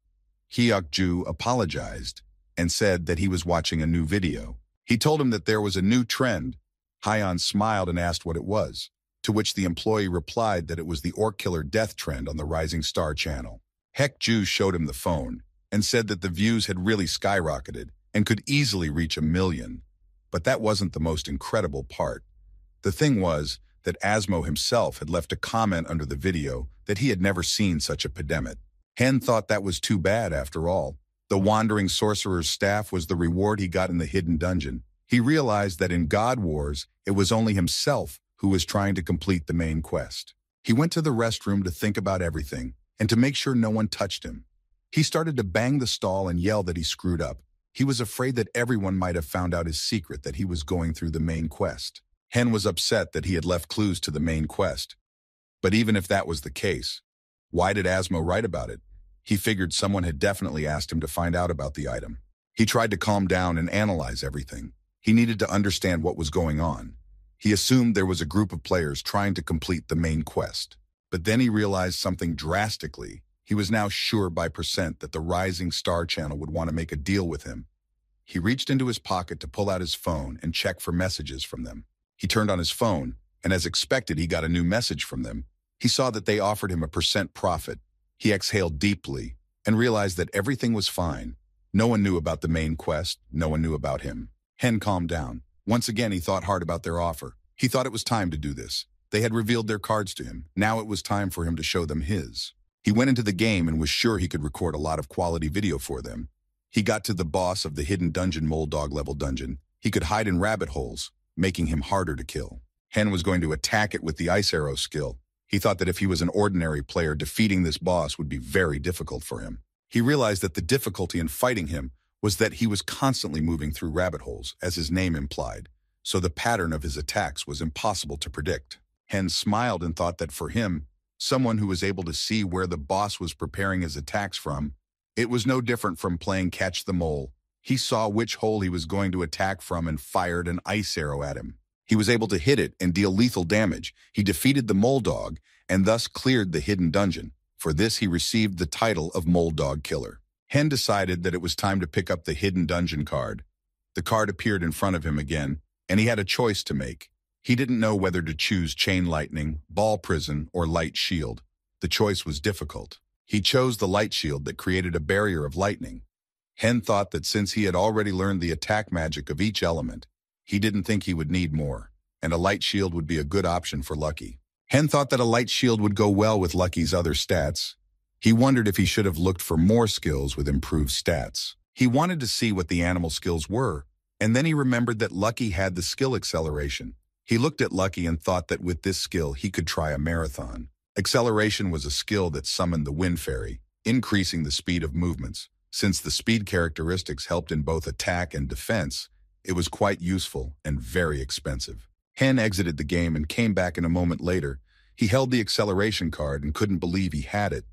S1: Hyuk-ju apologized and said that he was watching a new video. He told him that there was a new trend. Hyon smiled and asked what it was, to which the employee replied that it was the Orc Killer death trend on the Rising Star channel. Hyuk-ju showed him the phone and said that the views had really skyrocketed and could easily reach 1 million. But that wasn't the most incredible part. The thing was that Asmo himself had left a comment under the video that he had never seen such a pediment. Hen thought that was too bad after all. The Wandering Sorcerer's staff was the reward he got in the hidden dungeon. He realized that in God Wars, it was only himself who was trying to complete the main quest. He went to the restroom to think about everything and to make sure no one touched him. He started to bang the stall and yell that he screwed up. He was afraid that everyone might have found out his secret that he was going through the main quest. Hen was upset that he had left clues to the main quest. But even if that was the case, why did Asmo write about it? He figured someone had definitely asked him to find out about the item. He tried to calm down and analyze everything. He needed to understand what was going on. He assumed there was a group of players trying to complete the main quest. But then he realized something drastically. He was now sure by percent that the Rising Star channel would want to make a deal with him. He reached into his pocket to pull out his phone and check for messages from them. He turned on his phone, and as expected, he got a new message from them. He saw that they offered him a % profit. He exhaled deeply and realized that everything was fine. No one knew about the main quest. No one knew about him. Hen calmed down. Once again, he thought hard about their offer. He thought it was time to do this. They had revealed their cards to him. Now it was time for him to show them his. He went into the game and was sure he could record a lot of quality video for them. He got to the boss of the hidden dungeon, Moldog level dungeon. He could hide in rabbit holes, making him harder to kill. Hen was going to attack it with the ice arrow skill. He thought that if he was an ordinary player, defeating this boss would be very difficult for him. He realized that the difficulty in fighting him was that he was constantly moving through rabbit holes, as his name implied, so the pattern of his attacks was impossible to predict. Hen smiled and thought that for him, someone who was able to see where the boss was preparing his attacks from, it was no different from playing Catch the Mole. He saw which hole he was going to attack from and fired an ice arrow at him. He was able to hit it and deal lethal damage. He defeated the Moldog and thus cleared the hidden dungeon. For this, he received the title of Moldog Killer. Hen decided that it was time to pick up the hidden dungeon card. The card appeared in front of him again, and he had a choice to make. He didn't know whether to choose Chain Lightning, Ball Prison, or Light Shield. The choice was difficult. He chose the Light Shield that created a barrier of lightning. Hen thought that since he had already learned the attack magic of each element, he didn't think he would need more, and a Light Shield would be a good option for Lucky. Hen thought that a Light Shield would go well with Lucky's other stats. He wondered if he should have looked for more skills with improved stats. He wanted to see what the animal skills were, and then he remembered that Lucky had the skill acceleration. He looked at Lucky and thought that with this skill he could try a marathon. Acceleration was a skill that summoned the Wind Fairy, increasing the speed of movements. Since the speed characteristics helped in both attack and defense, it was quite useful and very expensive. Hen exited the game and came back in a moment later. He held the acceleration card and couldn't believe he had it.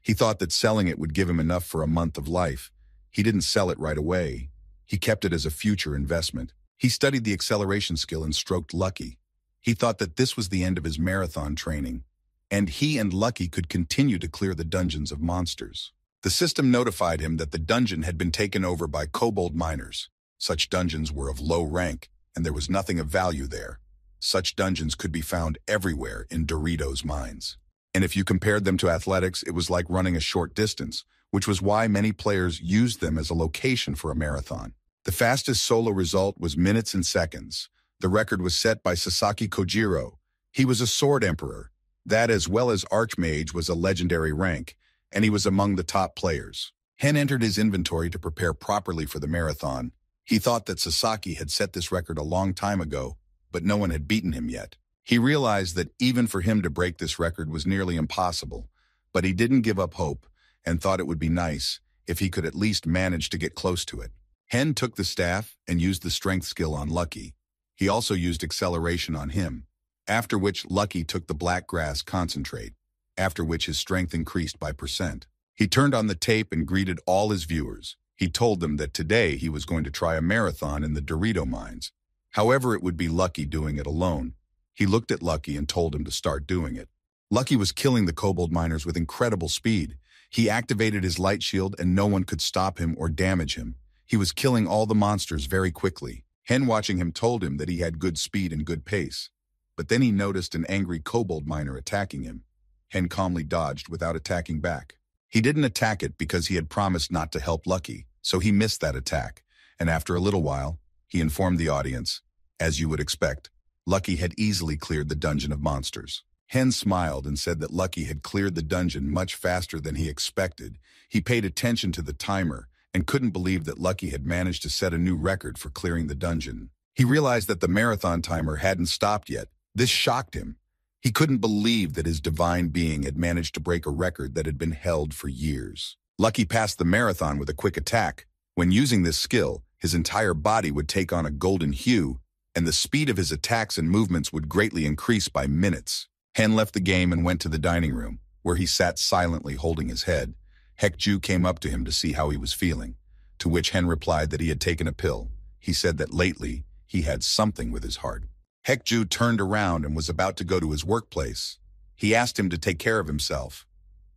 S1: He thought that selling it would give him enough for a month of life. He didn't sell it right away. He kept it as a future investment. He studied the acceleration skill and stroked Lucky. He thought that this was the end of his marathon training, and he and Lucky could continue to clear the dungeons of monsters. The system notified him that the dungeon had been taken over by kobold miners. Such dungeons were of low rank, and there was nothing of value there. Such dungeons could be found everywhere in Doritos mines. And if you compared them to athletics, it was like running a short distance, which was why many players used them as a location for a marathon. The fastest solo result was minutes and seconds. The record was set by Sasaki Kojiro. He was a sword emperor. That, as well as Archmage, was a legendary rank, and he was among the top players. Hen entered his inventory to prepare properly for the marathon. He thought that Sasaki had set this record a long time ago, but no one had beaten him yet. He realized that even for him to break this record was nearly impossible, but he didn't give up hope and thought it would be nice if he could at least manage to get close to it. Hen took the staff and used the strength skill on Lucky. He also used acceleration on him, after which Lucky took the black grass concentrate, after which his strength increased by %. He turned on the tape and greeted all his viewers. He told them that today he was going to try a marathon in the Dorito mines. However, it would be Lucky doing it alone. He looked at Lucky and told him to start doing it. Lucky was killing the kobold miners with incredible speed. He activated his light shield and no one could stop him or damage him. He was killing all the monsters very quickly. Hen, watching him, told him that he had good speed and good pace. But then he noticed an angry kobold miner attacking him. Hen calmly dodged without attacking back. He didn't attack it because he had promised not to help Lucky, so he missed that attack. And after a little while, he informed the audience, as you would expect, Lucky had easily cleared the dungeon of monsters. Hen smiled and said that Lucky had cleared the dungeon much faster than he expected. He paid attention to the timer and couldn't believe that Lucky had managed to set a new record for clearing the dungeon. He realized that the marathon timer hadn't stopped yet. This shocked him. He couldn't believe that his divine being had managed to break a record that had been held for years. Lucky passed the marathon with a quick attack. When using this skill, his entire body would take on a golden hue, and the speed of his attacks and movements would greatly increase by minutes. Hen left the game and went to the dining room, where he sat silently holding his head. Hekju came up to him to see how he was feeling, to which Hen replied that he had taken a pill. He said that lately he had something with his heart. Hekju turned around and was about to go to his workplace. He asked him to take care of himself.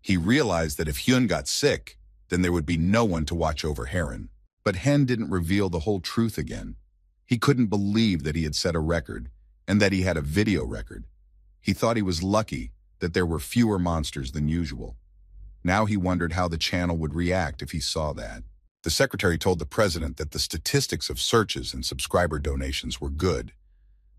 S1: He realized that if Hyun got sick, then there would be no one to watch over Heron. But Hen didn't reveal the whole truth again. He couldn't believe that he had set a record and that he had a video record. He thought he was lucky that there were fewer monsters than usual. Now he wondered how the channel would react if he saw that. The secretary told the president that the statistics of searches and subscriber donations were good,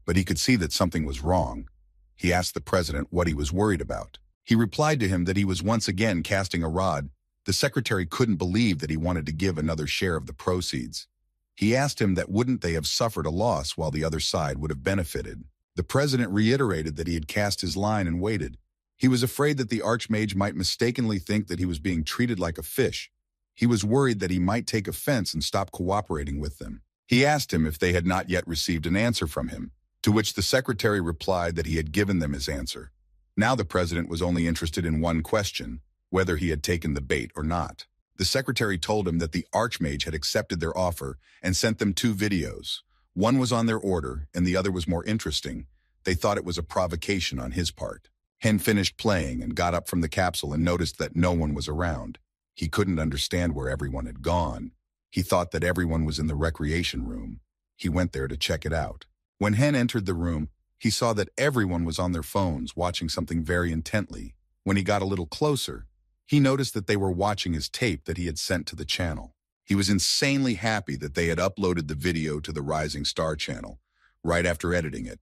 S1: but he could see that something was wrong. He asked the president what he was worried about. He replied to him that he was once again casting a rod. The secretary couldn't believe that he wanted to give another share of the proceeds. He asked him that wouldn't they have suffered a loss while the other side would have benefited. The president reiterated that he had cast his line and waited. He was afraid that the Archmage might mistakenly think that he was being treated like a fish. He was worried that he might take offense and stop cooperating with them. He asked him if they had not yet received an answer from him, to which the secretary replied that he had given them his answer. Now the president was only interested in one question, whether he had taken the bait or not. The secretary told him that the Archmage had accepted their offer and sent them 2 videos. One was on their order, and the other was more interesting. They thought it was a provocation on his part. Hen finished playing and got up from the capsule and noticed that no one was around. He couldn't understand where everyone had gone. He thought that everyone was in the recreation room. He went there to check it out. When Hen entered the room, he saw that everyone was on their phones watching something very intently. When he got a little closer, he noticed that they were watching his tape that he had sent to the channel. He was insanely happy that they had uploaded the video to the Rising Star channel, right after editing it.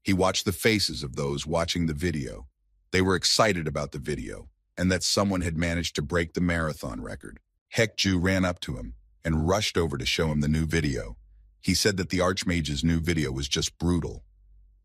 S1: He watched the faces of those watching the video. They were excited about the video, and that someone had managed to break the marathon record. Hekju ran up to him and rushed over to show him the new video. He said that the Archmage's new video was just brutal.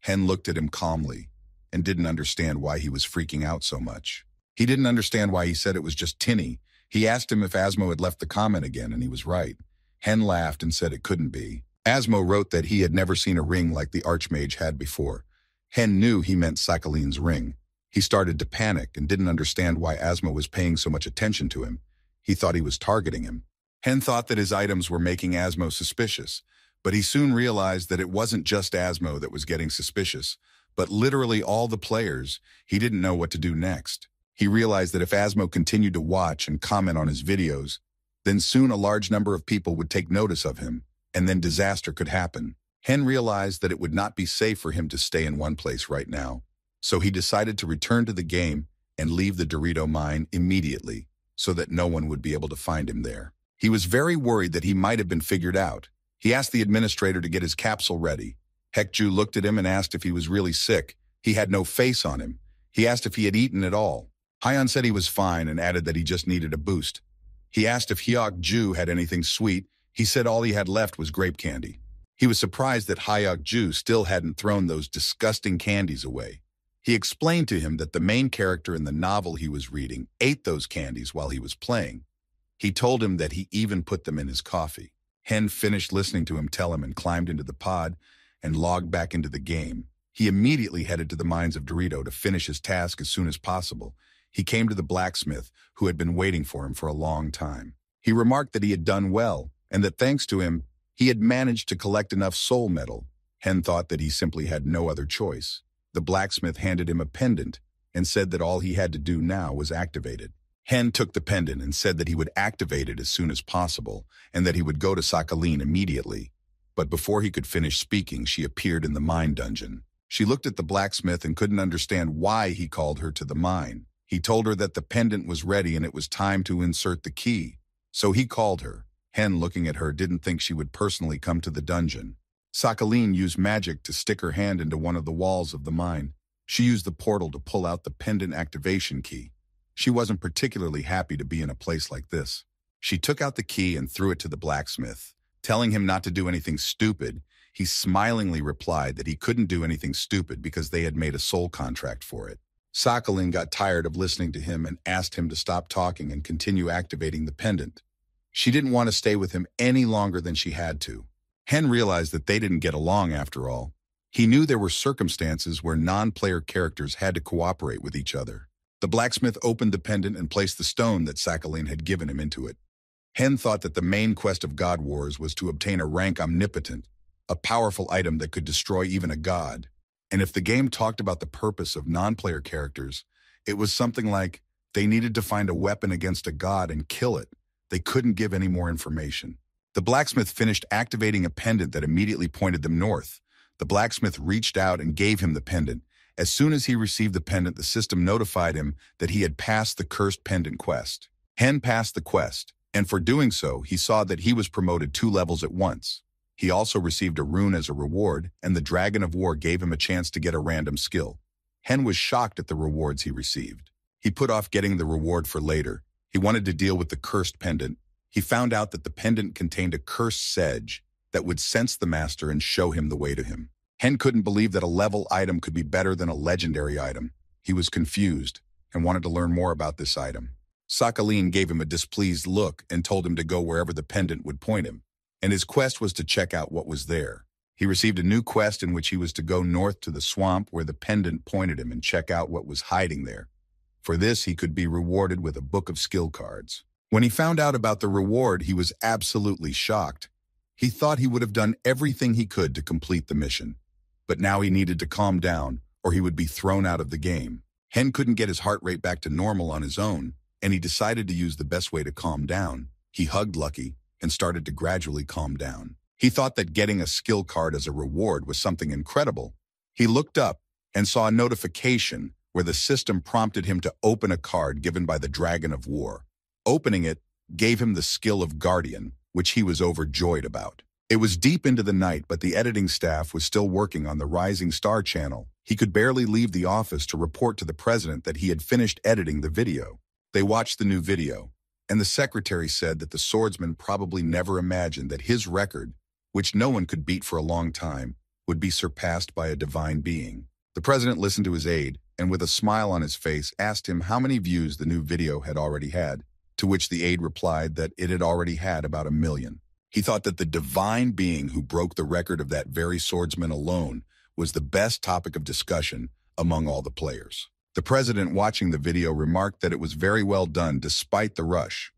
S1: Hen looked at him calmly and didn't understand why he was freaking out so much. He didn't understand why he said it was just tinny. He asked him if Asmo had left the comment again, and he was right. Hen laughed and said it couldn't be. Asmo wrote that he had never seen a ring like the Archmage had before. Hen knew he meant Sakaline's ring. He started to panic and didn't understand why Asmo was paying so much attention to him. He thought he was targeting him. Hen thought that his items were making Asmo suspicious, but he soon realized that it wasn't just Asmo that was getting suspicious, but literally all the players. He didn't know what to do next. He realized that if Asmo continued to watch and comment on his videos, then soon a large number of people would take notice of him, and then disaster could happen. Hen realized that it would not be safe for him to stay in one place right now, so he decided to return to the game and leave the Dorito mine immediately so that no one would be able to find him there. He was very worried that he might have been figured out. He asked the administrator to get his capsule ready. Hekju looked at him and asked if he was really sick. He had no face on him. He asked if he had eaten at all. Hyeon said he was fine and added that he just needed a boost. He asked if Hyuk-ju had anything sweet. He said all he had left was grape candy. He was surprised that Hyuk-ju still hadn't thrown those disgusting candies away. He explained to him that the main character in the novel he was reading ate those candies while he was playing. He told him that he even put them in his coffee. Hen finished listening to him tell him and climbed into the pod and logged back into the game. He immediately headed to the mines of Dorito to finish his task as soon as possible. He came to the blacksmith, who had been waiting for him for a long time. He remarked that he had done well, and that thanks to him, he had managed to collect enough soul metal. Hen thought that he simply had no other choice. The blacksmith handed him a pendant and said that all he had to do now was activate it. Hen took the pendant and said that he would activate it as soon as possible and that he would go to Sakhalin immediately. But before he could finish speaking, she appeared in the mine dungeon. She looked at the blacksmith and couldn't understand why he called her to the mine. He told her that the pendant was ready and it was time to insert the key. So he called her. Hen, looking at her, didn't think she would personally come to the dungeon. Sakhalin used magic to stick her hand into one of the walls of the mine. She used the portal to pull out the pendant activation key. She wasn't particularly happy to be in a place like this. She took out the key and threw it to the blacksmith. Telling him not to do anything stupid, he smilingly replied that he couldn't do anything stupid because they had made a soul contract for it. Sakhalin got tired of listening to him and asked him to stop talking and continue activating the pendant. She didn't want to stay with him any longer than she had to. Hen realized that they didn't get along after all. He knew there were circumstances where non-player characters had to cooperate with each other. The blacksmith opened the pendant and placed the stone that Sakhalin had given him into it. Hen thought that the main quest of God Wars was to obtain a rank omnipotent, a powerful item that could destroy even a god. And if the game talked about the purpose of non-player characters, it was something like they needed to find a weapon against a god and kill it. They couldn't give any more information. The blacksmith finished activating a pendant that immediately pointed them north. The blacksmith reached out and gave him the pendant. As soon as he received the pendant, the system notified him that he had passed the cursed pendant quest. Hen passed the quest, and for doing so, he saw that he was promoted 2 levels at once. He also received a rune as a reward, and the Dragon of War gave him a chance to get a random skill. Hen was shocked at the rewards he received. He put off getting the reward for later. He wanted to deal with the cursed pendant. He found out that the pendant contained a cursed sedge that would sense the master and show him the way to him. Hen couldn't believe that a level item could be better than a legendary item. He was confused and wanted to learn more about this item. Sakhalin gave him a displeased look and told him to go wherever the pendant would point him, and his quest was to check out what was there. He received a new quest in which he was to go north to the swamp where the pendant pointed him and check out what was hiding there. For this, he could be rewarded with a book of skill cards. When he found out about the reward, he was absolutely shocked. He thought he would have done everything he could to complete the mission, but now he needed to calm down or he would be thrown out of the game. Hen couldn't get his heart rate back to normal on his own, and he decided to use the best way to calm down. He hugged Lucky and started to gradually calm down. He thought that getting a skill card as a reward was something incredible. He looked up and saw a notification where the system prompted him to open a card given by the Dragon of War. Opening it gave him the skill of Guardian, which he was overjoyed about. It was deep into the night, but the editing staff was still working on the Rising Star channel. He could barely leave the office to report to the president that he had finished editing the video. They watched the new video, and the secretary said that the swordsman probably never imagined that his record, which no one could beat for a long time, would be surpassed by a divine being. The president listened to his aide, and with a smile on his face, asked him how many views the new video had already had, to which the aide replied that it had already had about 1 million. He thought that the divine being who broke the record of that very swordsman alone was the best topic of discussion among all the players. The president, watching the video, remarked that it was very well done despite the rush,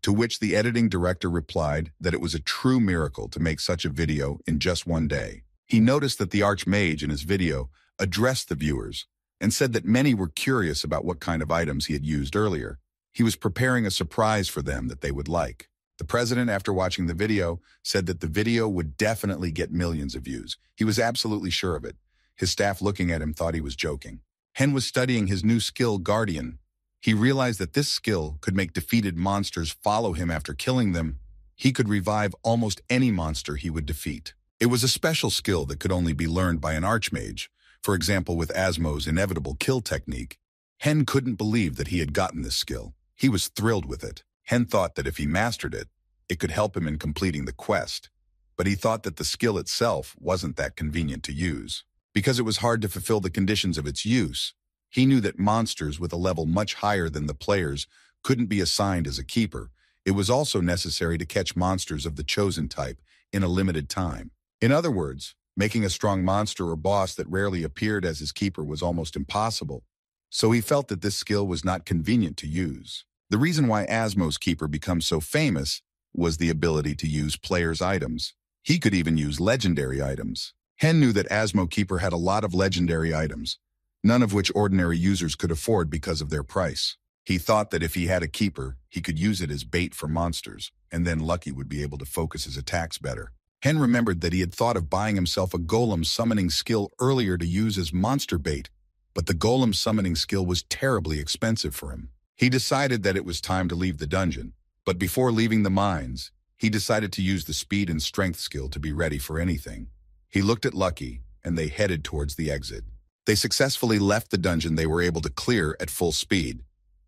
S1: to which the editing director replied that it was a true miracle to make such a video in just 1 day. He noticed that the Archmage in his video addressed the viewers and said that many were curious about what kind of items he had used earlier. He was preparing a surprise for them that they would like. The president, after watching the video, said that the video would definitely get millions of views. He was absolutely sure of it. His staff looking at him thought he was joking. Hen was studying his new skill, Guardian. He realized that this skill could make defeated monsters follow him after killing them. He could revive almost any monster he would defeat. It was a special skill that could only be learned by an archmage, for example with Asmo's inevitable kill technique. Hen couldn't believe that he had gotten this skill. He was thrilled with it. Hen thought that if he mastered it, it could help him in completing the quest. But he thought that the skill itself wasn't that convenient to use. Because it was hard to fulfill the conditions of its use, he knew that monsters with a level much higher than the players couldn't be assigned as a keeper. It was also necessary to catch monsters of the chosen type in a limited time. In other words, making a strong monster or boss that rarely appeared as his keeper was almost impossible. So he felt that this skill was not convenient to use. The reason why Asmo's keeper becomes so famous was the ability to use players' items. He could even use legendary items. Hen knew that Asmo Keeper had a lot of legendary items, none of which ordinary users could afford because of their price. He thought that if he had a keeper, he could use it as bait for monsters, and then Lucky would be able to focus his attacks better. Hen remembered that he had thought of buying himself a golem summoning skill earlier to use as monster bait, but the golem summoning skill was terribly expensive for him. He decided that it was time to leave the dungeon, but before leaving the mines, he decided to use the speed and strength skill to be ready for anything. He looked at Lucky, and they headed towards the exit. They successfully left the dungeon they were able to clear at full speed.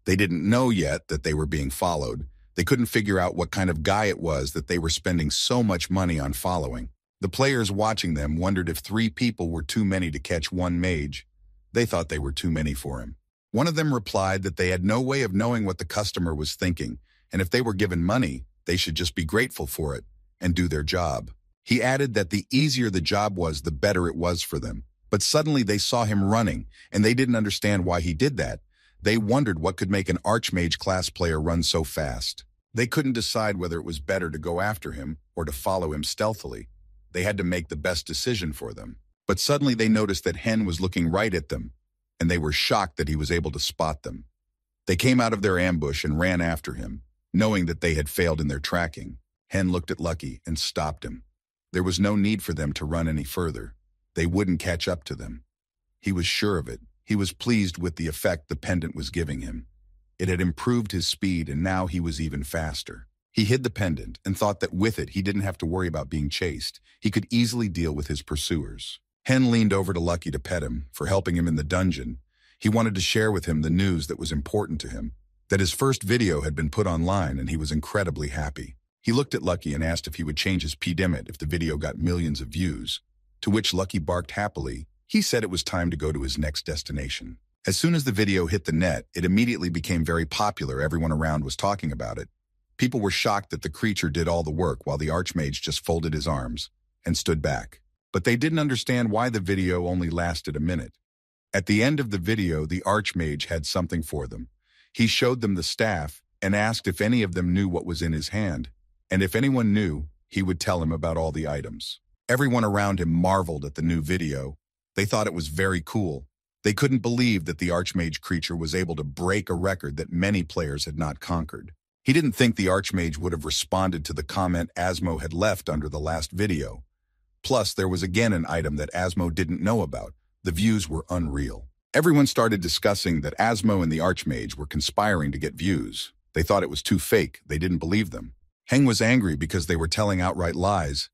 S1: They didn't know yet that they were being followed. They couldn't figure out what kind of guy it was that they were spending so much money on following. The players watching them wondered if 3 people were too many to catch one mage. They thought they were too many for him. One of them replied that they had no way of knowing what the customer was thinking, and if they were given money, they should just be grateful for it and do their job. He added that the easier the job was, the better it was for them. But suddenly they saw him running, and they didn't understand why he did that. They wondered what could make an Archmage class player run so fast. They couldn't decide whether it was better to go after him or to follow him stealthily. They had to make the best decision for them. But suddenly they noticed that Hen was looking right at them, and they were shocked that he was able to spot them. They came out of their ambush and ran after him, knowing that they had failed in their tracking. Hen looked at Lucky and stopped him. There was no need for them to run any further. They wouldn't catch up to them. He was sure of it. He was pleased with the effect the pendant was giving him. It had improved his speed, and now he was even faster. He hid the pendant and thought that with it he didn't have to worry about being chased. He could easily deal with his pursuers. Hen leaned over to Lucky to pet him for helping him in the dungeon. He wanted to share with him the news that was important to him, that his first video had been put online, and he was incredibly happy. He looked at Lucky and asked if he would change his PDemit if the video got millions of views, to which Lucky barked happily. He said it was time to go to his next destination. As soon as the video hit the net, it immediately became very popular. Everyone around was talking about it. People were shocked that the creature did all the work while the Archmage just folded his arms and stood back. But they didn't understand why the video only lasted a minute. At the end of the video, the Archmage had something for them. He showed them the staff and asked if any of them knew what was in his hand. And if anyone knew, he would tell him about all the items. Everyone around him marveled at the new video. They thought it was very cool. They couldn't believe that the Archmage creature was able to break a record that many players had not conquered. He didn't think the Archmage would have responded to the comment Asmo had left under the last video. Plus, there was again an item that Asmo didn't know about. The views were unreal. Everyone started discussing that Asmo and the Archmage were conspiring to get views. They thought it was too fake. They didn't believe them. Heng was angry because they were telling outright lies.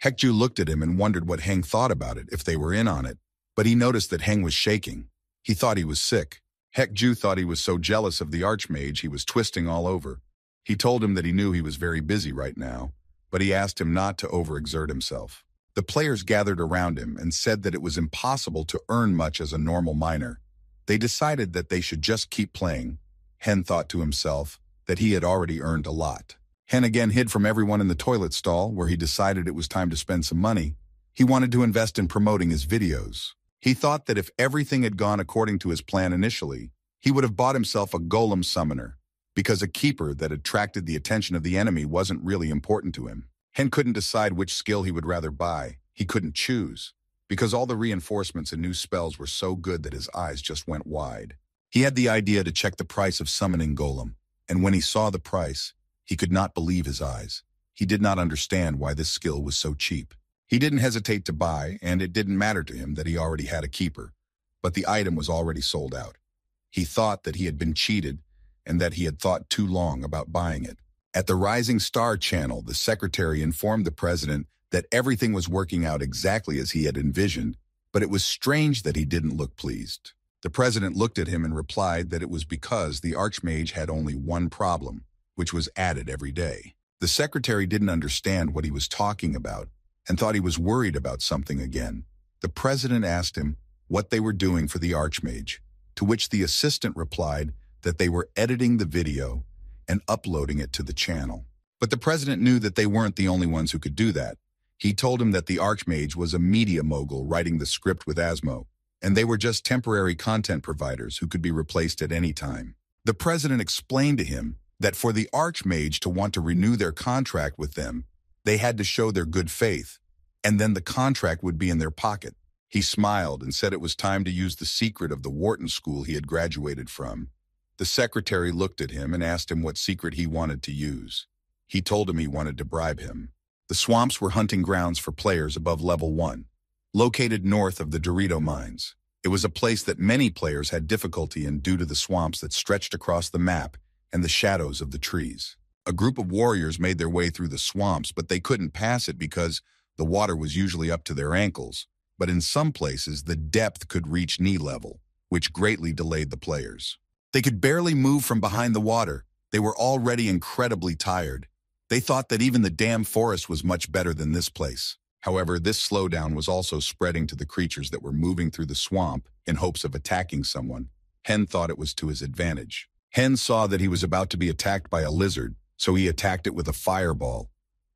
S1: Hekju looked at him and wondered what Heng thought about it, if they were in on it. But he noticed that Heng was shaking. He thought he was sick. Hekju thought he was so jealous of the Archmage he was twisting all over. He told him that he knew he was very busy right now, but he asked him not to overexert himself. The players gathered around him and said that it was impossible to earn much as a normal miner. They decided that they should just keep playing. Hen thought to himself that he had already earned a lot. Hen again hid from everyone in the toilet stall, where he decided it was time to spend some money. He wanted to invest in promoting his videos. He thought that if everything had gone according to his plan initially, he would have bought himself a golem summoner, because a keeper that attracted the attention of the enemy wasn't really important to him. Hen couldn't decide which skill he would rather buy. He couldn't choose, because all the reinforcements and new spells were so good that his eyes just went wide. He had the idea to check the price of summoning golem, and when he saw the price, He could not believe his eyes. He did not understand why this skill was so cheap. He didn't hesitate to buy, and it didn't matter to him that he already had a keeper. But the item was already sold out. He thought that he had been cheated and that he had thought too long about buying it. At the Rising Star channel, the secretary informed the president that everything was working out exactly as he had envisioned, but it was strange that he didn't look pleased. The president looked at him and replied that it was because the Archmage had only one problem, which was added every day. The secretary didn't understand what he was talking about and thought he was worried about something again. The president asked him what they were doing for the Archmage, to which the assistant replied that they were editing the video and uploading it to the channel. But the president knew that they weren't the only ones who could do that. He told him that the Archmage was a media mogul writing the script with Asmo, and they were just temporary content providers who could be replaced at any time. The president explained to him that for the Archmage to want to renew their contract with them, they had to show their good faith, and then the contract would be in their pocket. He smiled and said it was time to use the secret of the Wharton School he had graduated from. The secretary looked at him and asked him what secret he wanted to use. He told him he wanted to bribe him. The swamps were hunting grounds for players above level 1, located north of the Dorito mines. It was a place that many players had difficulty in due to the swamps that stretched across the map and the shadows of the trees. A group of warriors made their way through the swamps, but they couldn't pass it because the water was usually up to their ankles. But in some places, the depth could reach knee level, which greatly delayed the players. They could barely move from behind the water. They were already incredibly tired. They thought that even the damn forest was much better than this place. However, this slowdown was also spreading to the creatures that were moving through the swamp in hopes of attacking someone. Hen thought it was to his advantage. Hen saw that he was about to be attacked by a lizard, so he attacked it with a fireball,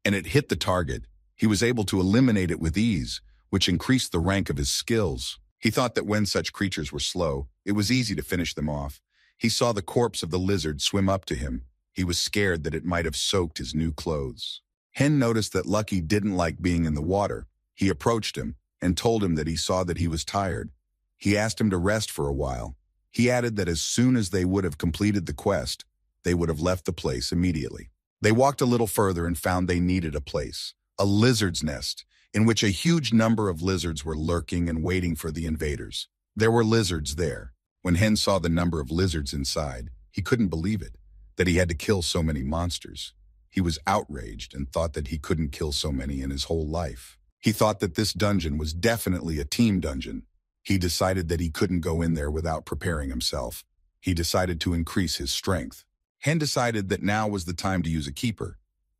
S1: and it hit the target. He was able to eliminate it with ease, which increased the rank of his skills. He thought that when such creatures were slow, it was easy to finish them off. He saw the corpse of the lizard swim up to him. He was scared that it might have soaked his new clothes. Hen noticed that Lucky didn't like being in the water. He approached him and told him that he saw that he was tired. He asked him to rest for a while. He added that as soon as they would have completed the quest, they would have left the place immediately. They walked a little further and found they needed a place, a lizard's nest, in which a huge number of lizards were lurking and waiting for the invaders. There were lizards there. When Hen saw the number of lizards inside, he couldn't believe it, that he had to kill so many monsters. He was outraged and thought that he couldn't kill so many in his whole life. He thought that this dungeon was definitely a team dungeon. He decided that he couldn't go in there without preparing himself. He decided to increase his strength. Hen decided that now was the time to use a keeper.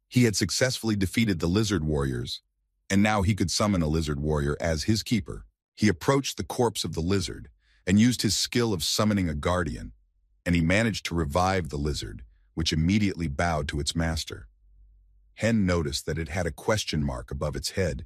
S1: He had successfully defeated the lizard warriors, and now he could summon a lizard warrior as his keeper. He approached the corpse of the lizard and used his skill of summoning a guardian, and he managed to revive the lizard, which immediately bowed to its master. Hen noticed that it had a question mark above its head.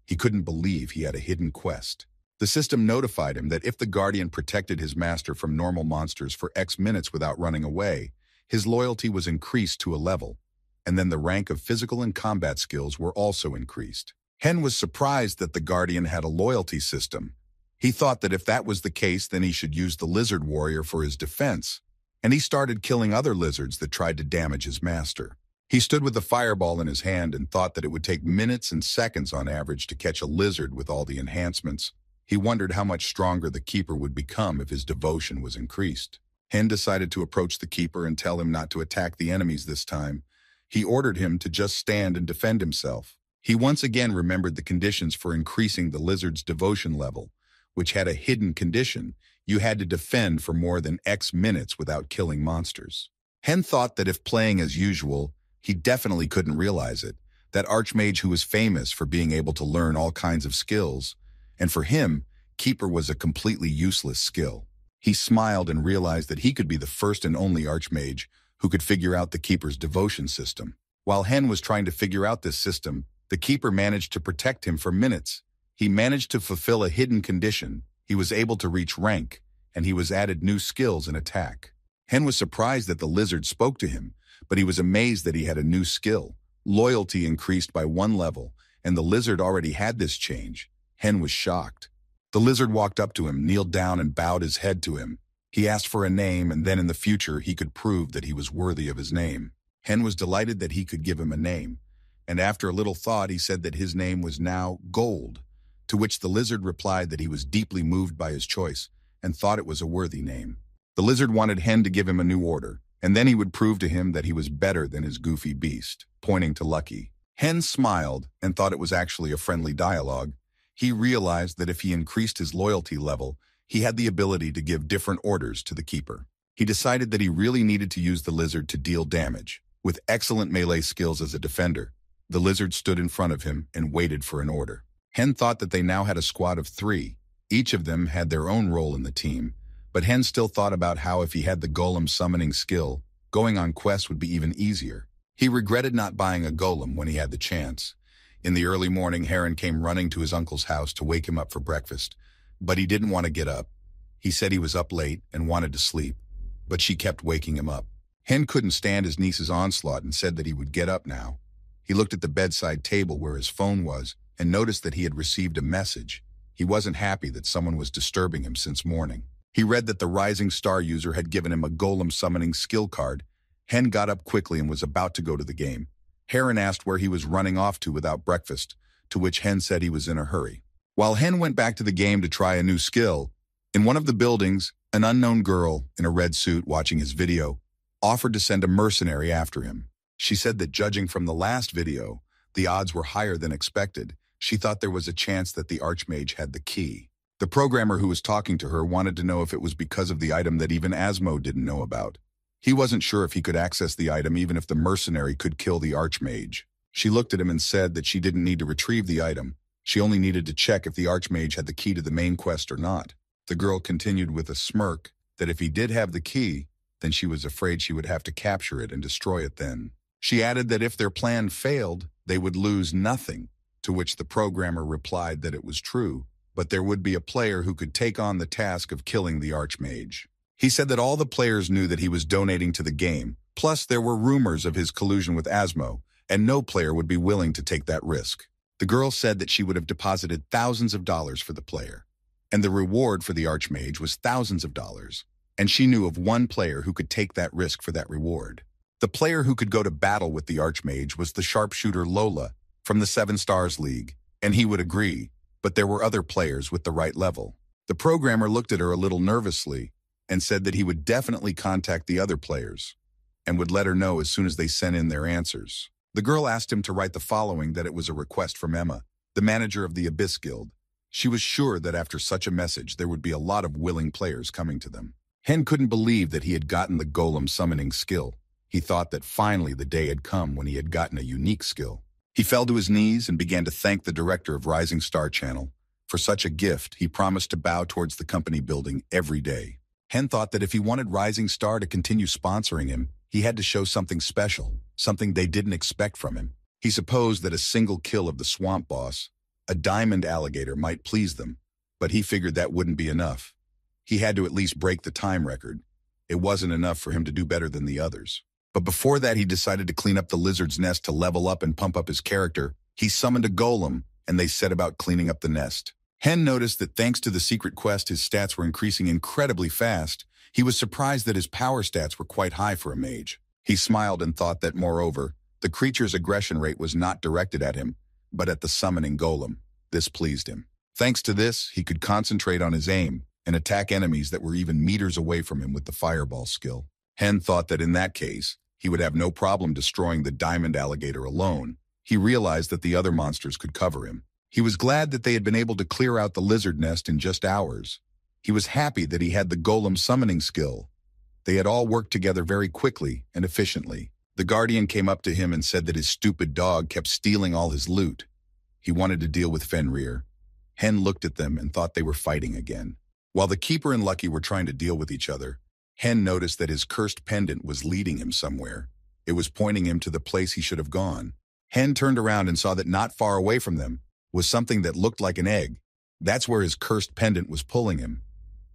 S1: He couldn't believe he had a hidden quest. The system notified him that if the guardian protected his master from normal monsters for X minutes without running away, his loyalty was increased to a level, and then the rank of physical and combat skills were also increased. Hen was surprised that the guardian had a loyalty system. He thought that if that was the case, then he should use the lizard warrior for his defense, and he started killing other lizards that tried to damage his master. He stood with the fireball in his hand and thought that it would take minutes and seconds on average to catch a lizard with all the enhancements. He wondered how much stronger the keeper would become if his devotion was increased. Hen decided to approach the keeper and tell him not to attack the enemies this time. He ordered him to just stand and defend himself. He once again remembered the conditions for increasing the lizard's devotion level, which had a hidden condition. You had to defend for more than X minutes without killing monsters. Hen thought that if playing as usual, he definitely couldn't realize it, that Archmage who was famous for being able to learn all kinds of skills, and for him, Keeper was a completely useless skill. He smiled and realized that he could be the first and only Archmage who could figure out the Keeper's devotion system. While Hen was trying to figure out this system, the Keeper managed to protect him for minutes. He managed to fulfill a hidden condition. He was able to reach rank, and he was added new skills in attack. Hen was surprised that the lizard spoke to him, but he was amazed that he had a new skill. Loyalty increased by 1 level, and the lizard already had this change. Hen was shocked. The lizard walked up to him, kneeled down, and bowed his head to him. He asked for a name, and then in the future he could prove that he was worthy of his name. Hen was delighted that he could give him a name, and after a little thought he said that his name was now Gold, to which the lizard replied that he was deeply moved by his choice and thought it was a worthy name. The lizard wanted Hen to give him a new order, and then he would prove to him that he was better than his goofy beast, pointing to Lucky. Hen smiled and thought it was actually a friendly dialogue. He realized that if he increased his loyalty level, he had the ability to give different orders to the keeper. He decided that he really needed to use the lizard to deal damage. With excellent melee skills as a defender, the lizard stood in front of him and waited for an order. Hen thought that they now had a squad of 3. Each of them had their own role in the team, but Hen still thought about how if he had the golem summoning skill, going on quests would be even easier. He regretted not buying a golem when he had the chance. In the early morning, Heron came running to his uncle's house to wake him up for breakfast, but he didn't want to get up. He said he was up late and wanted to sleep, but she kept waking him up. Hen couldn't stand his niece's onslaught and said that he would get up now. He looked at the bedside table where his phone was and noticed that he had received a message. He wasn't happy that someone was disturbing him since morning. He read that the Rising Star user had given him a golem summoning skill card. Hen got up quickly and was about to go to the game. Heron asked where he was running off to without breakfast, to which Hen said he was in a hurry. While Hen went back to the game to try a new skill, in one of the buildings, an unknown girl in a red suit watching his video offered to send a mercenary after him. She said that judging from the last video, the odds were higher than expected. She thought there was a chance that the Archmage had the key. The programmer who was talking to her wanted to know if it was because of the item that even Asmo didn't know about. He wasn't sure if he could access the item even if the mercenary could kill the Archmage. She looked at him and said that she didn't need to retrieve the item. She only needed to check if the Archmage had the key to the main quest or not. The girl continued with a smirk that if he did have the key, then she was afraid she would have to capture it and destroy it then. She added that if their plan failed, they would lose nothing, to which the programmer replied that it was true, but there would be a player who could take on the task of killing the Archmage. He said that all the players knew that he was donating to the game, plus there were rumors of his collusion with Asmo, and no player would be willing to take that risk. The girl said that she would have deposited thousands of dollars for the player, and the reward for the Archmage was thousands of dollars, and she knew of one player who could take that risk for that reward. The player who could go to battle with the Archmage was the sharpshooter Lola from the 7 Stars League, and he would agree, but there were other players with the right level. The programmer looked at her a little nervously and said that he would definitely contact the other players and would let her know as soon as they sent in their answers. The girl asked him to write the following, that it was a request from Emma, the manager of the Abyss Guild. She was sure that after such a message there would be a lot of willing players coming to them. Hen couldn't believe that he had gotten the golem summoning skill. He thought that finally the day had come when he had gotten a unique skill. He fell to his knees and began to thank the director of Rising Star Channel. For such a gift, he promised to bow towards the company building every day. Hen thought that if he wanted Rising Star to continue sponsoring him, he had to show something special, something they didn't expect from him. He supposed that a single kill of the swamp boss, a diamond alligator, might please them, but he figured that wouldn't be enough. He had to at least break the time record. It wasn't enough for him to do better than the others. But before that, he decided to clean up the lizard's nest to level up and pump up his character. He summoned a golem, and they set about cleaning up the nest. Hen noticed that thanks to the secret quest, his stats were increasing incredibly fast. He was surprised that his power stats were quite high for a mage. He smiled and thought that, moreover, the creature's aggression rate was not directed at him, but at the summoning golem. This pleased him. Thanks to this, he could concentrate on his aim and attack enemies that were even meters away from him with the fireball skill. Hen thought that in that case, he would have no problem destroying the diamond alligator alone. He realized that the other monsters could cover him. He was glad that they had been able to clear out the lizard nest in just hours. He was happy that he had the golem summoning skill. They had all worked together very quickly and efficiently. The Guardian came up to him and said that his stupid dog kept stealing all his loot. He wanted to deal with Fenrir. Hen looked at them and thought they were fighting again. While the Keeper and Lucky were trying to deal with each other, Hen noticed that his cursed pendant was leading him somewhere. It was pointing him to the place he should have gone. Hen turned around and saw that not far away from them was something that looked like an egg. That's where his cursed pendant was pulling him.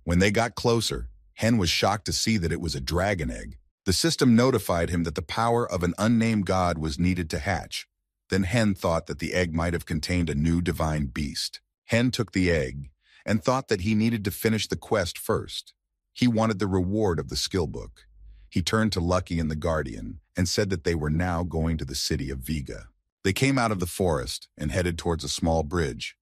S1: When they got closer, Hen was shocked to see that it was a dragon egg. The system notified him that the power of an unnamed god was needed to hatch. Then Hen thought that the egg might have contained a new divine beast. Hen took the egg and thought that he needed to finish the quest first. He wanted the reward of the skill book. He turned to Lucky and the Guardian and said that they were now going to the city of Vega. They came out of the forest and headed towards a small bridge.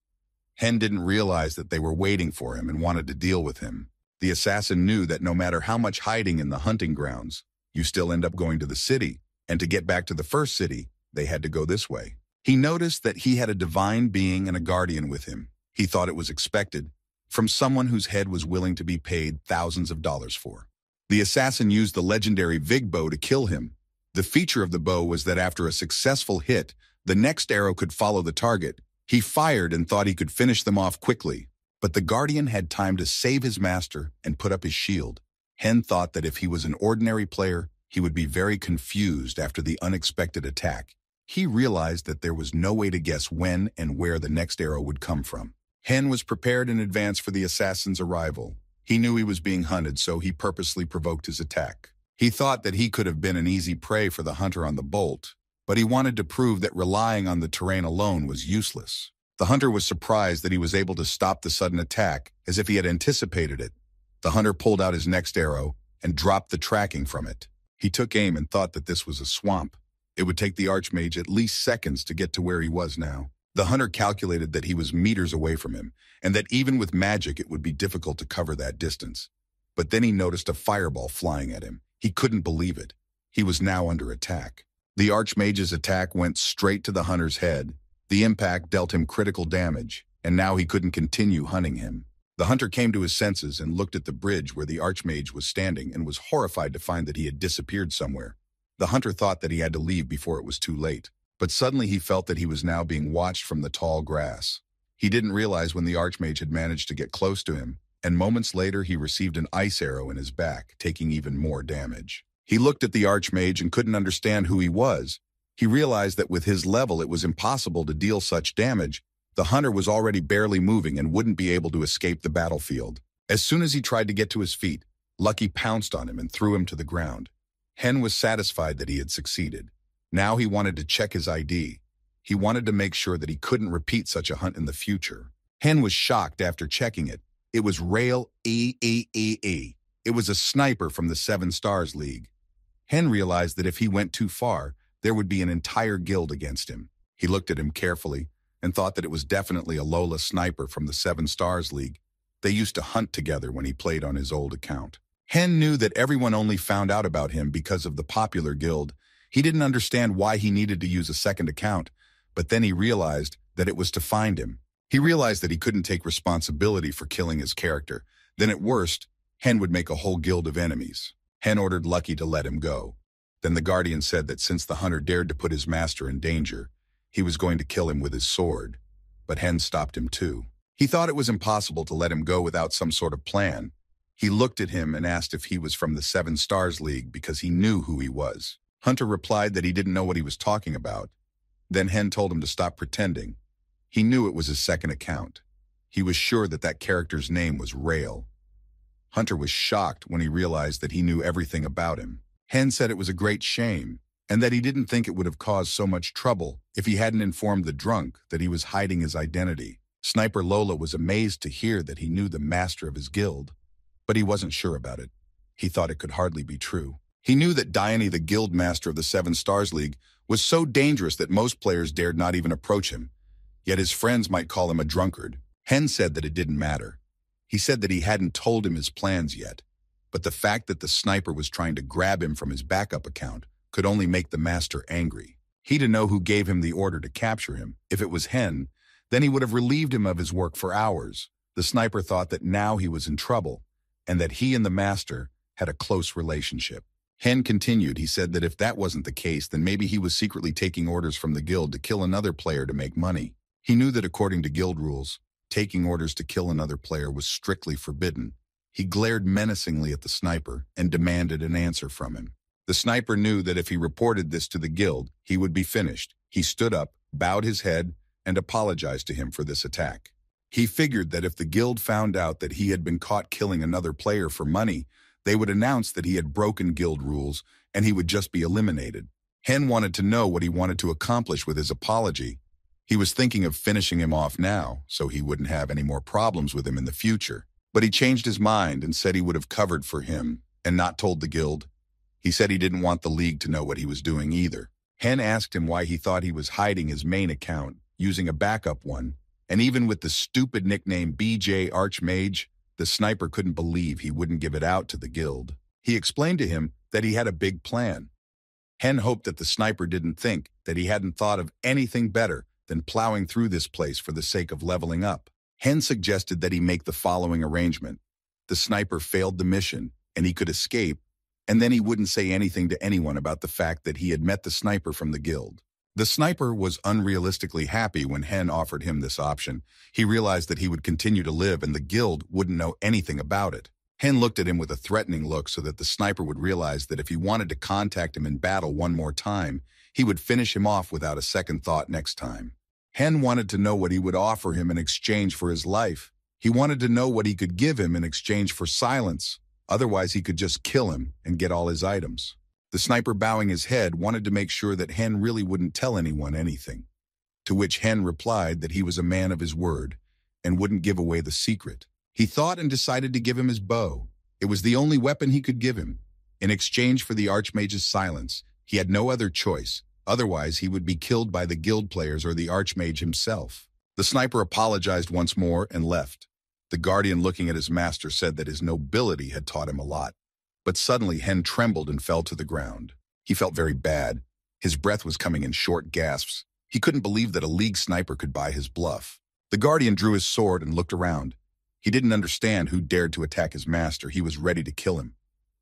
S1: Hen didn't realize that they were waiting for him and wanted to deal with him. The assassin knew that no matter how much hiding in the hunting grounds, you still end up going to the city, and to get back to the first city, they had to go this way. He noticed that he had a divine being and a guardian with him. He thought it was expected, from someone whose head was willing to be paid thousands of dollars for. The assassin used the legendary Vig bow to kill him. The feature of the bow was that after a successful hit, the next arrow could follow the target. He fired and thought he could finish them off quickly, but the Guardian had time to save his master and put up his shield. Hen thought that if he was an ordinary player, he would be very confused after the unexpected attack. He realized that there was no way to guess when and where the next arrow would come from. Hen was prepared in advance for the assassin's arrival. He knew he was being hunted, so he purposely provoked his attack. He thought that he could have been an easy prey for the hunter on the bolt, but he wanted to prove that relying on the terrain alone was useless. The hunter was surprised that he was able to stop the sudden attack, as if he had anticipated it. The hunter pulled out his next arrow and dropped the tracking from it. He took aim and thought that this was a swamp. It would take the Archmage at least seconds to get to where he was now. The hunter calculated that he was meters away from him, and that even with magic it would be difficult to cover that distance. But then he noticed a fireball flying at him. He couldn't believe it. He was now under attack. The Archmage's attack went straight to the hunter's head. The impact dealt him critical damage, and now he couldn't continue hunting him. The hunter came to his senses and looked at the bridge where the Archmage was standing and was horrified to find that he had disappeared somewhere. The hunter thought that he had to leave before it was too late, but suddenly he felt that he was now being watched from the tall grass. He didn't realize when the Archmage had managed to get close to him, and moments later he received an ice arrow in his back, taking even more damage. He looked at the Archmage and couldn't understand who he was. He realized that with his level it was impossible to deal such damage. The hunter was already barely moving and wouldn't be able to escape the battlefield. As soon as he tried to get to his feet, Lucky pounced on him and threw him to the ground. Hen was satisfied that he had succeeded. Now he wanted to check his ID. He wanted to make sure that he couldn't repeat such a hunt in the future. Hen was shocked after checking it. It was Rail E. It was a sniper from the Seven Stars League. Hen realized that if he went too far, there would be an entire guild against him. He looked at him carefully and thought that it was definitely a Lola sniper from the Seven Stars League. They used to hunt together when he played on his old account. Hen knew that everyone only found out about him because of the popular guild. He didn't understand why he needed to use a second account, but then he realized that it was to find him. He realized that he couldn't take responsibility for killing his character. Then at worst, Hen would make a whole guild of enemies. Hen ordered Lucky to let him go. Then the Guardian said that since the hunter dared to put his master in danger, he was going to kill him with his sword. But Hen stopped him too. He thought it was impossible to let him go without some sort of plan. He looked at him and asked if he was from the Seven Stars League because he knew who he was. Hunter replied that he didn't know what he was talking about. Then Hen told him to stop pretending. He knew it was his second account. He was sure that that character's name was Rail. Hunter was shocked when he realized that he knew everything about him. Hen said it was a great shame, and that he didn't think it would have caused so much trouble if he hadn't informed the drunk that he was hiding his identity. Sniper Lola was amazed to hear that he knew the master of his guild, but he wasn't sure about it. He thought it could hardly be true. He knew that Dione, the guild master of the Seven Stars League, was so dangerous that most players dared not even approach him. Yet his friends might call him a drunkard. Hen said that it didn't matter. He said that he hadn't told him his plans yet, but the fact that the sniper was trying to grab him from his backup account could only make the master angry. He'd know who gave him the order to capture him. If it was Hen, then he would have relieved him of his work for hours. The sniper thought that now he was in trouble, and that he and the master had a close relationship. Hen continued. He said that if that wasn't the case, then maybe he was secretly taking orders from the guild to kill another player to make money. He knew that according to guild rules, taking orders to kill another player was strictly forbidden. He glared menacingly at the sniper and demanded an answer from him. The sniper knew that if he reported this to the guild, he would be finished. He stood up, bowed his head, and apologized to him for this attack. He figured that if the guild found out that he had been caught killing another player for money, they would announce that he had broken guild rules and he would just be eliminated. Hen wanted to know what he wanted to accomplish with his apology. He was thinking of finishing him off now, so he wouldn't have any more problems with him in the future. But he changed his mind and said he would have covered for him and not told the guild. He said he didn't want the League to know what he was doing either. Hen asked him why he thought he was hiding his main account, using a backup one, and even with the stupid nickname BJ Archmage, the sniper couldn't believe he wouldn't give it out to the guild. He explained to him that he had a big plan. Hen hoped that the sniper didn't think that he hadn't thought of anything better than plowing through this place for the sake of leveling up. Hen suggested that he make the following arrangement. The sniper failed the mission, and he could escape, and then he wouldn't say anything to anyone about the fact that he had met the sniper from the guild. The sniper was unrealistically happy when Hen offered him this option. He realized that he would continue to live and the guild wouldn't know anything about it. Hen looked at him with a threatening look so that the sniper would realize that if he wanted to contact him in battle one more time, he would finish him off without a second thought next time. Hen wanted to know what he would offer him in exchange for his life. He wanted to know what he could give him in exchange for silence. Otherwise, he could just kill him and get all his items. The sniper, bowing his head, wanted to make sure that Hen really wouldn't tell anyone anything. To which Hen replied that he was a man of his word and wouldn't give away the secret. He thought and decided to give him his bow. It was the only weapon he could give him. In exchange for the Archmage's silence, he had no other choice. Otherwise, he would be killed by the guild players or the Archmage himself. The sniper apologized once more and left. The Guardian, looking at his master, said that his nobility had taught him a lot. But suddenly, Hen trembled and fell to the ground. He felt very bad. His breath was coming in short gasps. He couldn't believe that a League sniper could buy his bluff. The Guardian drew his sword and looked around. He didn't understand who dared to attack his master. He was ready to kill him.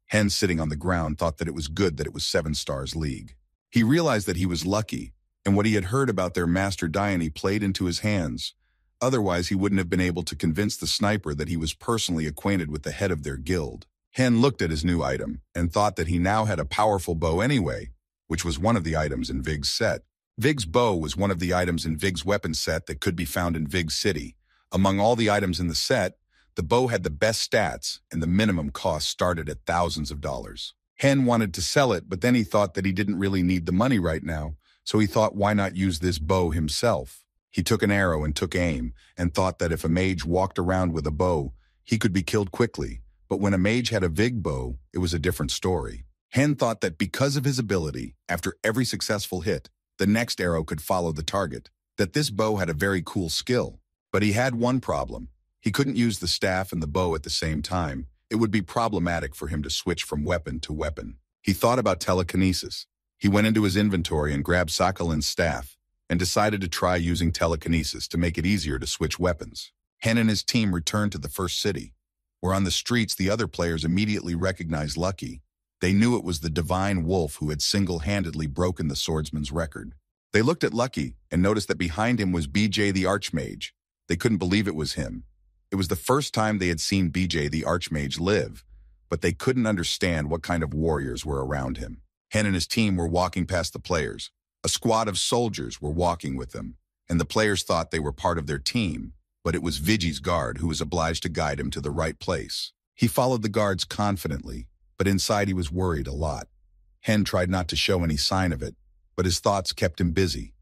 S1: Hen, sitting on the ground, thought that it was good that it was 7 Stars League. He realized that he was lucky, and what he had heard about their master Dione played into his hands. Otherwise, he wouldn't have been able to convince the sniper that he was personally acquainted with the head of their guild. Hen looked at his new item and thought that he now had a powerful bow anyway, which was one of the items in Vig's set. Vig's bow was one of the items in Vig's weapon set that could be found in Vig City. Among all the items in the set, the bow had the best stats, and the minimum cost started at thousands of dollars. Hen wanted to sell it, but then he thought that he didn't really need the money right now, so he thought, why not use this bow himself? He took an arrow and took aim, and thought that if a mage walked around with a bow, he could be killed quickly. But when a mage had a Vig bow, it was a different story. Hen thought that because of his ability, after every successful hit, the next arrow could follow the target, that this bow had a very cool skill. But he had one problem. He couldn't use the staff and the bow at the same time. It would be problematic for him to switch from weapon to weapon. He thought about telekinesis. He went into his inventory and grabbed Sakalin's staff and decided to try using telekinesis to make it easier to switch weapons. Hen and his team returned to the first city, where on the streets the other players immediately recognized Lucky. They knew it was the Divine Wolf who had single-handedly broken the swordsman's record. They looked at Lucky and noticed that behind him was BJ the Archmage. They couldn't believe it was him. It was the first time they had seen BJ the Archmage live, but they couldn't understand what kind of warriors were around him. Hen and his team were walking past the players. A squad of soldiers were walking with them, and the players thought they were part of their team, but it was Vigi's guard who was obliged to guide him to the right place. He followed the guards confidently, but inside he was worried a lot. Hen tried not to show any sign of it, but his thoughts kept him busy.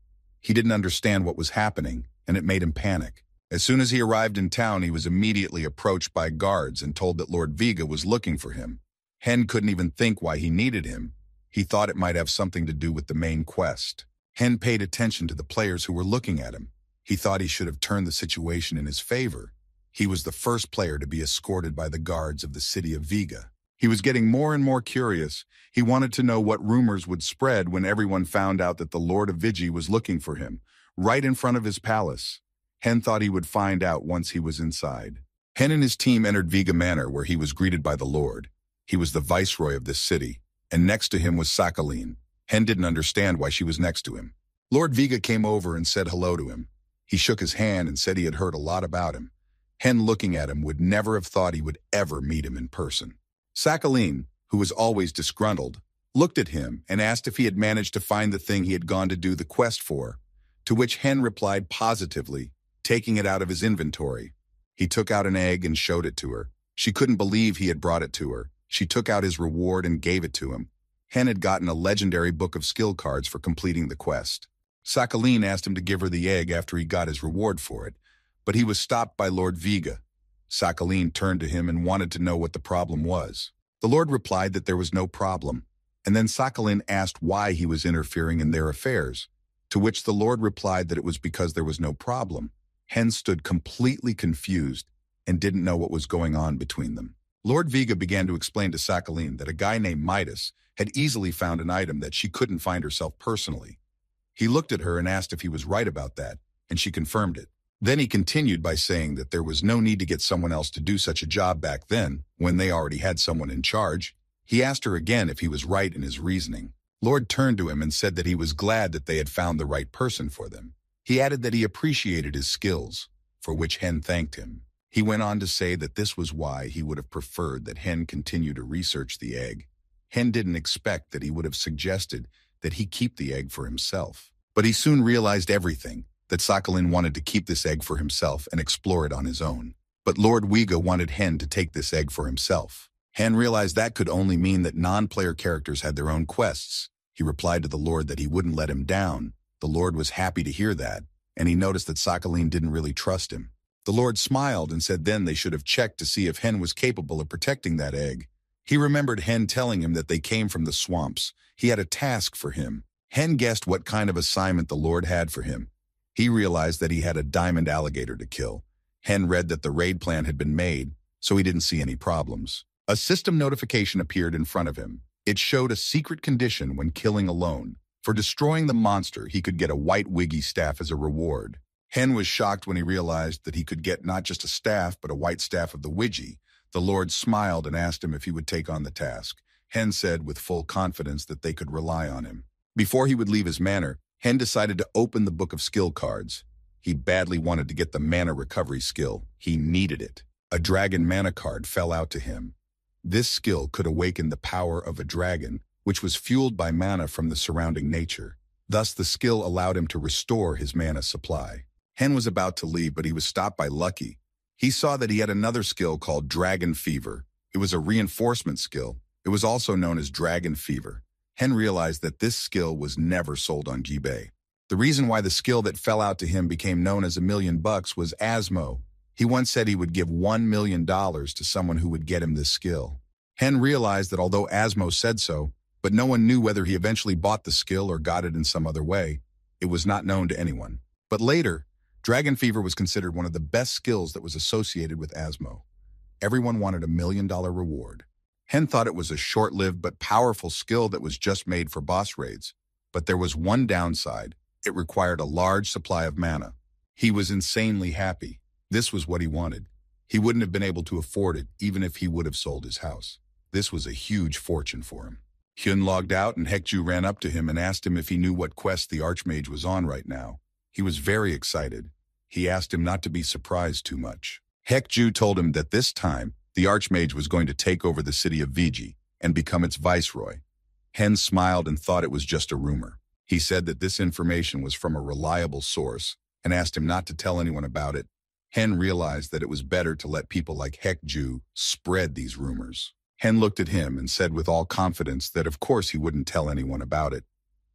S1: He didn't understand what was happening, and it made him panic. As soon as he arrived in town, he was immediately approached by guards and told that Lord Viga was looking for him. Hen couldn't even think why he needed him. He thought it might have something to do with the main quest. Hen paid attention to the players who were looking at him. He thought he should have turned the situation in his favor. He was the first player to be escorted by the guards of the city of Viga. He was getting more and more curious. He wanted to know what rumors would spread when everyone found out that the Lord of Vigi was looking for him, right in front of his palace. Hen thought he would find out once he was inside. Hen and his team entered Viga Manor, where he was greeted by the Lord. He was the viceroy of this city, and next to him was Sakalin. Hen didn't understand why she was next to him. Lord Viga came over and said hello to him. He shook his hand and said he had heard a lot about him. Hen, looking at him, would never have thought he would ever meet him in person. Sakalin, who was always disgruntled, looked at him and asked if he had managed to find the thing he had gone to do the quest for, to which Hen replied positively, taking it out of his inventory. He took out an egg and showed it to her. She couldn't believe he had brought it to her. She took out his reward and gave it to him. Hen had gotten a legendary book of skill cards for completing the quest. Sakalin asked him to give her the egg after he got his reward for it, but he was stopped by Lord Viga. Sakalin turned to him and wanted to know what the problem was. The Lord replied that there was no problem. And then Sakhalin asked why he was interfering in their affairs, to which the Lord replied that it was because there was no problem. Hen stood completely confused and didn't know what was going on between them. Lord Vega began to explain to Sakhalin that a guy named Midas had easily found an item that she couldn't find herself personally. He looked at her and asked if he was right about that, and she confirmed it. Then he continued by saying that there was no need to get someone else to do such a job back then, when they already had someone in charge. He asked her again if he was right in his reasoning. Lord turned to him and said that he was glad that they had found the right person for them. He added that he appreciated his skills, for which Hen thanked him. He went on to say that this was why he would have preferred that Hen continue to research the egg. Hen didn't expect that he would have suggested that he keep the egg for himself. But he soon realized everything, that Sakhalin wanted to keep this egg for himself and explore it on his own. But Lord Vega wanted Hen to take this egg for himself. Hen realized that could only mean that non-player characters had their own quests. He replied to the Lord that he wouldn't let him down. The Lord was happy to hear that, and he noticed that Sakhalin didn't really trust him. The Lord smiled and said then they should have checked to see if Hen was capable of protecting that egg. He remembered Hen telling him that they came from the swamps. He had a task for him. Hen guessed what kind of assignment the Lord had for him. He realized that he had a diamond alligator to kill. Hen read that the raid plan had been made, so he didn't see any problems. A system notification appeared in front of him. It showed a secret condition when killing alone. For destroying the monster, he could get a white wiggy staff as a reward. Hen was shocked when he realized that he could get not just a staff, but a white staff of the Widgie. The Lord smiled and asked him if he would take on the task. Hen said with full confidence that they could rely on him. Before he would leave his manor, Hen decided to open the book of skill cards. He badly wanted to get the mana recovery skill. He needed it. A dragon mana card fell out to him. This skill could awaken the power of a dragon, which was fueled by mana from the surrounding nature. Thus, the skill allowed him to restore his mana supply. Hen was about to leave, but he was stopped by Lucky. He saw that he had another skill called Dragon Fever. It was a reinforcement skill. It was also known as Dragon Fever. Hen realized that this skill was never sold on eBay. The reason why the skill that fell out to him became known as $1,000,000 was Asmo. He once said he would give $1 million to someone who would get him this skill. Hen realized that although Asmo said so, but no one knew whether he eventually bought the skill or got it in some other way. It was not known to anyone. But later, Dragon Fever was considered one of the best skills that was associated with Asmo. Everyone wanted a $1 million reward. Hen thought it was a short-lived but powerful skill that was just made for boss raids. But there was one downside. It required a large supply of mana. He was insanely happy. This was what he wanted. He wouldn't have been able to afford it even if he would have sold his house. This was a huge fortune for him. Hyun logged out and Hekju ran up to him and asked him if he knew what quest the Archmage was on right now. He was very excited. He asked him not to be surprised too much. Hekju told him that this time, the Archmage was going to take over the city of Viji and become its viceroy. Hen smiled and thought it was just a rumor. He said that this information was from a reliable source and asked him not to tell anyone about it. Hen realized that it was better to let people like Hekju spread these rumors. Hen looked at him and said with all confidence that of course he wouldn't tell anyone about it.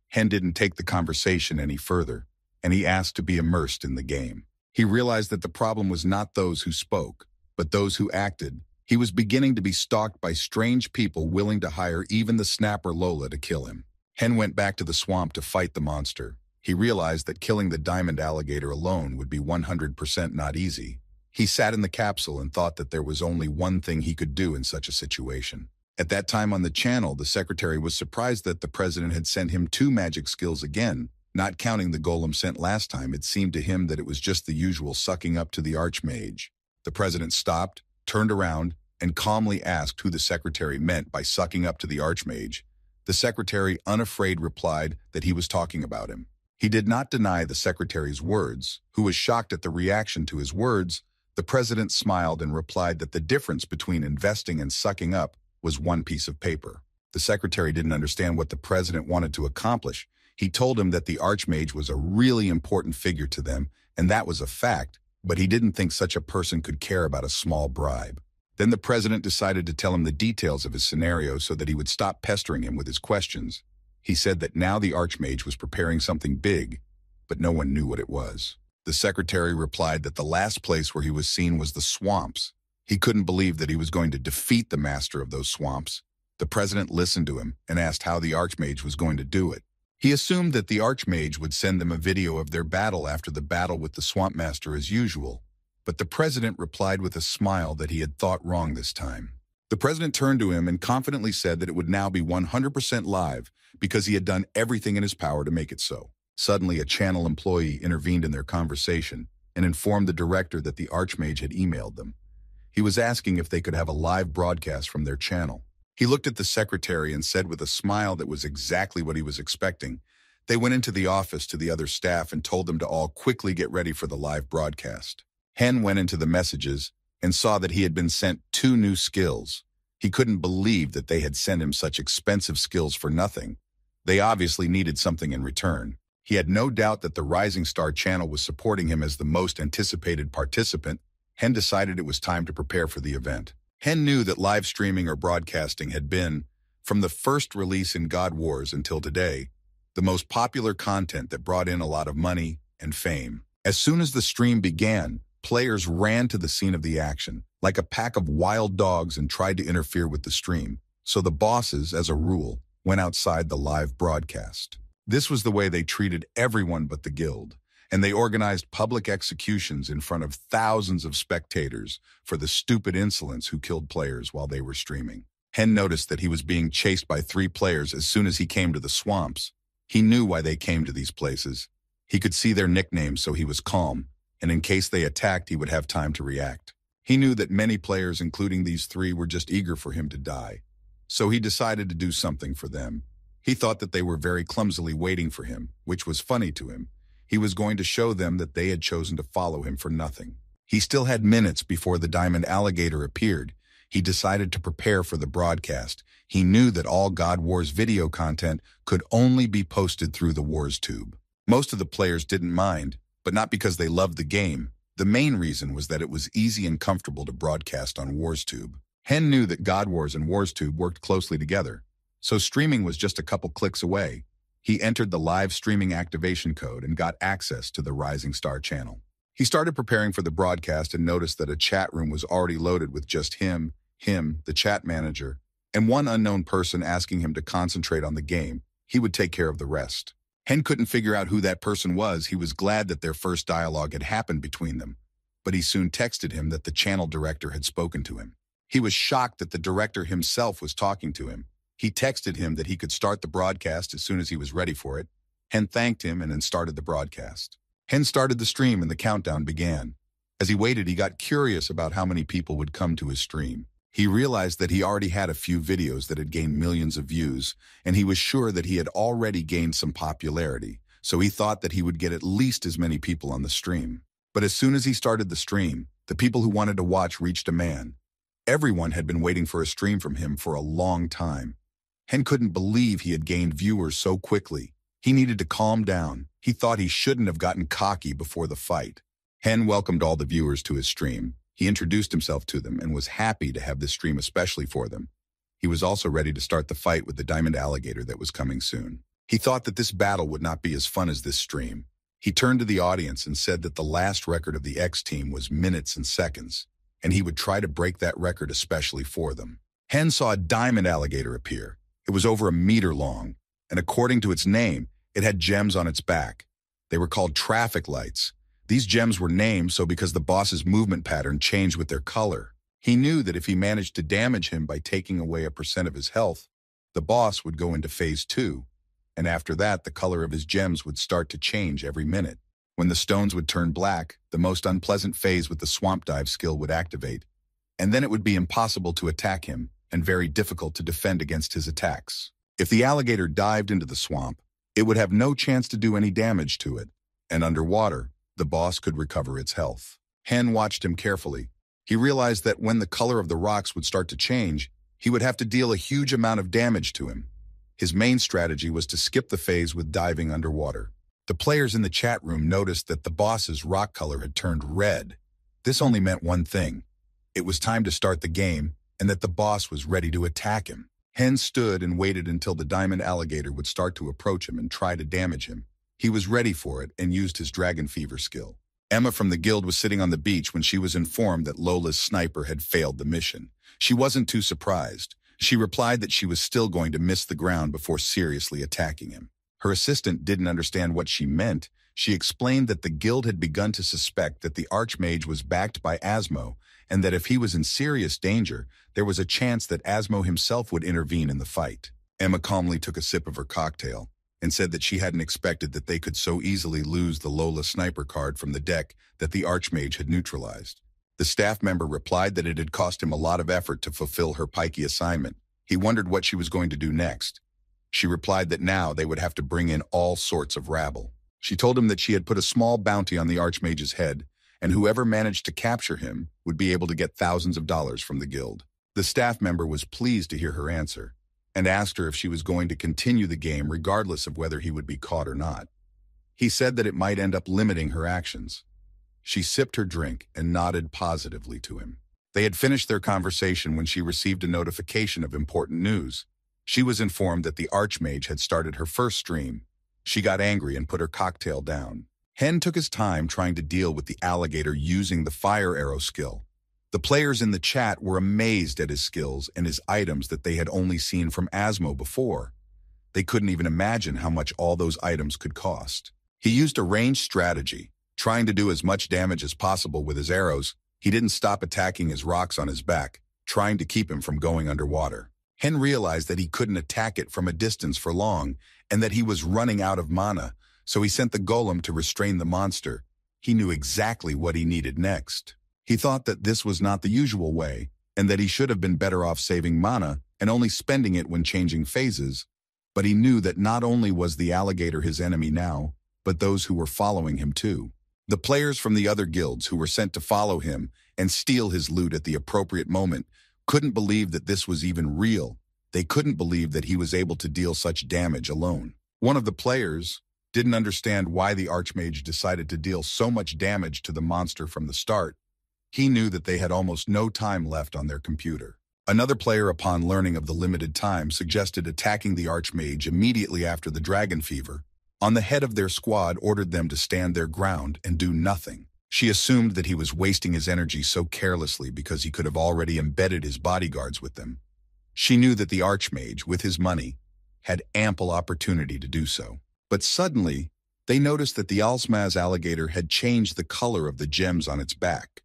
S1: Hen didn't take the conversation any further, and he asked to be immersed in the game. He realized that the problem was not those who spoke, but those who acted. He was beginning to be stalked by strange people willing to hire even the snapper Lola to kill him. Hen went back to the swamp to fight the monster. He realized that killing the diamond alligator alone would be 100% not easy. He sat in the capsule and thought that there was only one thing he could do in such a situation. At that time on the channel, the secretary was surprised that the president had sent him 2 magic skills again. Not counting the golem sent last time, it seemed to him that it was just the usual sucking up to the Archmage. The president stopped, turned around, and calmly asked who the secretary meant by sucking up to the Archmage. The secretary, unafraid, replied that he was talking about him. He did not deny the secretary's words, who was shocked at the reaction to his words. The president smiled and replied that the difference between investing and sucking up was 1 piece of paper. The secretary didn't understand what the president wanted to accomplish. He told him that the Archmage was a really important figure to them, and that was a fact, but he didn't think such a person could care about a small bribe. Then the president decided to tell him the details of his scenario so that he would stop pestering him with his questions. He said that now the Archmage was preparing something big, but no one knew what it was. The secretary replied that the last place where he was seen was the swamps. He couldn't believe that he was going to defeat the master of those swamps. The president listened to him and asked how the Archmage was going to do it. He assumed that the Archmage would send them a video of their battle after the battle with the Swamp Master as usual, but the president replied with a smile that he had thought wrong this time. The president turned to him and confidently said that it would now be 100% live because he had done everything in his power to make it so. Suddenly, a channel employee intervened in their conversation and informed the director that the Archmage had emailed them. He was asking if they could have a live broadcast from their channel. He looked at the secretary and said with a smile that was exactly what he was expecting. They went into the office to the other staff and told them to all quickly get ready for the live broadcast. Hen went into the messages and saw that he had been sent 2 new skills. He couldn't believe that they had sent him such expensive skills for nothing. They obviously needed something in return. He had no doubt that the Rising Star channel was supporting him as the most anticipated participant. Hen decided it was time to prepare for the event. Hen knew that live streaming or broadcasting had been, from the first release in God Wars until today, the most popular content that brought in a lot of money and fame. As soon as the stream began, players ran to the scene of the action, like a pack of wild dogs, and tried to interfere with the stream. So the bosses, as a rule, went outside the live broadcast. This was the way they treated everyone but the guild, and they organized public executions in front of thousands of spectators for the stupid insolents who killed players while they were streaming. Hen noticed that he was being chased by 3 players as soon as he came to the swamps. He knew why they came to these places. He could see their nicknames, so he was calm, and in case they attacked, he would have time to react. He knew that many players, including these 3, were just eager for him to die. So he decided to do something for them. He thought that they were very clumsily waiting for him, which was funny to him. He was going to show them that they had chosen to follow him for nothing. He still had minutes before the Diamond Alligator appeared. He decided to prepare for the broadcast. He knew that all God Wars video content could only be posted through the Wars Tube. Most of the players didn't mind, but not because they loved the game. The main reason was that it was easy and comfortable to broadcast on Wars Tube. Hen knew that God Wars and Wars Tube worked closely together, so streaming was just a couple clicks away. He entered the live streaming activation code and got access to the Rising Star channel. He started preparing for the broadcast and noticed that a chat room was already loaded with just him, the chat manager, and one unknown person asking him to concentrate on the game. He would take care of the rest. Hen couldn't figure out who that person was. He was glad that their first dialogue had happened between them, but he soon texted him that the channel director had spoken to him. He was shocked that the director himself was talking to him. He texted him that he could start the broadcast as soon as he was ready for it. Hen thanked him and then started the broadcast. Hen started the stream and the countdown began. As he waited, he got curious about how many people would come to his stream. He realized that he already had a few videos that had gained millions of views, and he was sure that he had already gained some popularity, so he thought that he would get at least as many people on the stream. But as soon as he started the stream, the people who wanted to watch reached a man. Everyone had been waiting for a stream from him for a long time. Hen couldn't believe he had gained viewers so quickly. He needed to calm down. He thought he shouldn't have gotten cocky before the fight. Hen welcomed all the viewers to his stream. He introduced himself to them and was happy to have this stream especially for them. He was also ready to start the fight with the Diamond Alligator that was coming soon. He thought that this battle would not be as fun as this stream. He turned to the audience and said that the last record of the X team was minutes and seconds, and he would try to break that record especially for them. Hen saw a Diamond Alligator appear. It was over 1 meter long, and according to its name, it had gems on its back. They were called traffic lights. These gems were named so because the boss's movement pattern changed with their color. He knew that if he managed to damage him by taking away a % of his health, the boss would go into phase 2, and after that, the color of his gems would start to change every minute. When the stones would turn black, the most unpleasant phase with the Swamp Dive skill would activate, and then it would be impossible to attack him and very difficult to defend against his attacks. If the alligator dived into the swamp, it would have no chance to do any damage to it, and underwater, the boss could recover its health. Hen watched him carefully. He realized that when the color of the rocks would start to change, he would have to deal a huge amount of damage to him. His main strategy was to skip the phase with diving underwater. The players in the chat room noticed that the boss's rock color had turned red. This only meant one thing. It was time to start the game, and that the boss was ready to attack him. Hen stood and waited until the Diamond Alligator would start to approach him and try to damage him. He was ready for it and used his Dragon Fever skill. Emma from the guild was sitting on the beach when she was informed that Lola's sniper had failed the mission. She wasn't too surprised. She replied that she was still going to miss the ground before seriously attacking him. Her assistant didn't understand what she meant. She explained that the guild had begun to suspect that the Archmage was backed by Asmo, and that if he was in serious danger, there was a chance that Asmo himself would intervene in the fight. Emma calmly took a sip of her cocktail and said that she hadn't expected that they could so easily lose the Lola sniper card from the deck that the Archmage had neutralized. The staff member replied that it had cost him a lot of effort to fulfill her pikey assignment. He wondered what she was going to do next. She replied that now they would have to bring in all sorts of rabble. She told him that she had put a small bounty on the Archmage's head, and whoever managed to capture him would be able to get thousands of dollars from the guild. The staff member was pleased to hear her answer, and asked her if she was going to continue the game regardless of whether he would be caught or not. He said that it might end up limiting her actions. She sipped her drink and nodded positively to him. They had finished their conversation when she received a notification of important news. She was informed that the Archmage had started her first stream. She got angry and put her cocktail down. Hen took his time trying to deal with the alligator using the fire arrow skill. The players in the chat were amazed at his skills and his items that they had only seen from Asmo before. They couldn't even imagine how much all those items could cost. He used a ranged strategy, trying to do as much damage as possible with his arrows. He didn't stop attacking his rocks on his back, trying to keep him from going underwater. Hen realized that he couldn't attack it from a distance for long and that he was running out of mana, so he sent the golem to restrain the monster. He knew exactly what he needed next. He thought that this was not the usual way and that he should have been better off saving mana and only spending it when changing phases, but he knew that not only was the alligator his enemy now, but those who were following him too. The players from the other guilds who were sent to follow him and steal his loot at the appropriate moment couldn't believe that this was even real. They couldn't believe that he was able to deal such damage alone. One of the players didn't understand why the Archmage decided to deal so much damage to the monster from the start. He knew that they had almost no time left on their computer. Another player, upon learning of the limited time, suggested attacking the Archmage immediately after the Dragon Fever. On the head of their squad ordered them to stand their ground and do nothing. She assumed that he was wasting his energy so carelessly because he could have already embedded his bodyguards with them. She knew that the Archmage, with his money, had ample opportunity to do so. But suddenly, they noticed that the Alsmaz alligator had changed the color of the gems on its back,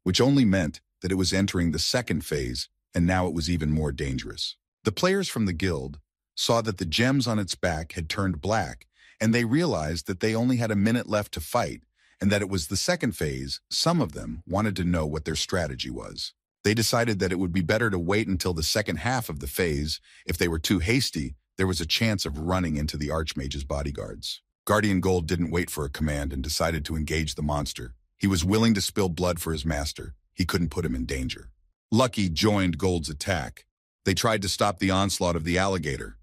S1: which only meant that it was entering the second phase, and now it was even more dangerous. The players from the guild saw that the gems on its back had turned black, and they realized that they only had a minute left to fight, and that it was the second phase. Some of them wanted to know what their strategy was. They decided that it would be better to wait until the second half of the phase. If they were too hasty, there was a chance of running into the Archmage's bodyguards. Guardian Gold didn't wait for a command and decided to engage the monster. He was willing to spill blood for his master. He couldn't put him in danger. Lucky joined Gold's attack. They tried to stop the onslaught of the alligator.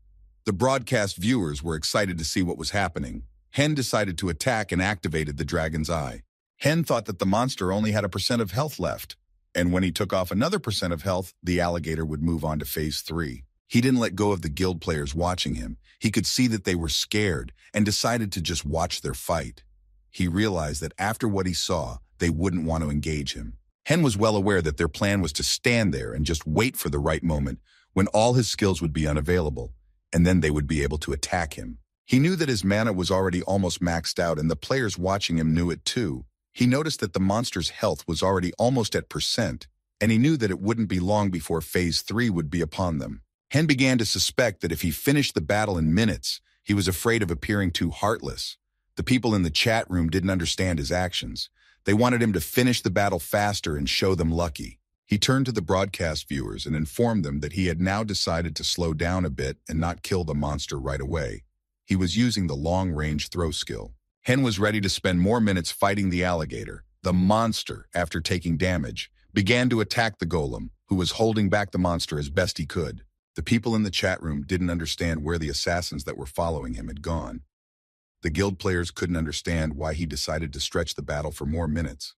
S1: The broadcast viewers were excited to see what was happening. Hen decided to attack and activated the Dragon's Eye. Hen thought that the monster only had 1% of health left, and when he took off another % of health, the alligator would move on to phase 3. He didn't let go of the guild players watching him. He could see that they were scared and decided to just watch their fight. He realized that after what he saw, they wouldn't want to engage him. Hen was well aware that their plan was to stand there and just wait for the right moment when all his skills would be unavailable, and then they would be able to attack him. He knew that his mana was already almost maxed out, and the players watching him knew it too. He noticed that the monster's health was already almost at %, and he knew that it wouldn't be long before phase 3 would be upon them. Hen began to suspect that if he finished the battle in minutes, he was afraid of appearing too heartless. The people in the chat room didn't understand his actions. They wanted him to finish the battle faster and show them lucky. He turned to the broadcast viewers and informed them that he had now decided to slow down a bit and not kill the monster right away. He was using the long-range throw skill. Hen was ready to spend more minutes fighting the alligator. The monster, after taking damage, began to attack the golem, who was holding back the monster as best he could. The people in the chat room didn't understand where the assassins that were following him had gone. The guild players couldn't understand why he decided to stretch the battle for more minutes.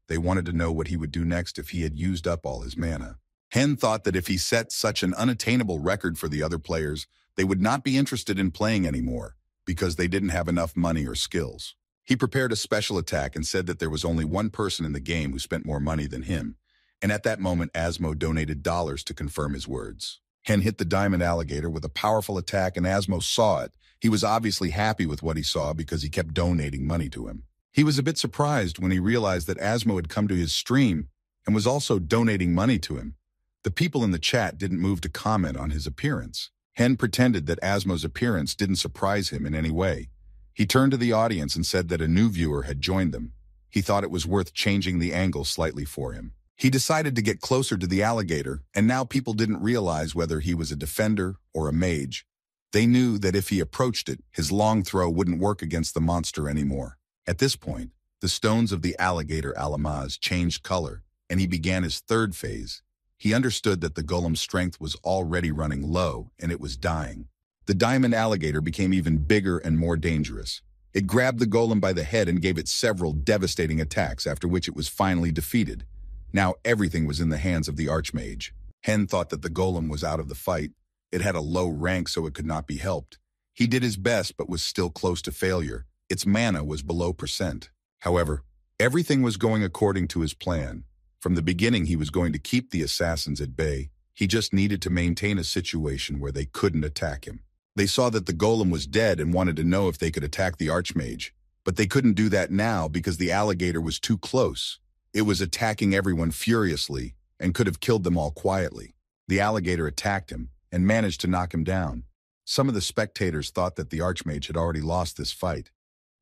S1: They wanted to know what he would do next if he had used up all his mana. Hen thought that if he set such an unattainable record for the other players, they would not be interested in playing anymore because they didn't have enough money or skills. He prepared a special attack and said that there was only one person in the game who spent more money than him, and at that moment Asmo donated dollars to confirm his words. Hen hit the diamond alligator with a powerful attack, and Asmo saw it. He was obviously happy with what he saw because he kept donating money to him. He was a bit surprised when he realized that Asmo had come to his stream and was also donating money to him. The people in the chat didn't move to comment on his appearance. Hen pretended that Asmo's appearance didn't surprise him in any way. He turned to the audience and said that a new viewer had joined them. He thought it was worth changing the angle slightly for him. He decided to get closer to the alligator, and now people didn't realize whether he was a defender or a mage. They knew that if he approached it, his long throw wouldn't work against the monster anymore. At this point, the stones of the alligator Alamaz changed color, and he began his third phase. He understood that the golem's strength was already running low, and it was dying. The diamond alligator became even bigger and more dangerous. It grabbed the golem by the head and gave it several devastating attacks, after which it was finally defeated. Now everything was in the hands of the Archmage. Hen thought that the golem was out of the fight. It had a low rank, so it could not be helped. He did his best, but was still close to failure. Its mana was below %. However, everything was going according to his plan. From the beginning, he was going to keep the assassins at bay. He just needed to maintain a situation where they couldn't attack him. They saw that the golem was dead and wanted to know if they could attack the Archmage. But they couldn't do that now because the alligator was too close. It was attacking everyone furiously and could have killed them all quietly. The alligator attacked him and managed to knock him down. Some of the spectators thought that the Archmage had already lost this fight.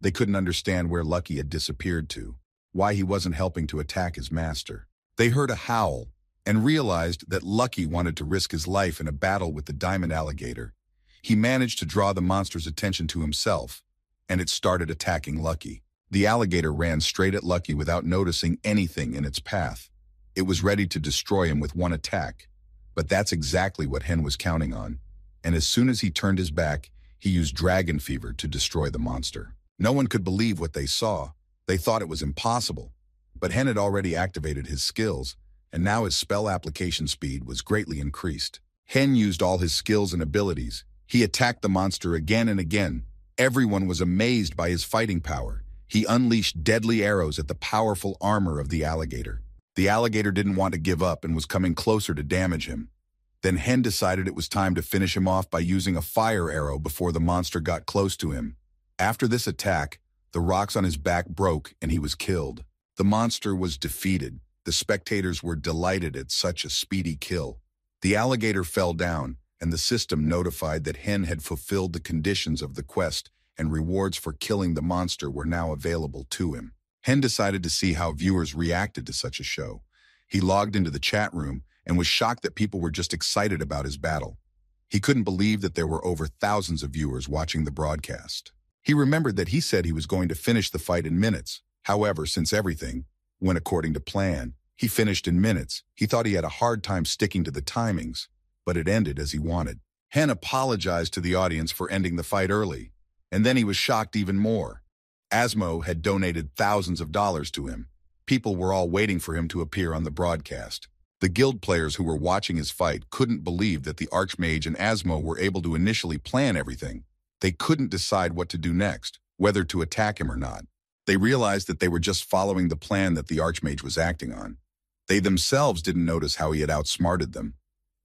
S1: They couldn't understand where Lucky had disappeared to, why he wasn't helping to attack his master. They heard a howl and realized that Lucky wanted to risk his life in a battle with the diamond alligator. He managed to draw the monster's attention to himself, and it started attacking Lucky. The alligator ran straight at Lucky without noticing anything in its path. It was ready to destroy him with one attack, but that's exactly what Hen was counting on. And as soon as he turned his back, he used Dragon Fever to destroy the monster. No one could believe what they saw. They thought it was impossible. But Hen had already activated his skills, and now his spell application speed was greatly increased. Hen used all his skills and abilities. He attacked the monster again and again. Everyone was amazed by his fighting power. He unleashed deadly arrows at the powerful armor of the alligator. The alligator didn't want to give up and was coming closer to damage him. Then Hen decided it was time to finish him off by using a fire arrow before the monster got close to him. After this attack, the rocks on his back broke and he was killed. The monster was defeated. The spectators were delighted at such a speedy kill. The alligator fell down, and the system notified that Hen had fulfilled the conditions of the quest, and rewards for killing the monster were now available to him. Hen decided to see how viewers reacted to such a show. He logged into the chat room and was shocked that people were just excited about his battle. He couldn't believe that there were over thousands of viewers watching the broadcast. He remembered that he said he was going to finish the fight in minutes. However, since everything went according to plan, he finished in minutes. He thought he had a hard time sticking to the timings, but it ended as he wanted. Hen apologized to the audience for ending the fight early, and then he was shocked even more. Asmo had donated thousands of dollars to him. People were all waiting for him to appear on the broadcast. The guild players who were watching his fight couldn't believe that the Archmage and Asmo were able to initially plan everything. They couldn't decide what to do next, whether to attack him or not. They realized that they were just following the plan that the Archmage was acting on. They themselves didn't notice how he had outsmarted them.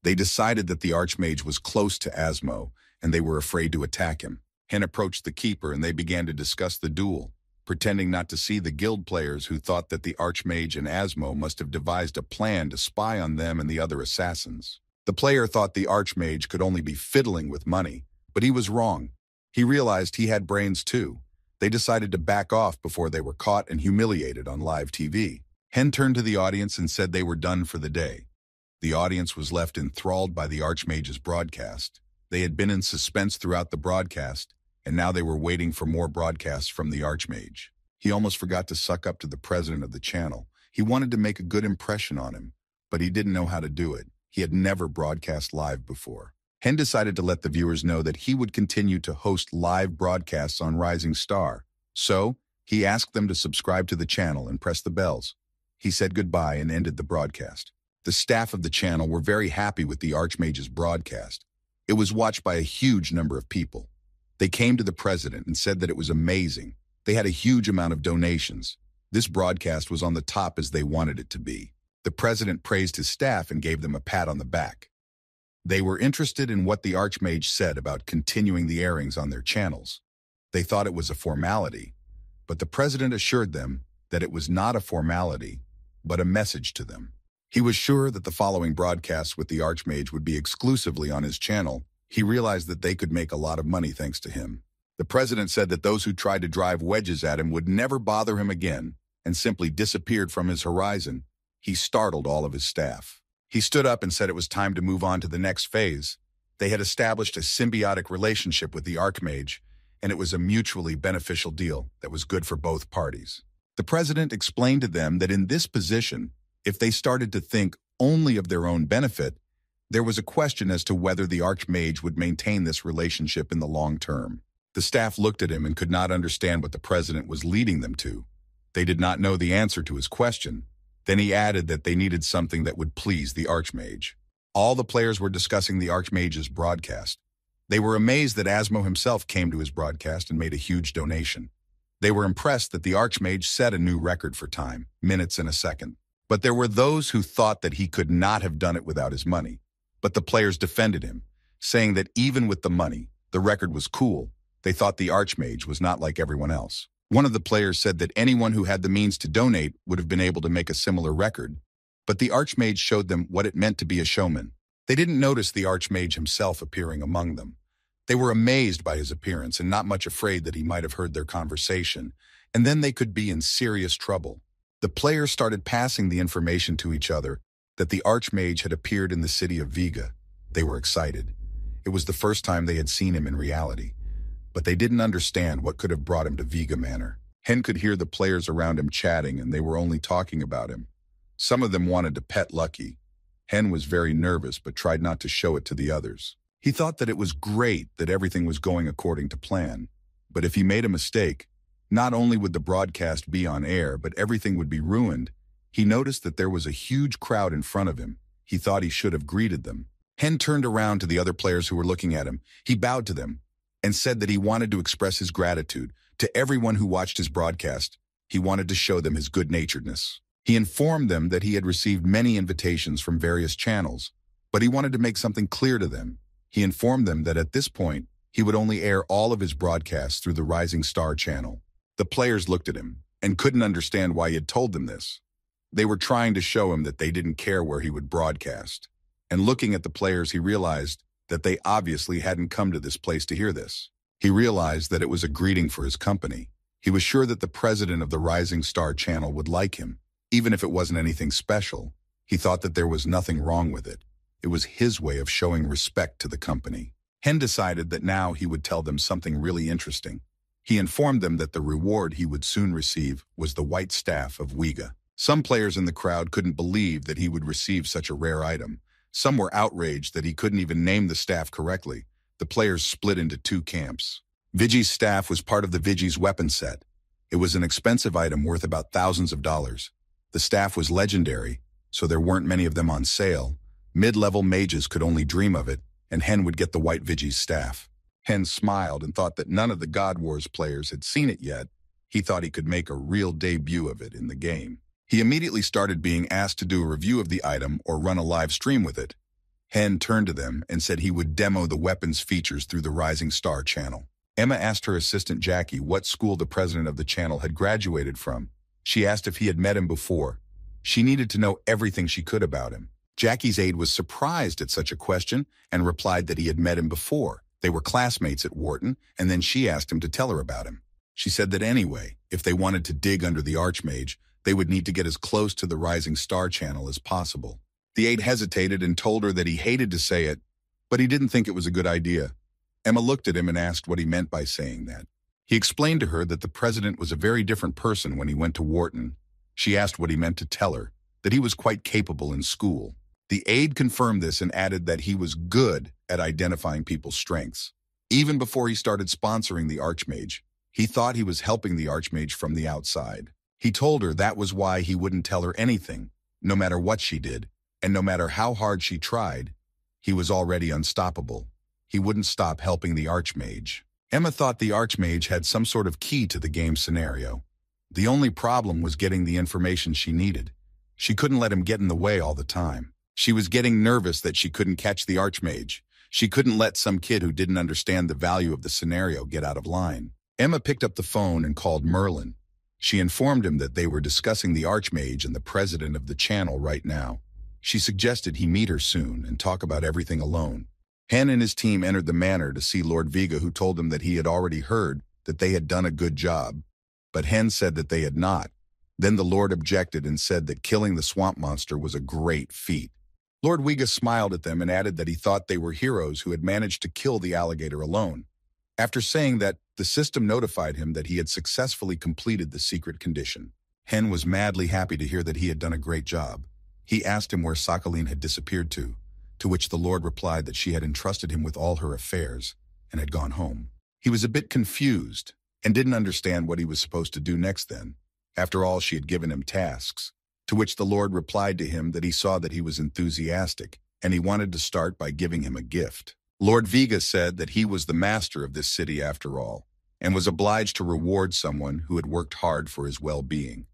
S1: They decided that the Archmage was close to Asmo, and they were afraid to attack him. Hen approached the Keeper, and they began to discuss the duel, pretending not to see the guild players who thought that the Archmage and Asmo must have devised a plan to spy on them and the other assassins. The player thought the Archmage could only be fiddling with money, but he was wrong. He realized he had brains too. They decided to back off before they were caught and humiliated on live TV. Hen turned to the audience and said they were done for the day. The audience was left enthralled by the Archmage's broadcast. They had been in suspense throughout the broadcast, and now they were waiting for more broadcasts from the Archmage. He almost forgot to suck up to the president of the channel. He wanted to make a good impression on him, but he didn't know how to do it. He had never broadcast live before. Hen decided to let the viewers know that he would continue to host live broadcasts on Rising Star. So, he asked them to subscribe to the channel and press the bells. He said goodbye and ended the broadcast. The staff of the channel were very happy with the Archmage's broadcast. It was watched by a huge number of people. They came to the president and said that it was amazing. They had a huge amount of donations. This broadcast was on the top as they wanted it to be. The president praised his staff and gave them a pat on the back. They were interested in what the Archmage said about continuing the airings on their channels. They thought it was a formality, but the president assured them that it was not a formality, but a message to them. He was sure that the following broadcasts with the Archmage would be exclusively on his channel. He realized that they could make a lot of money thanks to him. The president said that those who tried to drive wedges at him would never bother him again and simply disappeared from his horizon. He startled all of his staff. He stood up and said it was time to move on to the next phase. They had established a symbiotic relationship with the Archmage, and it was a mutually beneficial deal that was good for both parties. The president explained to them that in this position, if they started to think only of their own benefit, there was a question as to whether the Archmage would maintain this relationship in the long term. The staff looked at him and could not understand what the president was leading them to. They did not know the answer to his question. Then he added that they needed something that would please the Archmage. All the players were discussing the Archmage's broadcast. They were amazed that Asmo himself came to his broadcast and made a huge donation. They were impressed that the Archmage set a new record for time, minutes in a second. But there were those who thought that he could not have done it without his money. But the players defended him, saying that even with the money, the record was cool. They thought the Archmage was not like everyone else. One of the players said that anyone who had the means to donate would have been able to make a similar record, but the Archmage showed them what it meant to be a showman. They didn't notice the Archmage himself appearing among them. They were amazed by his appearance and not much afraid that he might have heard their conversation, and then they could be in serious trouble. The players started passing the information to each other that the Archmage had appeared in the city of Viga. They were excited. It was the first time they had seen him in reality. But they didn't understand what could have brought him to Viga Manor. Hen could hear the players around him chatting, and they were only talking about him. Some of them wanted to pet Lucky. Hen was very nervous, but tried not to show it to the others. He thought that it was great that everything was going according to plan. But if he made a mistake, not only would the broadcast be on air, but everything would be ruined. He noticed that there was a huge crowd in front of him. He thought he should have greeted them. Hen turned around to the other players who were looking at him. He bowed to them and said that he wanted to express his gratitude to everyone who watched his broadcast. He wanted to show them his good-naturedness. He informed them that he had received many invitations from various channels, but he wanted to make something clear to them. He informed them that at this point, he would only air all of his broadcasts through the Rising Star channel. The players looked at him and couldn't understand why he had told them this. They were trying to show him that they didn't care where he would broadcast. And looking at the players, he realized that they obviously hadn't come to this place to hear this. He realized that it was a greeting for his company. He was sure that the president of the Rising Star channel would like him, even if it wasn't anything special. He thought that there was nothing wrong with it. It was his way of showing respect to the company. Hen decided that now he would tell them something really interesting. He informed them that the reward he would soon receive was the White Staff of Viga. Some players in the crowd couldn't believe that he would receive such a rare item. Some were outraged that he couldn't even name the staff correctly. The players split into two camps. Vigi's staff was part of the Vigi's weapon set. It was an expensive item worth about thousands of dollars. The staff was legendary, so there weren't many of them on sale. Mid-level mages could only dream of it, and Hen would get the White Vigi's staff. Hen smiled and thought that none of the God Wars players had seen it yet. He thought he could make a real debut of it in the game. He immediately started being asked to do a review of the item or run a live stream with it. Hen turned to them and said he would demo the weapon's features through the Rising Star channel. Emma asked her assistant Jackie what school the president of the channel had graduated from. She asked if he had met him before. She needed to know everything she could about him. Jackie's aide was surprised at such a question and replied that he had met him before. They were classmates at Wharton, and then she asked him to tell her about him. She said that anyway, if they wanted to dig under the Archmage, they would need to get as close to the Rising Star channel as possible. The aide hesitated and told her that he hated to say it, but he didn't think it was a good idea. Emma looked at him and asked what he meant by saying that. He explained to her that the president was a very different person when he went to Wharton. She asked what he meant to tell her, that he was quite capable in school. The aide confirmed this and added that he was good at identifying people's strengths. Even before he started sponsoring the Archmage, he thought he was helping the Archmage from the outside. He told her that was why he wouldn't tell her anything, no matter what she did, and no matter how hard she tried. He was already unstoppable. He wouldn't stop helping the Archmage. Emma thought the Archmage had some sort of key to the game scenario. The only problem was getting the information she needed. She couldn't let him get in the way all the time. She was getting nervous that she couldn't catch the Archmage. She couldn't let some kid who didn't understand the value of the scenario get out of line. Emma picked up the phone and called Merlin. She informed him that they were discussing the Archmage and the president of the channel right now. She suggested he meet her soon and talk about everything alone. Hen and his team entered the manor to see Lord Vega, who told them that he had already heard that they had done a good job. But Hen said that they had not. Then the Lord objected and said that killing the swamp monster was a great feat. Lord Vega smiled at them and added that he thought they were heroes who had managed to kill the alligator alone. After saying that, the system notified him that he had successfully completed the secret condition. Hen was madly happy to hear that he had done a great job. He asked him where Sakhaline had disappeared to which the Lord replied that she had entrusted him with all her affairs and had gone home. He was a bit confused and didn't understand what he was supposed to do next then. After all, she had given him tasks, to which the Lord replied to him that he saw that he was enthusiastic and he wanted to start by giving him a gift. Lord Vega said that he was the master of this city after all, and was obliged to reward someone who had worked hard for his well-being.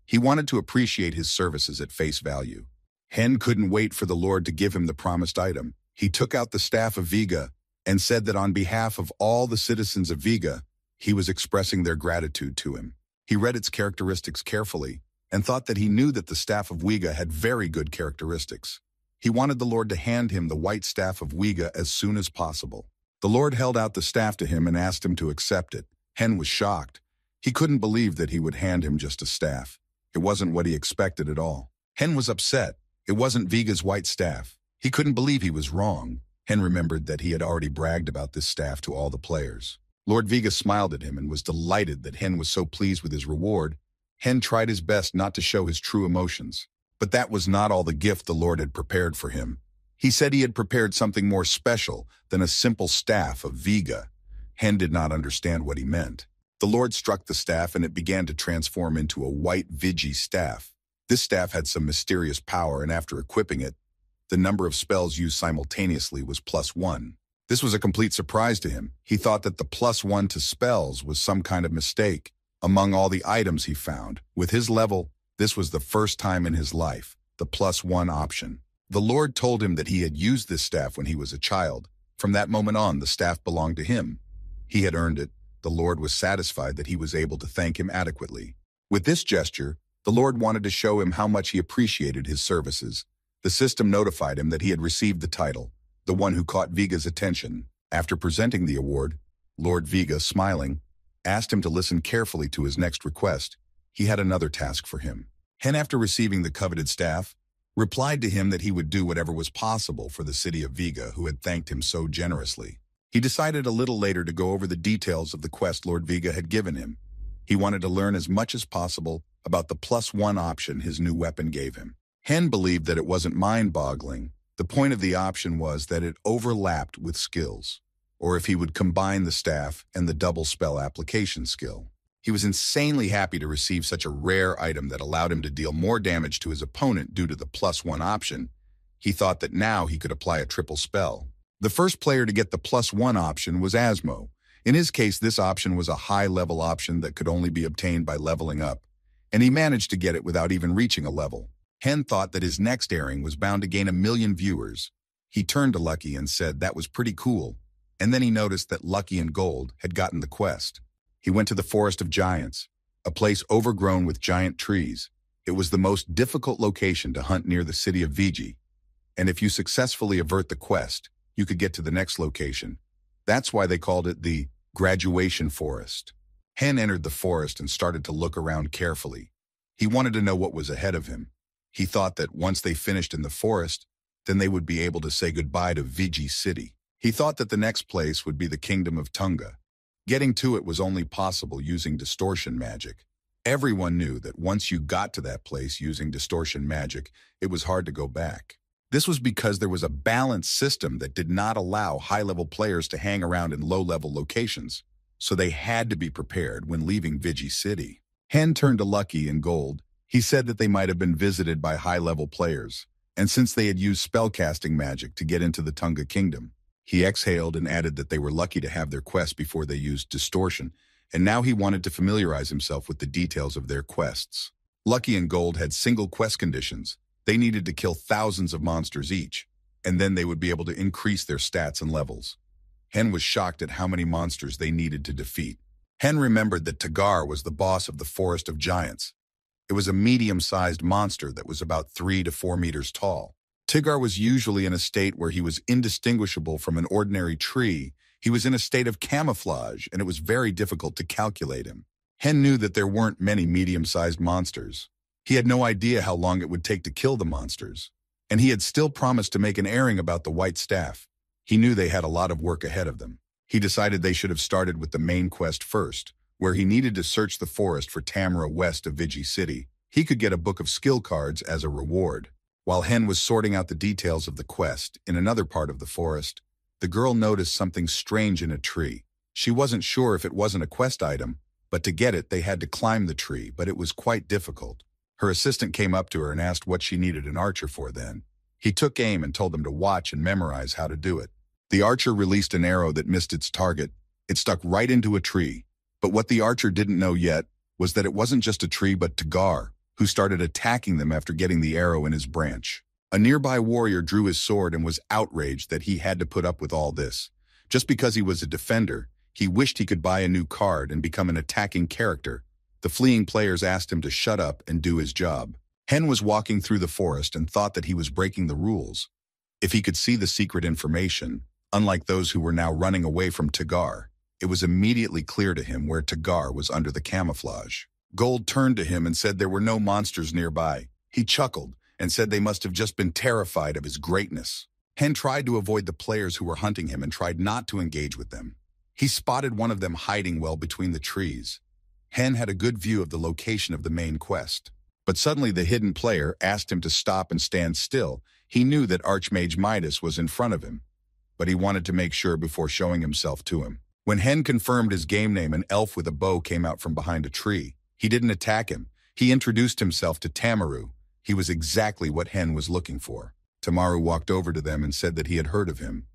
S1: He wanted to appreciate his services at face value. Hen couldn't wait for the Lord to give him the promised item. He took out the staff of Vega and said that on behalf of all the citizens of Vega, he was expressing their gratitude to him. He read its characteristics carefully and thought that he knew that the staff of Vega had very good characteristics. He wanted the Lord to hand him the white staff of Vega as soon as possible. The Lord held out the staff to him and asked him to accept it. Hen was shocked. He couldn't believe that he would hand him just a staff. It wasn't what he expected at all. Hen was upset. It wasn't Vega's white staff. He couldn't believe he was wrong. Hen remembered that he had already bragged about this staff to all the players. Lord Vega smiled at him and was delighted that Hen was so pleased with his reward. Hen tried his best not to show his true emotions. But that was not all the gift the Lord had prepared for him. He said he had prepared something more special than a simple staff of Vega. Hen did not understand what he meant. The Lord struck the staff and it began to transform into a white Vigi staff. This staff had some mysterious power, and after equipping it, the number of spells used simultaneously was +1. This was a complete surprise to him. He thought that the +1 to spells was some kind of mistake. Among all the items he found, with his level, this was the first time in his life, the +1 option. The Lord told him that he had used this staff when he was a child. From that moment on, the staff belonged to him. He had earned it. The Lord was satisfied that he was able to thank him adequately. With this gesture, the Lord wanted to show him how much he appreciated his services. The system notified him that he had received the title, the one who caught Vega's attention. After presenting the award, Lord Vega, smiling, asked him to listen carefully to his next request. He had another task for him. Hen, after receiving the coveted staff, replied to him that he would do whatever was possible for the city of Vega, who had thanked him so generously. He decided a little later to go over the details of the quest Lord Vega had given him. He wanted to learn as much as possible about the +1 option his new weapon gave him. Hen believed that it wasn't mind-boggling. The point of the option was that it overlapped with skills, or if he would combine the staff and the double spell application skill. He was insanely happy to receive such a rare item that allowed him to deal more damage to his opponent due to the +1 option. He thought that now he could apply a triple spell. The first player to get the +1 option was Asmo. In his case, this option was a high-level option that could only be obtained by leveling up, and he managed to get it without even reaching a level. Hen thought that his next airing was bound to gain 1 million viewers. He turned to Lucky and said that was pretty cool, and then he noticed that Lucky and Gold had gotten the quest. He went to the Forest of Giants, a place overgrown with giant trees. It was the most difficult location to hunt near the city of Vigi, and if you successfully avert the quest, you could get to the next location. That's why they called it the Graduation Forest. Hen entered the forest and started to look around carefully. He wanted to know what was ahead of him. He thought that once they finished in the forest, then they would be able to say goodbye to Vigi City. He thought that the next place would be the Kingdom of Tunga. Getting to it was only possible using distortion magic. Everyone knew that once you got to that place using distortion magic, it was hard to go back. This was because there was a balanced system that did not allow high-level players to hang around in low-level locations, so they had to be prepared when leaving Vigi City. Hen turned to Lucky and Gold. He said that they might have been visited by high-level players, and since they had used spellcasting magic to get into the Tunga Kingdom, he exhaled and added that they were lucky to have their quest before they used distortion, and now he wanted to familiarize himself with the details of their quests. Lucky and Gold had single quest conditions. They needed to kill thousands of monsters each, and then they would be able to increase their stats and levels. Hen was shocked at how many monsters they needed to defeat. Hen remembered that Tagar was the boss of the Forest of Giants. It was a medium-sized monster that was about 3 to 4 meters tall. Tagar was usually in a state where he was indistinguishable from an ordinary tree. He was in a state of camouflage, and it was very difficult to calculate him. Hen knew that there weren't many medium-sized monsters. He had no idea how long it would take to kill the monsters, and he had still promised to make an airing about the White Staff. He knew they had a lot of work ahead of them. He decided they should have started with the main quest first, where he needed to search the forest for Tamara west of Vigi City. He could get a book of skill cards as a reward. While Hen was sorting out the details of the quest in another part of the forest, the girl noticed something strange in a tree. She wasn't sure if it wasn't a quest item, but to get it they had to climb the tree, but it was quite difficult. Her assistant came up to her and asked what she needed an archer for then. He took aim and told them to watch and memorize how to do it. The archer released an arrow that missed its target. It stuck right into a tree. But what the archer didn't know yet was that it wasn't just a tree but Tagar, who started attacking them after getting the arrow in his branch. A nearby warrior drew his sword and was outraged that he had to put up with all this. Just because he was a defender, he wished he could buy a new card and become an attacking character. The fleeing players asked him to shut up and do his job. Hen was walking through the forest and thought that he was breaking the rules. If he could see the secret information, unlike those who were now running away from Tagar, it was immediately clear to him where Tagar was under the camouflage. Gold turned to him and said there were no monsters nearby. He chuckled and said they must have just been terrified of his greatness. Hen tried to avoid the players who were hunting him and tried not to engage with them. He spotted one of them hiding well between the trees. Hen had a good view of the location of the main quest. But suddenly the hidden player asked him to stop and stand still. He knew that Archmage Midas was in front of him, but he wanted to make sure before showing himself to him. When Hen confirmed his game name, an elf with a bow came out from behind a tree. He didn't attack him. He introduced himself to Tamaru. He was exactly what Hen was looking for. Tamaru walked over to them and said that he had heard of him.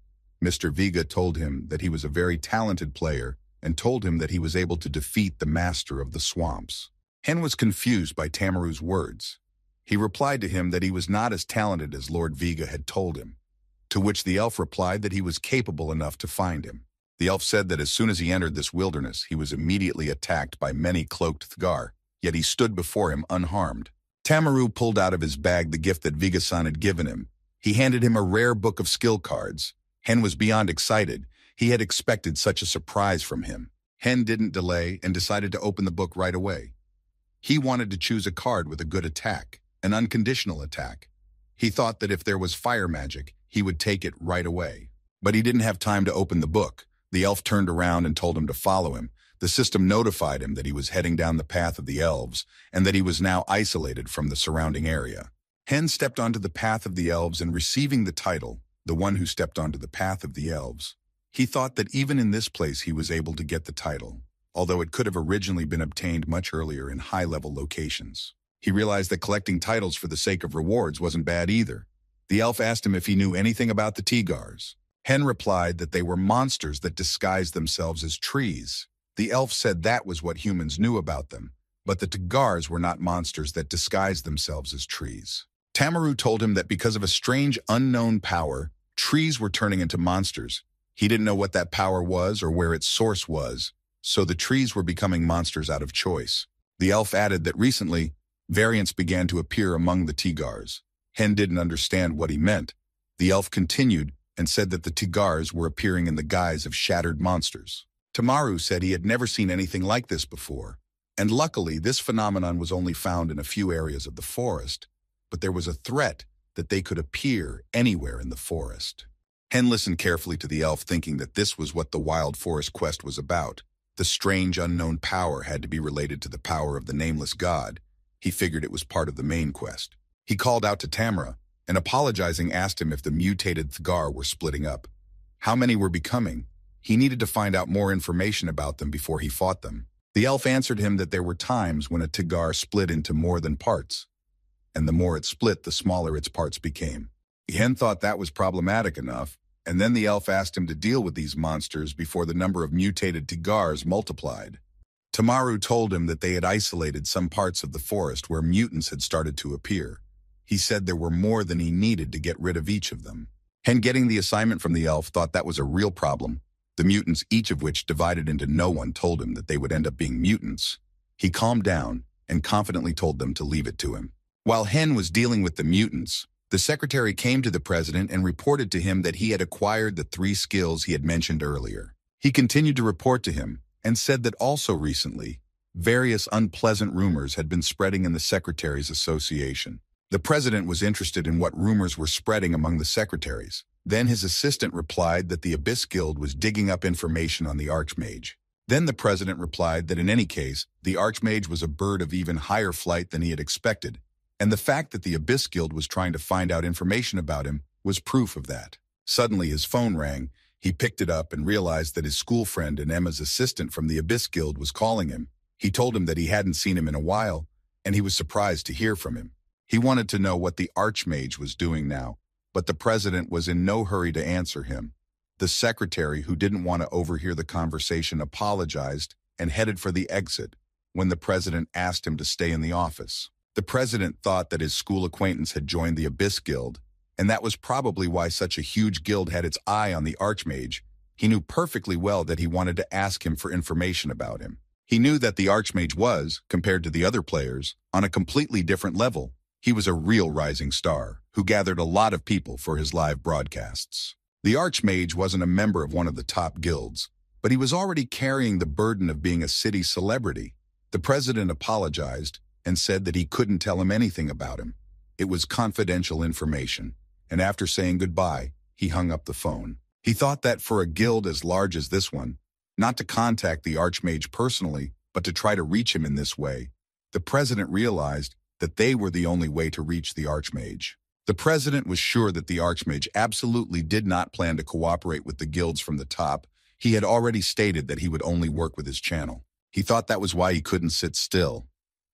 S1: Mr. Vega told him that he was a very talented player and told him that he was able to defeat the master of the swamps. Hen was confused by Tamaru's words. He replied to him that he was not as talented as Lord Vega had told him, to which the elf replied that he was capable enough to find him. The elf said that as soon as he entered this wilderness, he was immediately attacked by many cloaked Thgar, yet he stood before him unharmed. Tamaru pulled out of his bag the gift that Vega-san had given him. He handed him a rare book of skill cards. Hen was beyond excited. He had expected such a surprise from him. Hen didn't delay and decided to open the book right away. He wanted to choose a card with a good attack, an unconditional attack. He thought that if there was fire magic, he would take it right away. But he didn't have time to open the book. The elf turned around and told him to follow him. The system notified him that he was heading down the path of the elves and that he was now isolated from the surrounding area. Hen stepped onto the path of the elves and receiving the title, the one who stepped onto the path of the elves. He thought that even in this place he was able to get the title, although it could have originally been obtained much earlier in high-level locations. He realized that collecting titles for the sake of rewards wasn't bad either. The elf asked him if he knew anything about the Tigars. Hen replied that they were monsters that disguised themselves as trees. The elf said that was what humans knew about them, but the Tigars were not monsters that disguised themselves as trees. Tamaru told him that because of a strange unknown power, trees were turning into monsters. He didn't know what that power was or where its source was, so the trees were becoming monsters out of choice. The elf added that recently, variants began to appear among the Tigars. Hen didn't understand what he meant. The elf continued and said that the Tigars were appearing in the guise of shattered monsters. Tamaru said he had never seen anything like this before, and luckily this phenomenon was only found in a few areas of the forest, but there was a threat that they could appear anywhere in the forest. Hen listened carefully to the elf, thinking that this was what the Wild Forest quest was about. The strange unknown power had to be related to the power of the nameless god. He figured it was part of the main quest. He called out to Tamara, and apologizing asked him if the mutated Thgar were splitting up. How many were becoming? He needed to find out more information about them before he fought them. The elf answered him that there were times when a Thgar split into more than parts, and the more it split, the smaller its parts became. Hen thought that was problematic enough, and then the elf asked him to deal with these monsters before the number of mutated Thgars multiplied. Tamaru told him that they had isolated some parts of the forest where mutants had started to appear. He said there were more than he needed to get rid of each of them. Hen, getting the assignment from the elf, thought that was a real problem. The mutants, each of which divided into no one, told him that they would end up being mutants. He calmed down and confidently told them to leave it to him. While Hen was dealing with the mutants, the secretary came to the president and reported to him that he had acquired the 3 skills he had mentioned earlier. He continued to report to him and said that also recently, various unpleasant rumors had been spreading in the Secretaries' Association. The president was interested in what rumors were spreading among the secretaries. Then his assistant replied that the Abyss Guild was digging up information on the Archmage. Then the president replied that in any case, the Archmage was a bird of even higher flight than he had expected, and the fact that the Abyss Guild was trying to find out information about him was proof of that. Suddenly his phone rang. He picked it up and realized that his school friend and Emma's assistant from the Abyss Guild was calling him. He told him that he hadn't seen him in a while, and he was surprised to hear from him. He wanted to know what the Archmage was doing now, but the president was in no hurry to answer him. The secretary, who didn't want to overhear the conversation, apologized and headed for the exit when the president asked him to stay in the office. The president thought that his school acquaintance had joined the Abyss Guild, and that was probably why such a huge guild had its eye on the Archmage. He knew perfectly well that he wanted to ask him for information about him. He knew that the Archmage was, compared to the other players, on a completely different level. He was a real rising star, who gathered a lot of people for his live broadcasts. The Archmage wasn't a member of one of the top guilds, but he was already carrying the burden of being a city celebrity. The president apologized and said that he couldn't tell him anything about him. It was confidential information, and after saying goodbye, he hung up the phone. He thought that for a guild as large as this one, not to contact the Archmage personally, but to try to reach him in this way, the president realized that they were the only way to reach the Archmage. The president was sure that the Archmage absolutely did not plan to cooperate with the guilds from the top. He had already stated that he would only work with his channel. He thought that was why he couldn't sit still,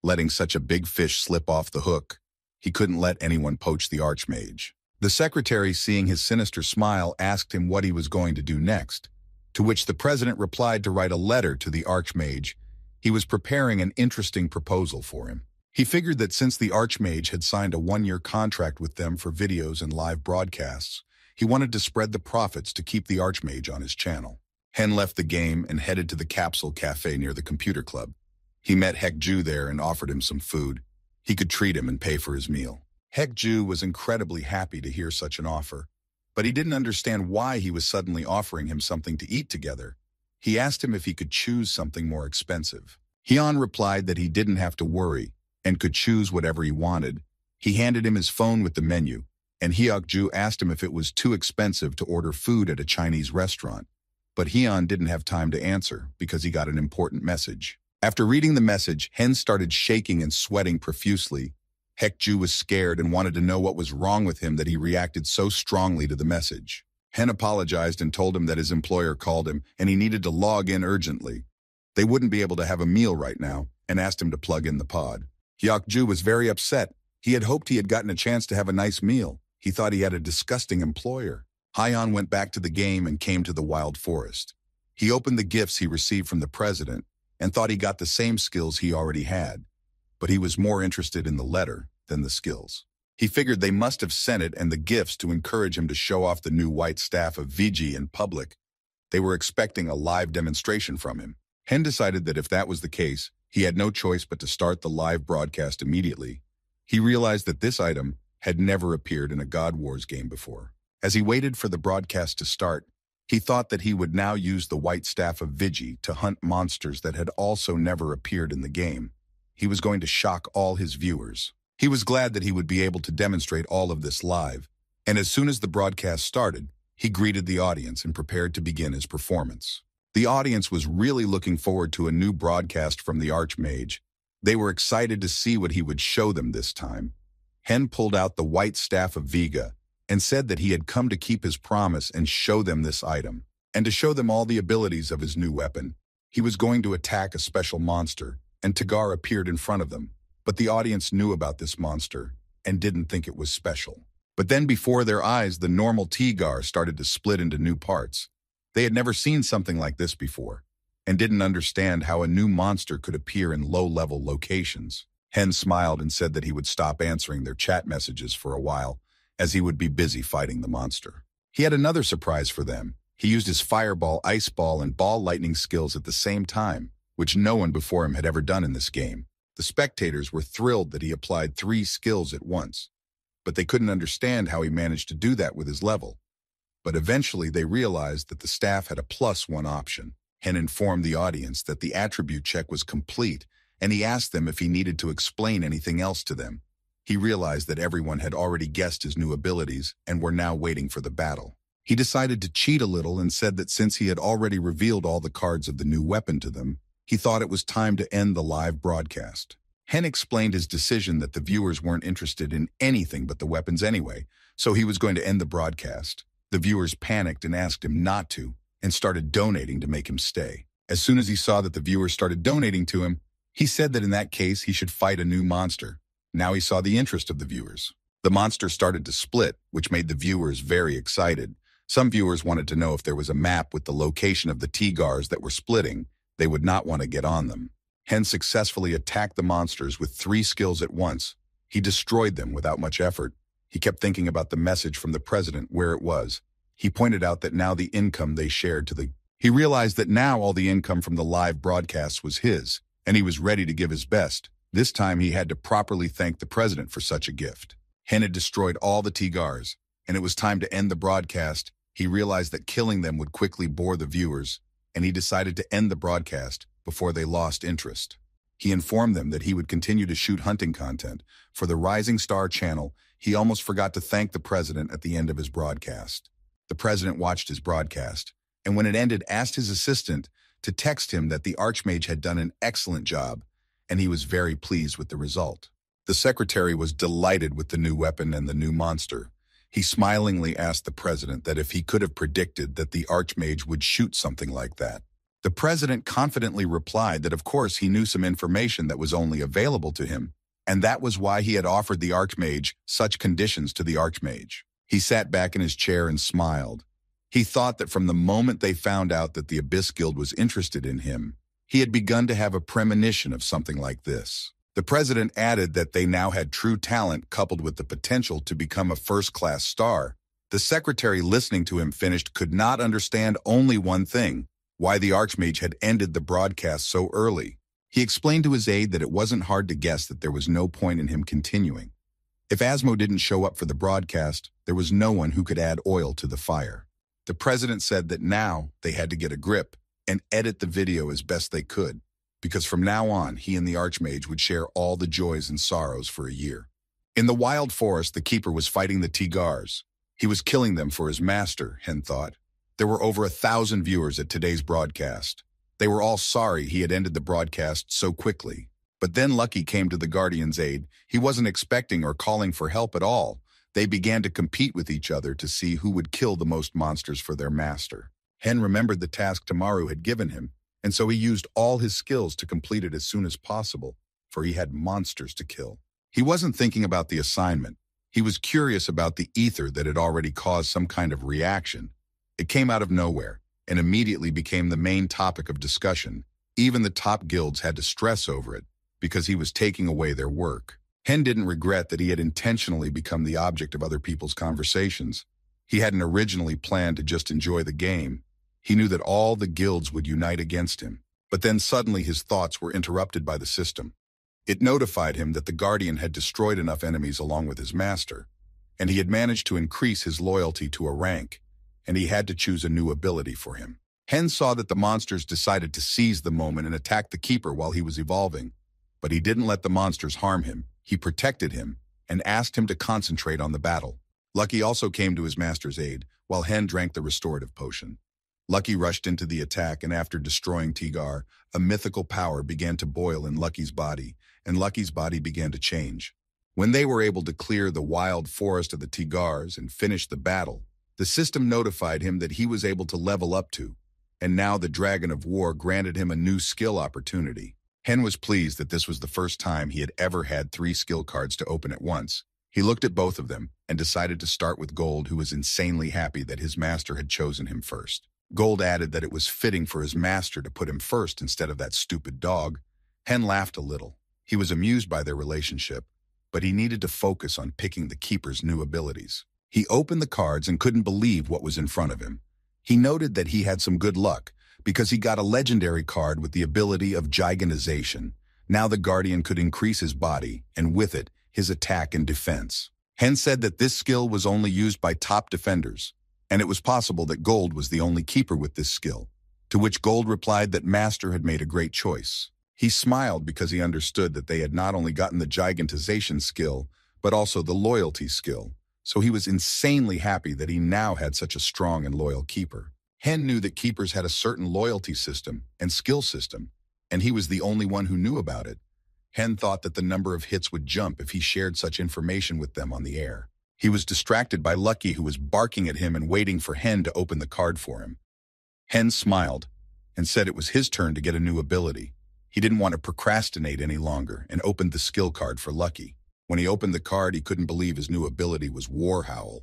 S1: letting such a big fish slip off the hook. He couldn't let anyone poach the Archmage. The secretary, seeing his sinister smile, asked him what he was going to do next, to which the president replied to write a letter to the Archmage. He was preparing an interesting proposal for him. He figured that since the Archmage had signed a 1-year contract with them for videos and live broadcasts, he wanted to spread the profits to keep the Archmage on his channel. Hen left the game and headed to the Capsule Cafe near the computer club. He met Hek-Ju there and offered him some food. He could treat him and pay for his meal. Hek-Ju was incredibly happy to hear such an offer, but he didn't understand why he was suddenly offering him something to eat together. He asked him if he could choose something more expensive. Hyun replied that he didn't have to worry and could choose whatever he wanted. He handed him his phone with the menu, and Hyuk-Ju asked him if it was too expensive to order food at a Chinese restaurant. But Hyun didn't have time to answer because he got an important message. After reading the message, Hen started shaking and sweating profusely. Hek-Ju was scared and wanted to know what was wrong with him that he reacted so strongly to the message. Hen apologized and told him that his employer called him and he needed to log in urgently. They wouldn't be able to have a meal right now, and asked him to plug in the pod. Hyuk-Ju was very upset. He had hoped he had gotten a chance to have a nice meal. He thought he had a disgusting employer. Hyun went back to the game and came to the wild forest. He opened the gifts he received from the president and thought he got the same skills he already had, but he was more interested in the letter than the skills. He figured they must have sent it and the gifts to encourage him to show off the new white staff of Vigi in public. They were expecting a live demonstration from him. Hen decided that if that was the case, he had no choice but to start the live broadcast immediately. He realized that this item had never appeared in a God Wars game before. As he waited for the broadcast to start, he thought that he would now use the white staff of Vigi to hunt monsters that had also never appeared in the game. He was going to shock all his viewers. He was glad that he would be able to demonstrate all of this live, and as soon as the broadcast started, he greeted the audience and prepared to begin his performance. The audience was really looking forward to a new broadcast from the Archmage. They were excited to see what he would show them this time. Hen pulled out the white staff of Vega and said that he had come to keep his promise and show them this item, and to show them all the abilities of his new weapon. He was going to attack a special monster, and Tagar appeared in front of them, but the audience knew about this monster and didn't think it was special. But then before their eyes, the normal Tagar started to split into new parts. They had never seen something like this before, and didn't understand how a new monster could appear in low-level locations. Hen smiled and said that he would stop answering their chat messages for a while, as he would be busy fighting the monster. He had another surprise for them. He used his fireball, ice ball, and ball lightning skills at the same time, which no one before him had ever done in this game. The spectators were thrilled that he applied 3 skills at once, but they couldn't understand how he managed to do that with his level. But eventually they realized that the staff had a +1 option. Hen informed the audience that the attribute check was complete, and he asked them if he needed to explain anything else to them. He realized that everyone had already guessed his new abilities and were now waiting for the battle. He decided to cheat a little and said that since he had already revealed all the cards of the new weapon to them, he thought it was time to end the live broadcast. Hen explained his decision that the viewers weren't interested in anything but the weapons anyway, so he was going to end the broadcast. The viewers panicked and asked him not to, and started donating to make him stay. As soon as he saw that the viewers started donating to him, he said that in that case he should fight a new monster. Now he saw the interest of the viewers. The monster started to split, which made the viewers very excited. Some viewers wanted to know if there was a map with the location of the T-Gars that were splitting. They would not want to get on them. Hen successfully attacked the monsters with 3 skills at once. He destroyed them without much effort. He kept thinking about the message from the president, where it was. He pointed out that now the income they shared to the... He realized that now all the income from the live broadcasts was his, and he was ready to give his best. This time he had to properly thank the president for such a gift. Hen had destroyed all the T-Gars, and it was time to end the broadcast. He realized that killing them would quickly bore the viewers, and he decided to end the broadcast before they lost interest. He informed them that he would continue to shoot hunting content. For the Rising Star channel, he almost forgot to thank the president at the end of his broadcast. The president watched his broadcast, and when it ended, asked his assistant to text him that the Archmage had done an excellent job, and he was very pleased with the result. The secretary was delighted with the new weapon and the new monster. He smilingly asked the president that if he could have predicted that the Archmage would shoot something like that. The president confidently replied that of course he knew some information that was only available to him, and that was why he had offered the Archmage such conditions to the Archmage. He sat back in his chair and smiled. He thought that from the moment they found out that the Abyss Guild was interested in him, he had begun to have a premonition of something like this. The president added that they now had true talent coupled with the potential to become a first-class star. The secretary listening to him finished could not understand only one thing, why the Archmage had ended the broadcast so early. He explained to his aide that it wasn't hard to guess that there was no point in him continuing. If Asmo didn't show up for the broadcast, there was no one who could add oil to the fire. The president said that now they had to get a grip and edit the video as best they could, because from now on, he and the Archmage would share all the joys and sorrows for a year. In the wild forest, the Keeper was fighting the T-Gars. He was killing them for his master, Hen thought. There were over 1,000 viewers at today's broadcast. They were all sorry he had ended the broadcast so quickly. But then Lucky came to the Guardian's aid. He wasn't expecting or calling for help at all. They began to compete with each other to see who would kill the most monsters for their master. Hen remembered the task Tamaru had given him, and so he used all his skills to complete it as soon as possible, for he had monsters to kill. He wasn't thinking about the assignment. He was curious about the ether that had already caused some kind of reaction. It came out of nowhere, and immediately became the main topic of discussion. Even the top guilds had to stress over it, because he was taking away their work. Hen didn't regret that he had intentionally become the object of other people's conversations. He hadn't originally planned to just enjoy the game. He knew that all the guilds would unite against him. But then suddenly his thoughts were interrupted by the system. It notified him that the Guardian had destroyed enough enemies along with his master, and he had managed to increase his loyalty to a rank, and he had to choose a new ability for him. Hen saw that the monsters decided to seize the moment and attack the Keeper while he was evolving, but he didn't let the monsters harm him. He protected him and asked him to concentrate on the battle. Lucky also came to his master's aid, while Hen drank the restorative potion. Lucky rushed into the attack, and after destroying T-Gar, a mythical power began to boil in Lucky's body, and Lucky's body began to change. When they were able to clear the wild forest of the T-Gars and finish the battle, the system notified him that he was able to level up to, and now the Dragon of War granted him a new skill opportunity. Hen was pleased that this was the first time he had ever had 3 skill cards to open at once. He looked at both of them and decided to start with Gold, who was insanely happy that his master had chosen him first. Gold added that it was fitting for his master to put him first instead of that stupid dog. Hen laughed a little. He was amused by their relationship, but he needed to focus on picking the keeper's new abilities. He opened the cards and couldn't believe what was in front of him. He noted that he had some good luck, because he got a legendary card with the ability of gigantization. Now the Guardian could increase his body, and with it, his attack and defense. Hen said that this skill was only used by top defenders, and it was possible that Gold was the only keeper with this skill, to which Gold replied that Master had made a great choice. He smiled because he understood that they had not only gotten the gigantization skill, but also the loyalty skill, so he was insanely happy that he now had such a strong and loyal keeper. Hen knew that keepers had a certain loyalty system and skill system, and he was the only one who knew about it. Hen thought that the number of hits would jump if he shared such information with them on the air. He was distracted by Lucky, who was barking at him and waiting for Hen to open the card for him. Hen smiled and said it was his turn to get a new ability. He didn't want to procrastinate any longer and opened the skill card for Lucky. When he opened the card, he couldn't believe his new ability was War Howl.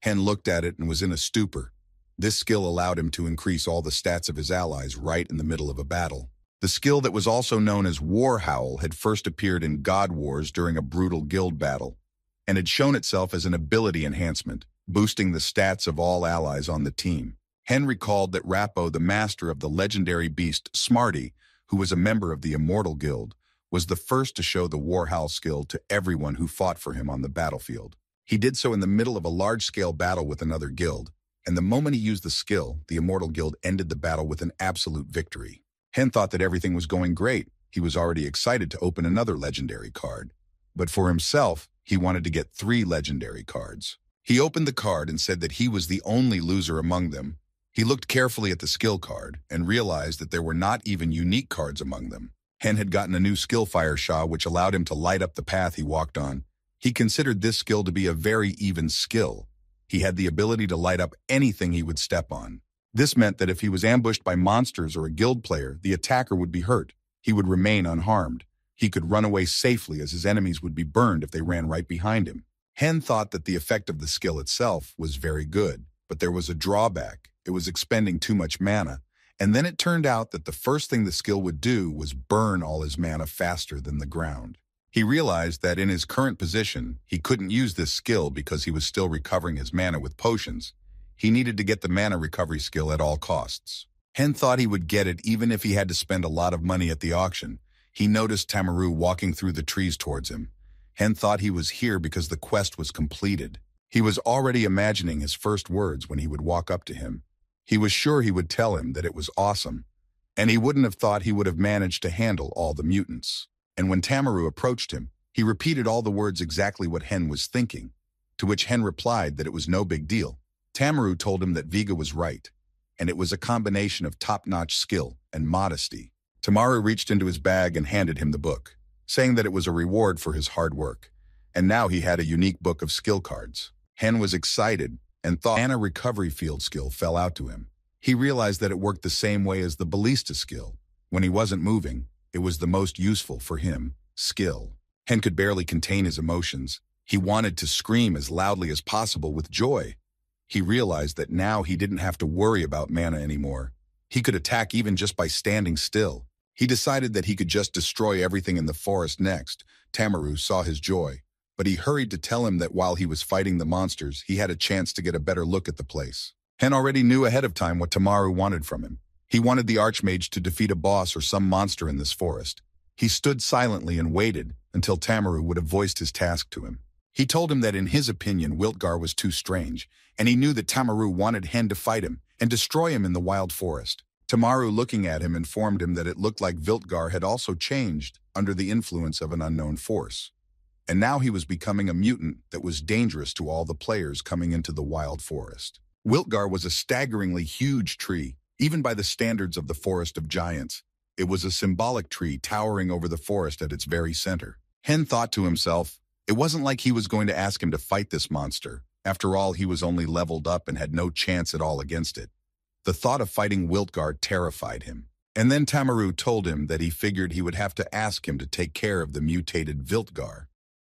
S1: Hen looked at it and was in a stupor. This skill allowed him to increase all the stats of his allies right in the middle of a battle. The skill that was also known as War Howl had first appeared in God Wars during a brutal guild battle, and had shown itself as an ability enhancement, boosting the stats of all allies on the team. Hen recalled that Rappo, the master of the legendary beast Smarty, who was a member of the Immortal Guild, was the first to show the War Howl skill to everyone who fought for him on the battlefield. He did so in the middle of a large-scale battle with another guild, and the moment he used the skill, the Immortal Guild ended the battle with an absolute victory. Hen thought that everything was going great. He was already excited to open another legendary card. But for himself, he wanted to get 3 legendary cards. He opened the card and said that he was the only loser among them. He looked carefully at the skill card and realized that there were not even unique cards among them. Hen had gotten a new skill Fire Shot, which allowed him to light up the path he walked on. He considered this skill to be a very even skill. He had the ability to light up anything he would step on. This meant that if he was ambushed by monsters or a guild player, the attacker would be hurt. He would remain unharmed. He could run away safely, as his enemies would be burned if they ran right behind him. Hen thought that the effect of the skill itself was very good, but there was a drawback. It was expending too much mana, and then it turned out that the first thing the skill would do was burn all his mana faster than the ground. He realized that in his current position, he couldn't use this skill because he was still recovering his mana with potions. He needed to get the mana recovery skill at all costs. Hen thought he would get it even if he had to spend a lot of money at the auction. He noticed Tamaru walking through the trees towards him. Hen thought he was here because the quest was completed. He was already imagining his first words when he would walk up to him. He was sure he would tell him that it was awesome, and he wouldn't have thought he would have managed to handle all the mutants. And when Tamaru approached him, he repeated all the words exactly what Hen was thinking, to which Hen replied that it was no big deal. Tamaru told him that Vega was right, and it was a combination of top-notch skill and modesty. Tamaru reached into his bag and handed him the book, saying that it was a reward for his hard work, and now he had a unique book of skill cards. Hen was excited and thought mana recovery field skill fell out to him. He realized that it worked the same way as the ballista skill. When he wasn't moving, it was the most useful for him, skill. Hen could barely contain his emotions. He wanted to scream as loudly as possible with joy. He realized that now he didn't have to worry about mana anymore. He could attack even just by standing still. He decided that he could just destroy everything in the forest next. Tamaru saw his joy, but he hurried to tell him that while he was fighting the monsters, he had a chance to get a better look at the place. Hen already knew ahead of time what Tamaru wanted from him. He wanted the Archmage to defeat a boss or some monster in this forest. He stood silently and waited until Tamaru would have voiced his task to him. He told him that in his opinion, Wiltgar was too strange, and he knew that Tamaru wanted Hen to fight him and destroy him in the wild forest. Tamaru, looking at him, informed him that it looked like Viltgar had also changed under the influence of an unknown force. And now he was becoming a mutant that was dangerous to all the players coming into the wild forest. Wiltgar was a staggeringly huge tree, even by the standards of the Forest of Giants. It was a symbolic tree towering over the forest at its very center. Hen thought to himself, it wasn't like he was going to ask him to fight this monster. After all, he was only leveled up and had no chance at all against it. The thought of fighting Wiltgar terrified him. And then Tamaru told him that he figured he would have to ask him to take care of the mutated Viltgar.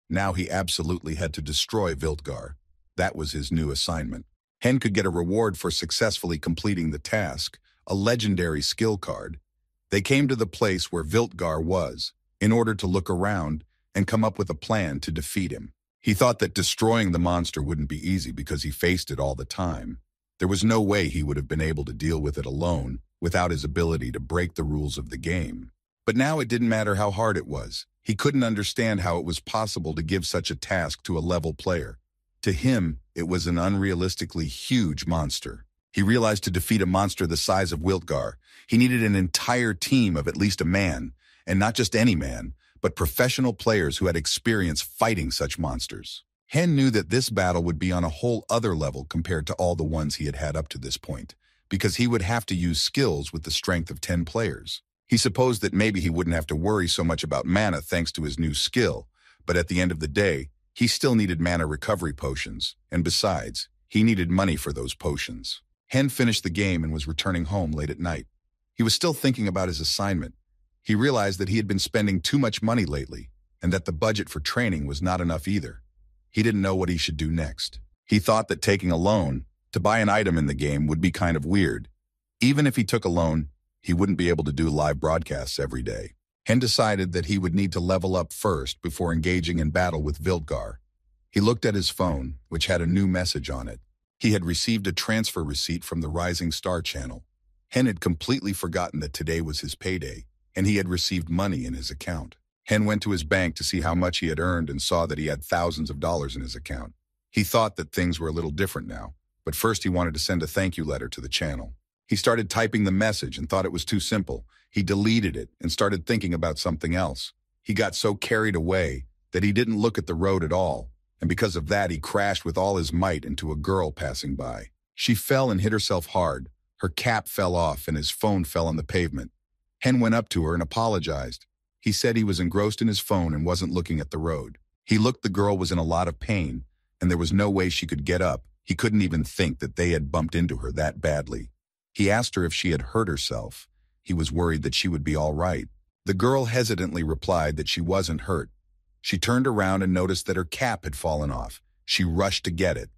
S1: Now he absolutely had to destroy Viltgar. That was his new assignment. Hen could get a reward for successfully completing the task, a legendary skill card. They came to the place where Viltgar was, in order to look around and come up with a plan to defeat him. He thought that destroying the monster wouldn't be easy because he faced it all the time. There was no way he would have been able to deal with it alone without his ability to break the rules of the game. But now it didn't matter how hard it was. He couldn't understand how it was possible to give such a task to a level player. To him, it was an unrealistically huge monster. He realized to defeat a monster the size of Wiltgar, he needed an entire team of at least a man, and not just any man, but professional players who had experience fighting such monsters. Hen knew that this battle would be on a whole other level compared to all the ones he had had up to this point, because he would have to use skills with the strength of 10 players. He supposed that maybe he wouldn't have to worry so much about mana thanks to his new skill, but at the end of the day, he still needed mana recovery potions, and besides, he needed money for those potions. Hen finished the game and was returning home late at night. He was still thinking about his assignment. He realized that he had been spending too much money lately, and that the budget for training was not enough either. He didn't know what he should do next. He thought that taking a loan to buy an item in the game would be kind of weird. Even if he took a loan, he wouldn't be able to do live broadcasts every day. Hen decided that he would need to level up first before engaging in battle with Viltgar. He looked at his phone, which had a new message on it. He had received a transfer receipt from the Rising Star channel. Hen had completely forgotten that today was his payday, and he had received money in his account. Hen went to his bank to see how much he had earned and saw that he had thousands of dollars in his account. He thought that things were a little different now, but first he wanted to send a thank you letter to the channel. He started typing the message and thought it was too simple. He deleted it and started thinking about something else. He got so carried away that he didn't look at the road at all, and because of that he crashed with all his might into a girl passing by. She fell and hit herself hard. Her cap fell off and his phone fell on the pavement. Hen went up to her and apologized. He said he was engrossed in his phone and wasn't looking at the road. He looked the girl was in a lot of pain, and there was no way she could get up. He couldn't even think that they had bumped into her that badly. He asked her if she had hurt herself. He was worried that she would be all right. The girl hesitantly replied that she wasn't hurt. She turned around and noticed that her cap had fallen off. She rushed to get it.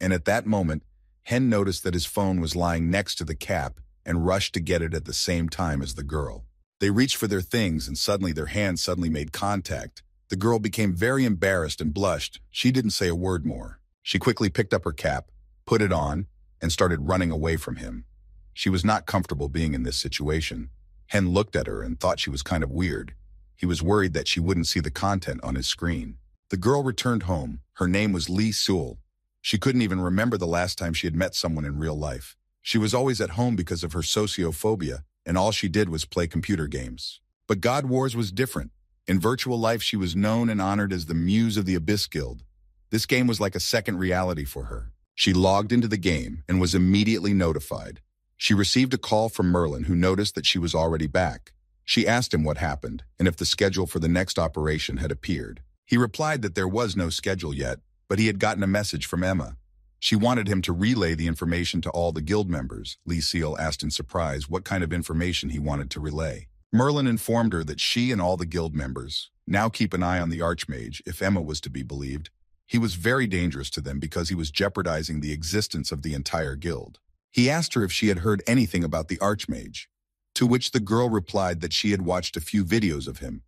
S1: And at that moment, Hen noticed that his phone was lying next to the cap and rushed to get it at the same time as the girl. They reached for their things and suddenly their hands made contact. The girl became very embarrassed and blushed. She didn't say a word more. She quickly picked up her cap, put it on, and started running away from him. She was not comfortable being in this situation. Hen looked at her and thought she was kind of weird. He was worried that she wouldn't see the content on his screen. The girl returned home. Her name was Lee Sewell. She couldn't even remember the last time she had met someone in real life. She was always at home because of her sociophobia, and all she did was play computer games. But God Wars was different. In virtual life, she was known and honored as the Muse of the Abyss Guild. This game was like a second reality for her. She logged into the game and was immediately notified. She received a call from Merlin, who noticed that she was already back. She asked him what happened and if the schedule for the next operation had appeared. He replied that there was no schedule yet, but he had gotten a message from Emma. She wanted him to relay the information to all the guild members. Lee Sewell asked in surprise what kind of information he wanted to relay. Merlin informed her that she and all the guild members now keep an eye on the Archmage, if Emma was to be believed. He was very dangerous to them because he was jeopardizing the existence of the entire guild. He asked her if she had heard anything about the Archmage, to which the girl replied that she had watched a few videos of him,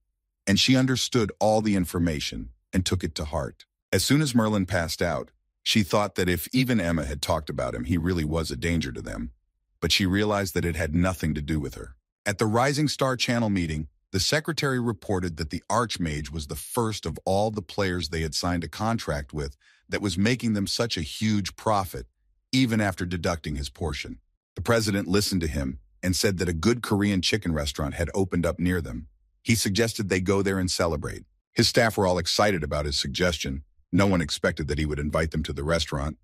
S1: and she understood all the information and took it to heart. As soon as Merlin passed out, she thought that if even Emma had talked about him, he really was a danger to them, but she realized that it had nothing to do with her. At the Rising Star Channel meeting, the secretary reported that the Archmage was the first of all the players they had signed a contract with that was making them such a huge profit, even after deducting his portion. The president listened to him and said that a good Korean chicken restaurant had opened up near them. He suggested they go there and celebrate. His staff were all excited about his suggestion. No one expected that he would invite them to the restaurant.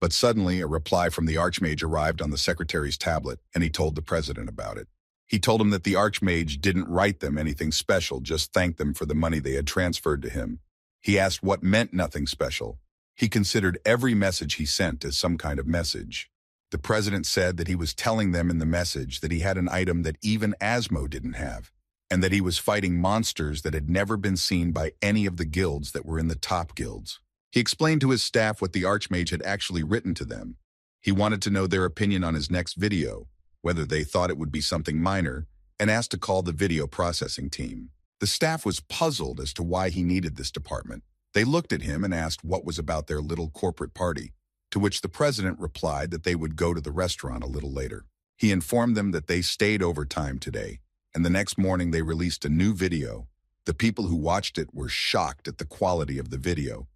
S1: But suddenly, a reply from the Archmage arrived on the secretary's tablet, and he told the president about it. He told him that the Archmage didn't write them anything special, just thanked them for the money they had transferred to him. He asked what meant nothing special. He considered every message he sent as some kind of message. The president said that he was telling them in the message that he had an item that even Asmo didn't have, and that he was fighting monsters that had never been seen by any of the guilds that were in the top guilds. He explained to his staff what the Archmage had actually written to them. He wanted to know their opinion on his next video, whether they thought it would be something minor, and asked to call the video processing team. The staff was puzzled as to why he needed this department. They looked at him and asked what was about their little corporate party, to which the president replied that they would go to the restaurant a little later. He informed them that they stayed overtime today, and the next morning they released a new video. The people who watched it were shocked at the quality of the video.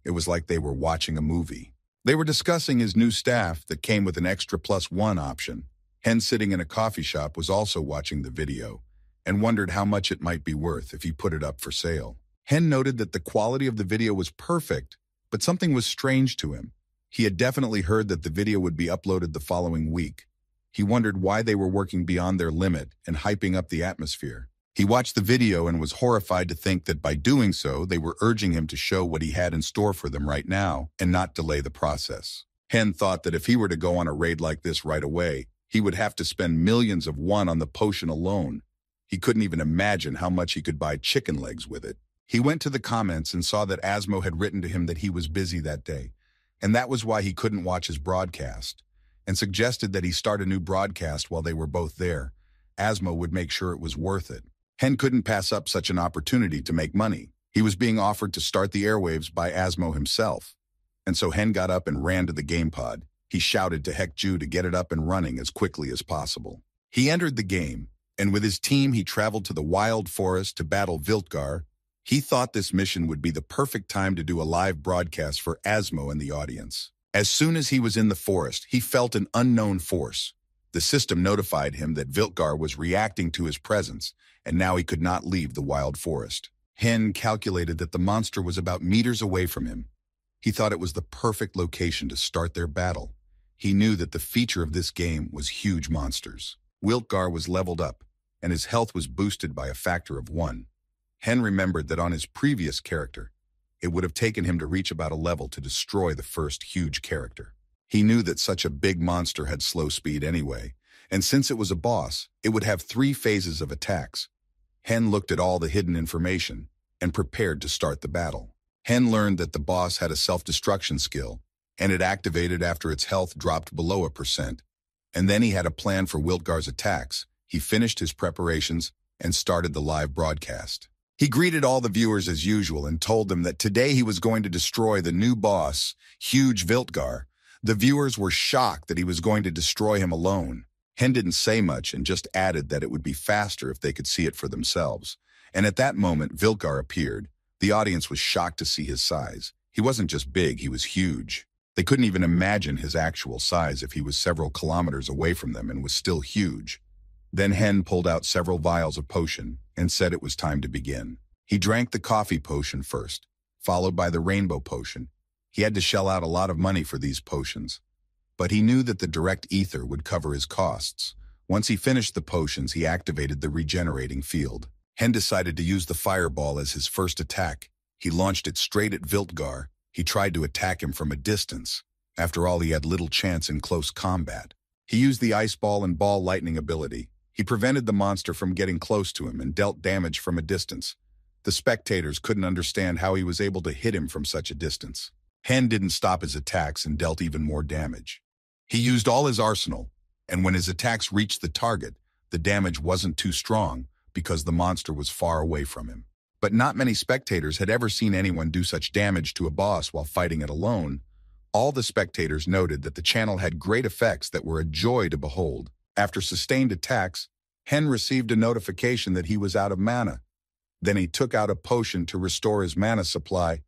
S1: It was like they were watching a movie. They were discussing his new staff that came with an extra +1 option. Hen, sitting in a coffee shop, was also watching the video and wondered how much it might be worth if he put it up for sale. Hen noted that the quality of the video was perfect, but something was strange to him. He had definitely heard that the video would be uploaded the following week. He wondered why they were working beyond their limit and hyping up the atmosphere. He watched the video and was horrified to think that by doing so, they were urging him to show what he had in store for them right now and not delay the process. Hen thought that if he were to go on a raid like this right away, he would have to spend millions of won on the potion alone. He couldn't even imagine how much he could buy chicken legs with it. He went to the comments and saw that Asmo had written to him that he was busy that day, and that was why he couldn't watch his broadcast, and suggested that he start a new broadcast while they were both there. Asmo would make sure it was worth it. Hen couldn't pass up such an opportunity to make money. He was being offered to start the airwaves by Asmo himself. And so Hen got up and ran to the game pod. He shouted to Hekju to get it up and running as quickly as possible. He entered the game, and with his team he traveled to the Wild Forest to battle Viltgar. He thought this mission would be the perfect time to do a live broadcast for Asmo and the audience. As soon as he was in the forest, he felt an unknown force. The system notified him that Viltgar was reacting to his presence, and now he could not leave the Wild Forest. Hen calculated that the monster was about meters away from him. He thought it was the perfect location to start their battle. He knew that the feature of this game was huge monsters. Viltgar was leveled up, and his health was boosted by a factor of 1. Hen remembered that on his previous character, it would have taken him to reach about a level to destroy the first huge character. He knew that such a big monster had slow speed anyway, and since it was a boss, it would have 3 phases of attacks. Hen looked at all the hidden information and prepared to start the battle. Hen learned that the boss had a self-destruction skill, and it activated after its health dropped below 1%. And then he had a plan for Viltgar's attacks. He finished his preparations and started the live broadcast. He greeted all the viewers as usual and told them that today he was going to destroy the new boss, Huge Viltgar. The viewers were shocked that he was going to destroy him alone. Hen didn't say much and just added that it would be faster if they could see it for themselves. And at that moment, Viltgar appeared. The audience was shocked to see his size. He wasn't just big, he was huge. They couldn't even imagine his actual size if he was several kilometers away from them and was still huge. Then Hen pulled out several vials of potion and said it was time to begin. He drank the coffee potion first, followed by the rainbow potion. He had to shell out a lot of money for these potions, but he knew that the direct ether would cover his costs. Once he finished the potions, he activated the regenerating field. Hen decided to use the fireball as his first attack. He launched it straight at Viltgar. He tried to attack him from a distance. After all, he had little chance in close combat. He used the ice ball and ball lightning ability. He prevented the monster from getting close to him and dealt damage from a distance. The spectators couldn't understand how he was able to hit him from such a distance. Hen didn't stop his attacks and dealt even more damage. He used all his arsenal, and when his attacks reached the target, the damage wasn't too strong because the monster was far away from him. But not many spectators had ever seen anyone do such damage to a boss while fighting it alone. All the spectators noted that the channel had great effects that were a joy to behold. After sustained attacks, Hen received a notification that he was out of mana. Then he took out a potion to restore his mana supply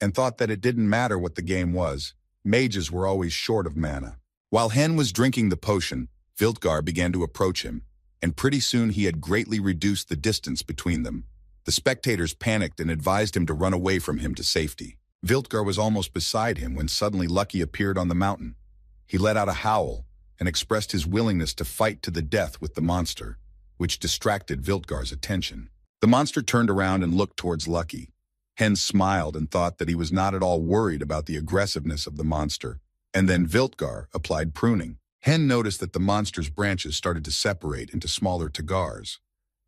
S1: and thought that it didn't matter what the game was. Mages were always short of mana. While Hen was drinking the potion, Viltgar began to approach him, and pretty soon he had greatly reduced the distance between them. The spectators panicked and advised him to run away from him to safety. Viltgar was almost beside him when suddenly Lucky appeared on the mountain. He let out a howl and expressed his willingness to fight to the death with the monster, which distracted Viltgar's attention. The monster turned around and looked towards Lucky. Hen smiled and thought that he was not at all worried about the aggressiveness of the monster, and then Viltgar applied pruning. Hen noticed that the monster's branches started to separate into smaller tagars.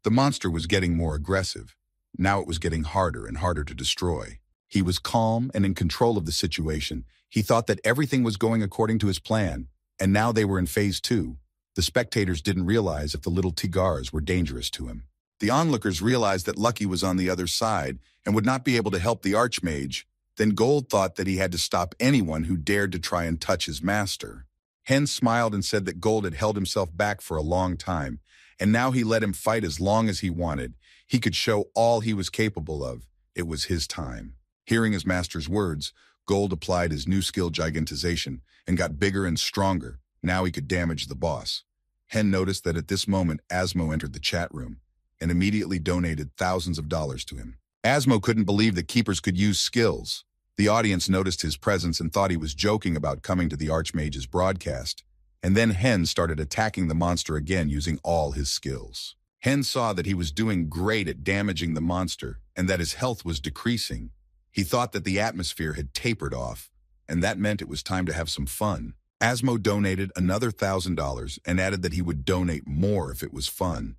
S1: The monster was getting more aggressive. Now it was getting harder and harder to destroy. He was calm and in control of the situation. He thought that everything was going according to his plan, and now they were in phase 2. The spectators didn't realize if the little Tigars were dangerous to him. The onlookers realized that Lucky was on the other side and would not be able to help the Archmage. Then Gold thought that he had to stop anyone who dared to try and touch his master. Hen smiled and said that Gold had held himself back for a long time, and now he let him fight as long as he wanted. He could show all he was capable of. It was his time. Hearing his master's words, Gold applied his new skill Gigantization and got bigger and stronger. Now he could damage the boss. Hen noticed that at this moment Asmo entered the chat room and immediately donated thousands of dollars to him. Asmo couldn't believe that keepers could use skills. The audience noticed his presence and thought he was joking about coming to the Archmage's broadcast. And then Hen started attacking the monster again using all his skills. Hen saw that he was doing great at damaging the monster and that his health was decreasing. He thought that the atmosphere had tapered off, and that meant it was time to have some fun. Asmo donated another $1,000 and added that he would donate more if it was fun.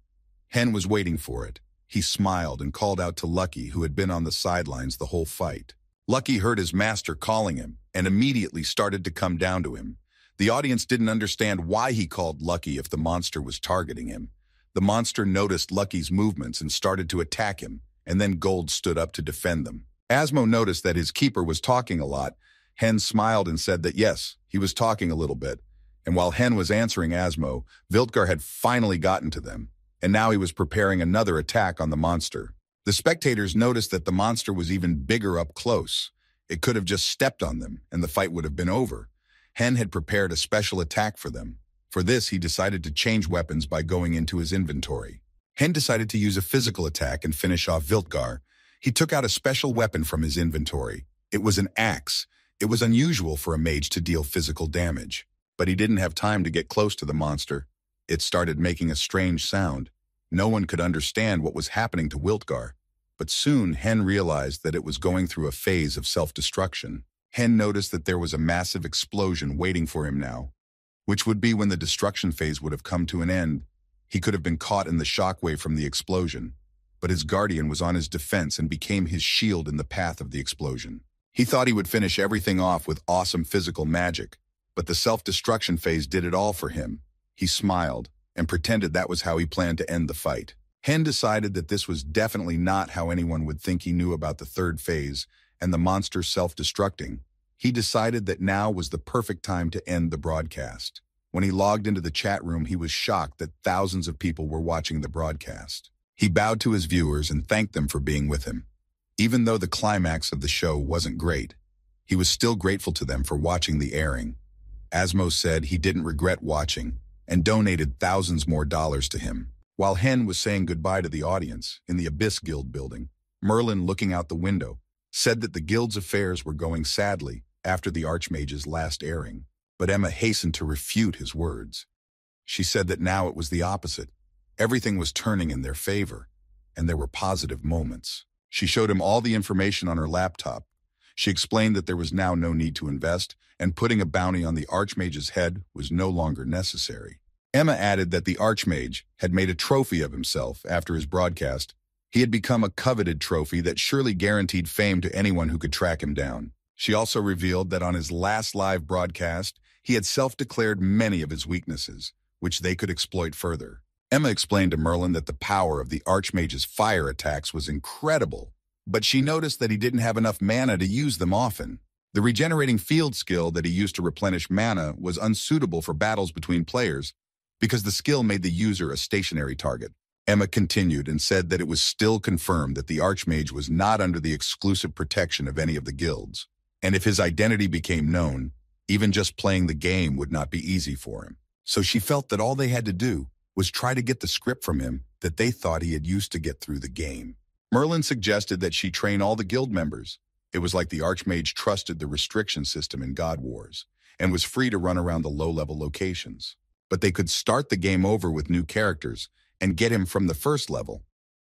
S1: Hen was waiting for it. He smiled and called out to Lucky, who had been on the sidelines the whole fight. Lucky heard his master calling him and immediately started to come down to him. The audience didn't understand why he called Lucky if the monster was targeting him. The monster noticed Lucky's movements and started to attack him, and then Gold stood up to defend them. Asmo noticed that his keeper was talking a lot. Hen smiled and said that yes, he was talking a little bit. And while Hen was answering Asmo, Viltgar had finally gotten to them, and now he was preparing another attack on the monster. The spectators noticed that the monster was even bigger up close. It could have just stepped on them, and the fight would have been over. Hen had prepared a special attack for them. For this, he decided to change weapons by going into his inventory. Hen decided to use a physical attack and finish off Viltgar. He took out a special weapon from his inventory. It was an axe. It was unusual for a mage to deal physical damage. But he didn't have time to get close to the monster. It started making a strange sound. No one could understand what was happening to Viltgar. But soon, Hen realized that it was going through a phase of self-destruction. Hen noticed that there was a massive explosion waiting for him now, which would be when the destruction phase would have come to an end. He could have been caught in the shockwave from the explosion, but his guardian was on his defense and became his shield in the path of the explosion. He thought he would finish everything off with awesome physical magic, but the self-destruction phase did it all for him. He smiled and pretended that was how he planned to end the fight. Hen decided that this was definitely not how anyone would think he knew about the third phase and the monster self-destructing. He decided that now was the perfect time to end the broadcast. When he logged into the chat room, he was shocked that thousands of people were watching the broadcast. He bowed to his viewers and thanked them for being with him. Even though the climax of the show wasn't great, he was still grateful to them for watching the airing. Asmo said he didn't regret watching and donated thousands more dollars to him. While Hen was saying goodbye to the audience in the Abyss Guild building, Merlin, looking out the window, said that the guild's affairs were going sadly after the Archmage's last airing. But Emma hastened to refute his words. She said that now it was the opposite. Everything was turning in their favor, and there were positive moments. She showed him all the information on her laptop. She explained that there was now no need to invest, and putting a bounty on the Archmage's head was no longer necessary. Emma added that the Archmage had made a trophy of himself after his broadcast. He had become a coveted trophy that surely guaranteed fame to anyone who could track him down. She also revealed that on his last live broadcast, he had self-declared many of his weaknesses, which they could exploit further. Emma explained to Merlin that the power of the Archmage's fire attacks was incredible, but she noticed that he didn't have enough mana to use them often. The regenerating field skill that he used to replenish mana was unsuitable for battles between players because the skill made the user a stationary target. Emma continued and said that it was still confirmed that the Archmage was not under the exclusive protection of any of the guilds, and if his identity became known, even just playing the game would not be easy for him. So she felt that all they had to do was try to get the script from him that they thought he had used to get through the game. Merlin suggested that she train all the guild members. It was like the Archmage trusted the restriction system in God Wars and was free to run around the low-level locations. But they could start the game over with new characters and get him from the first level.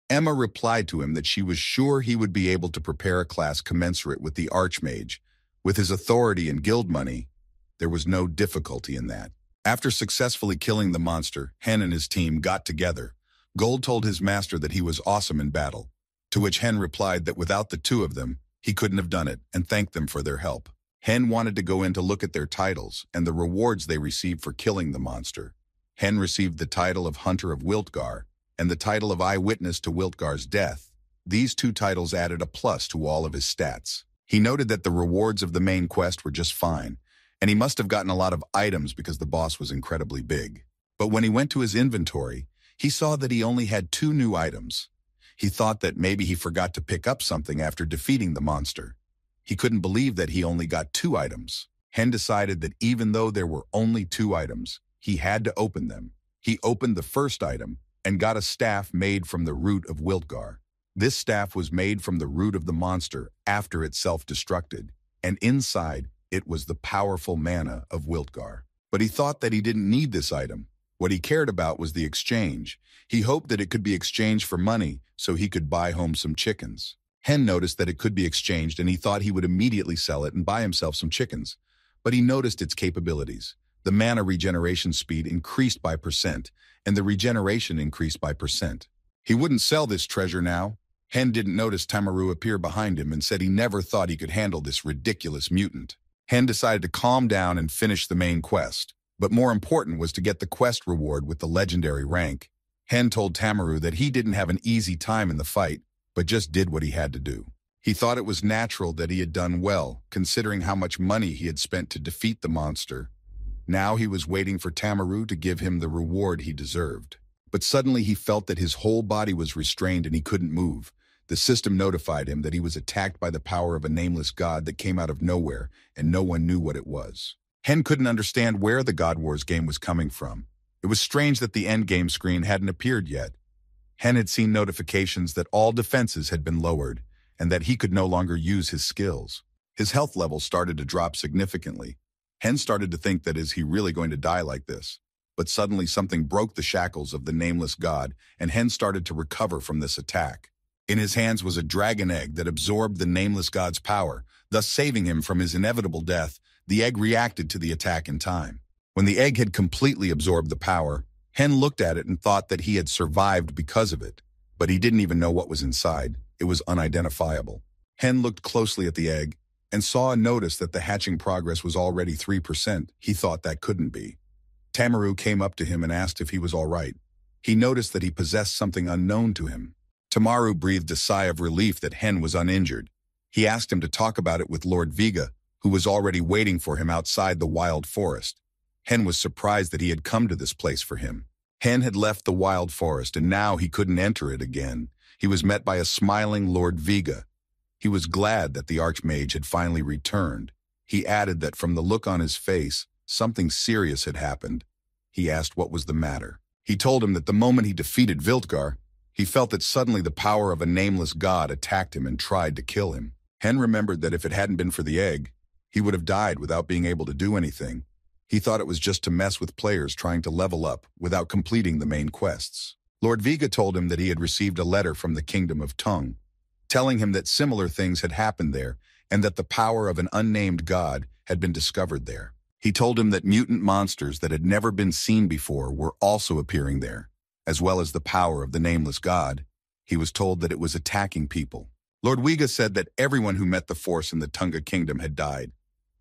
S1: Emma replied to him that she was sure he would be able to prepare a class commensurate with the Archmage. With his authority and guild money, there was no difficulty in that. After successfully killing the monster, Hen and his team got together. Gold told his master that he was awesome in battle, to which Hen replied that without the two of them, he couldn't have done it, and thanked them for their help. Hen wanted to go in to look at their titles and the rewards they received for killing the monster. Hen received the title of Hunter of Viltgar, and the title of eyewitness to Wiltgar's death. These two titles added a plus to all of his stats. He noted that the rewards of the main quest were just fine, and he must have gotten a lot of items because the boss was incredibly big. But when he went to his inventory, he saw that he only had 2 new items. He thought that maybe he forgot to pick up something after defeating the monster. He couldn't believe that he only got 2 items. Hen decided that even though there were only 2 items, he had to open them. He opened the first item and got a staff made from the root of Wiltgar. This staff was made from the root of the monster after it self-destructed, and inside it was the powerful mana of Wiltgar. But he thought that he didn't need this item. What he cared about was the exchange. He hoped that it could be exchanged for money so he could buy home some chickens. Hen noticed that it could be exchanged and he thought he would immediately sell it and buy himself some chickens. But he noticed its capabilities. The mana regeneration speed increased by %, and the regeneration increased by %. He wouldn't sell this treasure now. Hen didn't notice Tamaru appear behind him and said he never thought he could handle this ridiculous mutant. Hen decided to calm down and finish the main quest. But more important was to get the quest reward with the legendary rank. Hen told Tamaru that he didn't have an easy time in the fight, but just did what he had to do. He thought it was natural that he had done well, considering how much money he had spent to defeat the monster. Now he was waiting for Tamaru to give him the reward he deserved. But suddenly he felt that his whole body was restrained and he couldn't move. The system notified him that he was attacked by the power of a nameless god that came out of nowhere, and no one knew what it was. Hen couldn't understand where the God Wars game was coming from. It was strange that the endgame screen hadn't appeared yet. Hen had seen notifications that all defenses had been lowered, and that he could no longer use his skills. His health level started to drop significantly. Hen started to think that is he really going to die like this? But suddenly something broke the shackles of the nameless god, and Hen started to recover from this attack. In his hands was a dragon egg that absorbed the nameless god's power, thus saving him from his inevitable death. The egg reacted to the attack in time. When the egg had completely absorbed the power, Hen looked at it and thought that he had survived because of it. But he didn't even know what was inside. It was unidentifiable. Hen looked closely at the egg and saw and noticed that the hatching progress was already 3%. He thought that couldn't be. Tamaru came up to him and asked if he was all right. He noticed that he possessed something unknown to him. Tamaru breathed a sigh of relief that Hen was uninjured. He asked him to talk about it with Lord Viga, who was already waiting for him outside the wild forest. Hen was surprised that he had come to this place for him. Hen had left the wild forest, and now he couldn't enter it again. He was met by a smiling Lord Viga. He was glad that the Archmage had finally returned. He added that from the look on his face, something serious had happened. He asked what was the matter. He told him that the moment he defeated Wiltgar, he felt that suddenly the power of a nameless god attacked him and tried to kill him. Hen remembered that if it hadn't been for the egg, he would have died without being able to do anything. He thought it was just to mess with players trying to level up without completing the main quests. Lord Viga told him that he had received a letter from the Kingdom of Tung, telling him that similar things had happened there and that the power of an unnamed god had been discovered there. He told him that mutant monsters that had never been seen before were also appearing there, as well as the power of the nameless god. He was told that it was attacking people. Lord Viga said that everyone who met the force in the Tunga Kingdom had died.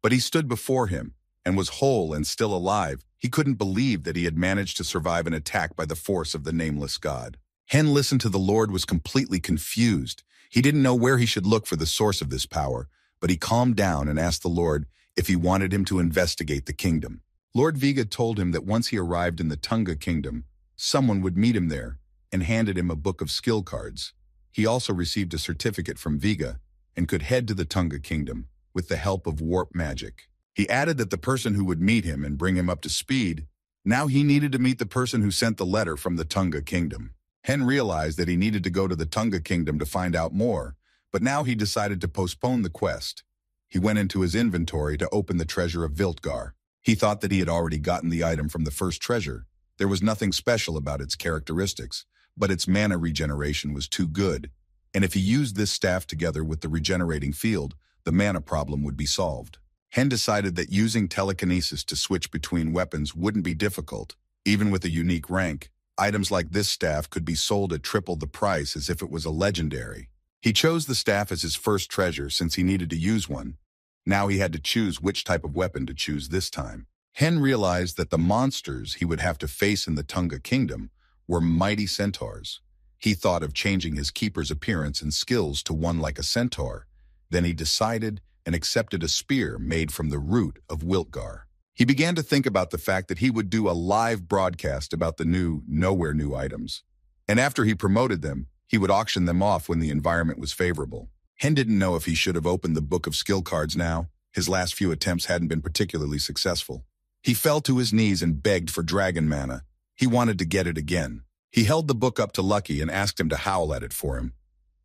S1: But he stood before him and was whole and still alive. He couldn't believe that he had managed to survive an attack by the force of the nameless god. Hen listened to the Lord was completely confused. He didn't know where he should look for the source of this power, but he calmed down and asked the Lord if he wanted him to investigate the kingdom. Lord Viga told him that once he arrived in the Tunga Kingdom, someone would meet him there and handed him a book of skill cards. He also received a certificate from Viga and could head to the Tunga Kingdom with the help of warp magic. He added that the person who would meet him and bring him up to speed, now he needed to meet the person who sent the letter from the Tunga Kingdom. Hen realized that he needed to go to the Tunga Kingdom to find out more, but now he decided to postpone the quest. He went into his inventory to open the treasure of Wiltgar. He thought that he had already gotten the item from the first treasure. There was nothing special about its characteristics, but its mana regeneration was too good, and if he used this staff together with the regenerating field, the mana problem would be solved. Hen decided that using telekinesis to switch between weapons wouldn't be difficult. Even with a unique rank, items like this staff could be sold at triple the price as if it was a legendary. He chose the staff as his first treasure since he needed to use one. Now he had to choose which type of weapon to choose this time. Hen realized that the monsters he would have to face in the Tunga Kingdom were mighty centaurs. He thought of changing his keeper's appearance and skills to one like a centaur. Then he decided and accepted a spear made from the root of Wiltgar. He began to think about the fact that he would do a live broadcast about the new, nowhere new items. And after he promoted them, he would auction them off when the environment was favorable. Hen didn't know if he should have opened the book of skill cards now. His last few attempts hadn't been particularly successful. He fell to his knees and begged for dragon mana. He wanted to get it again. He held the book up to Lucky and asked him to howl at it for him.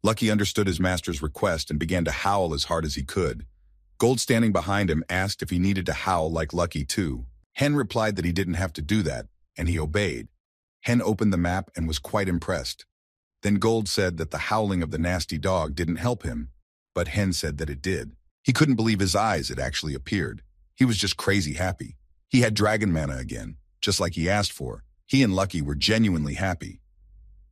S1: Lucky understood his master's request and began to howl as hard as he could. Gold, standing behind him, asked if he needed to howl like Lucky too. Hen replied that he didn't have to do that, and he obeyed. Hen opened the map and was quite impressed. Then Gold said that the howling of the nasty dog didn't help him, but Hen said that it did. He couldn't believe his eyes had actually appeared. He was just crazy happy. He had dragon mana again, just like he asked for. He and Lucky were genuinely happy.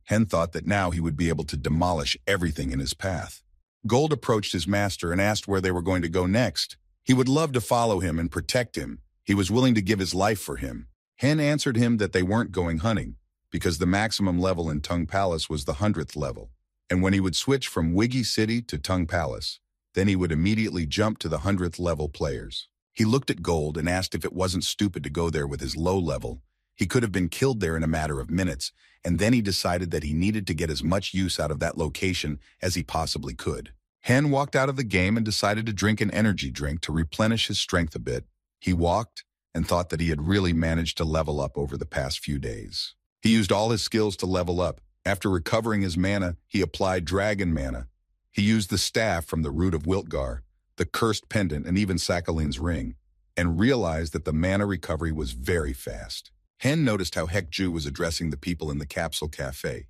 S1: Hen thought that now he would be able to demolish everything in his path. Gold approached his master and asked where they were going to go next. He would love to follow him and protect him. He was willing to give his life for him. Hen answered him that they weren't going hunting, because the maximum level in Tung Palace was the 100th level. And when he would switch from Wiggy City to Tung Palace, then he would immediately jump to the 100th level players. He looked at Gold and asked if it wasn't stupid to go there with his low level. He could have been killed there in a matter of minutes, and then he decided that he needed to get as much use out of that location as he possibly could. Hen walked out of the game and decided to drink an energy drink to replenish his strength a bit. He walked and thought that he had really managed to level up over the past few days. He used all his skills to level up. After recovering his mana, he applied dragon mana. He used the staff from the root of Wiltgar, the cursed pendant, and even Sakaline's ring, and realized that the mana recovery was very fast. Hen noticed how Hek-Ju was addressing the people in the Capsule Cafe.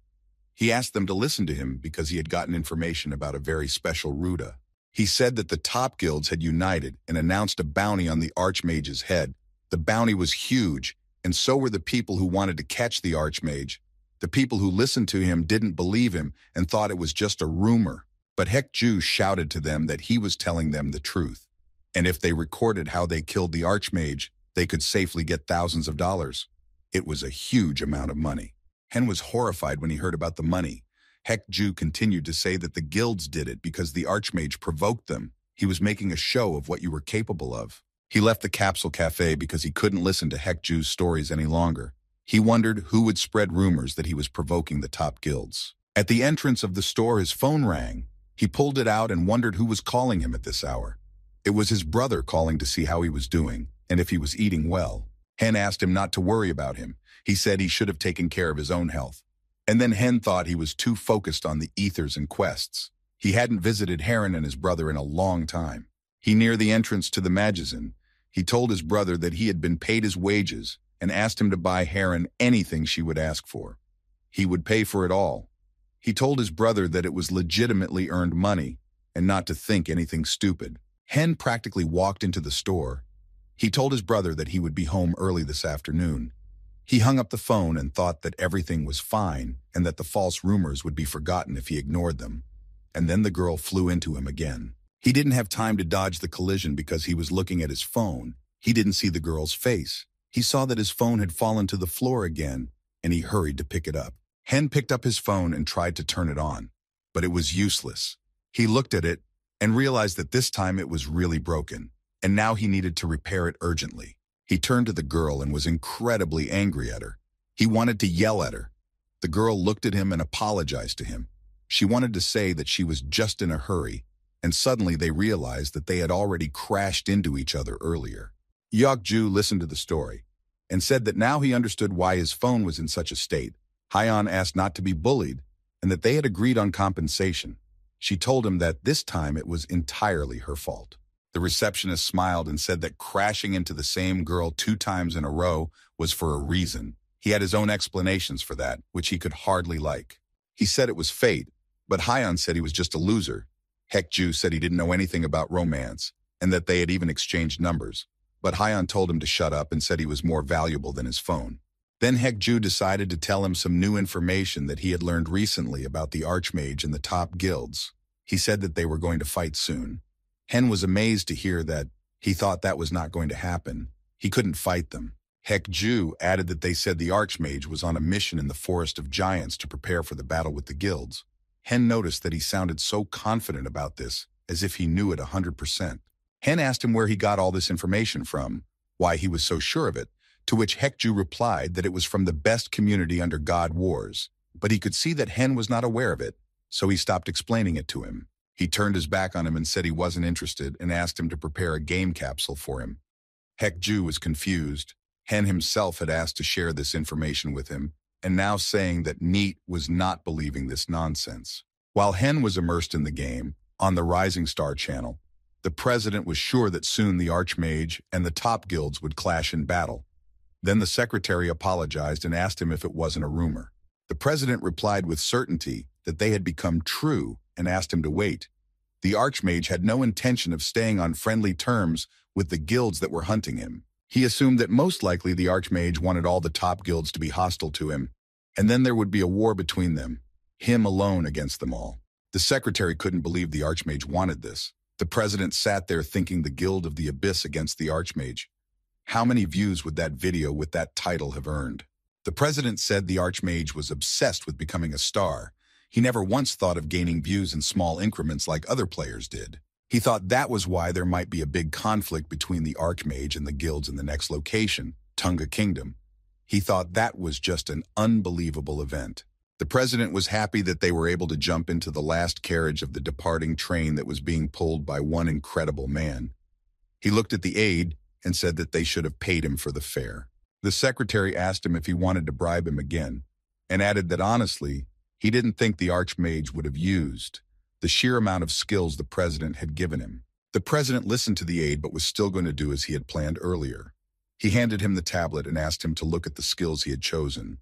S1: He asked them to listen to him because he had gotten information about a very special Ruda. He said that the top guilds had united and announced a bounty on the Archmage's head. The bounty was huge, and so were the people who wanted to catch the Archmage. The people who listened to him didn't believe him and thought it was just a rumor. But Hek-Ju shouted to them that he was telling them the truth. And if they recorded how they killed the Archmage, they could safely get thousands of dollars. It was a huge amount of money. Hen was horrified when he heard about the money. Hek-Ju continued to say that the guilds did it because the Archmage provoked them. He was making a show of what you were capable of. He left the Capsule Cafe because he couldn't listen to Hek-Ju's stories any longer. He wondered who would spread rumors that he was provoking the top guilds. At the entrance of the store, his phone rang. He pulled it out and wondered who was calling him at this hour. It was his brother calling to see how he was doing and if he was eating well. Hen asked him not to worry about him. He said he should have taken care of his own health. And then Hen thought he was too focused on the ethers and quests. He hadn't visited Heron and his brother in a long time. He near the entrance to the Magazine. He told his brother that he had been paid his wages and asked him to buy Heron anything she would ask for. He would pay for it all. He told his brother that it was legitimately earned money and not to think anything stupid. Hen practically walked into the store. He told his brother that he would be home early this afternoon. He hung up the phone and thought that everything was fine and that the false rumors would be forgotten if he ignored them. And then the girl flew into him again. He didn't have time to dodge the collision because he was looking at his phone. He didn't see the girl's face. He saw that his phone had fallen to the floor again, and he hurried to pick it up. Hen picked up his phone and tried to turn it on, but it was useless. He looked at it and realized that this time it was really broken, and now he needed to repair it urgently. He turned to the girl and was incredibly angry at her. He wanted to yell at her. The girl looked at him and apologized to him. She wanted to say that she was just in a hurry, and suddenly they realized that they had already crashed into each other earlier. Hek-Ju listened to the story and said that now he understood why his phone was in such a state. Hyan asked not to be bullied and that they had agreed on compensation. She told him that this time it was entirely her fault. The receptionist smiled and said that crashing into the same girl 2 times in a row was for a reason. He had his own explanations for that, which he could hardly like. He said it was fate, but Hyan said he was just a loser. Hek-Ju said he didn't know anything about romance and that they had even exchanged numbers. But Hyan told him to shut up and said he was more valuable than his phone. Then Hek-Ju decided to tell him some new information that he had learned recently about the Archmage and the top guilds. He said that they were going to fight soon. Hen was amazed to hear that. He thought that was not going to happen. He couldn't fight them. Hek-Ju added that they said the Archmage was on a mission in the Forest of Giants to prepare for the battle with the guilds. Hen noticed that he sounded so confident about this, as if he knew it 100%. Hen asked him where he got all this information from, why he was so sure of it, to which Hek-Ju replied that it was from the best community under God Wars, but he could see that Hen was not aware of it, so he stopped explaining it to him. He turned his back on him and said he wasn't interested and asked him to prepare a game capsule for him. Hek-Ju was confused. Hen himself had asked to share this information with him, and now saying that Neat was not believing this nonsense. While Hen was immersed in the game, on the Rising Star channel, the president was sure that soon the Archmage and the top guilds would clash in battle. Then the secretary apologized and asked him if it wasn't a rumor. The president replied with certainty that they had become true and asked him to wait. The Archmage had no intention of staying on friendly terms with the guilds that were hunting him. He assumed that most likely the Archmage wanted all the top guilds to be hostile to him, and then there would be a war between them, him alone against them all. The secretary couldn't believe the Archmage wanted this. The president sat there thinking the Guild of the Abyss against the Archmage. How many views would that video with that title have earned? The president said the Archmage was obsessed with becoming a star. He never once thought of gaining views in small increments like other players did. He thought that was why there might be a big conflict between the Archmage and the guilds in the next location, Tunga Kingdom. He thought that was just an unbelievable event. The president was happy that they were able to jump into the last carriage of the departing train that was being pulled by one incredible man. He looked at the aide and said that they should have paid him for the fare. The secretary asked him if he wanted to bribe him again, and added that honestly, he didn't think the Archmage would have used the sheer amount of skills the president had given him. The president listened to the aide but was still going to do as he had planned earlier. He handed him the tablet and asked him to look at the skills he had chosen.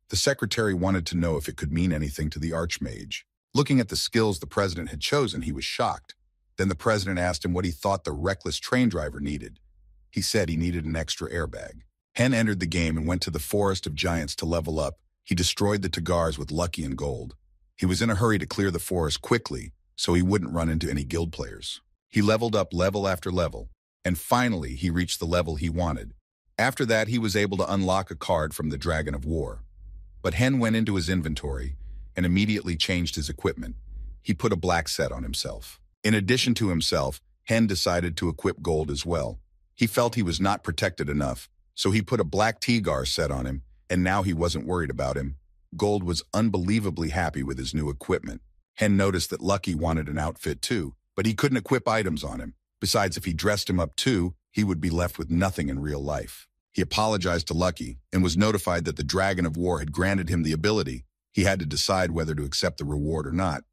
S1: The secretary wanted to know if it could mean anything to the Archmage. Looking at the skills the president had chosen, he was shocked. Then the president asked him what he thought the reckless train driver needed. He said he needed an extra airbag. Hen entered the game and went to the Forest of Giants to level up. He destroyed the Tagars with Lucky and Gold. He was in a hurry to clear the forest quickly so he wouldn't run into any guild players. He leveled up level after level, and finally he reached the level he wanted. After that, he was able to unlock a card from the Dragon of War. But Hen went into his inventory and immediately changed his equipment. He put a black set on himself. In addition to himself, Hen decided to equip Gold as well. He felt he was not protected enough, so he put a black T-Gar set on him, and now he wasn't worried about him. Gold was unbelievably happy with his new equipment. Hen noticed that Lucky wanted an outfit too, but he couldn't equip items on him. Besides, if he dressed him up too, he would be left with nothing in real life. He apologized to Lucky and was notified that the Dragon of War had granted him the ability. He had to decide whether to accept the reward or not.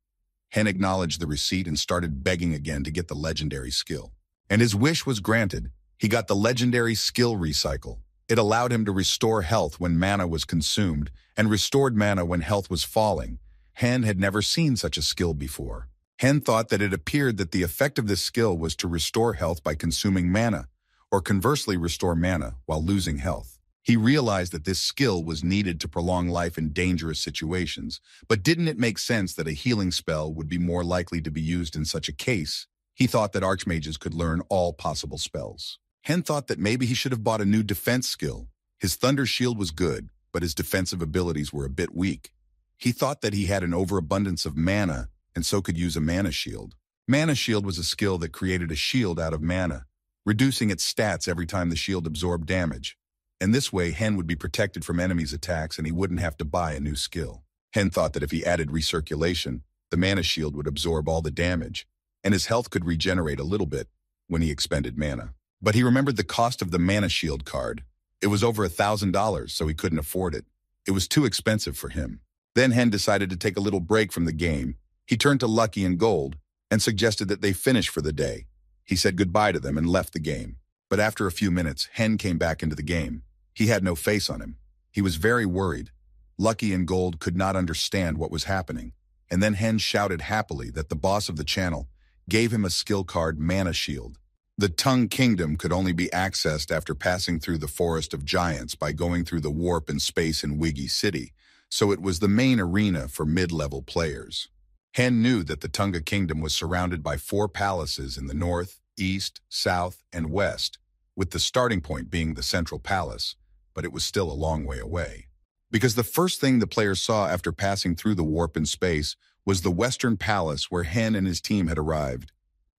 S1: Hen acknowledged the receipt and started begging again to get the legendary skill. And his wish was granted. He got the legendary skill Recycle. It allowed him to restore health when mana was consumed and restored mana when health was falling. Hen had never seen such a skill before. Hen thought that it appeared that the effect of this skill was to restore health by consuming mana, or conversely restore mana while losing health. He realized that this skill was needed to prolong life in dangerous situations, but didn't it make sense that a healing spell would be more likely to be used in such a case? He thought that Archmages could learn all possible spells. Hen thought that maybe he should have bought a new defense skill. His Thunder Shield was good, but his defensive abilities were a bit weak. He thought that he had an overabundance of mana, and so could use a Mana Shield. Mana Shield was a skill that created a shield out of mana, reducing its stats every time the shield absorbed damage. And this way, Hen would be protected from enemies' attacks and he wouldn't have to buy a new skill. Hen thought that if he added recirculation, the Mana Shield would absorb all the damage, and his health could regenerate a little bit when he expended mana. But he remembered the cost of the Mana Shield card. It was over $1,000, so he couldn't afford it. It was too expensive for him. Then Hen decided to take a little break from the game. He turned to Lucky and Gold and suggested that they finish for the day. He said goodbye to them and left the game. But after a few minutes, Hen came back into the game. He had no face on him. He was very worried. Lucky and Gold could not understand what was happening. And then Hen shouted happily that the boss of the channel gave him a skill card, Mana Shield. The Tung Kingdom could only be accessed after passing through the Forest of Giants by going through the warp in space in Wiggy City, so it was the main arena for mid-level players. Hen knew that the Tunga Kingdom was surrounded by 4 palaces in the north, east, south, and west, with the starting point being the central palace. but it was still a long way away. Because the first thing the players saw after passing through the warp in space was the Western Palace where Hen and his team had arrived.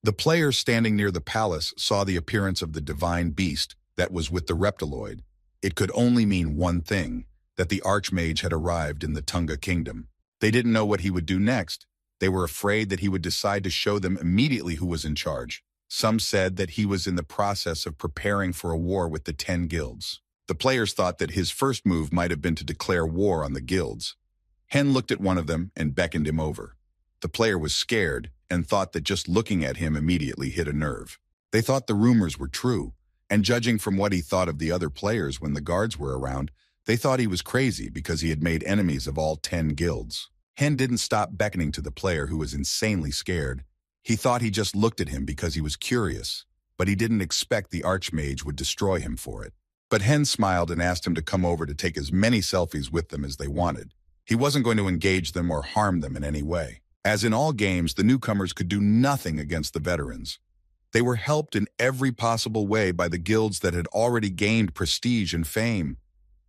S1: The players standing near the palace saw the appearance of the divine beast that was with the Reptiloid. It could only mean one thing, that the Archmage had arrived in the Tunga Kingdom. They didn't know what he would do next. They were afraid that he would decide to show them immediately who was in charge. Some said that he was in the process of preparing for a war with the 10 guilds. The players thought that his first move might have been to declare war on the guilds. Hen looked at one of them and beckoned him over. The player was scared and thought that just looking at him immediately hit a nerve. They thought the rumors were true, and judging from what he thought of the other players when the guards were around, they thought he was crazy because he had made enemies of all 10 guilds. Hen didn't stop beckoning to the player who was insanely scared. He thought he just looked at him because he was curious, but he didn't expect the Archmage would destroy him for it. But Hen smiled and asked him to come over to take as many selfies with them as they wanted. He wasn't going to engage them or harm them in any way. As in all games, the newcomers could do nothing against the veterans. They were helped in every possible way by the guilds that had already gained prestige and fame,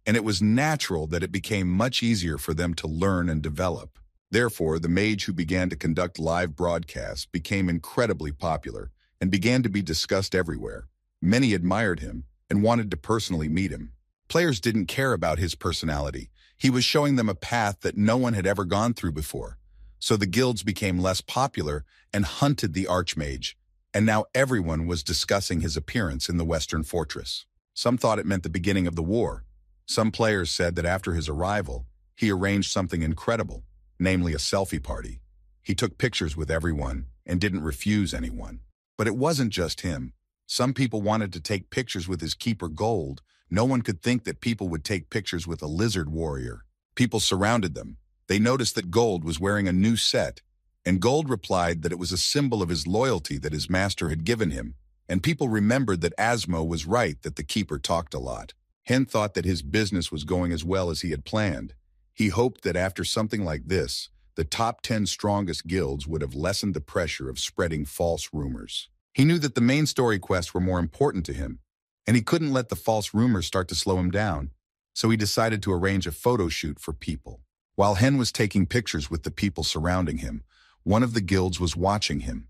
S1: and it was natural that it became much easier for them to learn and develop. Therefore, the mage who began to conduct live broadcasts became incredibly popular and began to be discussed everywhere. Many admired him and wanted to personally meet him. Players didn't care about his personality. He was showing them a path that no one had ever gone through before. So the guilds became less popular and hunted the Archmage, and now everyone was discussing his appearance in the Western Fortress. Some thought it meant the beginning of the war. Some players said that after his arrival, he arranged something incredible, namely a selfie party. He took pictures with everyone and didn't refuse anyone. But it wasn't just him. Some people wanted to take pictures with his keeper Gold. No one could think that people would take pictures with a lizard warrior. People surrounded them. They noticed that Gold was wearing a new set, and Gold replied that it was a symbol of his loyalty that his master had given him, and people remembered that Asmo was right that the keeper talked a lot. Hen thought that his business was going as well as he had planned. He hoped that after something like this, the top 10 strongest guilds would have lessened the pressure of spreading false rumors. He knew that the main story quests were more important to him, and he couldn't let the false rumors start to slow him down, so he decided to arrange a photo shoot for people. While Hen was taking pictures with the people surrounding him, one of the guilds was watching him.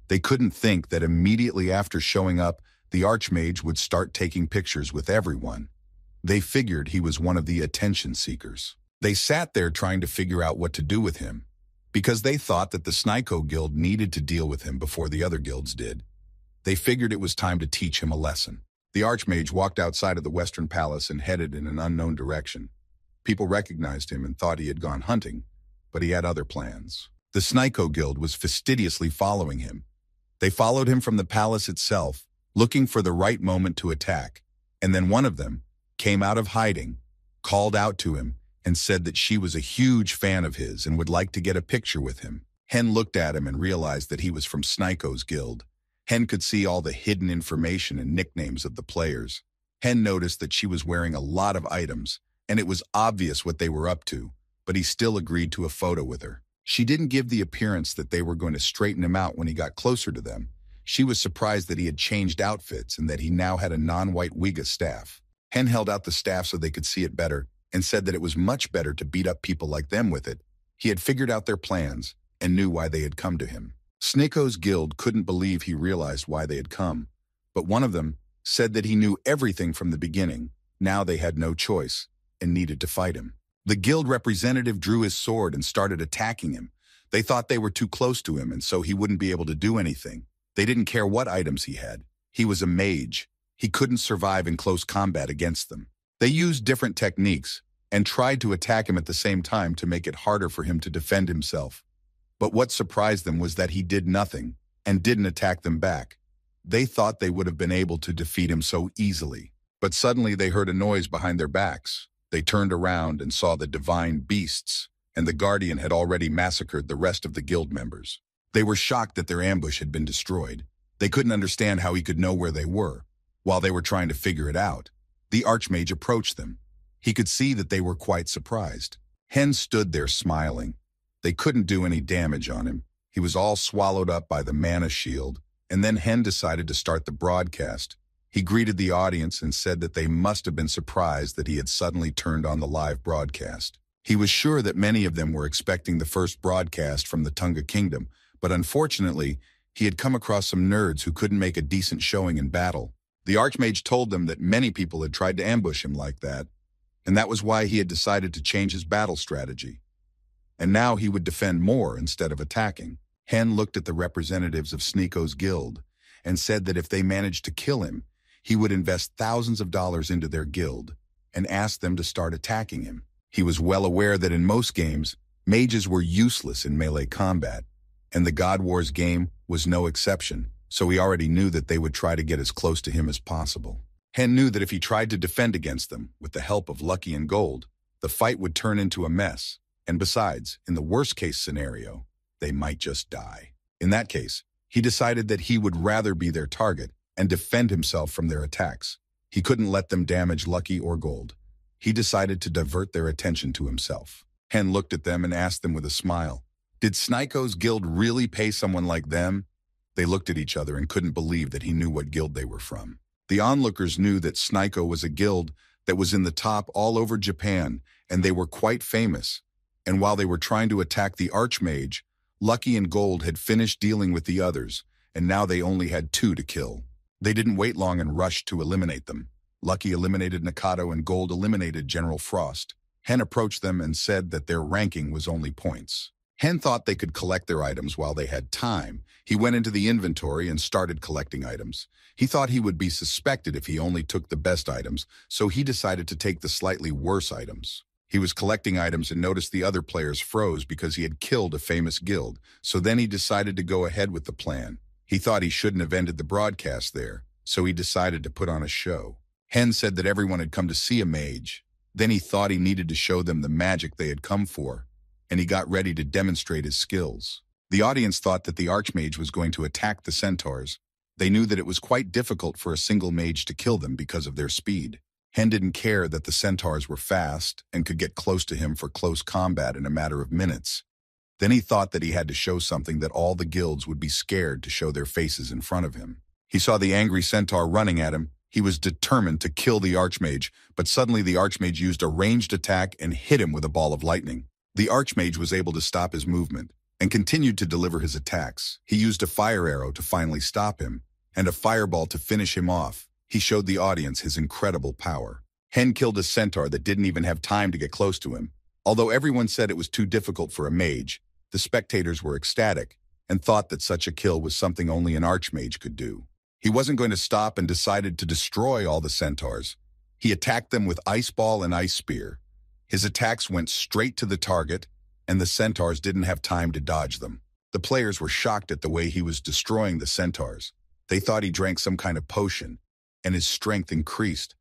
S1: They couldn't think that immediately after showing up, the Archmage would start taking pictures with everyone. They figured he was one of the attention seekers. They sat there trying to figure out what to do with him, because they thought that the Snyko Guild needed to deal with him before the other guilds did. They figured it was time to teach him a lesson. The Archmage walked outside of the Western Palace and headed in an unknown direction. People recognized him and thought he had gone hunting, but he had other plans. The Snyko Guild was fastidiously following him. They followed him from the palace itself, looking for the right moment to attack, and then one of them came out of hiding, called out to him, and said that she was a huge fan of his and would like to get a picture with him. Hen looked at him and realized that he was from Snyko's guild. Hen could see all the hidden information and nicknames of the players. Hen noticed that she was wearing a lot of items, and it was obvious what they were up to, but he still agreed to a photo with her. She didn't give the appearance that they were going to straighten him out when he got closer to them. She was surprised that he had changed outfits and that he now had a non-white Wiga staff. Hen held out the staff so they could see it better and said that it was much better to beat up people like them with it. He had figured out their plans and knew why they had come to him. Snyko's guild couldn't believe he realized why they had come, but one of them said that he knew everything from the beginning. Now they had no choice and needed to fight him. The guild representative drew his sword and started attacking him. They thought they were too close to him and so he wouldn't be able to do anything. They didn't care what items he had. He was a mage. He couldn't survive in close combat against them. They used different techniques and tried to attack him at the same time to make it harder for him to defend himself. But what surprised them was that he did nothing and didn't attack them back. They thought they would have been able to defeat him so easily. But suddenly they heard a noise behind their backs. They turned around and saw the divine beasts, and the Guardian had already massacred the rest of the guild members. They were shocked that their ambush had been destroyed. They couldn't understand how he could know where they were. While they were trying to figure it out, the Archmage approached them. He could see that they were quite surprised. Hen stood there smiling. They couldn't do any damage on him. He was all swallowed up by the mana shield, and then Hen decided to start the broadcast. He greeted the audience and said that they must have been surprised that he had suddenly turned on the live broadcast. He was sure that many of them were expecting the first broadcast from the Tunga Kingdom, but unfortunately, he had come across some nerds who couldn't make a decent showing in battle. The Archmage told them that many people had tried to ambush him like that, and that was why he had decided to change his battle strategy. And now he would defend more instead of attacking. Hen looked at the representatives of Sneako's guild and said that if they managed to kill him, he would invest thousands of dollars into their guild and ask them to start attacking him. He was well aware that in most games, mages were useless in melee combat, and the God Wars game was no exception, so he already knew that they would try to get as close to him as possible. Hen knew that if he tried to defend against them with the help of Lucky and Gold, the fight would turn into a mess, and besides, in the worst-case scenario, they might just die. In that case, he decided that he would rather be their target and defend himself from their attacks. He couldn't let them damage Lucky or Gold. He decided to divert their attention to himself. Hen looked at them and asked them with a smile, "Did Sneako's guild really pay someone like them?" They looked at each other and couldn't believe that he knew what guild they were from. The onlookers knew that Sneako was a guild that was in the top all over Japan, and they were quite famous. And while they were trying to attack the Archmage, Lucky and Gold had finished dealing with the others, and now they only had 2 to kill. They didn't wait long and rushed to eliminate them. Lucky eliminated Nikado and Gold eliminated General Frost. Hen approached them and said that their ranking was only points. Hen thought they could collect their items while they had time. He went into the inventory and started collecting items. He thought he would be suspected if he only took the best items, so he decided to take the slightly worse items. He was collecting items and noticed the other players froze because he had killed a famous guild, so then he decided to go ahead with the plan. He thought he shouldn't have ended the broadcast there, so he decided to put on a show. Hen said that everyone had come to see a mage. Then he thought he needed to show them the magic they had come for, and he got ready to demonstrate his skills. The audience thought that the Archmage was going to attack the centaurs. They knew that it was quite difficult for a single mage to kill them because of their speed. Hen didn't care that the centaurs were fast and could get close to him for close combat in a matter of minutes. Then he thought that he had to show something that all the guilds would be scared to show their faces in front of him. He saw the angry centaur running at him. He was determined to kill the Archmage, but suddenly the Archmage used a ranged attack and hit him with a ball of lightning. The Archmage was able to stop his movement and continued to deliver his attacks. He used a fire arrow to finally stop him and a fireball to finish him off. He showed the audience his incredible power. Hen killed a centaur that didn't even have time to get close to him. Although everyone said it was too difficult for a mage, the spectators were ecstatic and thought that such a kill was something only an Archmage could do. He wasn't going to stop and decided to destroy all the centaurs. He attacked them with Ice Ball and Ice Spear. His attacks went straight to the target, and the centaurs didn't have time to dodge them. The players were shocked at the way he was destroying the centaurs. They thought he drank some kind of potion, and his strength increased.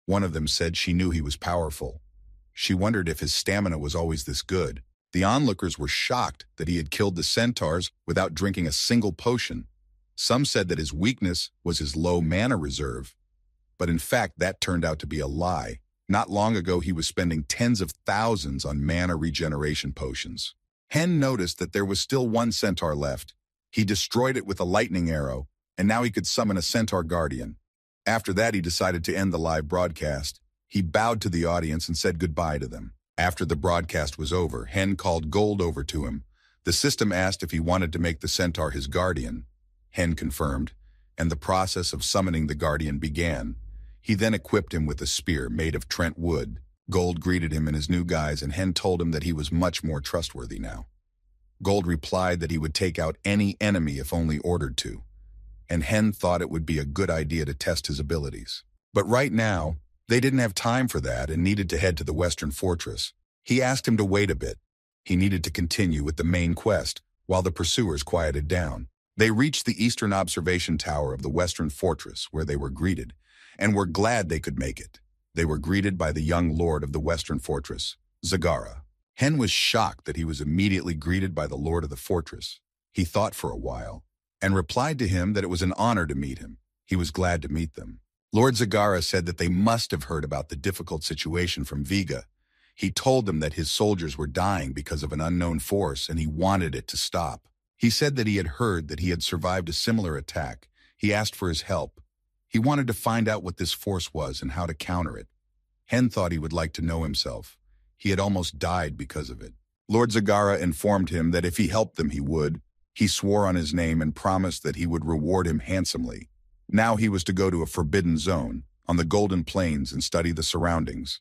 S1: One of them said she knew he was powerful. She wondered if his stamina was always this good. The onlookers were shocked that he had killed the centaurs without drinking a single potion. Some said that his weakness was his low mana reserve, but in fact that turned out to be a lie. Not long ago he was spending tens of thousands on mana regeneration potions. Hen noticed that there was still one centaur left. He destroyed it with a lightning arrow, and now he could summon a centaur guardian. After that he decided to end the live broadcast. He bowed to the audience and said goodbye to them. After the broadcast was over, Hen called Gold over to him. The system asked if he wanted to make the centaur his guardian. Hen confirmed, and the process of summoning the guardian began. He then equipped him with a spear made of Trent wood. Gold greeted him in his new guise, and Hen told him that he was much more trustworthy now. Gold replied that he would take out any enemy if only ordered to, and Hen thought it would be a good idea to test his abilities. But right now, they didn't have time for that and needed to head to the Western Fortress. He asked him to wait a bit. He needed to continue with the main quest while the pursuers quieted down. They reached the eastern observation tower of the Western Fortress, where they were greeted, and were glad they could make it. They were greeted by the young lord of the Western Fortress, Zagara. Hen was shocked that he was immediately greeted by the lord of the fortress. He thought for a while, and replied to him that it was an honor to meet him. He was glad to meet them. Lord Zagara said that they must have heard about the difficult situation from Vega. He told them that his soldiers were dying because of an unknown force, and he wanted it to stop. He said that he had heard that he had survived a similar attack. He asked for his help. He wanted to find out what this force was and how to counter it. Hen thought he would like to know himself. He had almost died because of it. Lord Zagara informed him that if he helped them, he would. He swore on his name and promised that he would reward him handsomely. Now he was to go to a forbidden zone, on the Golden Plains, and study the surroundings.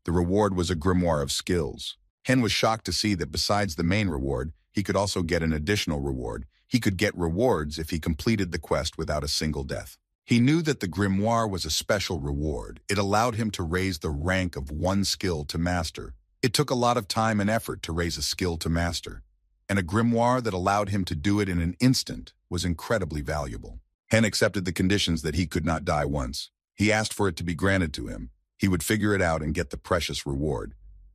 S1: The reward was a grimoire of skills. Hen was shocked to see that besides the main reward, he could also get an additional reward. He could get rewards if he completed the quest without a single death. He knew that the grimoire was a special reward. It allowed him to raise the rank of one skill to master. It took a lot of time and effort to raise a skill to master, and a grimoire that allowed him to do it in an instant was incredibly valuable. Hen accepted the conditions that he could not die once. He asked for it to be granted to him. He would figure it out and get the precious reward.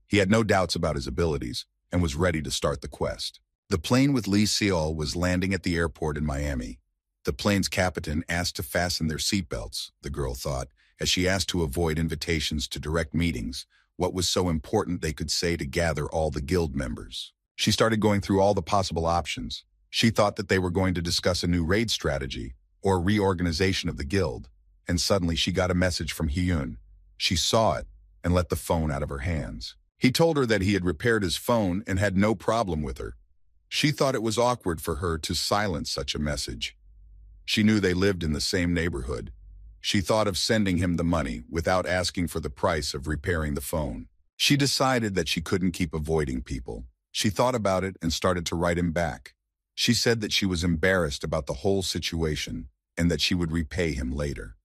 S1: He had no doubts about his abilities and was ready to start the quest. The plane with Lee Seol was landing at the airport in Miami. The plane's captain asked to fasten their seatbelts, the girl thought, as she asked to avoid invitations to direct meetings. What was so important they could say to gather all the guild members? She started going through all the possible options. She thought that they were going to discuss a new raid strategy or reorganization of the guild, and suddenly she got a message from Hyun. She saw it and let the phone out of her hands. He told her that he had repaired his phone and had no problem with her. She thought it was awkward for her to silence such a message. She knew they lived in the same neighborhood. She thought of sending him the money without asking for the price of repairing the phone. She decided that she couldn't keep avoiding people. She thought about it and started to write him back. She said that she was embarrassed about the whole situation and that she would repay him later.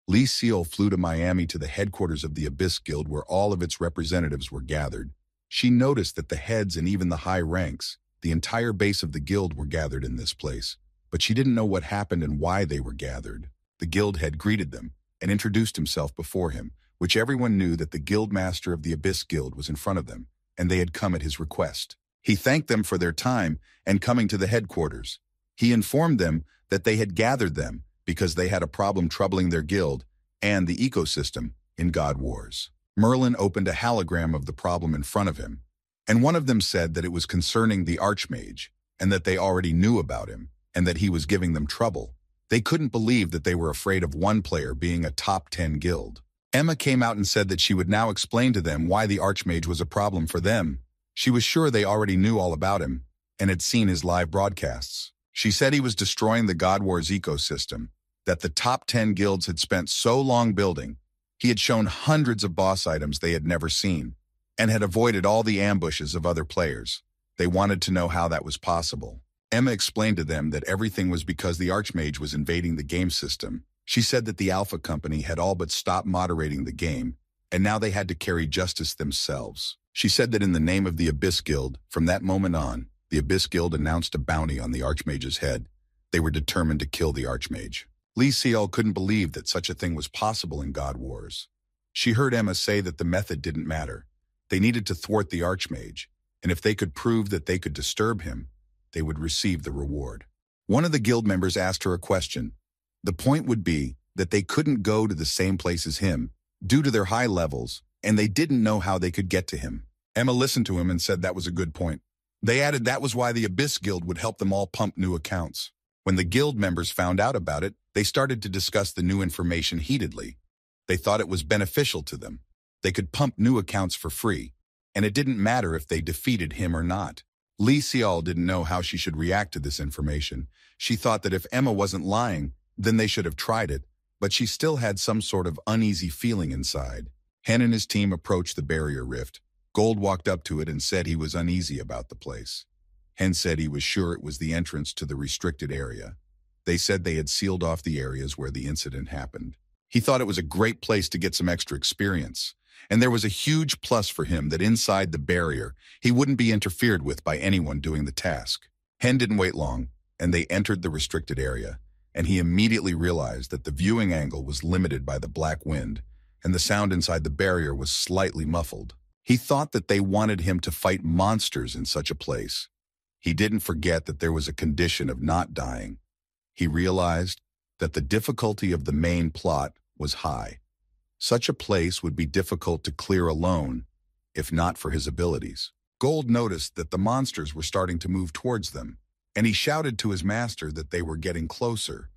S1: Lee Seol flew to Miami to the headquarters of the Abyss Guild where all of its representatives were gathered. She noticed that the heads and even the high ranks, the entire base of the guild, were gathered in this place, but she didn't know what happened and why they were gathered. The guild head greeted them and introduced himself before him, which everyone knew that the guild master of the Abyss Guild was in front of them, and they had come at his request. He thanked them for their time and coming to the headquarters. He informed them that they had gathered them because they had a problem troubling their guild and the ecosystem in God Wars. Merlin opened a hologram of the problem in front of him, and one of them said that it was concerning the Archmage, and that they already knew about him, and that he was giving them trouble. They couldn't believe that they were afraid of one player being a top 10 guild. Emma came out and said that she would now explain to them why the Archmage was a problem for them. She was sure they already knew all about him, and had seen his live broadcasts. She said he was destroying the God Wars ecosystem, that the top 10 guilds had spent so long building. He had shown hundreds of boss items they had never seen, and had avoided all the ambushes of other players. They wanted to know how that was possible. Emma explained to them that everything was because the Archmage was invading the game system. She said that the Alpha Company had all but stopped moderating the game, and now they had to carry justice themselves. She said that in the name of the Abyss Guild, from that moment on, the Abyss Guild announced a bounty on the Archmage's head. They were determined to kill the Archmage. Lee Seol couldn't believe that such a thing was possible in God Wars. She heard Emma say that the method didn't matter. They needed to thwart the Archmage, and if they could prove that they could disturb him, they would receive the reward. One of the guild members asked her a question. The point would be that they couldn't go to the same place as him due to their high levels, and they didn't know how they could get to him. Emma listened to him and said that was a good point. They added that was why the Abyss Guild would help them all pump new accounts. When the guild members found out about it, they started to discuss the new information heatedly. They thought it was beneficial to them. They could pump new accounts for free, and it didn't matter if they defeated him or not. Lee Seol didn't know how she should react to this information. She thought that if Emma wasn't lying, then they should have tried it, but she still had some sort of uneasy feeling inside. Hen and his team approached the barrier rift. Gold walked up to it and said he was uneasy about the place. Hen said he was sure it was the entrance to the restricted area. They said they had sealed off the areas where the incident happened. He thought it was a great place to get some extra experience, and there was a huge plus for him that inside the barrier, he wouldn't be interfered with by anyone doing the task. Hen didn't wait long, and they entered the restricted area, and he immediately realized that the viewing angle was limited by the black wind, and the sound inside the barrier was slightly muffled. He thought that they wanted him to fight monsters in such a place. He didn't forget that there was a condition of not dying. He realized that the difficulty of the main plot was high. Such a place would be difficult to clear alone, if not for his abilities. Gold noticed that the monsters were starting to move towards them, and he shouted to his master that they were getting closer.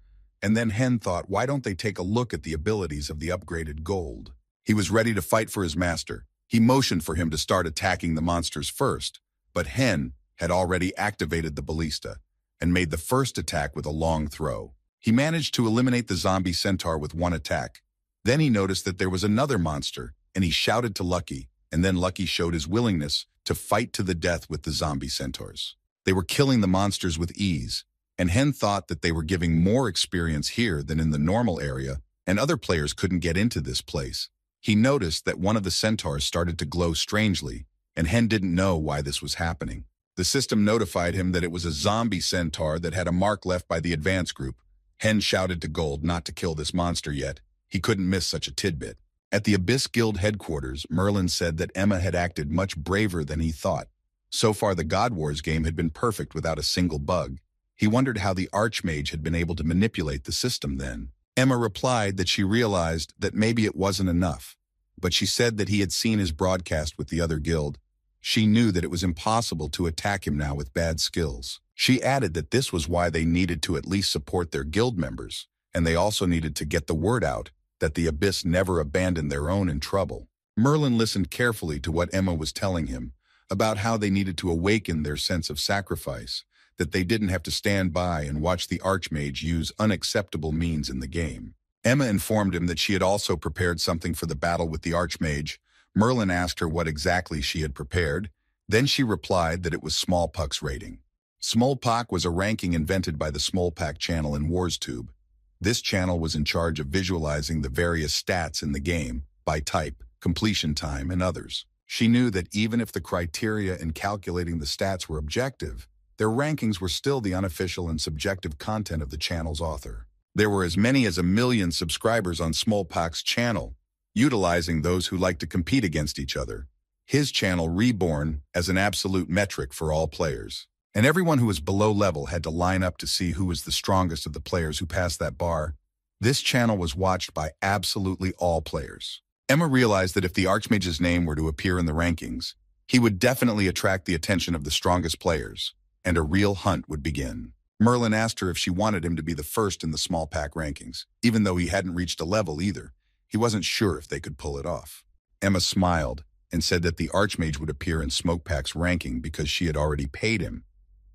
S1: And then Hen thought, why don't they take a look at the abilities of the upgraded gold? He was ready to fight for his master. He motioned for him to start attacking the monsters first, but Hen had already activated the ballista and made the first attack with a long throw. He managed to eliminate the zombie centaur with one attack. Then he noticed that there was another monster, and he shouted to Lucky, and then Lucky showed his willingness to fight to the death with the zombie centaurs. They were killing the monsters with ease, and Hen thought that they were giving more experience here than in the normal area, and other players couldn't get into this place. He noticed that one of the centaurs started to glow strangely, and Hen didn't know why this was happening. The system notified him that it was a zombie centaur that had a mark left by the advance group. Hen shouted to Gold not to kill this monster yet. He couldn't miss such a tidbit. At the Abyss Guild headquarters, Merlin said that Emma had acted much braver than he thought. So far, the God Wars game had been perfect without a single bug. He wondered how the Archmage had been able to manipulate the system then. Emma replied that she realized that maybe it wasn't enough, but she said that he had seen his broadcast with the other guild. She knew that it was impossible to attack him now with bad skills. She added that this was why they needed to at least support their guild members, and they also needed to get the word out that the Abyss never abandoned their own in trouble. Merlin listened carefully to what Emma was telling him about how they needed to awaken their sense of sacrifice, that they didn't have to stand by and watch the Archmage use unacceptable means in the game. Emma informed him that she had also prepared something for the battle with the Archmage. Merlin asked her what exactly she had prepared. Then she replied that it was Smallpuck's rating. Smallpuck was a ranking invented by the Smallpuck channel in WarsTube. This channel was in charge of visualizing the various stats in the game, by type, completion time, and others. She knew that even if the criteria in calculating the stats were objective, their rankings were still the unofficial and subjective content of the channel's author. There were as many as 1 million subscribers on Smallpuck's channel, utilizing those who like to compete against each other. His channel reborn as an absolute metric for all players. And everyone who was below level had to line up to see who was the strongest of the players who passed that bar. This channel was watched by absolutely all players. Emma realized that if the Archmage's name were to appear in the rankings, he would definitely attract the attention of the strongest players, and a real hunt would begin. Merlin asked her if she wanted him to be the first in the Smallpuck rankings, even though he hadn't reached a level either. He wasn't sure if they could pull it off. Emma smiled and said that the Archmage would appear in Smallpuck's ranking because she had already paid him.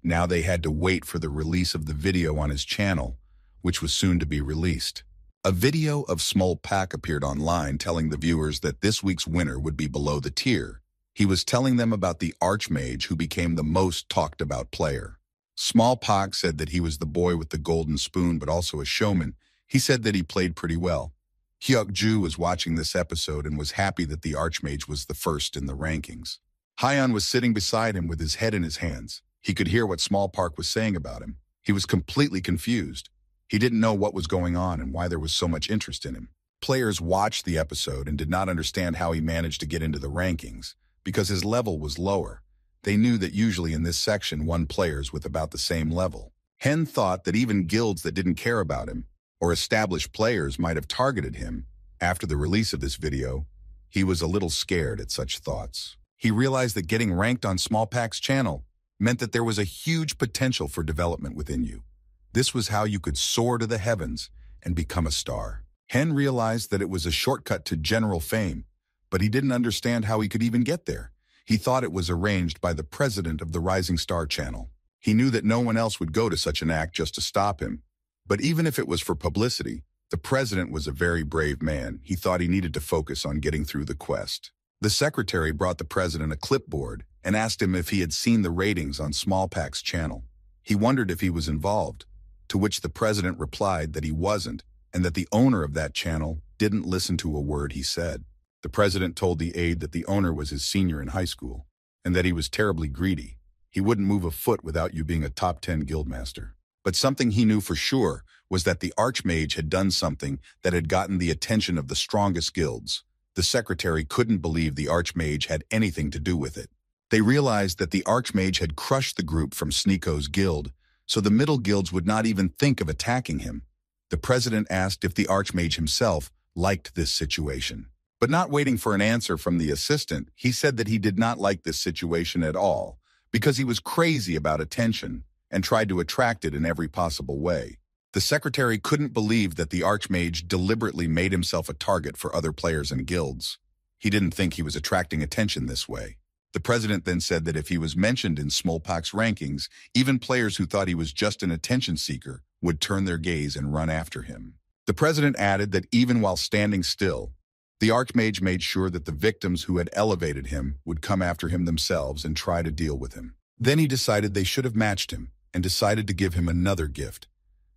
S1: Now they had to wait for the release of the video on his channel, which was soon to be released. A video of Smallpuck appeared online telling the viewers that this week's winner would be below the tier. He was telling them about the Archmage who became the most talked about player. Smallpuck said that he was the boy with the golden spoon but also a showman. He said that he played pretty well. Hyuk-ju was watching this episode and was happy that the Archmage was the first in the rankings. Hyeon was sitting beside him with his head in his hands. He could hear what Smallpuck was saying about him. He was completely confused. He didn't know what was going on and why there was so much interest in him. Players watched the episode and did not understand how he managed to get into the rankings, because his level was lower. They knew that usually in this section won players with about the same level. Hen thought that even guilds that didn't care about him, or established players might have targeted him. After the release of this video, he was a little scared at such thoughts. He realized that getting ranked on Smallpuck's channel meant that there was a huge potential for development within you. This was how you could soar to the heavens and become a star. Hen realized that it was a shortcut to general fame, but he didn't understand how he could even get there. He thought it was arranged by the president of the Rising Star channel. He knew that no one else would go to such an act just to stop him. But even if it was for publicity, the president was a very brave man. He thought he needed to focus on getting through the quest. The secretary brought the president a clipboard and asked him if he had seen the ratings on Smallpuck's channel. He wondered if he was involved, to which the president replied that he wasn't, and that the owner of that channel didn't listen to a word he said. The president told the aide that the owner was his senior in high school, and that he was terribly greedy. He wouldn't move a foot without you being a top 10 guildmaster. But something he knew for sure was that the Archmage had done something that had gotten the attention of the strongest guilds. The secretary couldn't believe the Archmage had anything to do with it. They realized that the Archmage had crushed the group from Sneeko's guild, so the middle guilds would not even think of attacking him. The president asked if the Archmage himself liked this situation. But not waiting for an answer from the assistant, he said that he did not like this situation at all, because he was crazy about attention and tried to attract it in every possible way. The secretary couldn't believe that the Archmage deliberately made himself a target for other players and guilds. He didn't think he was attracting attention this way. The president then said that if he was mentioned in Smolpak's rankings, even players who thought he was just an attention seeker would turn their gaze and run after him. The president added that even while standing still, the Archmage made sure that the victims who had elevated him would come after him themselves and try to deal with him. Then he decided they should have matched him and decided to give him another gift.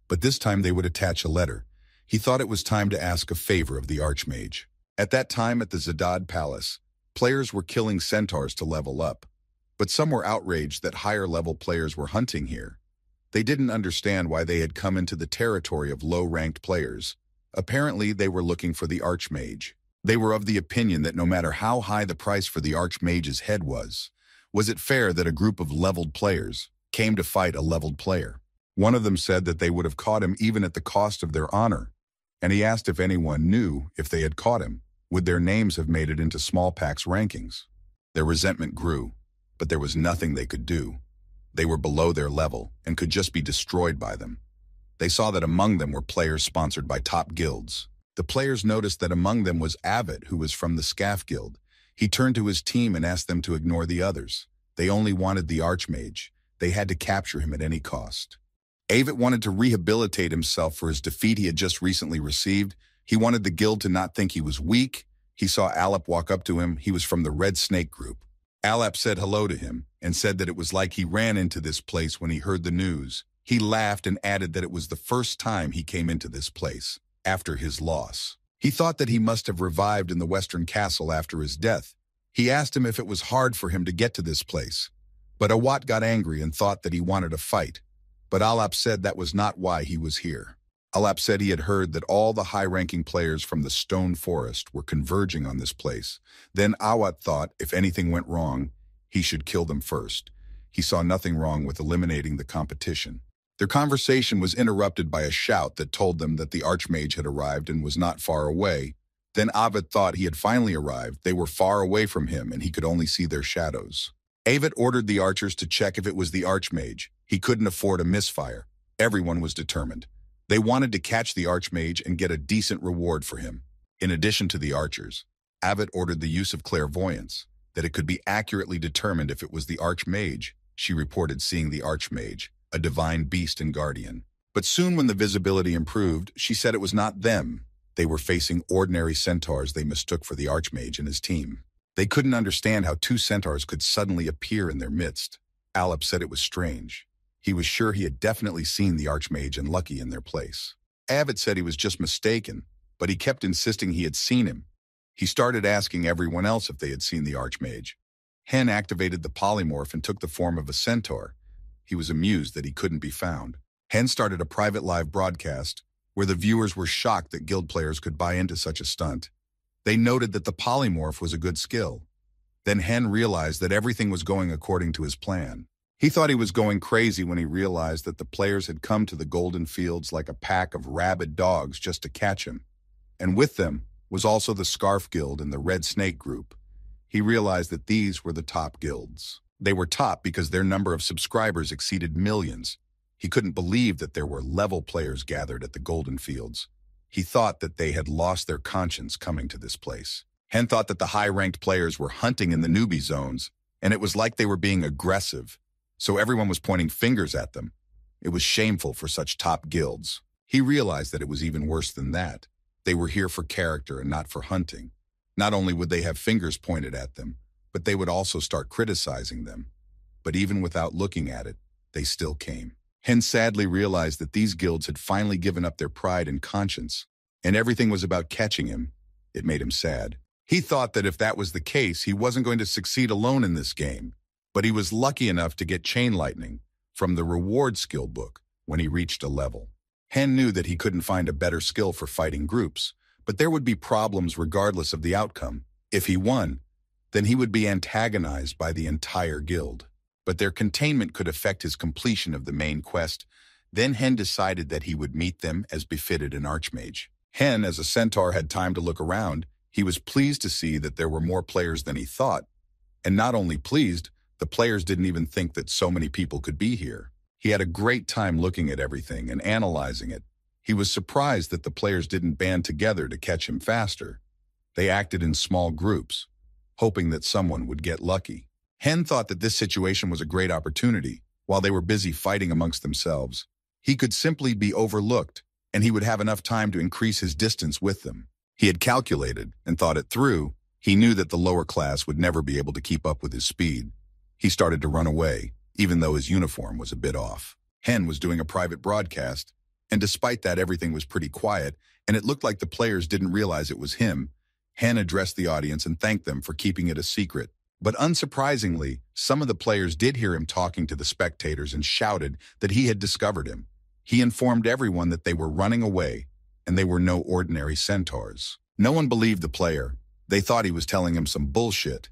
S1: But this time they would attach a letter. He thought it was time to ask a favor of the Archmage. At that time at the Zadad Palace, players were killing centaurs to level up, but some were outraged that higher-level players were hunting here. They didn't understand why they had come into the territory of low-ranked players. Apparently, they were looking for the Archmage. They were of the opinion that no matter how high the price for the Archmage's head was it fair that a group of leveled players came to fight a leveled player? One of them said that they would have caught him even at the cost of their honor, and he asked if anyone knew if they had caught him, would their names have made it into Smolpak's rankings? Their resentment grew, but there was nothing they could do. They were below their level and could just be destroyed by them. They saw that among them were players sponsored by top guilds. The players noticed that among them was Avid, who was from the Scaff Guild. He turned to his team and asked them to ignore the others. They only wanted the Archmage. They had to capture him at any cost. Avid wanted to rehabilitate himself for his defeat he had just recently received. He wanted the guild to not think he was weak. He saw Alap walk up to him. He was from the Red Snake group. Alap said hello to him and said that it was like he ran into this place when he heard the news. He laughed and added that it was the first time he came into this place after his loss. He thought that he must have revived in the Western Castle after his death. He asked him if it was hard for him to get to this place. But Awat got angry and thought that he wanted a fight. But Alap said that was not why he was here. Alap said he had heard that all the high-ranking players from the Stone Forest were converging on this place. Then Awat thought if anything went wrong, he should kill them first. He saw nothing wrong with eliminating the competition. Their conversation was interrupted by a shout that told them that the Archmage had arrived and was not far away. Then Avid thought he had finally arrived. They were far away from him and he could only see their shadows. Avid ordered the archers to check if it was the Archmage. He couldn't afford a misfire. Everyone was determined. They wanted to catch the Archmage and get a decent reward for him. In addition to the archers, Avid ordered the use of clairvoyance, that it could be accurately determined if it was the Archmage. She reported seeing the Archmage, a divine beast and guardian. But soon when the visibility improved, she said it was not them. They were facing ordinary centaurs they mistook for the Archmage and his team. They couldn't understand how two centaurs could suddenly appear in their midst. Alap said it was strange. He was sure he had definitely seen the Archmage and Lucky in their place. Avid said he was just mistaken, but he kept insisting he had seen him. He started asking everyone else if they had seen the Archmage. Hen activated the polymorph and took the form of a centaur. He was amused that he couldn't be found. Hen started a private live broadcast where the viewers were shocked that guild players could buy into such a stunt. They noted that the polymorph was a good skill. Then Hen realized that everything was going according to his plan. He thought he was going crazy when he realized that the players had come to the Golden Fields like a pack of rabid dogs just to catch him. And with them was also the Scarf Guild and the Red Snake group. He realized that these were the top guilds. They were top because their number of subscribers exceeded millions. He couldn't believe that there were level players gathered at the Golden Fields. He thought that they had lost their conscience coming to this place. Hen thought that the high-ranked players were hunting in the newbie zones, and it was like they were being aggressive. So everyone was pointing fingers at them. It was shameful for such top guilds. He realized that it was even worse than that. They were here for character and not for hunting. Not only would they have fingers pointed at them, but they would also start criticizing them. But even without looking at it, they still came. Hen sadly realized that these guilds had finally given up their pride and conscience, and everything was about catching him. It made him sad. He thought that if that was the case, he wasn't going to succeed alone in this game. But he was lucky enough to get Chain Lightning from the reward skill book when he reached a level. Hen knew that he couldn't find a better skill for fighting groups, but there would be problems regardless of the outcome. If he won, then he would be antagonized by the entire guild. But their containment could affect his completion of the main quest. Then Hen decided that he would meet them as befitted an Archmage. Hen, as a centaur, had time to look around. He was pleased to see that there were more players than he thought. And not only pleased, the players didn't even think that so many people could be here. He had a great time looking at everything and analyzing it. He was surprised that the players didn't band together to catch him faster. They acted in small groups, hoping that someone would get lucky. Hen thought that this situation was a great opportunity. While they were busy fighting amongst themselves, he could simply be overlooked, and he would have enough time to increase his distance with them. He had calculated and thought it through. He knew that the lower class would never be able to keep up with his speed. He started to run away, even though his uniform was a bit off. Hen was doing a private broadcast, and despite that, everything was pretty quiet, and it looked like the players didn't realize it was him. Hen addressed the audience and thanked them for keeping it a secret. But unsurprisingly, some of the players did hear him talking to the spectators and shouted that he had discovered him. He informed everyone that they were running away, and they were no ordinary centaurs. No one believed the player. They thought he was telling him some bullshit.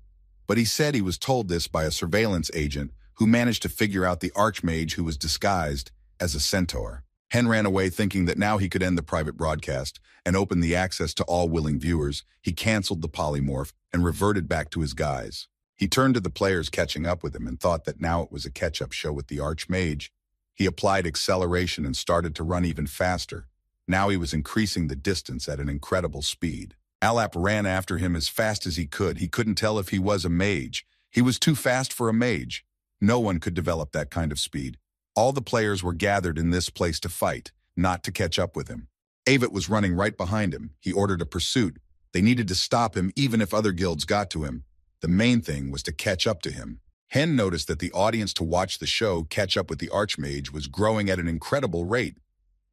S1: But he said he was told this by a surveillance agent who managed to figure out the Archmage who was disguised as a centaur. Hen ran away thinking that now he could end the private broadcast and open the access to all willing viewers. He canceled the polymorph and reverted back to his guise. He turned to the players catching up with him and thought that now it was a catch-up show with the Archmage. He applied acceleration and started to run even faster. Now he was increasing the distance at an incredible speed. Alap ran after him as fast as he could. He couldn't tell if he was a mage. He was too fast for a mage. No one could develop that kind of speed. All the players were gathered in this place to fight, not to catch up with him. Avit was running right behind him. He ordered a pursuit. They needed to stop him even if other guilds got to him. The main thing was to catch up to him. Hen noticed that the audience to watch the show catch up with the Archmage was growing at an incredible rate.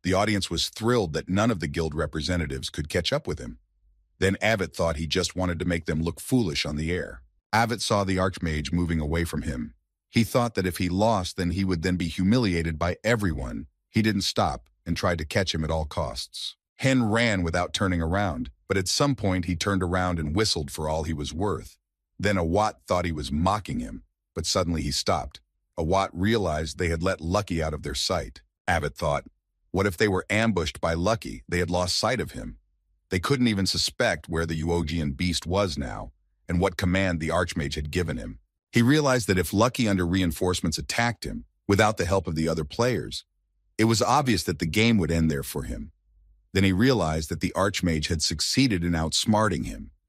S1: The audience was thrilled that none of the guild representatives could catch up with him. Then Avit thought he just wanted to make them look foolish on the air. Avit saw the Archmage moving away from him. He thought that if he lost, then he would then be humiliated by everyone. He didn't stop and tried to catch him at all costs. Hen ran without turning around, but at some point he turned around and whistled for all he was worth. Then Awat thought he was mocking him, but suddenly he stopped. Awat realized they had let Lucky out of their sight. Avit thought, what if they were ambushed by Lucky? They had lost sight of him. They couldn't even suspect where the Euogian beast was now, and what command the Archmage had given him. He realized that if Lucky under reinforcements attacked him, without the help of the other players, it was obvious that the game would end there for him. Then he realized that the Archmage had succeeded in outsmarting him.